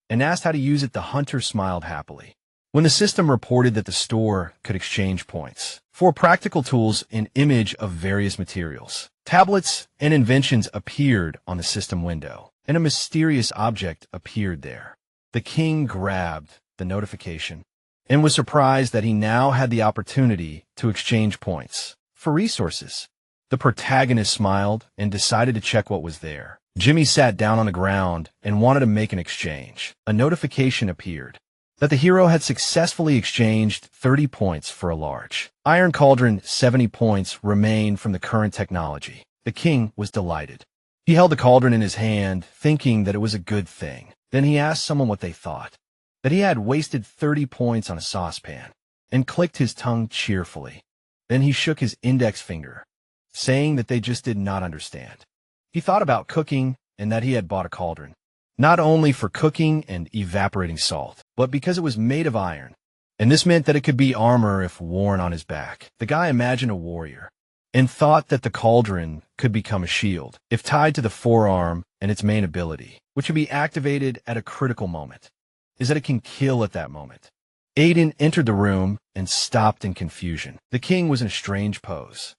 and asked how to use it. The hunter smiled happily when the system reported that the store could exchange points for practical tools and image of various materials. Tablets and inventions appeared on the system window, and a mysterious object appeared there. The king grabbed the notification and was surprised that he now had the opportunity to exchange points for resources. The protagonist smiled and decided to check what was there. Jimmy sat down on the ground and wanted to make an exchange. A notification appeared that the hero had successfully exchanged 30 points for a large iron cauldron. 70 points remained from the current technology. The king was delighted. He held the cauldron in his hand, thinking that it was a good thing. Then he asked someone what they thought, that he had wasted 30 points on a saucepan, and clicked his tongue cheerfully. Then he shook his index finger, saying that they just did not understand. He thought about cooking and that he had bought a cauldron, not only for cooking and evaporating salt, but because it was made of iron, and this meant that it could be armor if worn on his back. The guy imagined a warrior and thought that the cauldron could become a shield if tied to the forearm and its main ability, which would be activated at a critical moment. is that it can kill at that moment. Aiden entered the room and stopped in confusion. The king was in a strange pose,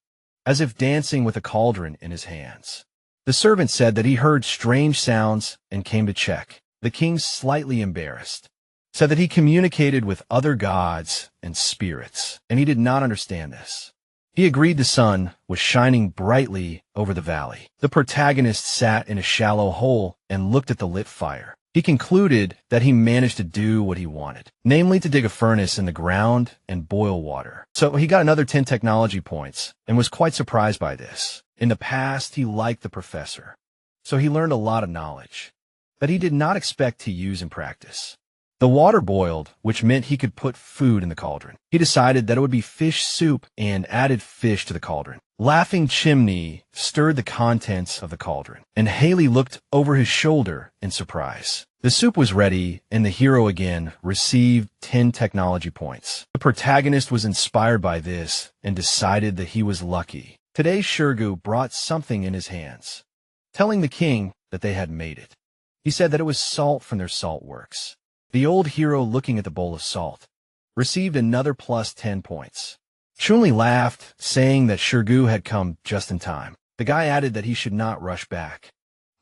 as if dancing with a cauldron in his hands. The servant said that he heard strange sounds and came to check. The king, slightly embarrassed, said that he communicated with other gods and spirits, and he did not understand this. He agreed the sun was shining brightly over the valley. The protagonist sat in a shallow hole and looked at the lit fire. He concluded that he managed to do what he wanted, namely to dig a furnace in the ground and boil water. So he got another 10 technology points and was quite surprised by this. In the past, he liked the professor, so he learned a lot of knowledge that he did not expect to use in practice. The water boiled, which meant he could put food in the cauldron. He decided that it would be fish soup and added fish to the cauldron. Laughing Chimney stirred the contents of the cauldron, and Haley looked over his shoulder in surprise. The soup was ready, and the hero again received 10 technology points. The protagonist was inspired by this and decided that he was lucky. Today, Shirgu brought something in his hands, telling the king that they had made it. He said that it was salt from their salt works. The old hero, looking at the bowl of salt, received another plus 10 points. Chunli laughed, saying that Shirgu had come just in time. The guy added that he should not rush back,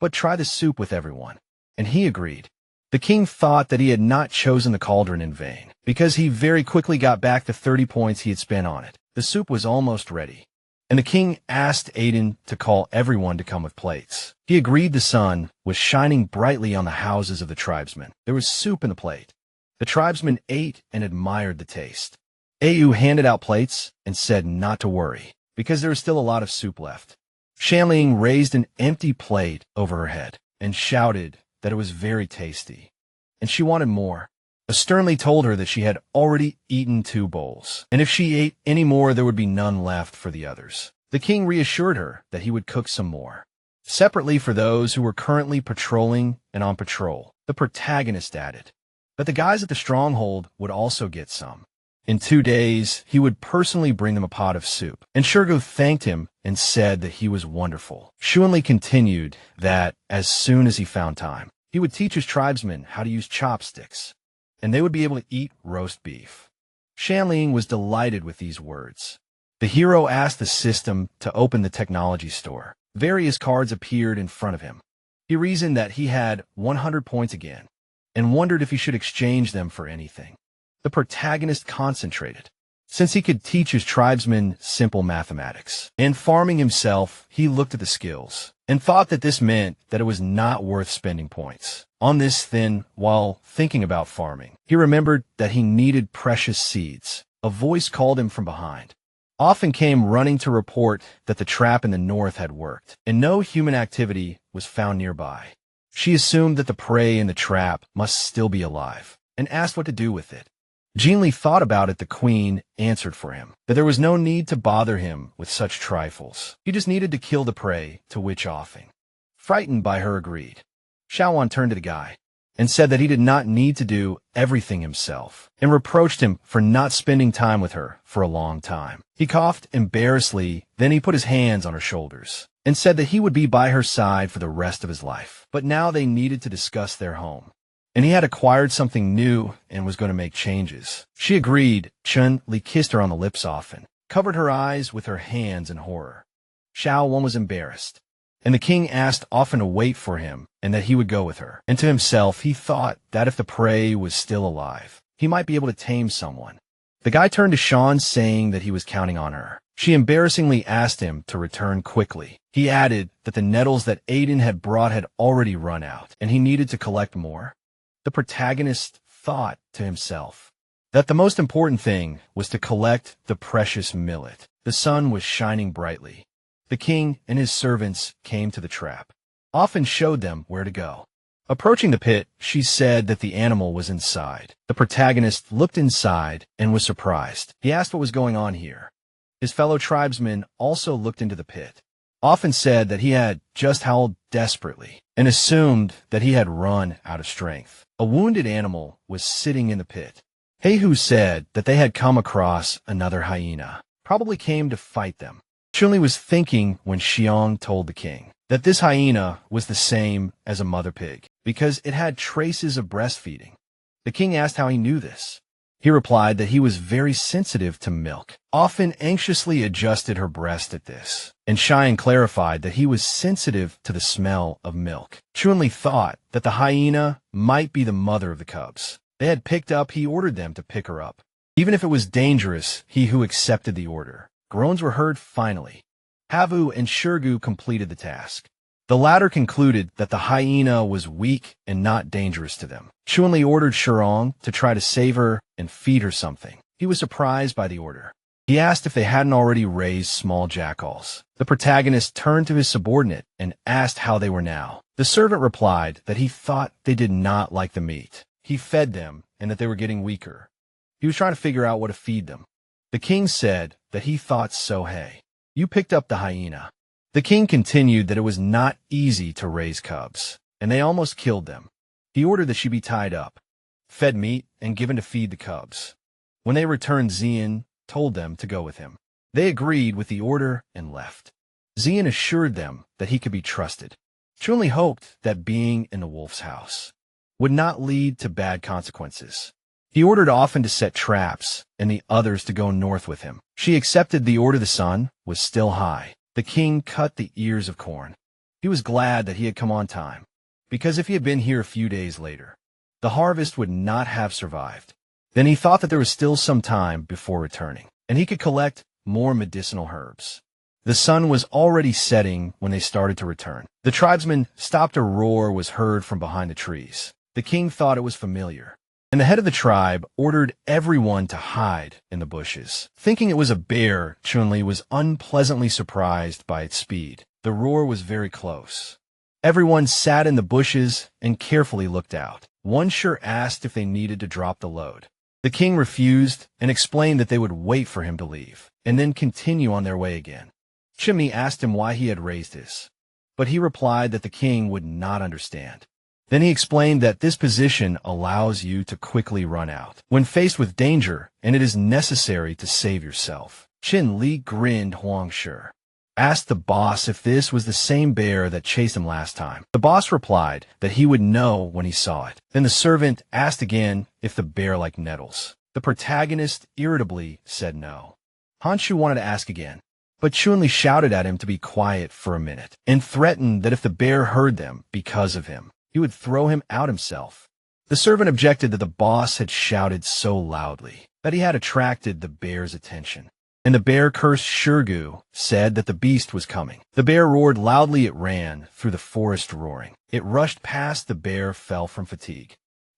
but try the soup with everyone, and he agreed. The king thought that he had not chosen the cauldron in vain, because he very quickly got back the 30 points he had spent on it. The soup was almost ready, and the king asked Aiden to call everyone to come with plates. He agreed. The sun was shining brightly on the houses of the tribesmen. There was soup in the plate. The tribesmen ate and admired the taste. Au handed out plates and said not to worry, because there was still a lot of soup left. Shanling raised an empty plate over her head and shouted that it was very tasty, and she wanted more. Sternly told her that she had already eaten 2 bowls, and if she ate any more, there would be none left for the others. The king reassured her that he would cook some more. Separately, for those who were currently patrolling and on patrol, the protagonist added that the guys at the stronghold would also get some. In 2 days, he would personally bring them a pot of soup, and Shirgu thanked him and said that he was wonderful. Shuanli continued that as soon as he found time, he would teach his tribesmen how to use chopsticks, and they would be able to eat roast beef. Shanling was delighted with these words. The hero asked the system to open the technology store. Various cards appeared in front of him. He reasoned that he had 100 points again, and wondered if he should exchange them for anything. The protagonist concentrated, since he could teach his tribesmen simple mathematics. And farming himself, he looked at the skills, and thought that this meant that it was not worth spending points on this. Then, while thinking about farming, he remembered that he needed precious seeds. A voice called him from behind. Often came running to report that the trap in the north had worked, and no human activity was found nearby. She assumed that the prey in the trap must still be alive, and asked what to do with it. Jinli thought about it. The queen answered for him that there was no need to bother him with such trifles. He just needed to kill the prey, to which Offing, frightened by her, agreed. Shaoan turned to the guy and said that he did not need to do everything himself, and reproached him for not spending time with her for a long time. He coughed embarrassedly, then he put his hands on her shoulders and said that he would be by her side for the rest of his life. But now they needed to discuss their home, and he had acquired something new and was going to make changes. She agreed. Chun-Li kissed her on the lips often, covered her eyes with her hands in horror. Xiao Wan was embarrassed, and the king asked Often to wait for him and that he would go with her. And to himself, he thought that if the prey was still alive, he might be able to tame someone. The guy turned to Sean, saying that he was counting on her. She embarrassingly asked him to return quickly. He added that the nettles that Aiden had brought had already run out, and he needed to collect more. The protagonist thought to himself that the most important thing was to collect the precious millet. The sun was shining brightly. The king and his servants came to the trap. Often showed them where to go. Approaching the pit, she said that the animal was inside. The protagonist looked inside and was surprised. He asked what was going on here. His fellow tribesmen also looked into the pit. Often said that he had just howled desperately and assumed that he had run out of strength. A wounded animal was sitting in the pit. Heihu said that they had come across another hyena, probably came to fight them. Chunli was thinking when Xiong told the king that this hyena was the same as a mother pig, because it had traces of breastfeeding. The king asked how he knew this. He replied that he was very sensitive to milk, often anxiously adjusted her breast at this, and Cheyenne clarified that he was sensitive to the smell of milk. Chunli thought that the hyena might be the mother of the cubs. They had picked up, he ordered them to pick her up. Even if it was dangerous, he who accepted the order. Groans were heard finally. Havu and Shurgu completed the task. The latter concluded that the hyena was weak and not dangerous to them. Chunli ordered Shurong to try to save her and feed her something. He was surprised by the order. He asked if they hadn't already raised small jackals. The protagonist turned to his subordinate and asked how they were now. The servant replied that he thought they did not like the meat. He fed them and that they were getting weaker. He was trying to figure out what to feed them. The king said that he thought so. Hey, you picked up the hyena. The king continued that it was not easy to raise cubs, and they almost killed them. He ordered that she be tied up, fed meat, and given to feed the cubs. When they returned, Xian told them to go with him. They agreed with the order and left. Xian assured them that he could be trusted. Chunli hoped that being in the wolf's house would not lead to bad consequences. He ordered often to set traps and the others to go north with him. She accepted the order. The sun was still high. The king cut the ears of corn. He was glad that he had come on time, because if he had been here a few days later, the harvest would not have survived. Then he thought that there was still some time before returning, and he could collect more medicinal herbs. The sun was already setting when they started to return. The tribesmen stopped. A roar was heard from behind the trees. The king thought it was familiar, and the head of the tribe ordered everyone to hide in the bushes. Thinking it was a bear, Chunli was unpleasantly surprised by its speed. The roar was very close. Everyone sat in the bushes and carefully looked out. One sure asked if they needed to drop the load. The king refused and explained that they would wait for him to leave and then continue on their way again. Chimney asked him why he had raised his, but he replied that the king would not understand. Then he explained that this position allows you to quickly run out when faced with danger, and it is necessary to save yourself. Chin Li grinned. Huang Shi asked the boss if this was the same bear that chased him last time. The boss replied that he would know when he saw it. Then the servant asked again if the bear liked nettles. The protagonist irritably said no. Han Shu wanted to ask again, but Chunli shouted at him to be quiet for a minute and threatened that if the bear heard them because of him, he would throw him out himself. The servant objected that the boss had shouted so loudly that he had attracted the bear's attention, and the bear cursed. Shurgu said that the beast was coming. The bear roared loudly. It ran through the forest roaring. It rushed past. The bear fell from fatigue.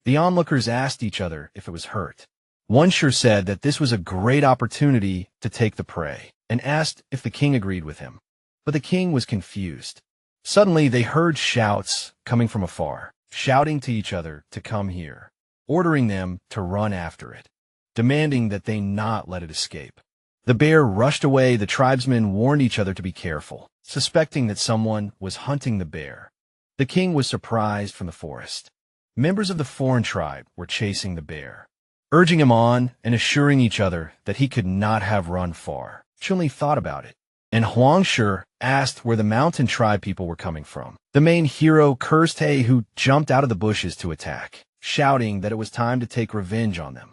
The onlookers asked each other if it was hurt. One sure said that this was a great opportunity to take the prey, and asked if the king agreed with him. But the king was confused. Suddenly they heard shouts coming from afar, shouting to each other to come here, ordering them to run after it, demanding that they not let it escape. The bear rushed away. The tribesmen warned each other to be careful, suspecting that someone was hunting the bear. The king was surprised from the forest. Members of the foreign tribe were chasing the bear, urging him on and assuring each other that he could not have run far. Chunli thought about it, and Huang Shi asked where the mountain tribe people were coming from. The main hero cursed He, who jumped out of the bushes to attack, shouting that it was time to take revenge on them.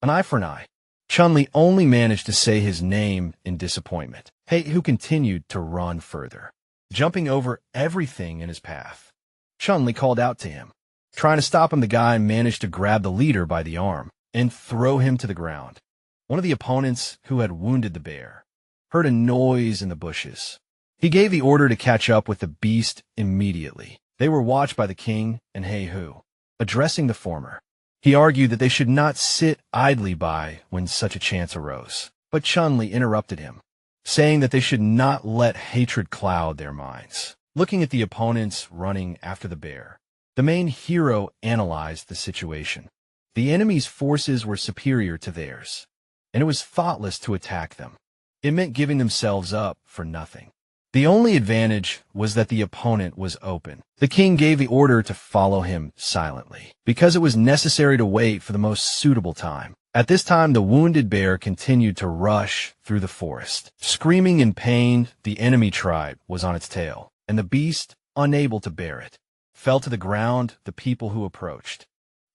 An eye for an eye. Chunli only managed to say his name in disappointment. He, who continued to run further, jumping over everything in his path. Chunli called out to him. Trying to stop him, the guy managed to grab the leader by the arm and throw him to the ground. One of the opponents, who had wounded the bear, heard a noise in the bushes. He gave the order to catch up with the beast immediately. They were watched by the king and He-Hu. Addressing the former, he argued that they should not sit idly by when such a chance arose. But Chunli interrupted him, saying that they should not let hatred cloud their minds. Looking at the opponents running after the bear, the main hero analyzed the situation. The enemy's forces were superior to theirs, and it was thoughtless to attack them. It meant giving themselves up for nothing. The only advantage was that the opponent was open. The king gave the order to follow him silently, because it was necessary to wait for the most suitable time. At this time, the wounded bear continued to rush through the forest. Screaming in pain, the enemy tribe was on its tail, and the beast, unable to bear it, fell to the ground. The people who approached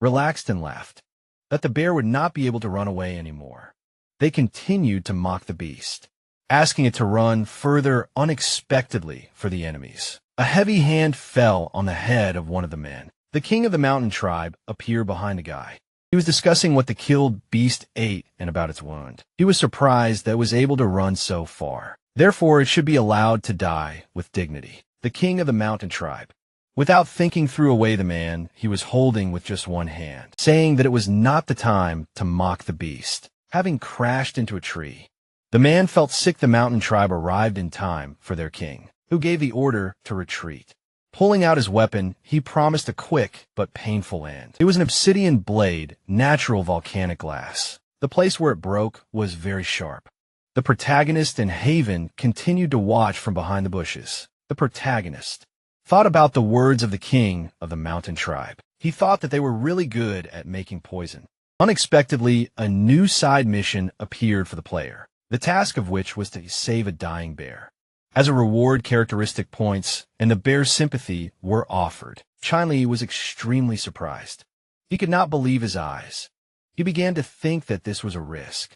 relaxed and laughed, that the bear would not be able to run away anymore. They continued to mock the beast, asking it to run further unexpectedly for the enemies. A heavy hand fell on the head of one of the men. The king of the mountain tribe appeared behind the guy. He was discussing what the killed beast ate and about its wound. He was surprised that it was able to run so far. Therefore, it should be allowed to die with dignity. The king of the mountain tribe, without thinking, threw away the man he was holding with just one hand, saying that it was not the time to mock the beast. Having crashed into a tree, the man felt sick. The mountain tribe arrived in time for their king, who gave the order to retreat. Pulling out his weapon, he promised a quick but painful end. It was an obsidian blade, natural volcanic glass. The place where it broke was very sharp. The protagonist and Haven continued to watch from behind the bushes. The protagonist thought about the words of the king of the mountain tribe. He thought that they were really good at making poison. Unexpectedly, a new side mission appeared for the player, the task of which was to save a dying bear. As a reward, characteristic points and the bear's sympathy were offered. Chinli was extremely surprised. He could not believe his eyes. He began to think that this was a risk,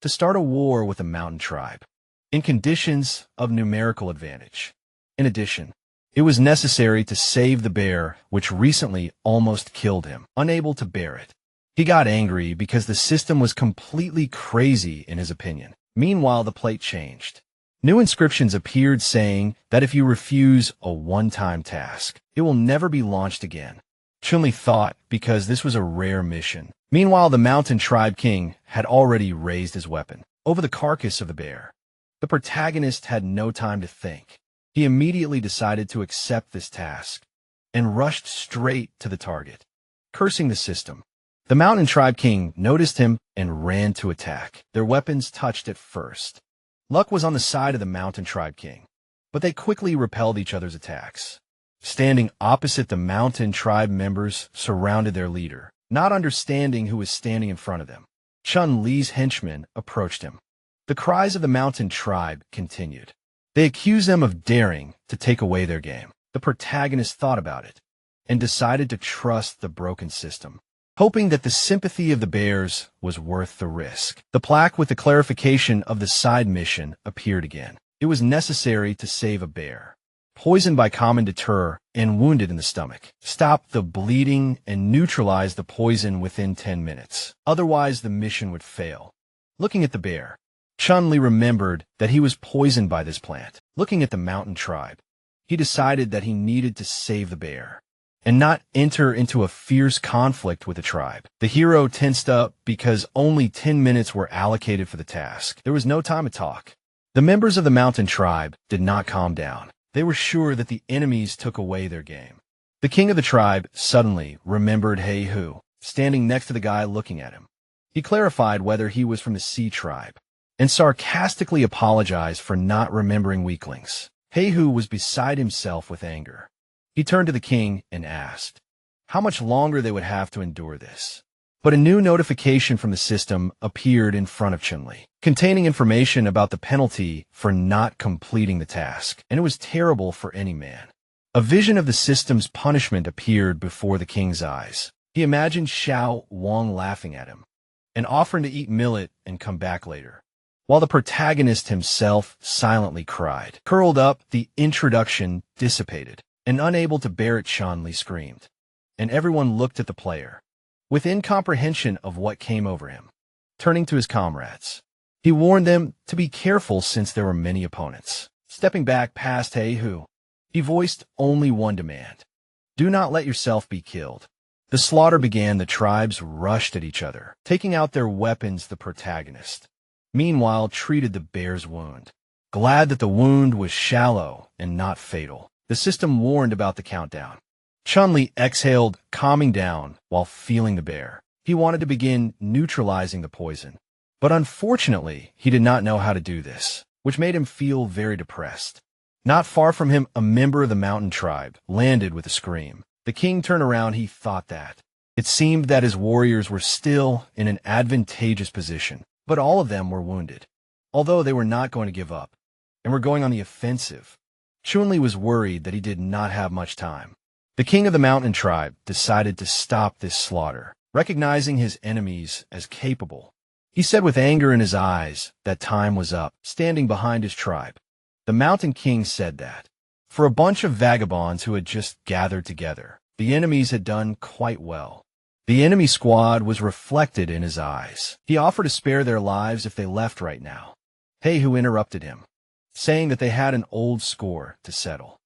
to start a war with a mountain tribe, in conditions of numerical advantage. In addition, it was necessary to save the bear, which recently almost killed him. Unable to bear it, he got angry because the system was completely crazy in his opinion. Meanwhile, the plate changed. New inscriptions appeared saying that if you refuse a one-time task, it will never be launched again. Chunli thought because this was a rare mission. Meanwhile, the mountain tribe king had already raised his weapon over the carcass of the bear. The protagonist had no time to think. He immediately decided to accept this task and rushed straight to the target. Cursing the system, the mountain tribe king noticed him and ran to attack. Their weapons touched at first. Luck was on the side of the mountain tribe king, but they quickly repelled each other's attacks. Standing opposite, the mountain tribe members surrounded their leader, not understanding who was standing in front of them. Chun-Li's henchmen approached him. The cries of the mountain tribe continued. They accused them of daring to take away their game. The protagonist thought about it and decided to trust the broken system, hoping that the sympathy of the bears was worth the risk. The plaque with the clarification of the side mission appeared again. It was necessary to save a bear, poisoned by common deter and wounded in the stomach. Stop the bleeding and neutralize the poison within 10 minutes. Otherwise, the mission would fail. Looking at the bear, Chun-Li remembered that he was poisoned by this plant. Looking at the mountain tribe, he decided that he needed to save the bear and not enter into a fierce conflict with the tribe. The hero tensed up because only 10 minutes were allocated for the task. There was no time to talk. The members of the mountain tribe did not calm down. They were sure that the enemies took away their game. The king of the tribe suddenly remembered Hey Hu, standing next to the guy looking at him. He clarified whether he was from the Sea tribe and sarcastically apologized for not remembering weaklings. Hey Hu was beside himself with anger. He turned to the king and asked how much longer they would have to endure this. But a new notification from the system appeared in front of Chun-Li, containing information about the penalty for not completing the task, and it was terrible for any man. A vision of the system's punishment appeared before the king's eyes. He imagined Xiao Wang laughing at him and offering to eat millet and come back later, while the protagonist himself silently cried. Curled up, the introduction dissipated, and unable to bear it, Chun-Li screamed, and everyone looked at the player with incomprehension of what came over him. Turning to his comrades, he warned them to be careful since there were many opponents. Stepping back past Hey Hu, he voiced only one demand: do not let yourself be killed. The slaughter began. The tribes rushed at each other, taking out their weapons. The protagonist, meanwhile, treated the bear's wound, glad that the wound was shallow and not fatal. The system warned about the countdown. Chun-Li exhaled, calming down while feeling the bear. He wanted to begin neutralizing the poison, but unfortunately, he did not know how to do this, which made him feel very depressed. Not far from him, a member of the mountain tribe landed with a scream. The king turned around. He thought that it seemed that his warriors were still in an advantageous position, but all of them were wounded, although they were not going to give up and were going on the offensive. Chun-Li was worried that he did not have much time. The king of the mountain tribe decided to stop this slaughter, recognizing his enemies as capable. He said with anger in his eyes that time was up, standing behind his tribe. The mountain king said that, for a bunch of vagabonds who had just gathered together, the enemies had done quite well. The enemy squad was reflected in his eyes. He offered to spare their lives if they left right now. Who interrupted him, saying that they had an old score to settle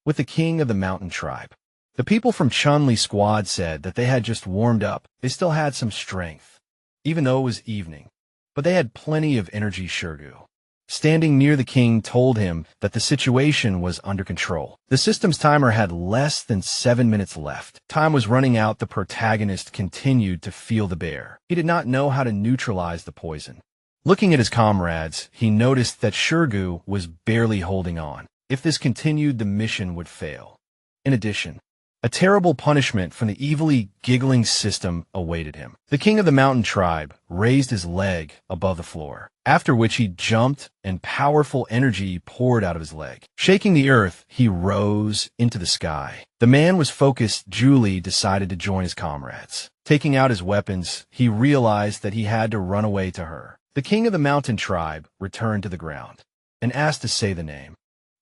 with the king of the mountain tribe. The people from Chun-Li's squad said that they had just warmed up. They still had some strength, even though it was evening, but they had plenty of energy. Shirgu, standing near the king, told him that the situation was under control. The system's timer had less than 7 minutes left. Time was running out. The protagonist continued to feel the bear. He did not know how to neutralize the poison. Looking at his comrades, he noticed that Shirgu was barely holding on. If this continued, the mission would fail. In addition, a terrible punishment from the evilly giggling system awaited him. The king of the mountain tribe raised his leg above the floor, after which he jumped and powerful energy poured out of his leg. Shaking the earth, he rose into the sky. The man was focused. Julie decided to join his comrades. Taking out his weapons, he realized that he had to run away to her. The king of the mountain tribe returned to the ground and asked to say the name.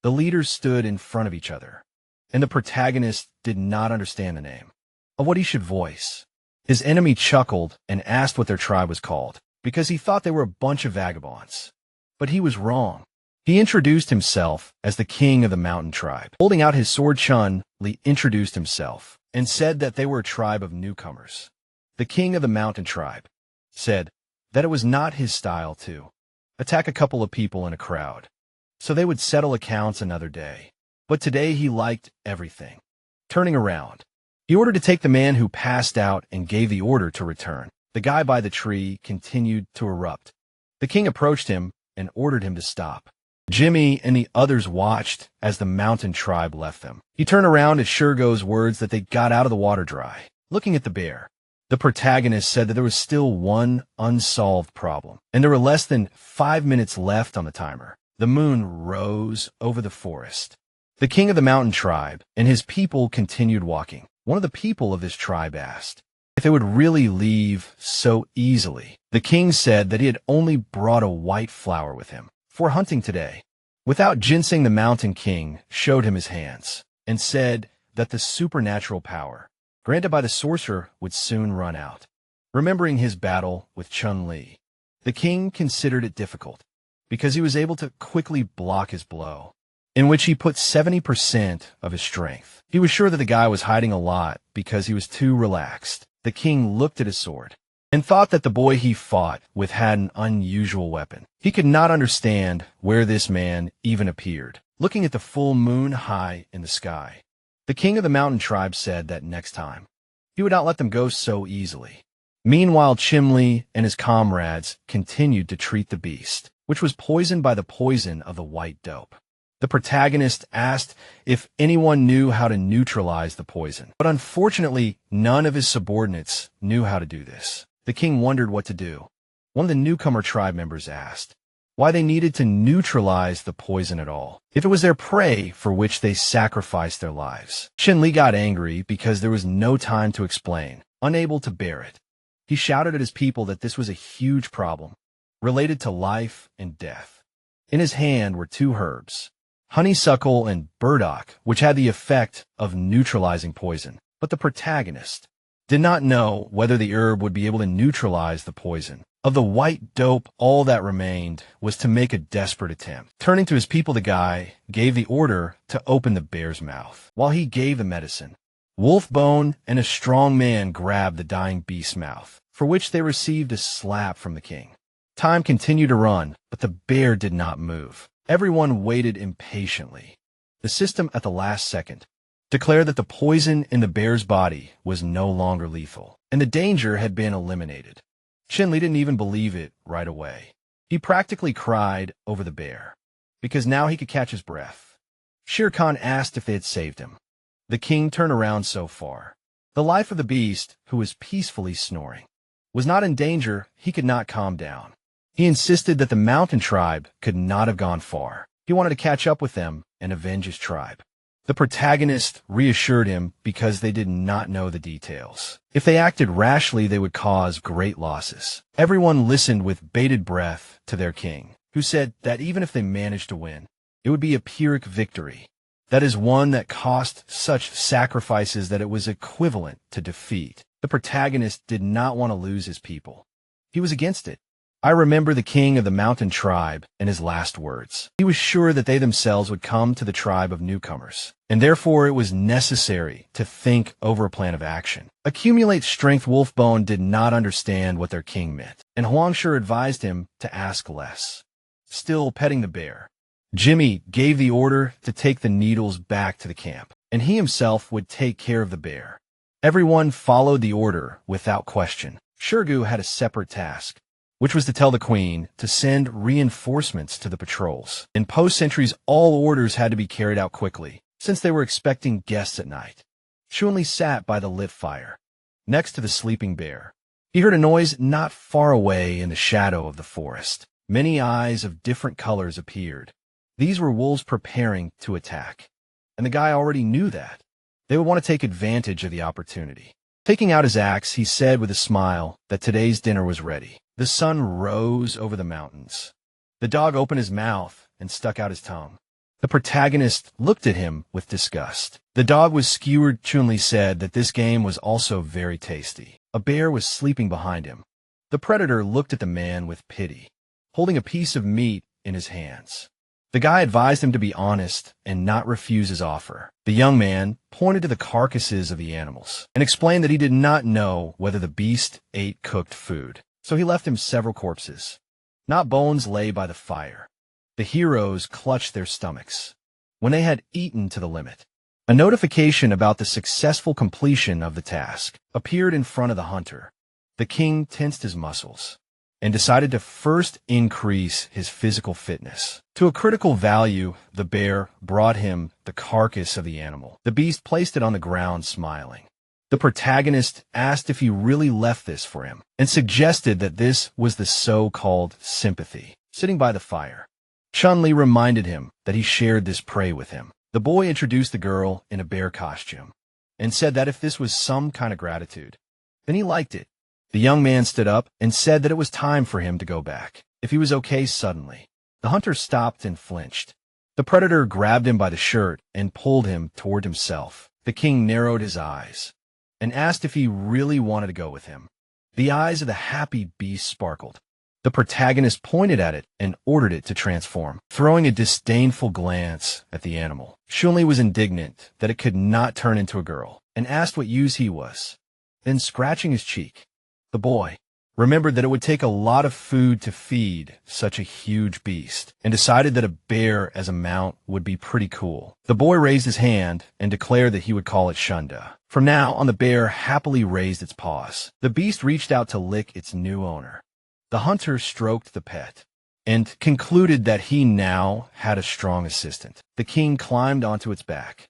The leaders stood in front of each other, and the protagonist did not understand the name of what he should voice. His enemy chuckled and asked what their tribe was called, because he thought they were a bunch of vagabonds. But he was wrong. He introduced himself as the king of the mountain tribe. Holding out his sword, Chun-Li introduced himself and said that they were a tribe of newcomers. The king of the mountain tribe said that it was not his style to attack a couple of people in a crowd, so they would settle accounts another day. But today he liked everything. Turning around, he ordered to take the man who passed out and gave the order to return. The guy by the tree continued to erupt. The king approached him and ordered him to stop. Jimmy and the others watched as the mountain tribe left them. He turned around at Shirgo's words that they got out of the water dry. Looking at the bear, the protagonist said that there was still one unsolved problem, and there were less than 5 minutes left on the timer. The moon rose over the forest. The king of the mountain tribe and his people continued walking. One of the people of this tribe asked if they would really leave so easily. The king said that he had only brought a white flower with him for hunting today. Without ginseng, the mountain king showed him his hands and said that the supernatural power granted by the sorcerer would soon run out. Remembering his battle with Chun-Li, the king considered it difficult because he was able to quickly block his blow, in which he put 70% of his strength. He was sure that the guy was hiding a lot because he was too relaxed. The king looked at his sword and thought that the boy he fought with had an unusual weapon. He could not understand where this man even appeared. Looking at the full moon high in the sky, the king of the mountain tribe said that next time, he would not let them go so easily. Meanwhile, Chimli and his comrades continued to treat the beast, which was poisoned by the poison of the white dope. The protagonist asked if anyone knew how to neutralize the poison, but unfortunately, none of his subordinates knew how to do this. The king wondered what to do. One of the newcomer tribe members asked why they needed to neutralize the poison at all, if it was their prey for which they sacrificed their lives. Chun-Li got angry because there was no time to explain, unable to bear it. He shouted at his people that this was a huge problem, related to life and death. In his hand were 2 herbs, honeysuckle and burdock, which had the effect of neutralizing poison. But the protagonist did not know whether the herb would be able to neutralize the poison. Of the white dope, all that remained was to make a desperate attempt. Turning to his people, the guy gave the order to open the bear's mouth. While he gave the medicine, Wolfbone and a strong man grabbed the dying beast's mouth, for which they received a slap from the king. Time continued to run, but the bear did not move. Everyone waited impatiently. The system at the last second declared that the poison in the bear's body was no longer lethal, and the danger had been eliminated. Chun-Li didn't even believe it right away. He practically cried over the bear, because now he could catch his breath. Shere Khan asked if they had saved him. The king turned around so far. The life of the beast, who was peacefully snoring, was not in danger. He could not calm down. He insisted that the mountain tribe could not have gone far. He wanted to catch up with them and avenge his tribe. The protagonist reassured him because they did not know the details. If they acted rashly, they would cause great losses. Everyone listened with bated breath to their king, who said that even if they managed to win, it would be a Pyrrhic victory. That is one that cost such sacrifices that it was equivalent to defeat. The protagonist did not want to lose his people. He was against it. I remember the king of the mountain tribe and his last words. He was sure that they themselves would come to the tribe of newcomers, and therefore it was necessary to think over a plan of action. Accumulate strength. Wolfbone did not understand what their king meant, and Huangshe advised him to ask less. Still petting the bear, Jimmy gave the order to take the needles back to the camp, and he himself would take care of the bear. Everyone followed the order without question. Shirgu had a separate task, which was to tell the queen to send reinforcements to the patrols. In post-sentries, all orders had to be carried out quickly, since they were expecting guests at night. Chunli sat by the lit fire, next to the sleeping bear. He heard a noise not far away in the shadow of the forest. Many eyes of different colors appeared. These were wolves preparing to attack, and the guy already knew that. They would want to take advantage of the opportunity. Taking out his axe, he said with a smile that today's dinner was ready. The sun rose over the mountains. The dog opened his mouth and stuck out his tongue. The protagonist looked at him with disgust. The dog was skewered. Chunli said that this game was also very tasty. A bear was sleeping behind him. The predator looked at the man with pity, holding a piece of meat in his hands. The guy advised him to be honest and not refuse his offer. The young man pointed to the carcasses of the animals and explained that he did not know whether the beast ate cooked food, so he left him several corpses. Not bones lay by the fire. The heroes clutched their stomachs when they had eaten to the limit. A notification about the successful completion of the task appeared in front of the hunter. The king tensed his muscles and decided to first increase his physical fitness. To a critical value, the bear brought him the carcass of the animal. The beast placed it on the ground, smiling. The protagonist asked if he really left this for him, and suggested that this was the so-called sympathy. Sitting by the fire, Chunli reminded him that he shared this prey with him. The boy introduced the girl in a bear costume, and said that if this was some kind of gratitude, then he liked it. The young man stood up and said that it was time for him to go back, if he was okay. Suddenly, the hunter stopped and flinched. The predator grabbed him by the shirt and pulled him toward himself. The king narrowed his eyes and asked if he really wanted to go with him. The eyes of the happy beast sparkled. The protagonist pointed at it and ordered it to transform, throwing a disdainful glance at the animal. Chunli was indignant that it could not turn into a girl and asked what use he was. Then, scratching his cheek, the boy remembered that it would take a lot of food to feed such a huge beast, and decided that a bear as a mount would be pretty cool. The boy raised his hand and declared that he would call it Shunda. From now on, the bear happily raised its paws. The beast reached out to lick its new owner. The hunter stroked the pet and concluded that he now had a strong assistant. The king climbed onto its back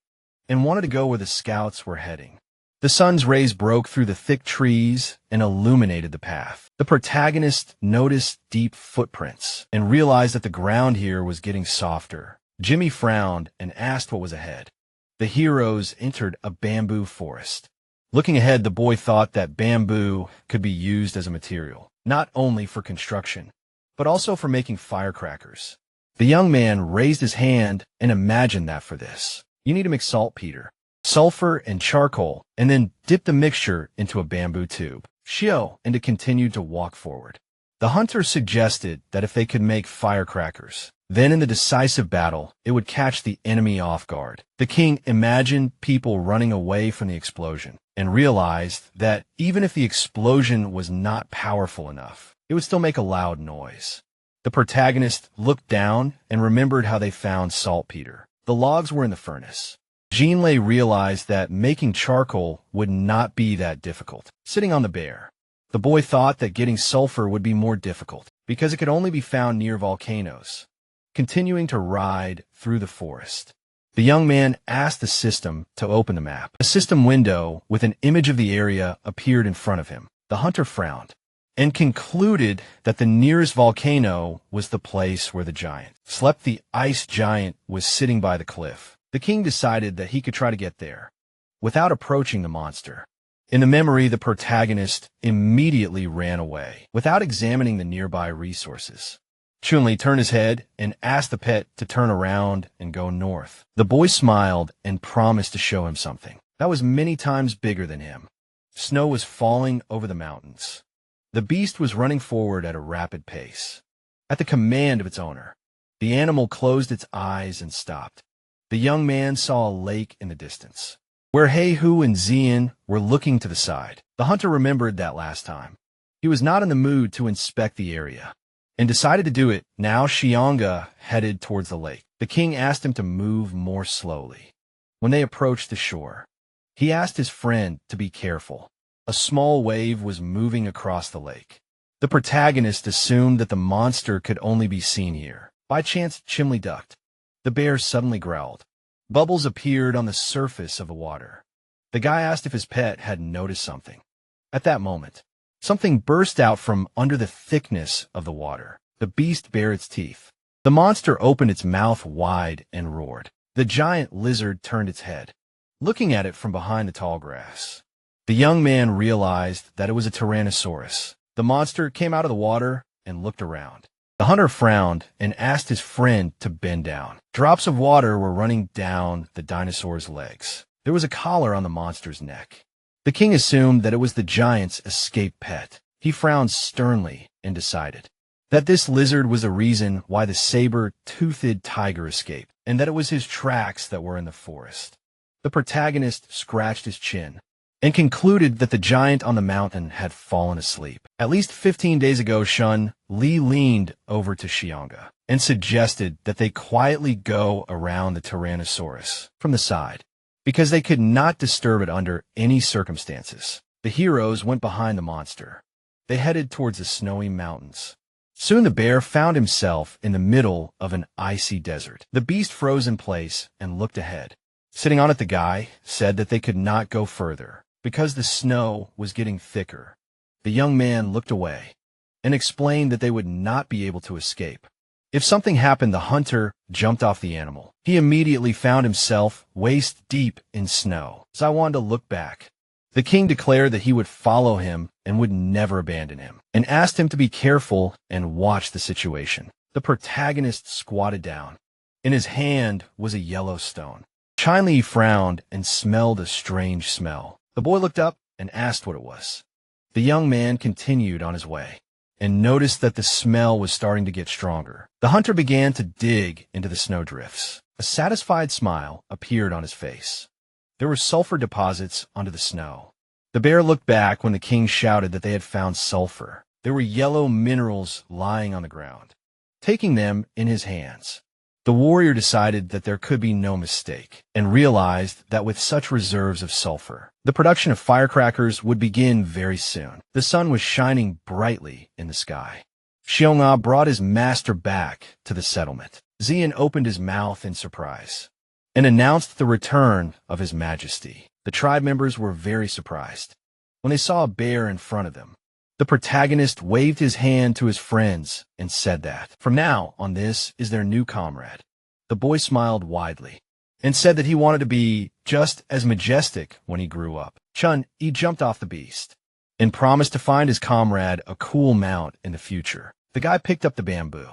and wanted to go where the scouts were heading. The sun's rays broke through the thick trees and illuminated the path. The protagonist noticed deep footprints and realized that the ground here was getting softer. Jimmy frowned and asked what was ahead. The heroes entered a bamboo forest. Looking ahead, the boy thought that bamboo could be used as a material, not only for construction, but also for making firecrackers. The young man raised his hand and imagined that for this, you need to mix saltpeter, sulfur, and charcoal, and then dip the mixture into a bamboo tube. Shio, and it continued to walk forward. The hunter suggested that if they could make firecrackers, then in the decisive battle, it would catch the enemy off guard. The king imagined people running away from the explosion and realized that even if the explosion was not powerful enough, it would still make a loud noise. The protagonist looked down and remembered how they found saltpeter. The logs were in the furnace. Jinlei realized that making charcoal would not be that difficult. Sitting on the bear, the boy thought that getting sulfur would be more difficult because it could only be found near volcanoes. Continuing to ride through the forest, the young man asked the system to open the map. A system window with an image of the area appeared in front of him. The hunter frowned and concluded that the nearest volcano was the place where the giant slept. The ice giant was sitting by the cliff. The king decided that he could try to get there without approaching the monster. In the memory, the protagonist immediately ran away without examining the nearby resources. Chunli turned his head and asked the pet to turn around and go north. The boy smiled and promised to show him something that was many times bigger than him. Snow was falling over the mountains. The beast was running forward at a rapid pace. At the command of its owner, the animal closed its eyes and stopped. The young man saw a lake in the distance, where Heihu and Xian were looking to the side. The hunter remembered that last time. He was not in the mood to inspect the area, and decided to do it. Now Xianga headed towards the lake. The king asked him to move more slowly. When they approached the shore, he asked his friend to be careful. A small wave was moving across the lake. The protagonist assumed that the monster could only be seen here. By chance, Chimley ducked. The bear suddenly growled. Bubbles appeared on the surface of the water. The guy asked if his pet had noticed something. At that moment, something burst out from under the thickness of the water. The beast bared its teeth. The monster opened its mouth wide and roared. The giant lizard turned its head, looking at it from behind the tall grass. The young man realized that it was a Tyrannosaurus. The monster came out of the water and looked around. The hunter frowned and asked his friend to bend down. Drops of water were running down the dinosaur's legs. There was a collar on the monster's neck. The king assumed that it was the giant's escaped pet. He frowned sternly and decided that this lizard was the reason why the saber-toothed tiger escaped, and that it was his tracks that were in the forest. The protagonist scratched his chin and concluded that the giant on the mountain had fallen asleep. At least 15 days ago, Shun Li leaned over to Xianga and suggested that they quietly go around the Tyrannosaurus from the side, because they could not disturb it under any circumstances. The heroes went behind the monster. They headed towards the snowy mountains. Soon the bear found himself in the middle of an icy desert. The beast froze in place and looked ahead. Sitting on it, the guy said that they could not go further because the snow was getting thicker. The young man looked away and explained that they would not be able to escape. If something happened, the hunter jumped off the animal. He immediately found himself waist deep in snow. So I wanted to look back. The king declared that he would follow him and would never abandon him, and asked him to be careful and watch the situation. The protagonist squatted down. In his hand was a yellow stone. Chinli frowned and smelled a strange smell. The boy looked up and asked what it was. The young man continued on his way and noticed that the smell was starting to get stronger. The hunter began to dig into the snowdrifts. A satisfied smile appeared on his face. There were sulfur deposits under the snow. The bear looked back when the king shouted that they had found sulfur. There were yellow minerals lying on the ground. Taking them in his hands, the warrior decided that there could be no mistake, and realized that with such reserves of sulfur, the production of firecrackers would begin very soon. The sun was shining brightly in the sky. Xiong'a brought his master back to the settlement. Xian opened his mouth in surprise and announced the return of his majesty. The tribe members were very surprised when they saw a bear in front of them. The protagonist waved his hand to his friends and said that, from now on, this is their new comrade. The boy smiled widely and said that he wanted to be just as majestic when he grew up. He jumped off the beast and promised to find his comrade a cool mount in the future. The guy picked up the bamboo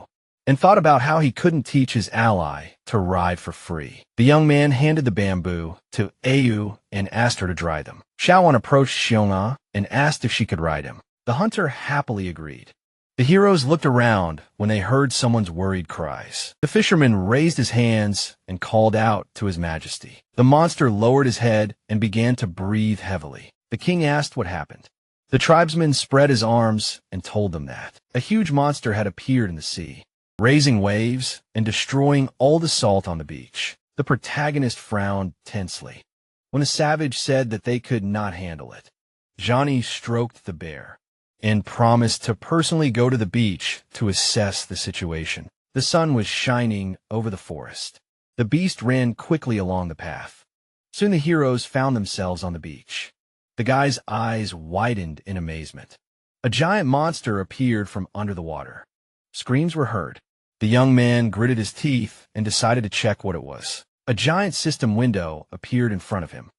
and thought about how he couldn't teach his ally to ride for free. The young man handed the bamboo to Ayu and asked her to dry them. Xiaoan approached Xiong'a and asked if she could ride him. The hunter happily agreed. The heroes looked around when they heard someone's worried cries. The fisherman raised his hands and called out to his majesty. The monster lowered his head and began to breathe heavily. The king asked what happened. The tribesman spread his arms and told them that a huge monster had appeared in the sea, raising waves and destroying all the salt on the beach. The protagonist frowned tensely when the savage said that they could not handle it. Johnny stroked the bear and promised to personally go to the beach to assess the situation. The sun was shining over the forest. The beast ran quickly along the path. Soon the heroes found themselves on the beach. The guy's eyes widened in amazement. A giant monster appeared from under the water. Screams were heard. The young man gritted his teeth and decided to check what it was. A giant system window appeared in front of him,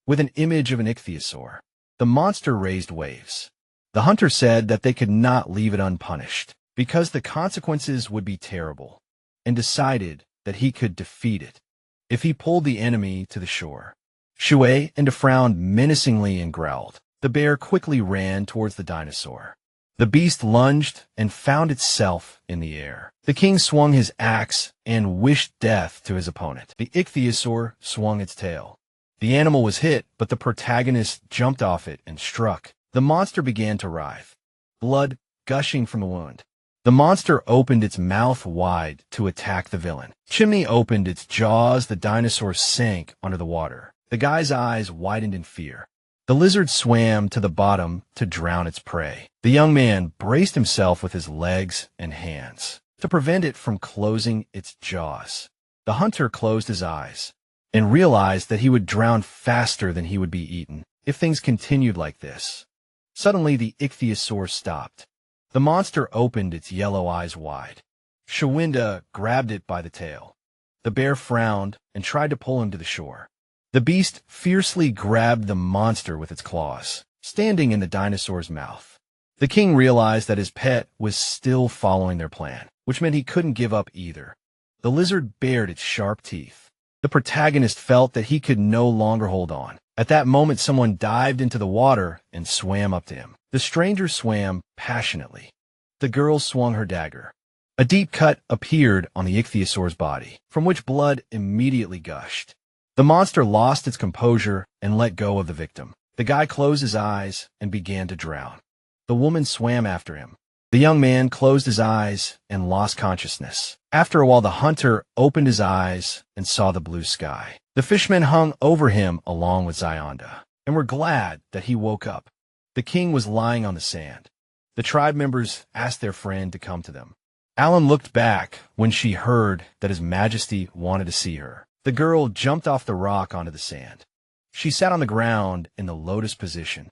with an image of an ichthyosaur. The monster raised waves. The hunter said that they could not leave it unpunished, because the consequences would be terrible, and decided that he could defeat it if he pulled the enemy to the shore. Shui and frowned menacingly and growled. The bear quickly ran towards the dinosaur. The beast lunged and found itself in the air. The king swung his axe and wished death to his opponent. The ichthyosaur swung its tail. The animal was hit, but the protagonist jumped off it and struck. The monster began to writhe, blood gushing from the wound. The monster opened its mouth wide to attack the villain. Chimney opened its jaws. The dinosaur sank under the water. The guy's eyes widened in fear. The lizard swam to the bottom to drown its prey. The young man braced himself with his legs and hands to prevent it from closing its jaws. The hunter closed his eyes and realized that he would drown faster than he would be eaten if things continued like this. Suddenly, the ichthyosaur stopped. The monster opened its yellow eyes wide. Shawinda grabbed it by the tail. The bear frowned and tried to pull him to the shore. The beast fiercely grabbed the monster with its claws, standing in the dinosaur's mouth. The king realized that his pet was still following their plan, which meant he couldn't give up either. The lizard bared its sharp teeth. The protagonist felt that he could no longer hold on. At that moment, someone dived into the water and swam up to him. The stranger swam passionately. The girl swung her dagger. A deep cut appeared on the ichthyosaur's body, from which blood immediately gushed. The monster lost its composure and let go of the victim. The guy closed his eyes and began to drown. The woman swam after him. The young man closed his eyes and lost consciousness. After a while, the hunter opened his eyes and saw the blue sky. The fishermen hung over him along with Zyonda, and were glad that he woke up. The king was lying on the sand. The tribe members asked their friend to come to them. Alan looked back when she heard that His Majesty wanted to see her. The girl jumped off the rock onto the sand. She sat on the ground in the lotus position.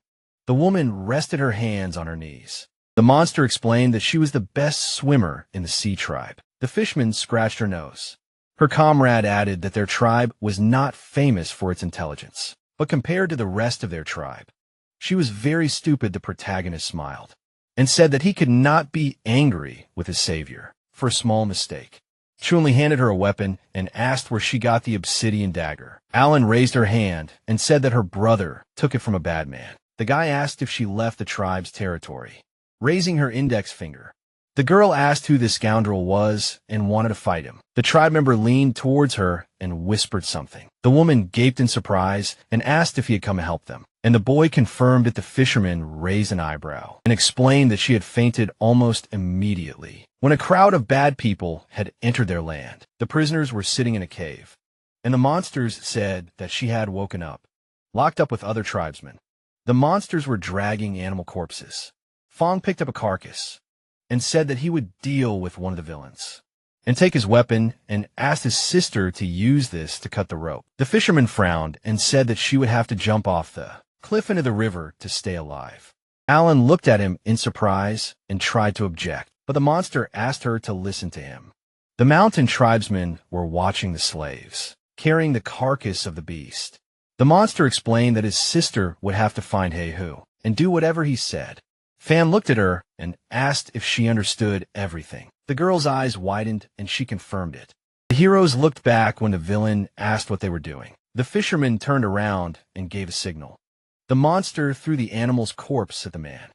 The woman rested her hands on her knees. The monster explained that she was the best swimmer in the sea tribe. The fisherman scratched her nose. Her comrade added that their tribe was not famous for its intelligence, but compared to the rest of their tribe, she was very stupid. The protagonist smiled and said that he could not be angry with his savior for a small mistake. Chunli handed her a weapon and asked where she got the obsidian dagger. Alan raised her hand and said that her brother took it from a bad man. The guy asked if she left the tribe's territory, raising her index finger. The girl asked who this scoundrel was and wanted to fight him. The tribe member leaned towards her and whispered something. The woman gaped in surprise and asked if he had come to help them. And the boy confirmed that. The fisherman raised an eyebrow and explained that she had fainted almost immediately when a crowd of bad people had entered their land. The prisoners were sitting in a cave, and the monsters said that she had woken up, locked up with other tribesmen. The monsters were dragging animal corpses. Fong picked up a carcass and said that he would deal with one of the villains and take his weapon, and asked his sister to use this to cut the rope. The fisherman frowned and said that she would have to jump off the cliff into the river to stay alive. Alan looked at him in surprise and tried to object, but the monster asked her to listen to him. The mountain tribesmen were watching the slaves, carrying the carcass of the beast. The monster explained that his sister would have to find Heihu and do whatever he said. Fan looked at her and asked if she understood everything. The girl's eyes widened and she confirmed it. The heroes looked back when the villain asked what they were doing. The fisherman turned around and gave a signal. The monster threw the animal's corpse at the man.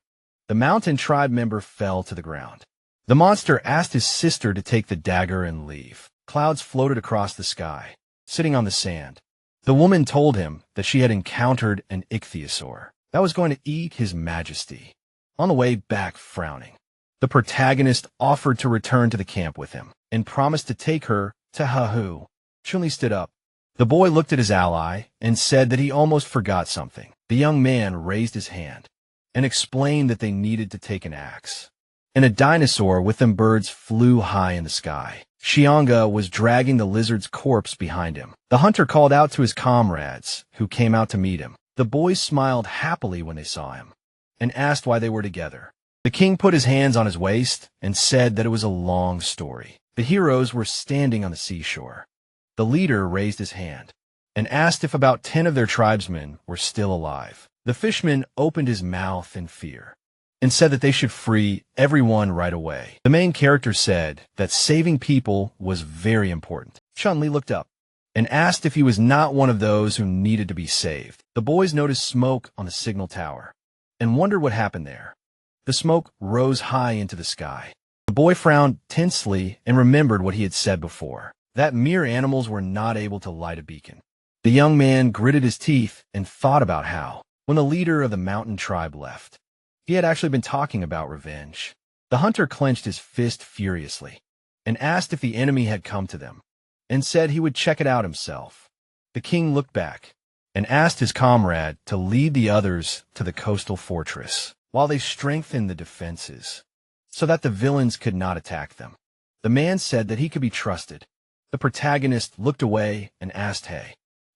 The mountain tribe member fell to the ground. The monster asked his sister to take the dagger and leave. Clouds floated across the sky, sitting on the sand. The woman told him that she had encountered an ichthyosaur that was going to eat His Majesty. On the way back, frowning, the protagonist offered to return to the camp with him and promised to take her to Hahu. Chunli stood up. The boy looked at his ally and said that he almost forgot something. The young man raised his hand and explained that they needed to take an axe. And a dinosaur with them birds flew high in the sky. Xianga was dragging the lizard's corpse behind him. The hunter called out to his comrades, who came out to meet him. The boys smiled happily when they saw him and asked why they were together. The king put his hands on his waist and said that it was a long story. The heroes were standing on the seashore. The leader raised his hand and asked if about 10 of their tribesmen were still alive. The fisherman opened his mouth in fear and said that they should free everyone right away. The main character said that saving people was very important. Chun-Li looked up and asked if he was not one of those who needed to be saved. The boys noticed smoke on the signal tower and wondered what happened there. The smoke rose high into the sky. The boy frowned tensely and remembered what he had said before, that mere animals were not able to light a beacon. The young man gritted his teeth and thought about how, when the leader of the mountain tribe left, he had actually been talking about revenge. The hunter clenched his fist furiously and asked if the enemy had come to them, and said he would check it out himself. The king looked back and asked his comrade to lead the others to the coastal fortress, while they strengthened the defenses so that the villains could not attack them. The man said that he could be trusted. The protagonist looked away and asked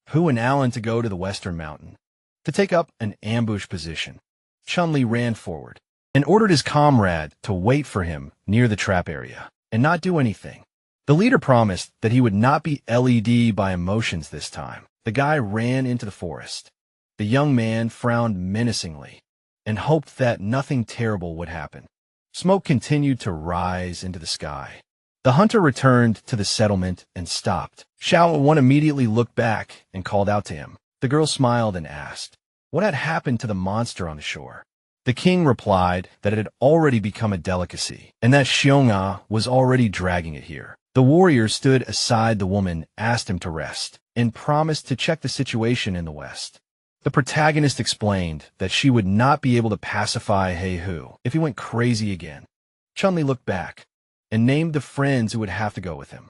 Hu and Alan to go to the western mountain to take up an ambush position. Chun-Li ran forward and ordered his comrade to wait for him near the trap area and not do anything. The leader promised that he would not be led by emotions this time. The guy ran into the forest. The young man frowned menacingly and hoped that nothing terrible would happen. Smoke continued to rise into the sky. The hunter returned to the settlement and stopped. Xiao immediately looked back and called out to him. The girl smiled and asked what had happened to the monster on the shore. The king replied that it had already become a delicacy and that Xiong'a was already dragging it here. The warrior stood aside the woman, asked him to rest, and promised to check the situation in the west. The protagonist explained that she would not be able to pacify Hu if he went crazy again. Chun-Li looked back and named the friends who would have to go with him.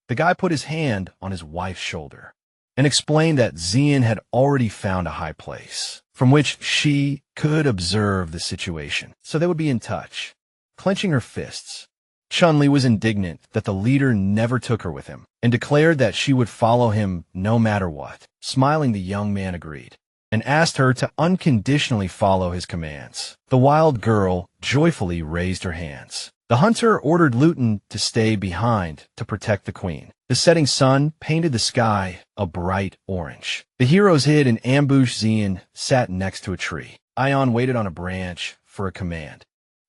The guy put his hand on his wife's shoulder and explained that Xian had already found a high place from which she could observe the situation, so they would be in touch. Clenching her fists, Chun-Li was indignant that the leader never took her with him and declared that she would follow him no matter what. Smiling, the young man agreed and asked her to unconditionally follow his commands. The wild girl joyfully raised her hands. The hunter ordered Luton to stay behind to protect the queen. The setting sun painted the sky a bright orange. The heroes hid and ambushed. Xian sat next to a tree. Ion waited on a branch for a command.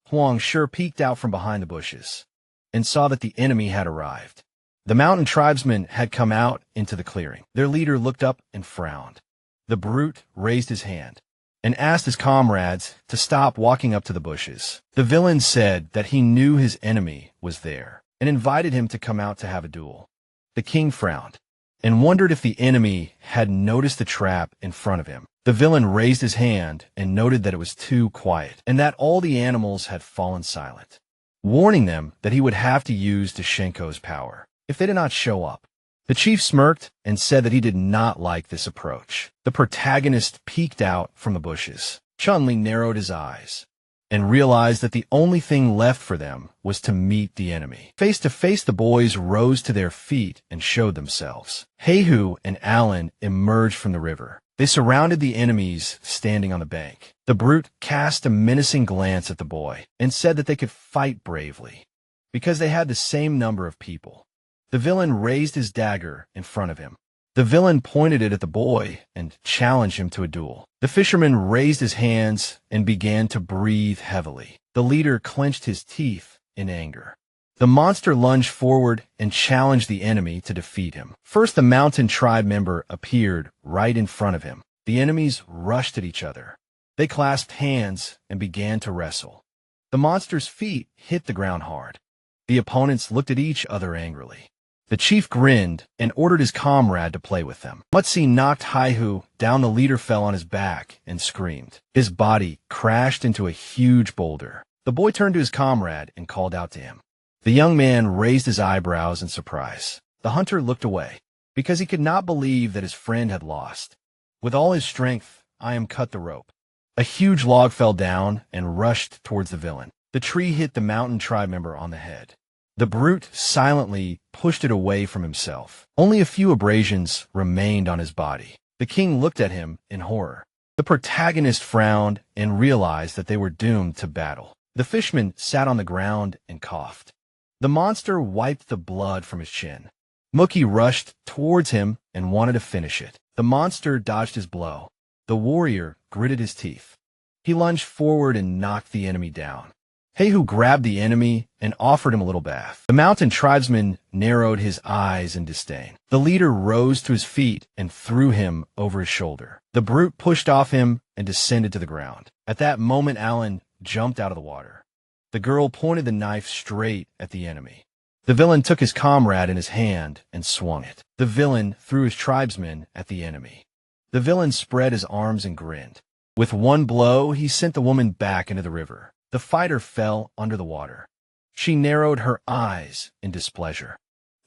Huang Shi peeked out from behind the bushes and saw that the enemy had arrived. The mountain tribesmen had come out into the clearing. Their leader looked up and frowned. The brute raised his hand and asked his comrades to stop walking up to the bushes. The villain said that he knew his enemy was there and invited him to come out to have a duel. The king frowned and wondered if the enemy had noticed the trap in front of him. The villain raised his hand and noted that it was too quiet and that all the animals had fallen silent, warning them that he would have to use Dashenko's power if they did not show up. The chief smirked and said that he did not like this approach. The protagonist peeked out from the bushes. Chun-Li narrowed his eyes and realized that the only thing left for them was to meet the enemy. Face to face, the boys rose to their feet and showed themselves. Hu and Alan emerged from the river. They surrounded the enemies standing on the bank. The brute cast a menacing glance at the boy and said that they could fight bravely because they had the same number of people. The villain raised his dagger in front of him. The villain pointed it at the boy and challenged him to a duel. The fisherman raised his hands and began to breathe heavily. The leader clenched his teeth in anger. The monster lunged forward and challenged the enemy to defeat him. First, the mountain tribe member appeared right in front of him. The enemies rushed at each other. They clasped hands and began to wrestle. The monster's feet hit the ground hard. The opponents looked at each other angrily. The chief grinned and ordered his comrade to play with them. Mutsi knocked Hu down. The leader fell on his back and screamed. His body crashed into a huge boulder. The boy turned to his comrade and called out to him. The young man raised his eyebrows in surprise. The hunter looked away because he could not believe that his friend had lost. With all his strength, Iam cut the rope. A huge log fell down and rushed towards the villain. The tree hit the mountain tribe member on the head. The brute silently pushed it away from himself. Only a few abrasions remained on his body. The king looked at him in horror. The protagonist frowned and realized that they were doomed to battle. The fishman sat on the ground and coughed. The monster wiped the blood from his chin. Mookie rushed towards him and wanted to finish it. The monster dodged his blow. The warrior gritted his teeth. He lunged forward and knocked the enemy down. Heihu grabbed the enemy and offered him a little bath. The mountain tribesman narrowed his eyes in disdain. The leader rose to his feet and threw him over his shoulder. The brute pushed off him and descended to the ground. At that moment, Alan jumped out of the water. The girl pointed the knife straight at the enemy. The villain took his comrade in his hand and swung it. The villain threw his tribesman at the enemy. The villain spread his arms and grinned. With one blow, he sent the woman back into the river. The fighter fell under the water. She narrowed her eyes in displeasure.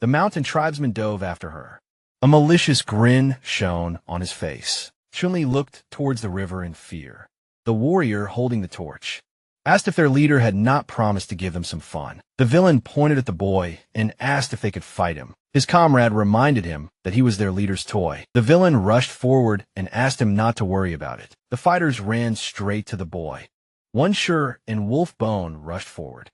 The mountain tribesman dove after her. A malicious grin shone on his face. Chun-Li looked towards the river in fear. The warrior, holding the torch, asked if their leader had not promised to give them some fun. The villain pointed at the boy and asked if they could fight him. His comrade reminded him that he was their leader's toy. The villain rushed forward and asked him not to worry about it. The fighters ran straight to the boy. One Sure and Wolf Bone rushed forward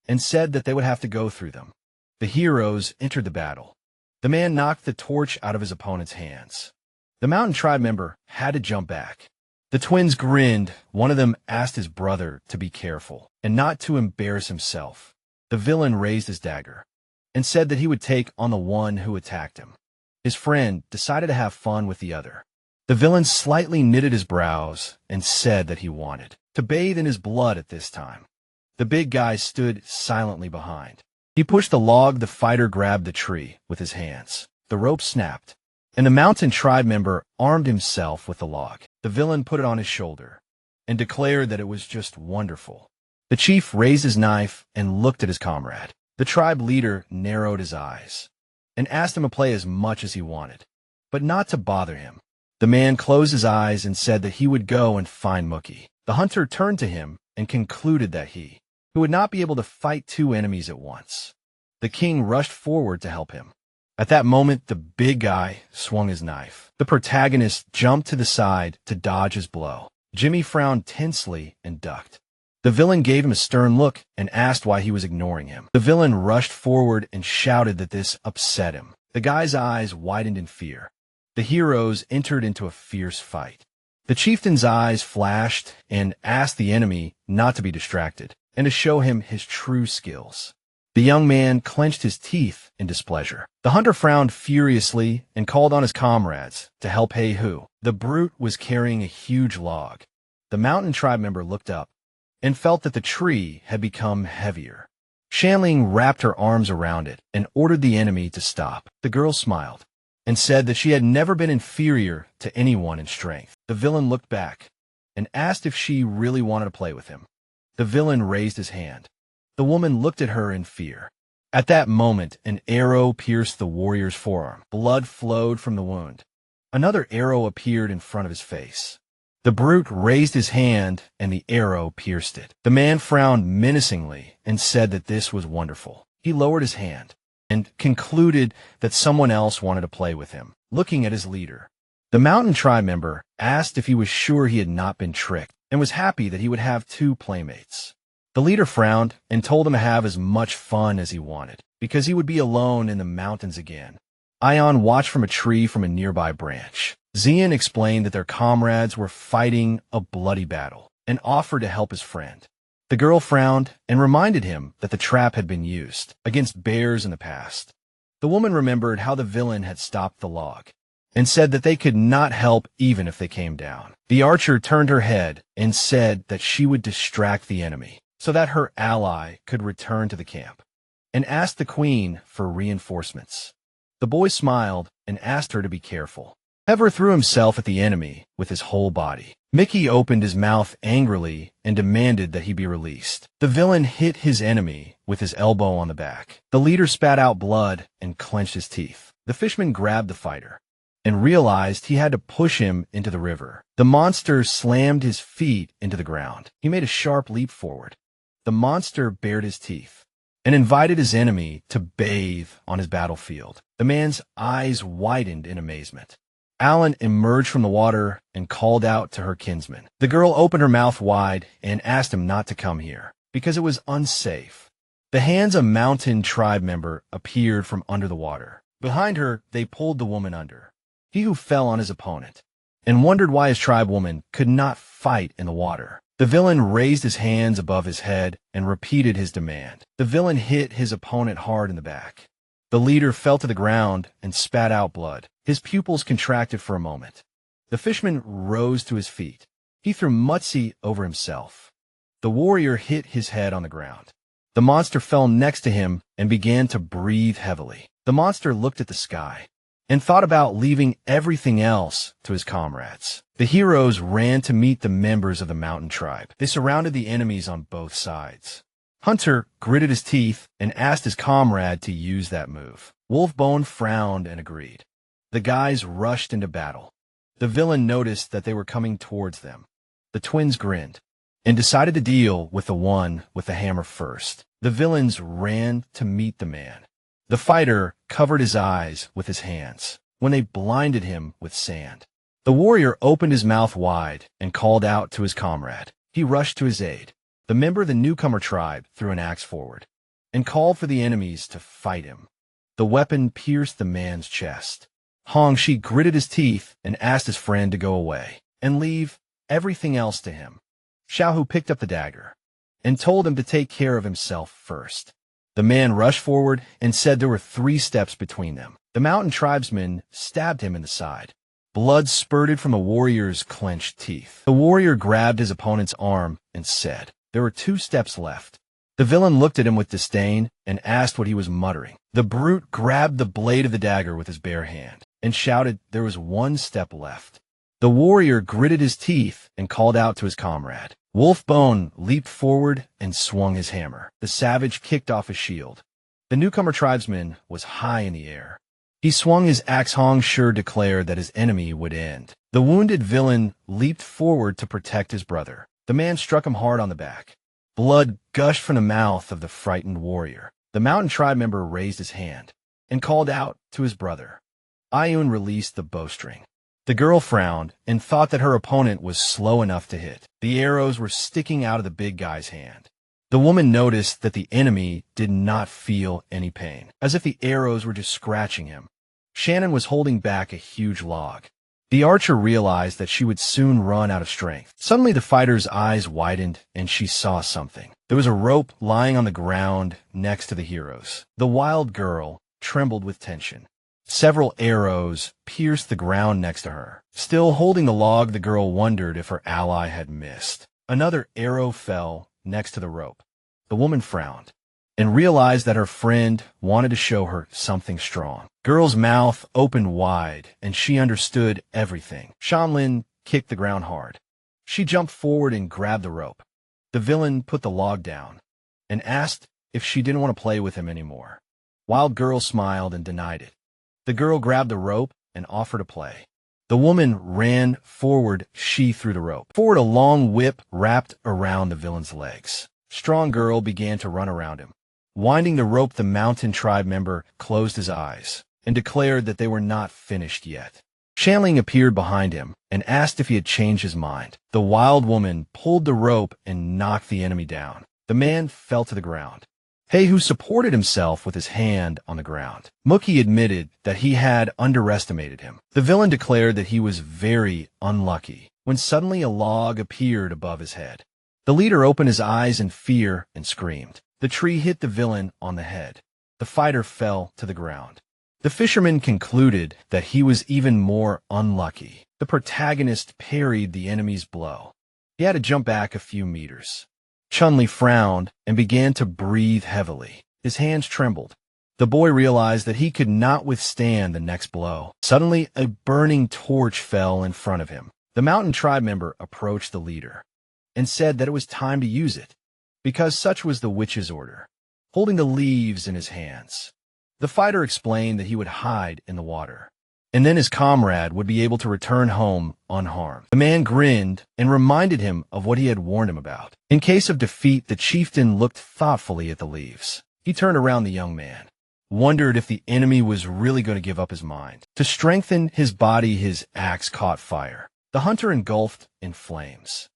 and said that they would have to go through them. The heroes entered the battle. The man knocked the torch out of his opponent's hands. The mountain tribe member had to jump back. The twins grinned. One of them asked his brother to be careful and not to embarrass himself. The villain raised his dagger and said that he would take on the one who attacked him. His friend decided to have fun with the other. The villain slightly knitted his brows and said that he wanted to bathe in his blood at this time. The big guy stood silently behind. He pushed the log. The fighter grabbed the tree with his hands. The rope snapped, and the mountain tribe member armed himself with the log. The villain put it on his shoulder and declared that it was just wonderful. The chief raised his knife and looked at his comrade. The tribe leader narrowed his eyes and asked him to play as much as he wanted, but not to bother him. The man closed his eyes and said that he would go and find Mookie. The hunter turned to him and concluded that he would not be able to fight two enemies at once. The king rushed forward to help him. At that moment, the big guy swung his knife. The protagonist jumped to the side to dodge his blow. Jimmy frowned tensely and ducked. The villain gave him a stern look and asked why he was ignoring him. The villain rushed forward and shouted that this upset him. The guy's eyes widened in fear. The heroes entered into a fierce fight. The chieftain's eyes flashed and asked the enemy not to be distracted and to show him his true skills. The young man clenched his teeth in displeasure. The hunter frowned furiously and called on his comrades to help Heihu. The brute was carrying a huge log. The mountain tribe member looked up and felt that the tree had become heavier. Shanling wrapped her arms around it and ordered the enemy to stop. The girl smiled and said that she had never been inferior to anyone in strength. The villain looked back and asked if she really wanted to play with him. The villain raised his hand. The woman looked at her in fear. At that moment, an arrow pierced the warrior's forearm. Blood flowed from the wound. Another arrow appeared in front of his face. The brute raised his hand and the arrow pierced it. The man frowned menacingly and said that this was wonderful. He lowered his hand and concluded that someone else wanted to play with him. Looking at his leader, the mountain tribe member asked if he was sure he had not been tricked and was happy that he would have two playmates. The leader frowned and told him to have as much fun as he wanted, because he would be alone in the mountains again. Ion watched from a tree from a nearby branch. Xian explained that their comrades were fighting a bloody battle and offered to help his friend. The girl frowned and reminded him that the trap had been used against bears in the past. The woman remembered how the villain had stopped the log and said that they could not help even if they came down. The archer turned her head and said that she would distract the enemy so that her ally could return to the camp, and asked the queen for reinforcements. The boy smiled and asked her to be careful. Hever threw himself at the enemy with his whole body. Mickey opened his mouth angrily and demanded that he be released. The villain hit his enemy with his elbow on the back. The leader spat out blood and clenched his teeth. The fishman grabbed the fighter and realized he had to push him into the river. The monster slammed his feet into the ground. He made a sharp leap forward. The monster bared his teeth and invited his enemy to bathe on his battlefield. The man's eyes widened in amazement. Alan emerged from the water and called out to her kinsman. The girl opened her mouth wide and asked him not to come here, because it was unsafe. The hands of a mountain tribe member appeared from under the water, Behind her, they pulled the woman under. He who fell on his opponent, and wondered why his tribewoman could not fight in the water. The villain raised his hands above his head and repeated his demand. The villain hit his opponent hard in the back. The leader fell to the ground and spat out blood. His pupils contracted for a moment. The fisherman rose to his feet. He threw mutsi over himself. The warrior hit his head on the ground. The monster fell next to him and began to breathe heavily. The monster looked at the sky and thought about leaving everything else to his comrades. The heroes ran to meet the members of the mountain tribe. They surrounded the enemies on both sides. Hunter gritted his teeth and asked his comrade to use that move. Wolfbone frowned and agreed. The guys rushed into battle. The villain noticed that they were coming towards them. The twins grinned and decided to deal with the one with the hammer first. The villains ran to meet the man. The fighter covered his eyes with his hands when they blinded him with sand. The warrior opened his mouth wide and called out to his comrade. He rushed to his aid. The member of the newcomer tribe threw an axe forward and called for the enemies to fight him. The weapon pierced the man's chest. Hongshi gritted his teeth and asked his friend to go away and leave everything else to him. Xiaohu picked up the dagger and told him to take care of himself first. The man rushed forward and said there were 3 steps between them. The mountain tribesman stabbed him in the side. Blood spurted from the warrior's clenched teeth. The warrior grabbed his opponent's arm and said, "There were 2 steps left." The villain looked at him with disdain and asked what he was muttering. The brute grabbed the blade of the dagger with his bare hand and shouted there was 1 step left. The warrior gritted his teeth and called out to his comrade. Wolfbone leaped forward and swung his hammer. The savage kicked off his shield. The newcomer tribesman was high in the air. He swung his axe. Hong sure declared that his enemy would end. The wounded villain leaped forward to protect his brother. The man struck him hard on the back. Blood gushed from the mouth of the frightened warrior. The mountain tribe member raised his hand and called out to his brother. Ayun released the bowstring. The girl frowned and thought that her opponent was slow enough to hit. The arrows were sticking out of the big guy's hand. The woman noticed that the enemy did not feel any pain, as if the arrows were just scratching him. Shannon was holding back a huge log. The archer realized that she would soon run out of strength. Suddenly the fighter's eyes widened and she saw something. There was a rope lying on the ground next to the heroes. The wild girl trembled with tension. Several arrows pierced the ground next to her. Still holding the log, the girl wondered if her ally had missed. Another arrow fell next to the rope. The woman frowned and realized that her friend wanted to show her something strong. Girl's mouth opened wide and she understood everything. Shanlin kicked the ground hard. She jumped forward and grabbed the rope. The villain put the log down and asked if she didn't want to play with him anymore. Wild girl smiled and denied it. The girl grabbed the rope and offered to play. The woman ran forward. She threw the rope. Forward, a long whip wrapped around the villain's legs. Strong girl began to run around him. Winding the rope, the mountain tribe member closed his eyes and declared that they were not finished yet. Shanling appeared behind him and asked if he had changed his mind. The wild woman pulled the rope and knocked the enemy down. The man fell to the ground. Heihu supported himself with his hand on the ground. Mookie admitted that he had underestimated him. The villain declared that he was very unlucky when suddenly a log appeared above his head. The leader opened his eyes in fear and screamed. The tree hit the villain on the head. The fighter fell to the ground. The fisherman concluded that he was even more unlucky. The protagonist parried the enemy's blow. He had to jump back a few meters. Chun-Li frowned and began to breathe heavily. His hands trembled. The boy realized that he could not withstand the next blow. Suddenly, a burning torch fell in front of him. The mountain tribe member approached the leader and said that it was time to use it, because such was the witch's order. Holding the leaves in his hands, the fighter explained that he would hide in the water, and then his comrade would be able to return home unharmed. The man grinned and reminded him of what he had warned him about. In case of defeat, the chieftain looked thoughtfully at the leaves. He turned around the young man, wondered if the enemy was really going to give up his mind. To strengthen his body, his axe caught fire. The hunter, engulfed in flames,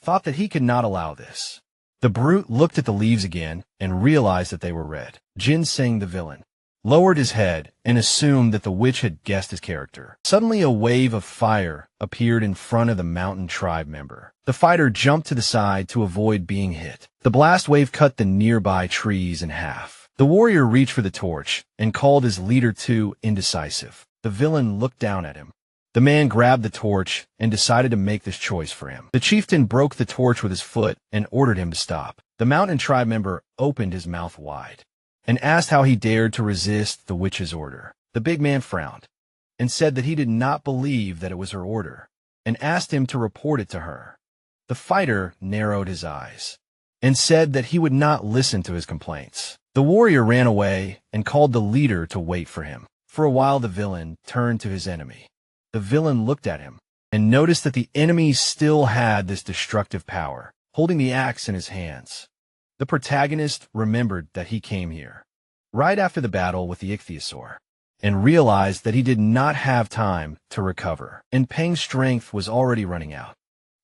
thought that he could not allow this. The brute looked at the leaves again and realized that they were red. Ginseng, the villain, lowered his head, and assumed that the witch had guessed his character. Suddenly, a wave of fire appeared in front of the mountain tribe member. The fighter jumped to the side to avoid being hit. The blast wave cut the nearby trees in half. The warrior reached for the torch and called his leader too indecisive. The villain looked down at him. The man grabbed the torch and decided to make this choice for him. The chieftain broke the torch with his foot and ordered him to stop. The mountain tribe member opened his mouth wide and asked how he dared to resist the witch's order. The big man frowned and said that he did not believe that it was her order and asked him to report it to her. The fighter narrowed his eyes and said that he would not listen to his complaints. The warrior ran away and called the leader to wait for him. For a while, the villain turned to his enemy. The villain looked at him and noticed that the enemy still had this destructive power, holding the axe in his hands. The protagonist remembered that he came here right after the battle with the ichthyosaur and realized that he did not have time to recover, and Peng's strength was already running out.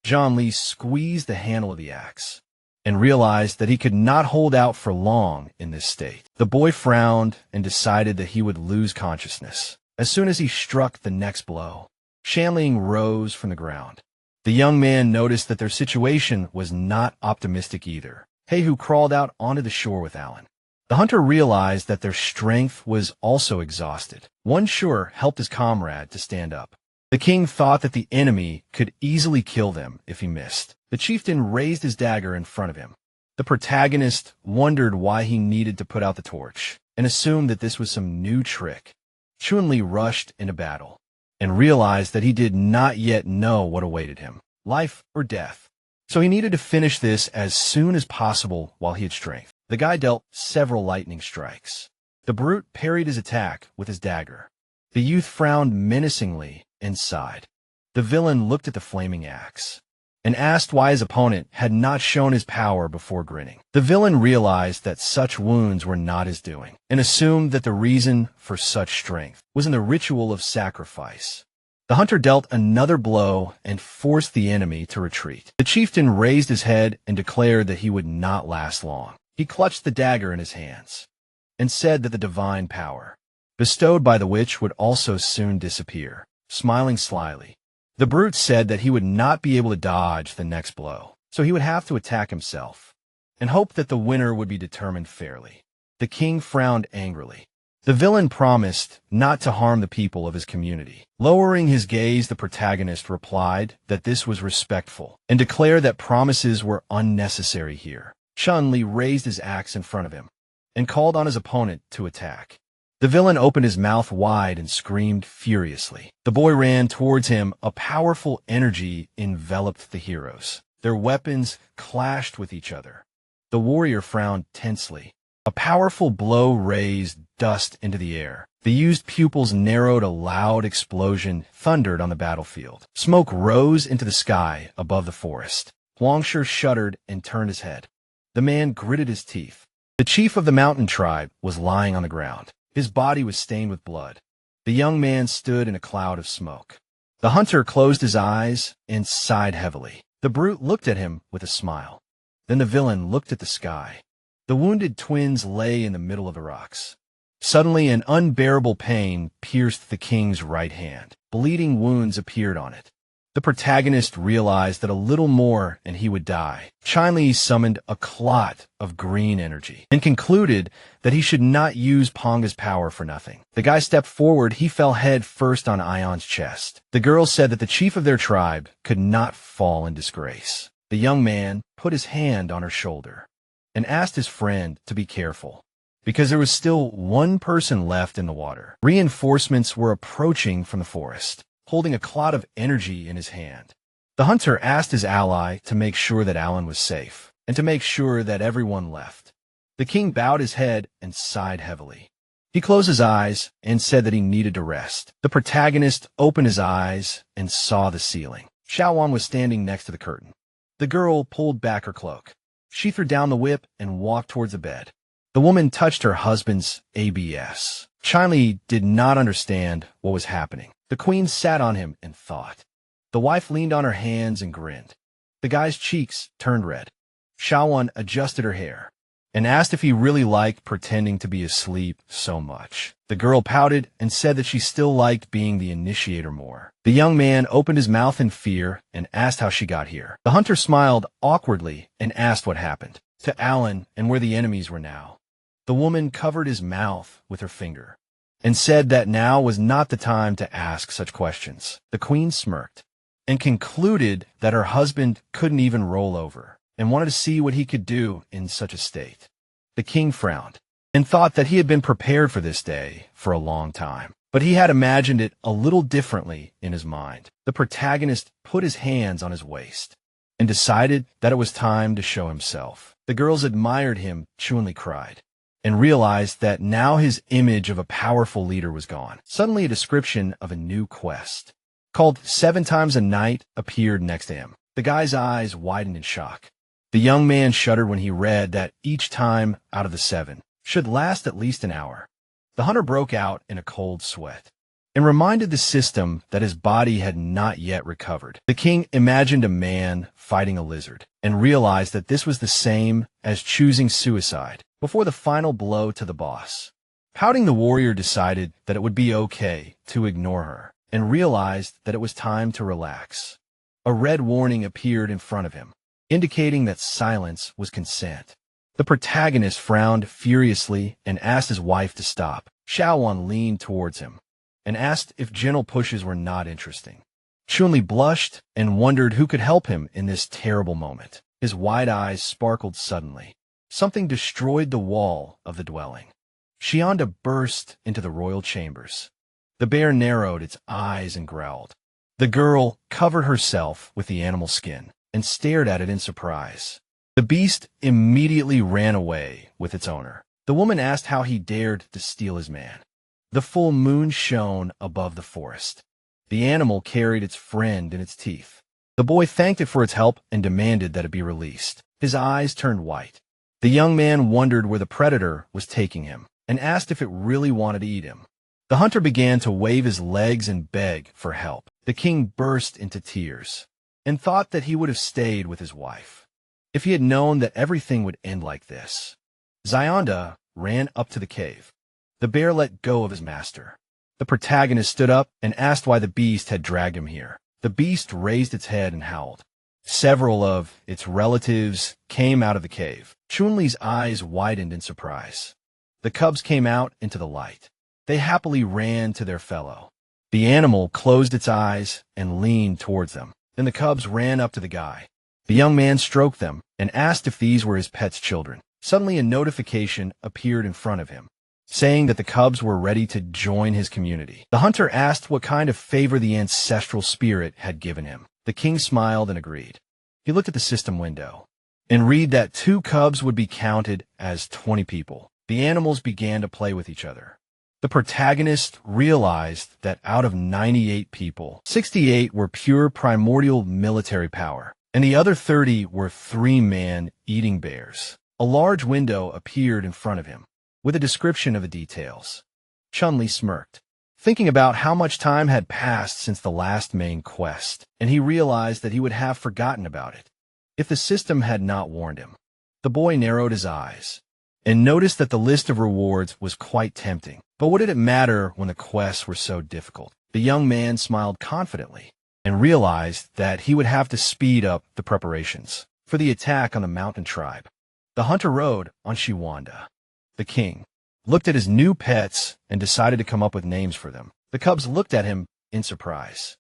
Zhang Li squeezed the handle of the axe and realized that he could not hold out for long in this state. The boy frowned and decided that he would lose consciousness as soon as he struck the next blow. Shanling rose from the ground. The young man noticed that their situation was not optimistic either. Heihu crawled out onto the shore with Alan. The hunter realized that their strength was also exhausted. One sure helped his comrade to stand up. The king thought that the enemy could easily kill them if he missed. The chieftain raised his dagger in front of him. The protagonist wondered why he needed to put out the torch and assumed that this was some new trick. Chun-Li rushed into battle and realized that he did not yet know what awaited him, life or death. So he needed to finish this as soon as possible while he had strength. The guy dealt several lightning strikes. The brute parried his attack with his dagger. The youth frowned menacingly and sighed. The villain looked at the flaming axe and asked why his opponent had not shown his power before grinning. The villain realized that such wounds were not his doing and assumed that the reason for such strength was in the ritual of sacrifice. The hunter dealt another blow and forced the enemy to retreat. The chieftain raised his head and declared that he would not last long. He clutched the dagger in his hands and said that the divine power bestowed by the witch would also soon disappear. Smiling slyly, the brute said that he would not be able to dodge the next blow, so he would have to attack himself and hope that the winner would be determined fairly. The king frowned angrily. The villain promised not to harm the people of his community. Lowering his gaze, the protagonist replied that this was respectful and declared that promises were unnecessary here. Chun-Li raised his axe in front of him and called on his opponent to attack. The villain opened his mouth wide and screamed furiously. The boy ran towards him. A powerful energy enveloped the heroes. Their weapons clashed with each other. The warrior frowned tensely. A powerful blow raised dust into the air. The used pupils narrowed. A loud explosion thundered on the battlefield. Smoke rose into the sky above the forest. Huangshe shuddered and turned his head. The man gritted his teeth. The chief of the mountain tribe was lying on the ground. His body was stained with blood. The young man stood in a cloud of smoke. The hunter closed his eyes and sighed heavily. The brute looked at him with a smile. Then the villain looked at the sky. The wounded twins lay in the middle of the rocks. Suddenly, an unbearable pain pierced the king's right hand. Bleeding wounds appeared on it. The protagonist realized that a little more and he would die. Chun-Li summoned a clot of green energy and concluded that he should not use Ponga's power for nothing. The guy stepped forward. He fell head first on Ion's chest. The girl said that the chief of their tribe could not fall in disgrace. The young man put his hand on her shoulder and asked his friend to be careful, because there was still one person left in the water. Reinforcements were approaching from the forest, holding a clot of energy in his hand. The hunter asked his ally to make sure that Alan was safe, and to make sure that everyone left. The king bowed his head and sighed heavily. He closed his eyes and said that he needed to rest. The protagonist opened his eyes and saw the ceiling. Xiaowan was standing next to the curtain. The girl pulled back her cloak. She threw down the whip and walked towards the bed. The woman touched her husband's ABS. Chun-Li did not understand what was happening. The queen sat on him and thought. The wife leaned on her hands and grinned. The guy's cheeks turned red. Xiaowan adjusted her hair and asked if he really liked pretending to be asleep so much. The girl pouted and said that she still liked being the initiator more. The young man opened his mouth in fear and asked how she got here. The hunter smiled awkwardly and asked what happened to Alan and where the enemies were now. The woman covered his mouth with her finger and said that now was not the time to ask such questions. The queen smirked and concluded that her husband couldn't even roll over and wanted to see what he could do in such a state. The king frowned and thought that he had been prepared for this day for a long time, but he had imagined it a little differently in his mind. The protagonist put his hands on his waist and decided that it was time to show himself. The girls admired him, Chunli cried, and realized that now his image of a powerful leader was gone. Suddenly a description of a new quest, called 7 Times a Night, appeared next to him. The guy's eyes widened in shock. The young man shuddered when he read that each time out of the 7 should last at least an hour. The hunter broke out in a cold sweat and reminded the system that his body had not yet recovered. The king imagined a man fighting a lizard and realized that this was the same as choosing suicide before the final blow to the boss. Pouting, the warrior decided that it would be okay to ignore her and realized that it was time to relax. A red warning appeared in front of him, indicating that silence was consent. The protagonist frowned furiously and asked his wife to stop. Xiaowan leaned towards him and asked if gentle pushes were not interesting. Chunli blushed and wondered who could help him in this terrible moment. His wide eyes sparkled suddenly. Something destroyed the wall of the dwelling. Xianda burst into the royal chambers. The bear narrowed its eyes and growled. The girl covered herself with the animal skin and stared at it in surprise. The beast immediately ran away with its owner. The woman asked how he dared to steal his man. The full moon shone above the forest. The animal carried its friend in its teeth. The boy thanked it for its help and demanded that it be released. His eyes turned white. The young man wondered where the predator was taking him and asked if it really wanted to eat him. The hunter began to wave his legs and beg for help. The king burst into tears and thought that he would have stayed with his wife if he had known that everything would end like this. Xianda ran up to the cave. The bear let go of his master. The protagonist stood up and asked why the beast had dragged him here. The beast raised its head and howled. Several of its relatives came out of the cave. Chunli's eyes widened in surprise. The cubs came out into the light. They happily ran to their fellow. The animal closed its eyes and leaned towards them. Then the cubs ran up to the guy. The young man stroked them and asked if these were his pet's children. Suddenly a notification appeared in front of him, saying that the cubs were ready to join his community. The hunter asked what kind of favor the ancestral spirit had given him. The king smiled and agreed. He looked at the system window and read that 2 cubs would be counted as 20 people. The animals began to play with each other. The protagonist realized that out of 98 people, 68 were pure primordial military power, and the other 30 were 3-man eating bears. A large window appeared in front of him with a description of the details. Chunli smirked, thinking about how much time had passed since the last main quest, and he realized that he would have forgotten about it if the system had not warned him. The boy narrowed his eyes and noticed that the list of rewards was quite tempting. But what did it matter when the quests were so difficult? The young man smiled confidently and realized that he would have to speed up the preparations for the attack on the mountain tribe. The hunter rode on Shiwanda. The king looked at his new pets and decided to come up with names for them. The cubs looked at him in surprise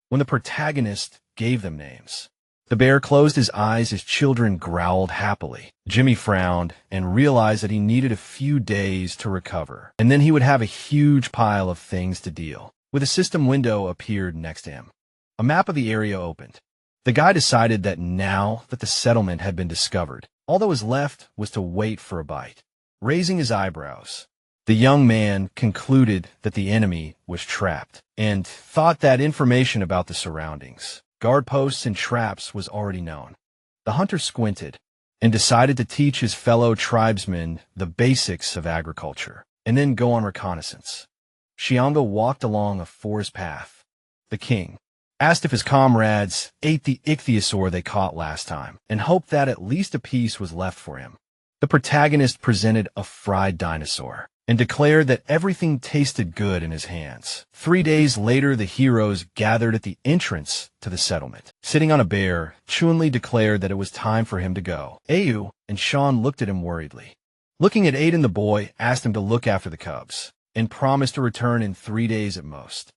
when the protagonist gave them names. The bear closed his eyes as children growled happily. Jimmy frowned and realized that he needed a few days to recover, and then he would have a huge pile of things to deal with. A system window appeared next to him. A map of the area opened. The guy decided that now that the settlement had been discovered, all that was left was to wait for a bite. Raising his eyebrows, the young man concluded that the enemy was trapped and thought that information about the surroundings, guard posts and traps, was already known. The hunter squinted and decided to teach his fellow tribesmen the basics of agriculture and then go on reconnaissance. Xianga walked along a forest path. The king asked if his comrades ate the ichthyosaur they caught last time and hoped that at least a piece was left for him. The protagonist presented a fried dinosaur and declared that everything tasted good in his hands. 3 days later, the heroes gathered at the entrance to the settlement. Sitting on a bear, Chunli declared that it was time for him to go. Ayu and Sean looked at him worriedly. Looking at Aiden, the boy asked him to look after the cubs and promised to return in 3 days at most.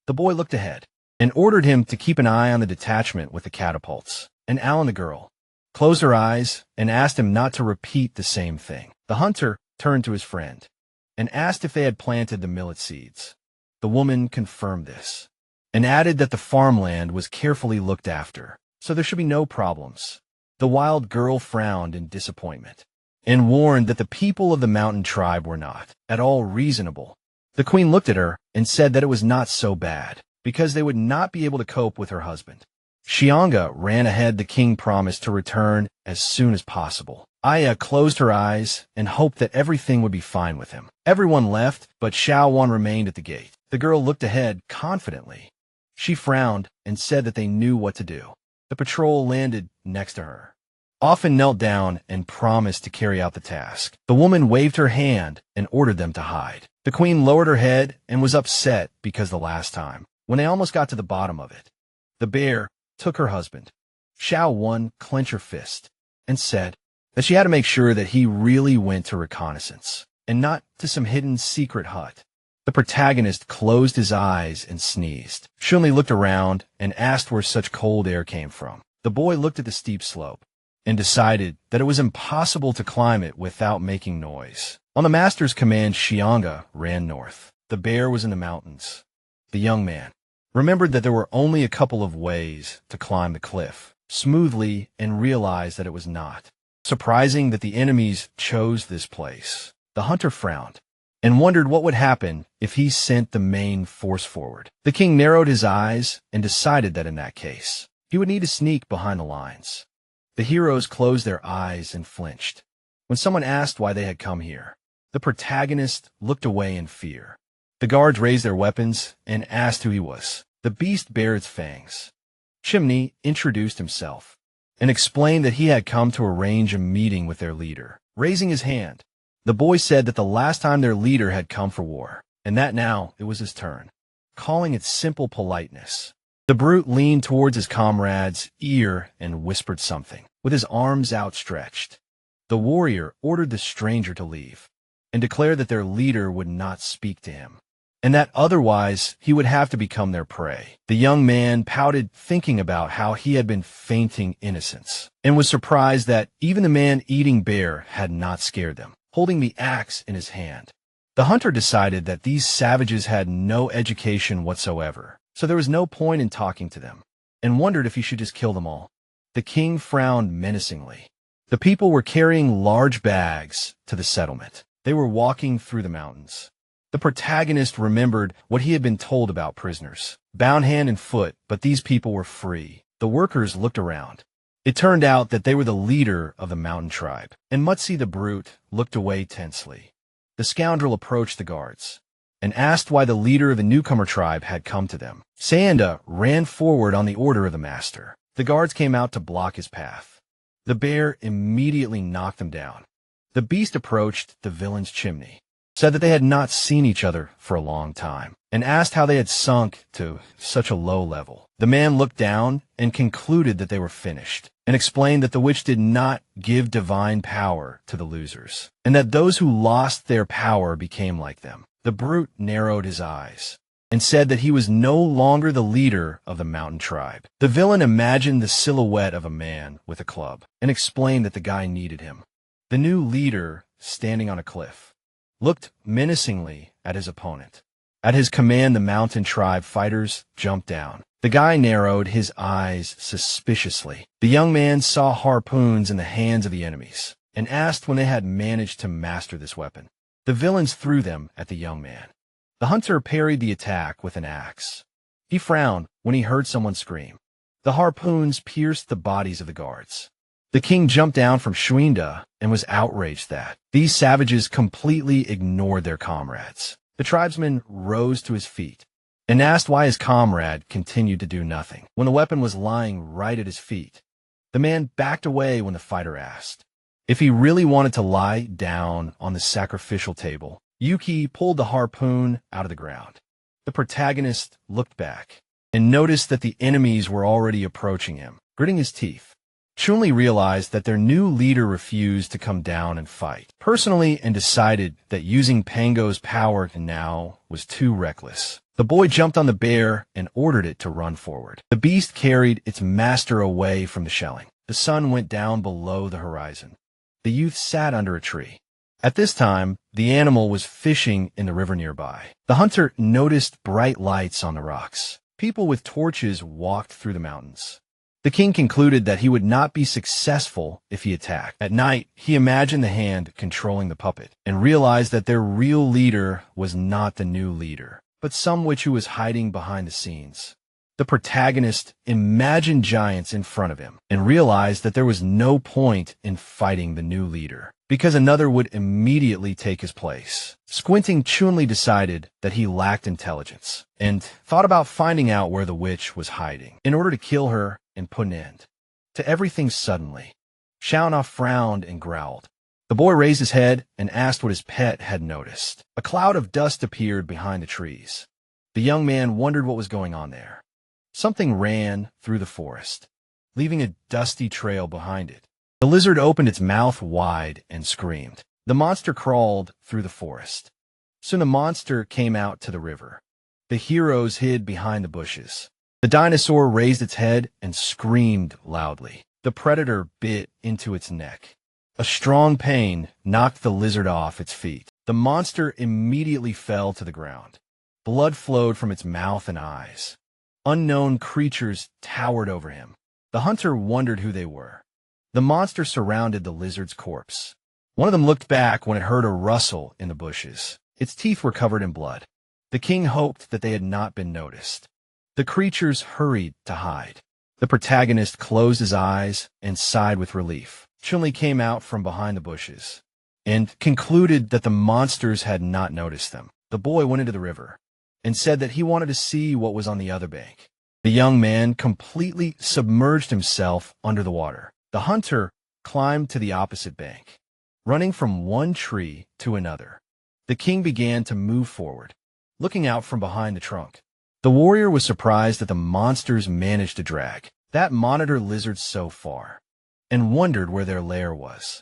The boy looked ahead and ordered him to keep an eye on the detachment with the catapults. And Alan, the girl, closed her eyes and asked him not to repeat the same thing. The hunter turned to his friend and asked if they had planted the millet seeds. The woman confirmed this and added that the farmland was carefully looked after, so there should be no problems. The wild girl frowned in disappointment and warned that the people of the mountain tribe were not at all reasonable. The queen looked at her and said that it was not so bad, because they would not be able to cope with her husband. Xianga ran ahead. The king promised to return as soon as possible. Aya closed her eyes and hoped that everything would be fine with him. Everyone left, but Xiaowan remained at the gate. The girl looked ahead confidently. She frowned and said that they knew what to do. The patrol landed next to her. Often knelt down and promised to carry out the task. The woman waved her hand and ordered them to hide. The queen lowered her head and was upset because the last time, when they almost got to the bottom of it, the bear took her husband. Xiaowan clenched her fist and said that she had to make sure that he really went to reconnaissance and not to some hidden secret hut. The protagonist closed his eyes and sneezed. Chunli looked around and asked where such cold air came from. The boy looked at the steep slope and decided that it was impossible to climb it without making noise. On the master's command, Xianga ran north. The bear was in the mountains. The young man remembered that there were only a couple of ways to climb the cliff smoothly and realized that it was not surprising that the enemies chose this place. The hunter frowned and wondered what would happen if he sent the main force forward. The king narrowed his eyes and decided that in that case, he would need to sneak behind the lines. The heroes closed their eyes and flinched when someone asked why they had come here. The protagonist looked away in fear. The guards raised their weapons and asked who he was. The beast bared its fangs. Chimney introduced himself and explained that he had come to arrange a meeting with their leader. Raising his hand, the boy said that the last time their leader had come for war, and that now it was his turn, calling it simple politeness. The brute leaned towards his comrade's ear and whispered something, with his arms outstretched. The warrior ordered the stranger to leave and declared that their leader would not speak to him, and that otherwise he would have to become their prey. The young man pouted, thinking about how he had been feigning innocence, and was surprised that even the man-eating bear had not scared them, holding the axe in his hand. The hunter decided that these savages had no education whatsoever, so there was no point in talking to them, and wondered if he should just kill them all. The king frowned menacingly. The people were carrying large bags to the settlement. They were walking through the mountains. The protagonist remembered what he had been told about prisoners, bound hand and foot, but these people were free. The workers looked around. It turned out that they were the leader of the mountain tribe, and Mutsi the brute looked away tensely. The scoundrel approached the guards and asked why the leader of the newcomer tribe had come to them. Sanda ran forward on the order of the master. The guards came out to block his path. The bear immediately knocked them down. The beast approached the villain's chimney, said that they had not seen each other for a long time, and asked how they had sunk to such a low level. The man looked down and concluded that they were finished, and explained that the witch did not give divine power to the losers, and that those who lost their power became like them. The brute narrowed his eyes and said that he was no longer the leader of the mountain tribe. The villain imagined the silhouette of a man with a club and explained that the guy needed him. The new leader, standing on a cliff, looked menacingly at his opponent. At his command, the mountain tribe fighters jumped down. The guy narrowed his eyes suspiciously. The young man saw harpoons in the hands of the enemies and asked when they had managed to master this weapon. The villains threw them at the young man. The hunter parried the attack with an axe. He frowned when he heard someone scream. The harpoons pierced the bodies of the guards. The king jumped down from Shwinda and was outraged that these savages completely ignored their comrades. The tribesman rose to his feet and asked why his comrade continued to do nothing when the weapon was lying right at his feet. The man backed away when the fighter asked. If he really wanted to lie down on the sacrificial table, Yuki pulled the harpoon out of the ground. The protagonist looked back and noticed that the enemies were already approaching him, gritting his teeth. Chunli realized that their new leader refused to come down and fight personally and decided that using Pango's power now was too reckless. The boy jumped on the bear and ordered it to run forward. The beast carried its master away from the shelling. The sun went down below the horizon. The youth sat under a tree. At this time, the animal was fishing in the river nearby. The hunter noticed bright lights on the rocks. People with torches walked through the mountains. The king concluded that he would not be successful if he attacked. At night, he imagined the hand controlling the puppet and realized that their real leader was not the new leader, but some witch who was hiding behind the scenes. The protagonist imagined giants in front of him and realized that there was no point in fighting the new leader because another would immediately take his place. Squinting, Chunli decided that he lacked intelligence and thought about finding out where the witch was hiding in order to kill her and put an end to everything suddenly. Shauna frowned and growled. The boy raised his head and asked what his pet had noticed. A cloud of dust appeared behind the trees. The young man wondered what was going on there. Something ran through the forest, leaving a dusty trail behind it. The lizard opened its mouth wide and screamed. The monster crawled through the forest. Soon the monster came out to the river. The heroes hid behind the bushes. The dinosaur raised its head and screamed loudly. The predator bit into its neck. A strong pain knocked the lizard off its feet. The monster immediately fell to the ground. Blood flowed from its mouth and eyes. Unknown creatures towered over him. The hunter wondered who they were. The monster surrounded the lizard's corpse. One of them looked back when it heard a rustle in the bushes. Its teeth were covered in blood. The king hoped that they had not been noticed. The creatures hurried to hide. The protagonist closed his eyes and sighed with relief. Chunli came out from behind the bushes and concluded that the monsters had not noticed them. The boy went into the river and said that he wanted to see what was on the other bank. The young man completely submerged himself under the water. The hunter climbed to the opposite bank, running from one tree to another. The king began to move forward, looking out from behind the trunk. The warrior was surprised that the monsters managed to drag that monitor lizard so far, and wondered where their lair was.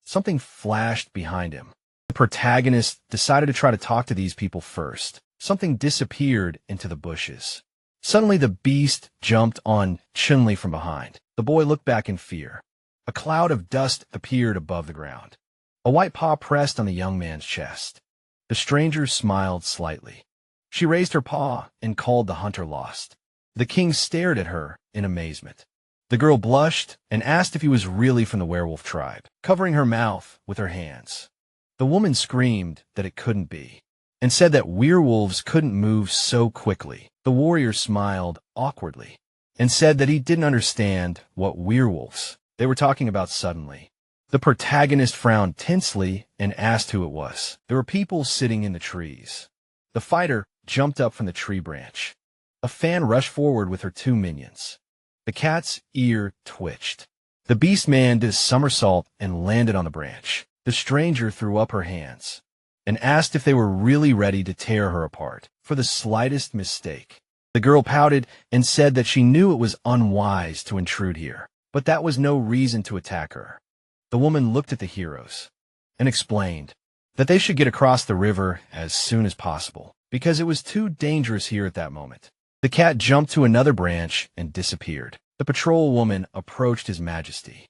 Something flashed behind him. The protagonist decided to try to talk to these people first. Something disappeared into the bushes. Suddenly the beast jumped on Chunli from behind. The boy looked back in fear. A cloud of dust appeared above the ground. A white paw pressed on the young man's chest. The stranger smiled slightly. She raised her paw and called the hunter lost. The king stared at her in amazement. The girl blushed and asked if he was really from the werewolf tribe, covering her mouth with her hands. The woman screamed that it couldn't be, and said that werewolves couldn't move so quickly. The warrior smiled awkwardly and said that he didn't understand what werewolves they were talking about suddenly. The protagonist frowned tensely and asked who it was. There were people sitting in the trees. The fighter jumped up from the tree branch. A fan rushed forward with her two minions. The cat's ear twitched. The beast man did a somersault and landed on the branch. The stranger threw up her hands and asked if they were really ready to tear her apart for the slightest mistake. The girl pouted and said that she knew it was unwise to intrude here, but that was no reason to attack her. The woman looked at the heroes and explained that they should get across the river as soon as possible because it was too dangerous here at that moment. The cat jumped to another branch and disappeared. The patrol woman approached His Majesty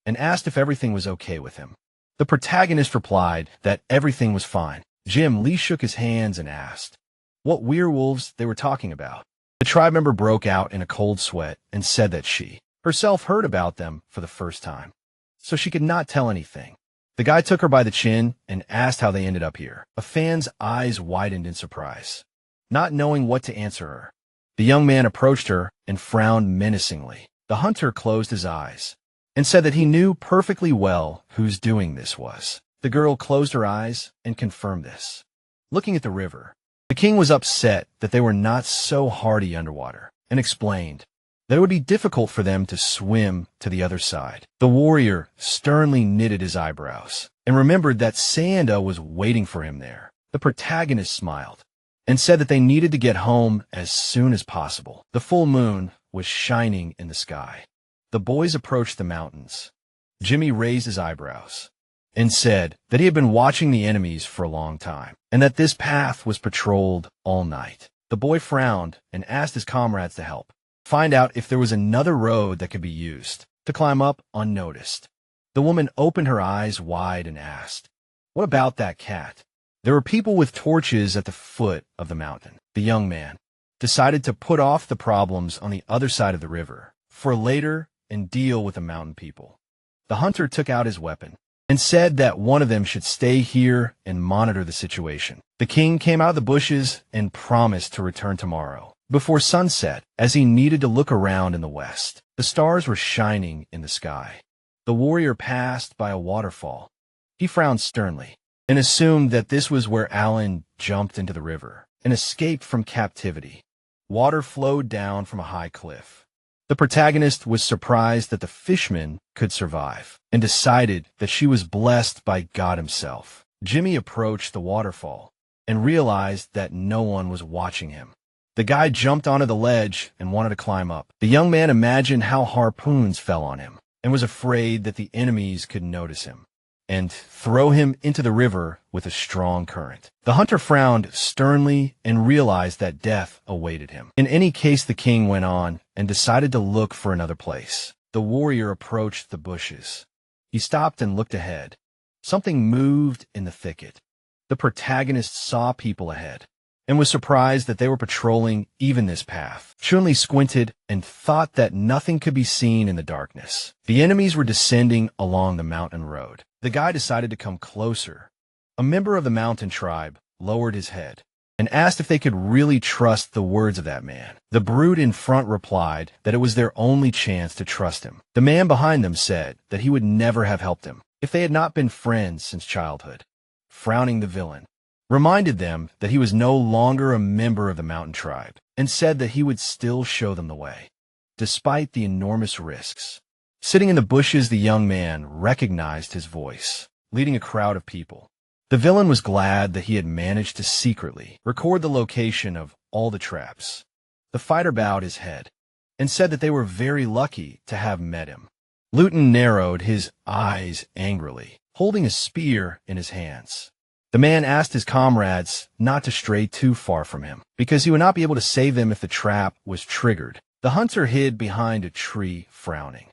and asked if everything was okay with him. The protagonist replied that everything was fine. Jim Lee shook his hands and asked what werewolves they were talking about. The tribe member broke out in a cold sweat and said that she herself heard about them for the first time, so she could not tell anything. The guy took her by the chin and asked how they ended up here. A fan's eyes widened in surprise, not knowing what to answer her. The young man approached her and frowned menacingly. The hunter closed his eyes and said that he knew perfectly well whose doing this was. The girl closed her eyes and confirmed this. Looking at the river, the king was upset that they were not so hardy underwater and explained that it would be difficult for them to swim to the other side. The warrior sternly knitted his eyebrows and remembered that Sanda was waiting for him there. The protagonist smiled and said that they needed to get home as soon as possible. The full moon was shining in the sky. The boys approached the mountains. Jimmy raised his eyebrows and said that he had been watching the enemies for a long time and that this path was patrolled all night. The boy frowned and asked his comrades to help find out if there was another road that could be used to climb up unnoticed. The woman opened her eyes wide and asked, "What about that cat?" There were people with torches at the foot of the mountain. The young man decided to put off the problems on the other side of the river for later and deal with the mountain people. The hunter took out his weapon and said that one of them should stay here and monitor the situation. The king came out of the bushes and promised to return tomorrow before sunset, as he needed to look around in the west. The stars were shining in the sky. The warrior passed by a waterfall. He frowned sternly and assumed that this was where Alan jumped into the river and escaped from captivity. Water flowed down from a high cliff. The protagonist was surprised that the fishman could survive and decided that she was blessed by God himself. Jimmy approached the waterfall and realized that no one was watching him. The guy jumped onto the ledge and wanted to climb up. The young man imagined how harpoons fell on him and was afraid that the enemies could notice him and throw him into the river with a strong current. The hunter frowned sternly and realized that death awaited him. In any case, the king went on and decided to look for another place. The warrior approached the bushes. He stopped and looked ahead. Something moved in the thicket. The protagonist saw people ahead and was surprised that they were patrolling even this path. Chun-Li squinted and thought that nothing could be seen in the darkness. The enemies were descending along the mountain road. The guy decided to come closer. A member of the mountain tribe lowered his head and asked if they could really trust the words of that man. The brute in front replied that it was their only chance to trust him. The man behind them said that he would never have helped them if they had not been friends since childhood. Frowning, the villain reminded them that he was no longer a member of the mountain tribe and said that he would still show them the way, despite the enormous risks. Sitting in the bushes, the young man recognized his voice, leading a crowd of people. The villain was glad that he had managed to secretly record the location of all the traps. The fighter bowed his head and said that they were very lucky to have met him. Luton narrowed his eyes angrily, holding a spear in his hands. The man asked his comrades not to stray too far from him, because he would not be able to save them if the trap was triggered. The hunter hid behind a tree, frowning.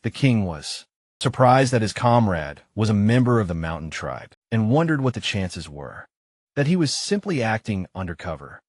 The king was surprised that his comrade was a member of the mountain tribe and wondered what the chances were, that he was simply acting undercover.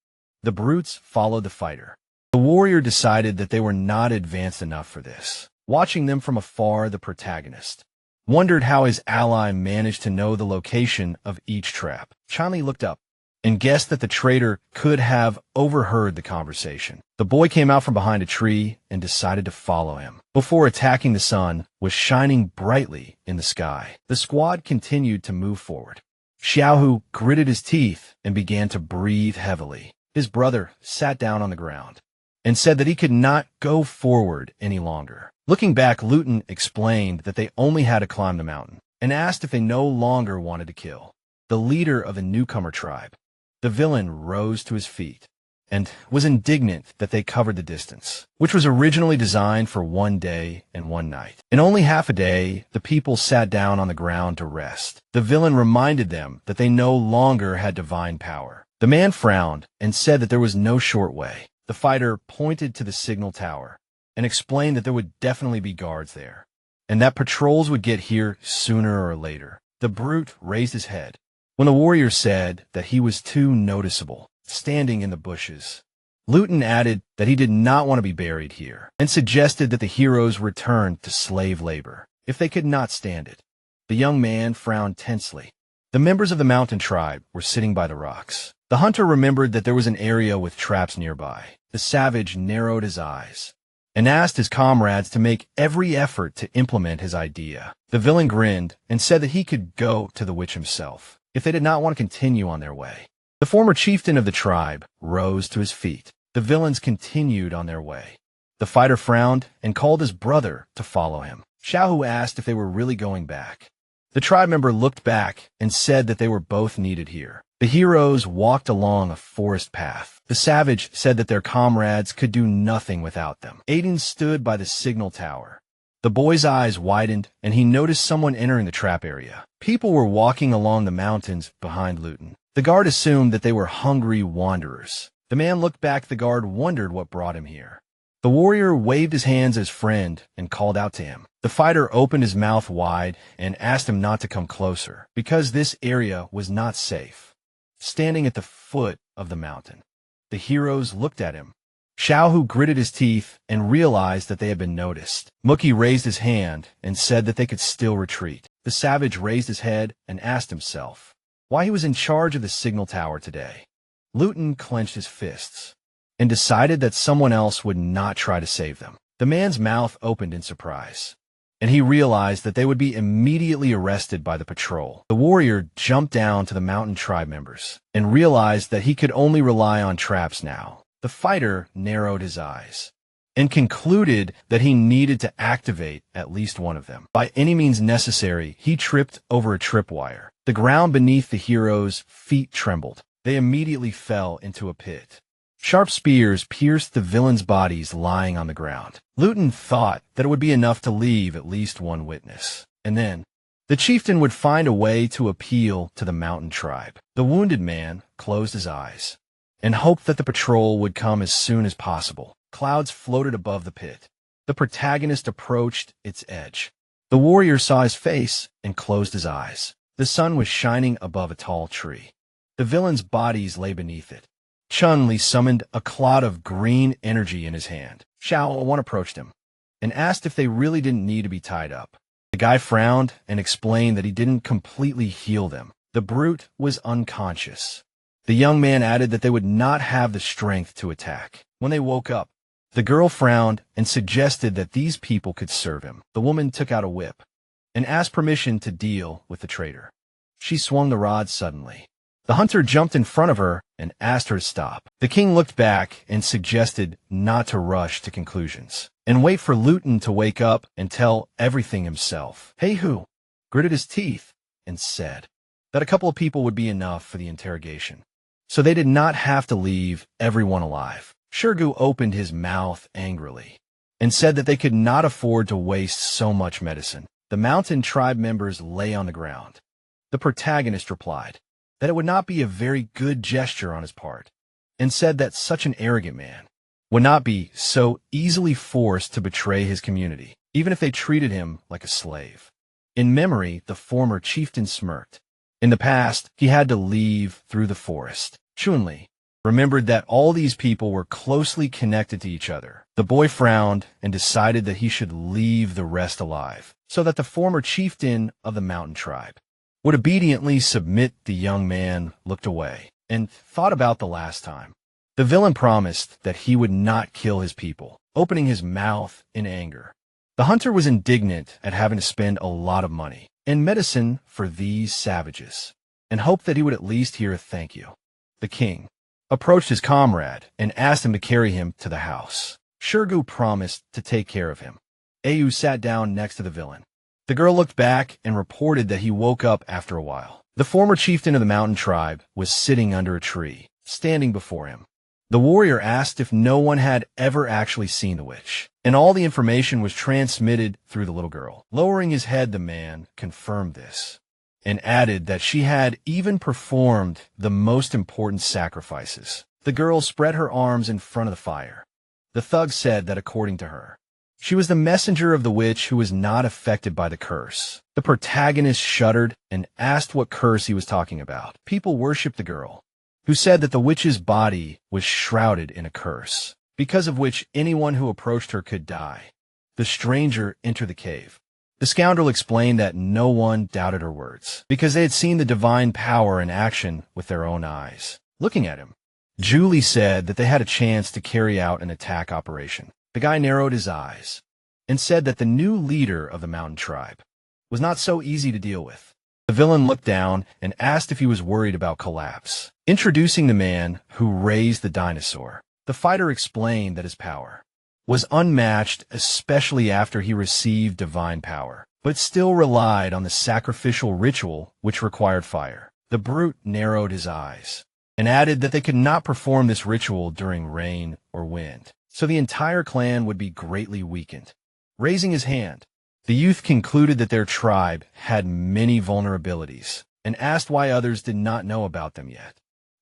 The brutes followed the fighter. The warrior decided that they were not advanced enough for this. Watching them from afar, the protagonist wondered how his ally managed to know the location of each trap. Chun-Li looked up and guessed that the traitor could have overheard the conversation. The boy came out from behind a tree and decided to follow him. Before attacking, the sun was shining brightly in the sky. The squad continued to move forward. Xiaohu gritted his teeth and began to breathe heavily. His brother sat down on the ground and said that he could not go forward any longer. Looking back, Luton explained that they only had to climb the mountain and asked if they no longer wanted to kill the leader of the newcomer tribe. The villain rose to his feet and was indignant that they covered the distance, which was originally designed for 1 day and 1 night. In only half a day, the people sat down on the ground to rest. The villain reminded them that they no longer had divine power. The man frowned and said that there was no short way. The fighter pointed to the signal tower and explained that there would definitely be guards there, and that patrols would get here sooner or later. The brute raised his head when the warrior said that he was too noticeable, standing in the bushes. Luton added that he did not want to be buried here, and suggested that the heroes return to slave labor if they could not stand it. The young man frowned tensely. The members of the mountain tribe were sitting by the rocks. The hunter remembered that there was an area with traps nearby. The savage narrowed his eyes and asked his comrades to make every effort to implement his idea. The villain grinned and said that he could go to the witch himself if they did not want to continue on their way. The former chieftain of the tribe rose to his feet. The villains continued on their way. The fighter frowned and called his brother to follow him. Xiaohu asked if they were really going back. The tribe member looked back and said that they were both needed here. The heroes walked along a forest path. The savage said that their comrades could do nothing without them. Aiden stood by the signal tower. The boy's eyes widened, and he noticed someone entering the trap area. People were walking along the mountains behind Luton. The guard assumed that they were hungry wanderers. The man looked back. The guard wondered what brought him here. The warrior waved his hands at his friend and called out to him. The fighter opened his mouth wide and asked him not to come closer, because this area was not safe. Standing at the foot of the mountain, the heroes looked at him. Xiaohu gritted his teeth and realized that they had been noticed. Mookie raised his hand and said that they could still retreat. The savage raised his head and asked himself why he was in charge of the signal tower today. Luton clenched his fists and decided that someone else would not try to save them. The man's mouth opened in surprise, and he realized that they would be immediately arrested by the patrol. The warrior jumped down to the mountain tribe members and realized that he could only rely on traps now. The fighter narrowed his eyes and concluded that he needed to activate at least one of them. By any means necessary, he tripped over a tripwire. The ground beneath the heroes' feet trembled. They immediately fell into a pit. Sharp spears pierced the villains' bodies lying on the ground. Luton thought that it would be enough to leave at least one witness, and then the chieftain would find a way to appeal to the mountain tribe. The wounded man closed his eyes and hoped that the patrol would come as soon as possible. Clouds floated above the pit. The protagonist approached its edge. The warrior saw his face and closed his eyes. The sun was shining above a tall tree. The villains' bodies lay beneath it. Chun-Li summoned a cloud of green energy in his hand. Xiao approached him and asked if they really didn't need to be tied up. The guy frowned and explained that he didn't completely heal them. The brute was unconscious. The young man added that they would not have the strength to attack. When they woke up, the girl frowned and suggested that these people could serve him. The woman took out a whip and asked permission to deal with the traitor. She swung the rod suddenly. The hunter jumped in front of her and asked her to stop. The king looked back and suggested not to rush to conclusions and wait for Luton to wake up and tell everything himself. Heihu gritted his teeth and said that a couple of people would be enough for the interrogation, so they did not have to leave everyone alive. Shirgu opened his mouth angrily and said that they could not afford to waste so much medicine. The mountain tribe members lay on the ground. The protagonist replied that it would not be a very good gesture on his part, and said that such an arrogant man would not be so easily forced to betray his community, even if they treated him like a slave. In memory, the former chieftain smirked. In the past, he had to leave through the forest. Chun-Li remembered that all these people were closely connected to each other. The boy frowned and decided that he should leave the rest alive, so that the former chieftain of the mountain tribe would obediently submit. The young man looked away and thought about the last time. The villain promised that he would not kill his people, opening his mouth in anger. The hunter was indignant at having to spend a lot of money and medicine for these savages, and hoped that he would at least hear a thank you. The king approached his comrade and asked him to carry him to the house. Shirgu promised to take care of him. Ayu sat down next to the villain. The girl looked back and reported that he woke up after a while. The former chieftain of the mountain tribe was sitting under a tree, standing before him. The warrior asked if no one had ever actually seen the witch, and all the information was transmitted through the little girl. Lowering his head, the man confirmed this and added that she had even performed the most important sacrifices. The girl spread her arms in front of the fire. The thug said that according to her, she was the messenger of the witch who was not affected by the curse. The protagonist shuddered and asked what curse he was talking about. People worshipped the girl, who said that the witch's body was shrouded in a curse, because of which anyone who approached her could die. The stranger entered the cave. The scoundrel explained that no one doubted her words, because they had seen the divine power in action with their own eyes. Looking at him, Julie said that they had a chance to carry out an attack operation. The guy narrowed his eyes and said that the new leader of the mountain tribe was not so easy to deal with. The villain looked down and asked if he was worried about collapse. Introducing the man who raised the dinosaur, the fighter explained that his power was unmatched, especially after he received divine power, but still relied on the sacrificial ritual which required fire. The brute narrowed his eyes and added that they could not perform this ritual during rain or wind, so the entire clan would be greatly weakened. Raising his hand, the youth concluded that their tribe had many vulnerabilities and asked why others did not know about them yet.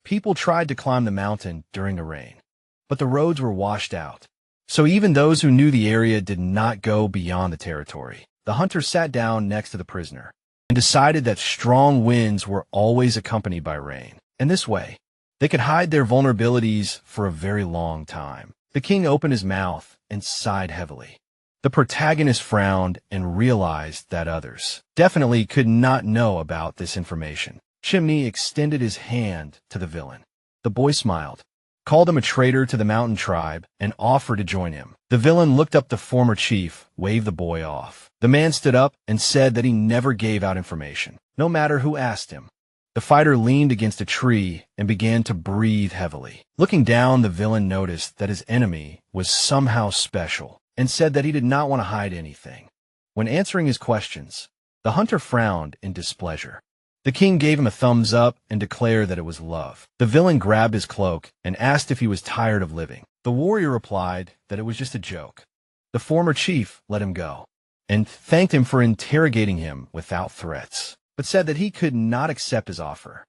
People tried to climb the mountain during the rain, but the roads were washed out, so even those who knew the area did not go beyond the territory. The hunter sat down next to the prisoner and decided that strong winds were always accompanied by rain, and this way, they could hide their vulnerabilities for a very long time. The king opened his mouth and sighed heavily. The protagonist frowned and realized that others definitely could not know about this information. Chimney extended his hand to the villain. The boy smiled, called him a traitor to the mountain tribe, and offered to join him. The villain looked up the former chief, waved the boy off. The man stood up and said that he never gave out information, no matter who asked him. The fighter leaned against a tree and began to breathe heavily. Looking down, the villain noticed that his enemy was somehow special and said that he did not want to hide anything. When answering his questions, the hunter frowned in displeasure. The king gave him a thumbs up and declared that it was love. The villain grabbed his cloak and asked if he was tired of living. The warrior replied that it was just a joke. The former chief let him go and thanked him for interrogating him without threats, but said that he could not accept his offer.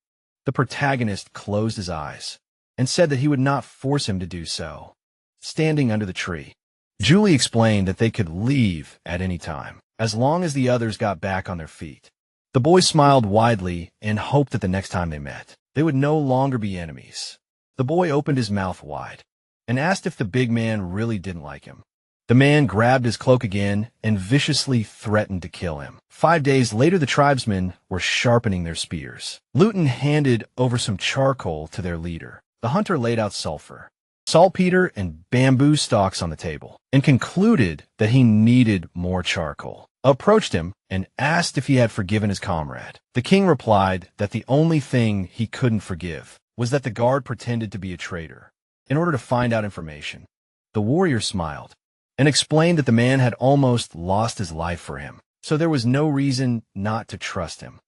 The protagonist closed his eyes and said that he would not force him to do so. Standing under the tree, Julie explained that they could leave at any time, as long as the others got back on their feet. The boy smiled widely and hoped that the next time they met, they would no longer be enemies. The boy opened his mouth wide and asked if the big man really didn't like him. The man grabbed his cloak again and viciously threatened to kill him. 5 days later, the tribesmen were sharpening their spears. Luton handed over some charcoal to their leader. The hunter laid out sulfur, saltpeter, and bamboo stalks on the table and concluded that he needed more charcoal. Approached him and asked if he had forgiven his comrade. The king replied that the only thing he couldn't forgive was that the guard pretended to be a traitor in order to find out information. The warrior smiled and explained that the man had almost lost his life for him, so there was no reason not to trust him.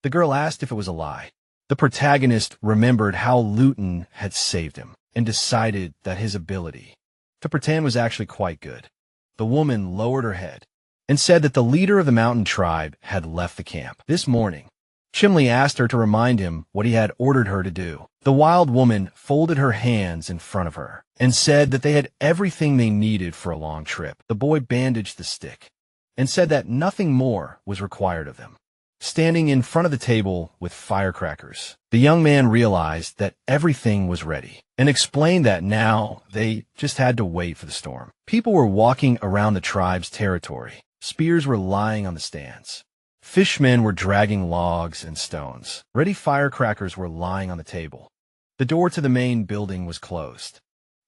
The girl asked if it was a lie. The protagonist remembered how Luton had saved him and decided that his ability to pretend was actually quite good. The woman lowered her head and said that the leader of the mountain tribe had left the camp. This morning, Chimley asked her to remind him what he had ordered her to do. The wild woman folded her hands in front of her and said that they had everything they needed for a long trip. The boy bandaged the stick and said that nothing more was required of them. Standing in front of the table with firecrackers, the young man realized that everything was ready and explained that now they just had to wait for the storm. People were walking around the tribe's territory. Spears were lying on the stands. Fishmen were dragging logs and stones. Ready firecrackers were lying on the table. The door to the main building was closed.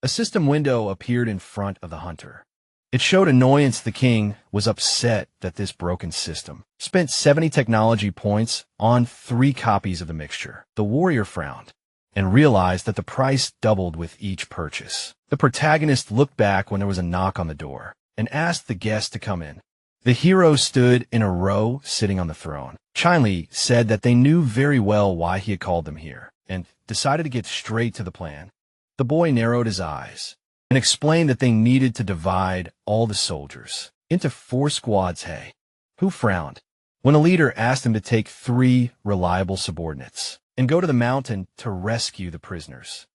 A system window appeared in front of the hunter. It showed annoyance. The king was upset that this broken system spent 70 technology points on 3 copies of the mixture. The warrior frowned and realized that the price doubled with each purchase. The protagonist looked back when there was a knock on the door and asked the guest to come in. The hero stood in a row sitting on the throne. Chinley said that they knew very well why he had called them here and decided to get straight to the plan. The boy narrowed his eyes and explained that they needed to divide all the soldiers into 4 squads. Who frowned when a leader asked him to take 3 reliable subordinates and go to the mountain to rescue the prisoners.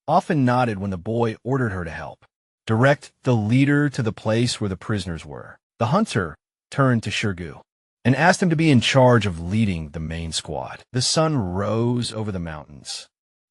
Often nodded when the boy ordered her to help direct the leader to the place where the prisoners were. The hunter turned to Shirgu and asked him to be in charge of leading the main squad. The sun rose over the mountains.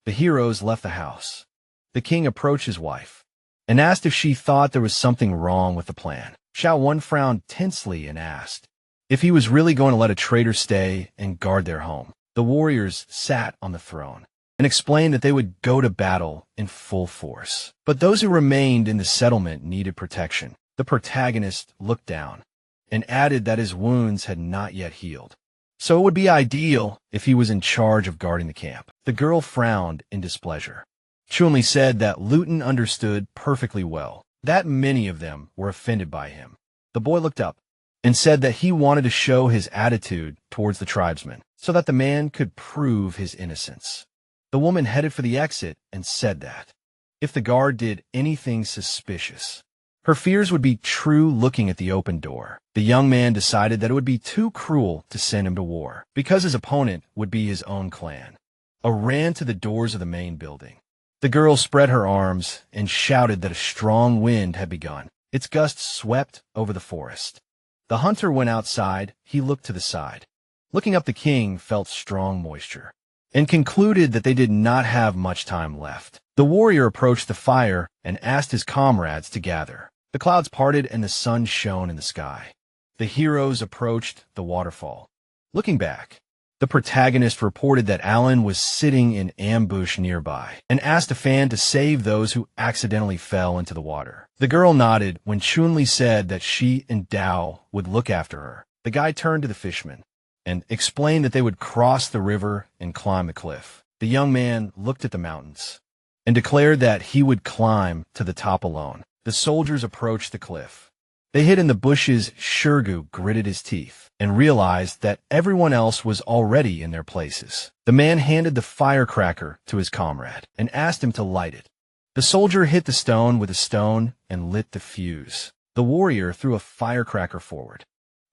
The heroes left the house. The king approached his wife and asked if she thought there was something wrong with the plan. Xiao Wan frowned tensely and asked if he was really going to let a traitor stay and guard their home. The warriors sat on the throne and explained that they would go to battle in full force, but those who remained in the settlement needed protection. The protagonist looked down and added that his wounds had not yet healed, so it would be ideal if he was in charge of guarding the camp. The girl frowned in displeasure. Chunli said that Luton understood perfectly well that many of them were offended by him. The boy looked up and said that he wanted to show his attitude towards the tribesmen so that the man could prove his innocence. The woman headed for the exit and said that if the guard did anything suspicious, her fears would be true. Looking at the open door, the young man decided that it would be too cruel to send him to war because his opponent would be his own clan. Ran to the doors of the main building. The girl spread her arms and shouted that a strong wind had begun. Its gusts swept over the forest. The hunter went outside. He looked to the side. Looking up, the king felt strong moisture and concluded that they did not have much time left. The warrior approached the fire and asked his comrades to gather. The clouds parted and the sun shone in the sky. The heroes approached the waterfall. Looking back, the protagonist reported that Alan was sitting in ambush nearby and asked a fan to save those who accidentally fell into the water. The girl nodded when Chun-Li said that she and Dao would look after her. The guy turned to the fisherman and explained that they would cross the river and climb the cliff. The young man looked at the mountains and declared that he would climb to the top alone. The soldiers approached the cliff. They hid in the bushes. Shurgu gritted his teeth and realized that everyone else was already in their places. The man handed the firecracker to his comrade and asked him to light it. The soldier hit the stone with a stone and lit the fuse. The warrior threw a firecracker forward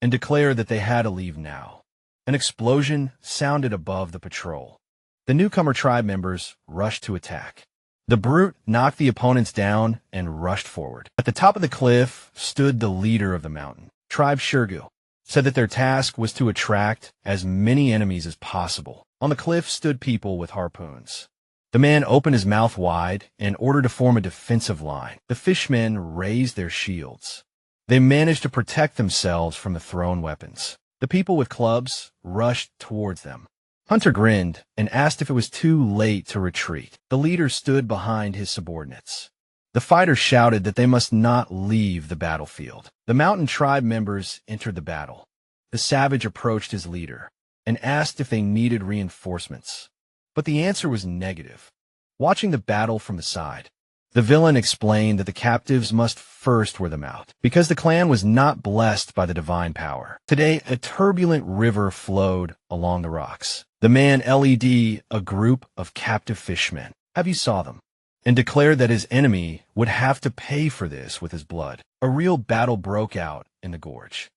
and declared that they had to leave now. An explosion sounded above the patrol. The newcomer tribe members rushed to attack. The brute knocked the opponents down and rushed forward. At the top of the cliff stood the leader of the mountain. Tribe Shurgu said that their task was to attract as many enemies as possible. On the cliff stood people with harpoons. The man opened his mouth wide in order to form a defensive line. The fishmen raised their shields. They managed to protect themselves from the thrown weapons. The people with clubs rushed towards them. Hunter grinned and asked if it was too late to retreat. The leader stood behind his subordinates. The fighters shouted that they must not leave the battlefield. The mountain tribe members entered the battle. The savage approached his leader and asked if they needed reinforcements, but the answer was negative. Watching the battle from the side, the villain explained that the captives must first wear them out because the clan was not blessed by the divine power. Today, a turbulent river flowed along the rocks. The man led a group of captive fishmen. Have you saw them? And declared that his enemy would have to pay for this with his blood. A real battle broke out in the gorge.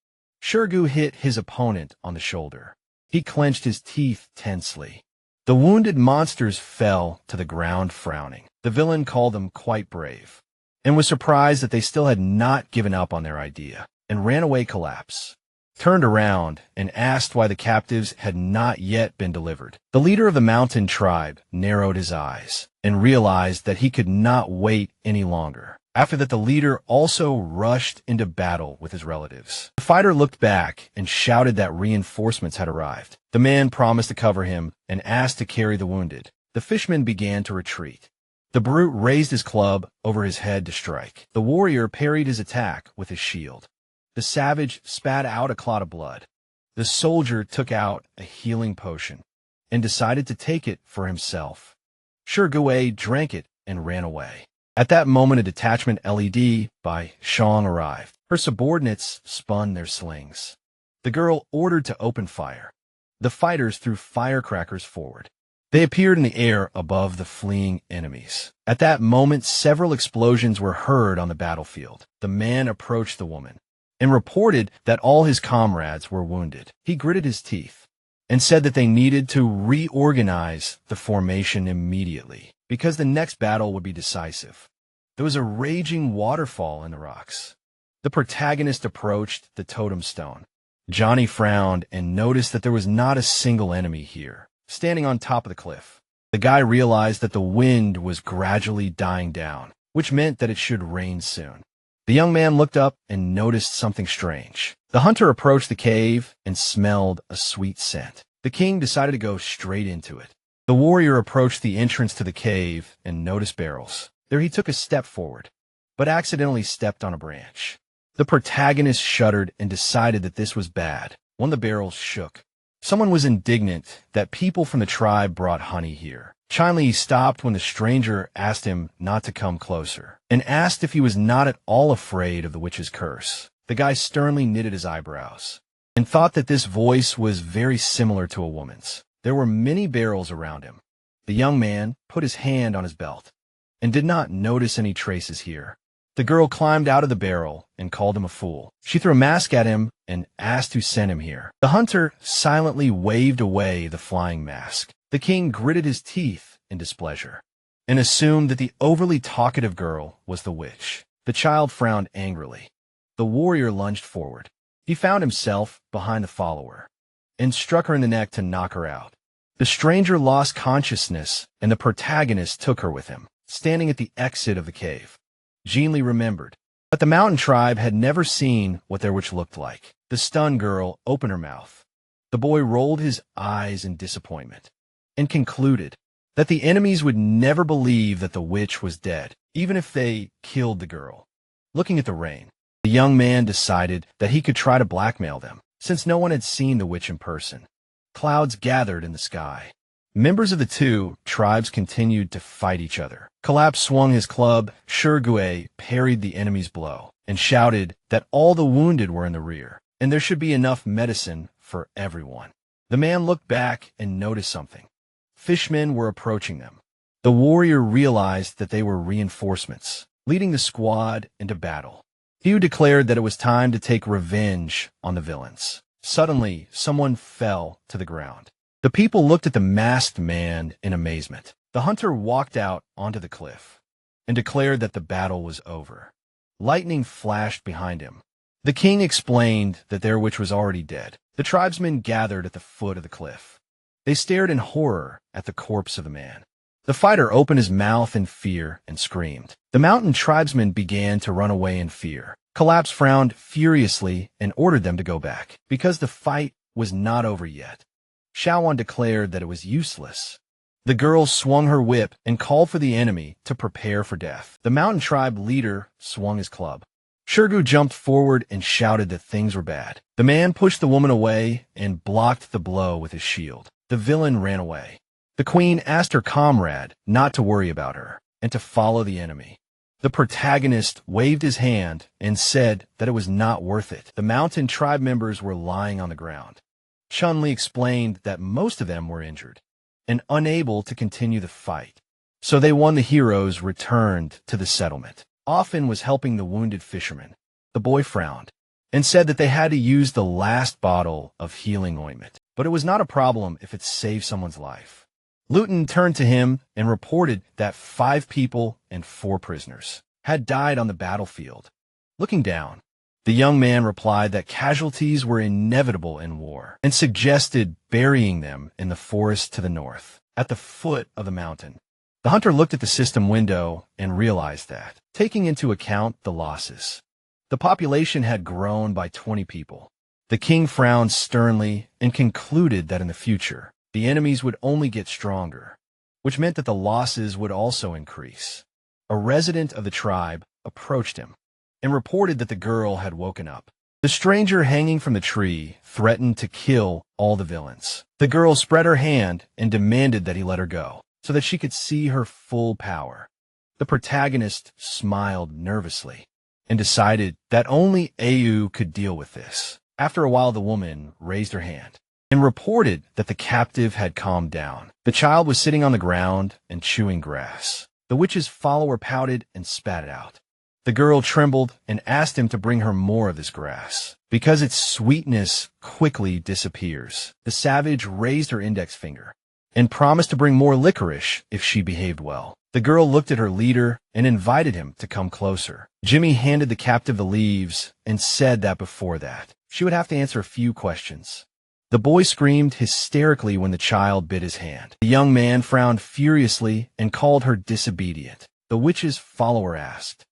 Shurgu hit his opponent on the shoulder. He clenched his teeth tensely. The wounded monsters fell to the ground frowning. The villain called them quite brave and was surprised that they still had not given up on their idea and ran away collapse. Turned around and asked why the captives had not yet been delivered. The leader of the mountain tribe narrowed his eyes and realized that he could not wait any longer. After that, the leader also rushed into battle with his relatives. The fighter looked back and shouted that reinforcements had arrived. The man promised to cover him and asked to carry the wounded. The fisherman began to retreat. The brute raised his club over his head to strike. The warrior parried his attack with his shield. The savage spat out a clot of blood. The soldier took out a healing potion and decided to take it for himself. Shurgu drank it and ran away. At that moment, a detachment led by Shang arrived. Her subordinates spun their slings. The girl ordered to open fire. The fighters threw firecrackers forward. They appeared in the air above the fleeing enemies. At that moment, several explosions were heard on the battlefield. The man approached the woman and reported that all his comrades were wounded. He gritted his teeth and said that they needed to reorganize the formation immediately because the next battle would be decisive. There was a raging waterfall in the rocks. The protagonist approached the totem stone. Johnny frowned and noticed that there was not a single enemy here. Standing on top of the cliff, the guy realized that the wind was gradually dying down, which meant that it should rain soon. The young man looked up and noticed something strange. The hunter approached the cave and smelled a sweet scent. The king decided to go straight into it. The warrior approached the entrance to the cave and noticed barrels. There he took a step forward, but accidentally stepped on a branch. The protagonist shuddered and decided that this was bad. One of the barrels shook. Someone was indignant that people from the tribe brought honey here. Finally, he stopped when the stranger asked him not to come closer, and asked if he was not at all afraid of the witch's curse. The guy sternly knitted his eyebrows, and thought that this voice was very similar to a woman's. There were many barrels around him. The young man put his hand on his belt, and did not notice any traces here. The girl climbed out of the barrel and called him a fool. She threw a mask at him and asked who sent him here. The hunter silently waved away the flying mask. The king gritted his teeth in displeasure, and assumed that the overly talkative girl was the witch. The child frowned angrily. The warrior lunged forward. He found himself behind the follower, and struck her in the neck to knock her out. The stranger lost consciousness, and the protagonist took her with him, standing at the exit of the cave. Jeanli remembered, but the mountain tribe had never seen what their witch looked like. The stunned girl opened her mouth. The boy rolled his eyes in disappointment, and concluded that the enemies would never believe that the witch was dead, even if they killed the girl. Looking at the rain, the young man decided that he could try to blackmail them, since no one had seen the witch in person. Clouds gathered in the sky. Members of the two tribes continued to fight each other. Collapse swung his club, Shurgue parried the enemy's blow, and shouted that all the wounded were in the rear, and there should be enough medicine for everyone. The man looked back and noticed something. Fishmen were approaching them. The warrior realized that they were reinforcements, leading the squad into battle. He declared that it was time to take revenge on the villains. Suddenly, someone fell to the ground. The people looked at the masked man in amazement. The hunter walked out onto the cliff and declared that the battle was over. Lightning flashed behind him. The king explained that their witch was already dead. The tribesmen gathered at the foot of the cliff. They stared in horror at the corpse of the man. The fighter opened his mouth in fear and screamed. The mountain tribesmen began to run away in fear. Collapse frowned furiously and ordered them to go back, because the fight was not over yet. Shawan declared that it was useless. The girl swung her whip and called for the enemy to prepare for death. The mountain tribe leader swung his club. Shurgu jumped forward and shouted that things were bad. The man pushed the woman away and blocked the blow with his shield. The villain ran away. The queen asked her comrade not to worry about her and to follow the enemy. The protagonist waved his hand and said that it was not worth it. The mountain tribe members were lying on the ground. Chun-Li explained that most of them were injured and unable to continue the fight. So they won. The heroes returned to the settlement. Often was helping the wounded fishermen. The boy frowned and said that they had to use the last bottle of healing ointment, but it was not a problem if it saved someone's life. Luton turned to him and reported that 5 people and 4 prisoners had died on the battlefield. Looking down, the young man replied that casualties were inevitable in war and suggested burying them in the forest to the north, at the foot of the mountain. The hunter looked at the system window and realized that, taking into account the losses, the population had grown by 20 people. The king frowned sternly and concluded that in the future, the enemies would only get stronger, which meant that the losses would also increase. A resident of the tribe approached him and reported that the girl had woken up. The stranger hanging from the tree threatened to kill all the villains. The girl spread her hand and demanded that he let her go, so that she could see her full power. The protagonist smiled nervously and decided that only Au could deal with this. After a while, the woman raised her hand and reported that the captive had calmed down. The child was sitting on the ground and chewing grass. The witch's follower pouted and spat it out. The girl trembled and asked him to bring her more of this grass, because its sweetness quickly disappears. The savage raised her index finger and promised to bring more licorice if she behaved well. The girl looked at her leader and invited him to come closer. Jimmy handed the captive the leaves and said that before that, she would have to answer a few questions. The boy screamed hysterically when the child bit his hand. The young man frowned furiously and called her disobedient. The witch's follower asked,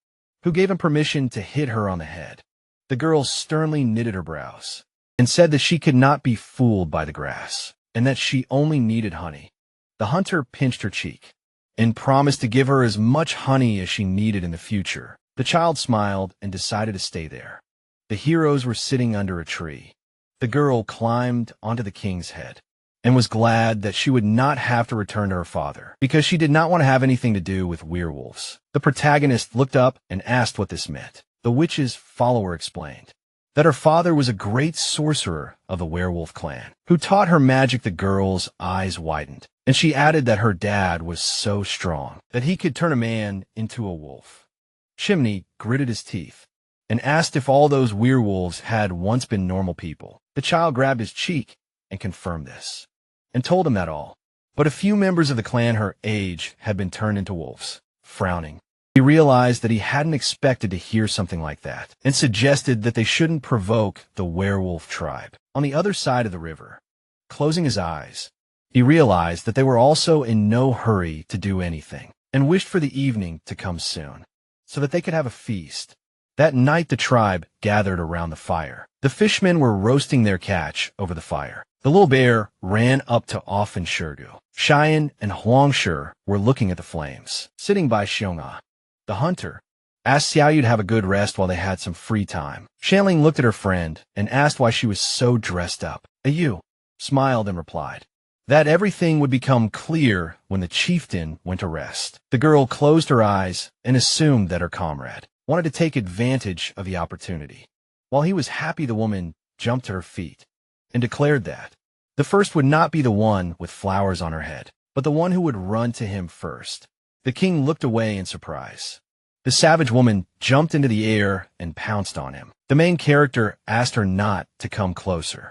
who gave him permission to hit her on the head. The girl sternly knitted her brows and said that she could not be fooled by the grass, and that she only needed honey. The hunter pinched her cheek and promised to give her as much honey as she needed in the future. The child smiled and decided to stay there. The heroes were sitting under a tree. The girl climbed onto the king's head and was glad that she would not have to return to her father, because she did not want to have anything to do with werewolves. The protagonist looked up and asked what this meant. The witch's follower explained that her father was a great sorcerer of the werewolf clan, who taught her magic. The girl's eyes widened, and she added that her dad was so strong that he could turn a man into a wolf. Chimney gritted his teeth and asked if all those werewolves had once been normal people. The child grabbed his cheek and confirmed this, and told him that all but a few members of the clan her age had been turned into wolves. Frowning, he realized that he hadn't expected to hear something like that, and suggested that they shouldn't provoke the werewolf tribe. On the other side of the river, closing his eyes, he realized that they were also in no hurry to do anything, and wished for the evening to come soon, so that they could have a feast. That night the tribe gathered around the fire. The fishmen were roasting their catch over the fire. The little bear ran up to Off and Shurdu. Cheyenne and Huangshur were looking at the flames. Sitting by Xiong'a, the hunter, asked Xiaoyu to have a good rest while they had some free time. Shanling looked at her friend and asked why she was so dressed up. Yu smiled and replied that everything would become clear when the chieftain went to rest. The girl closed her eyes and assumed that her comrade wanted to take advantage of the opportunity. While he was happy, the woman jumped to her feet and declared that the first would not be the one with flowers on her head, but the one who would run to him first. The king looked away in surprise. The savage woman jumped into the air and pounced on him. The main character asked her not to come closer,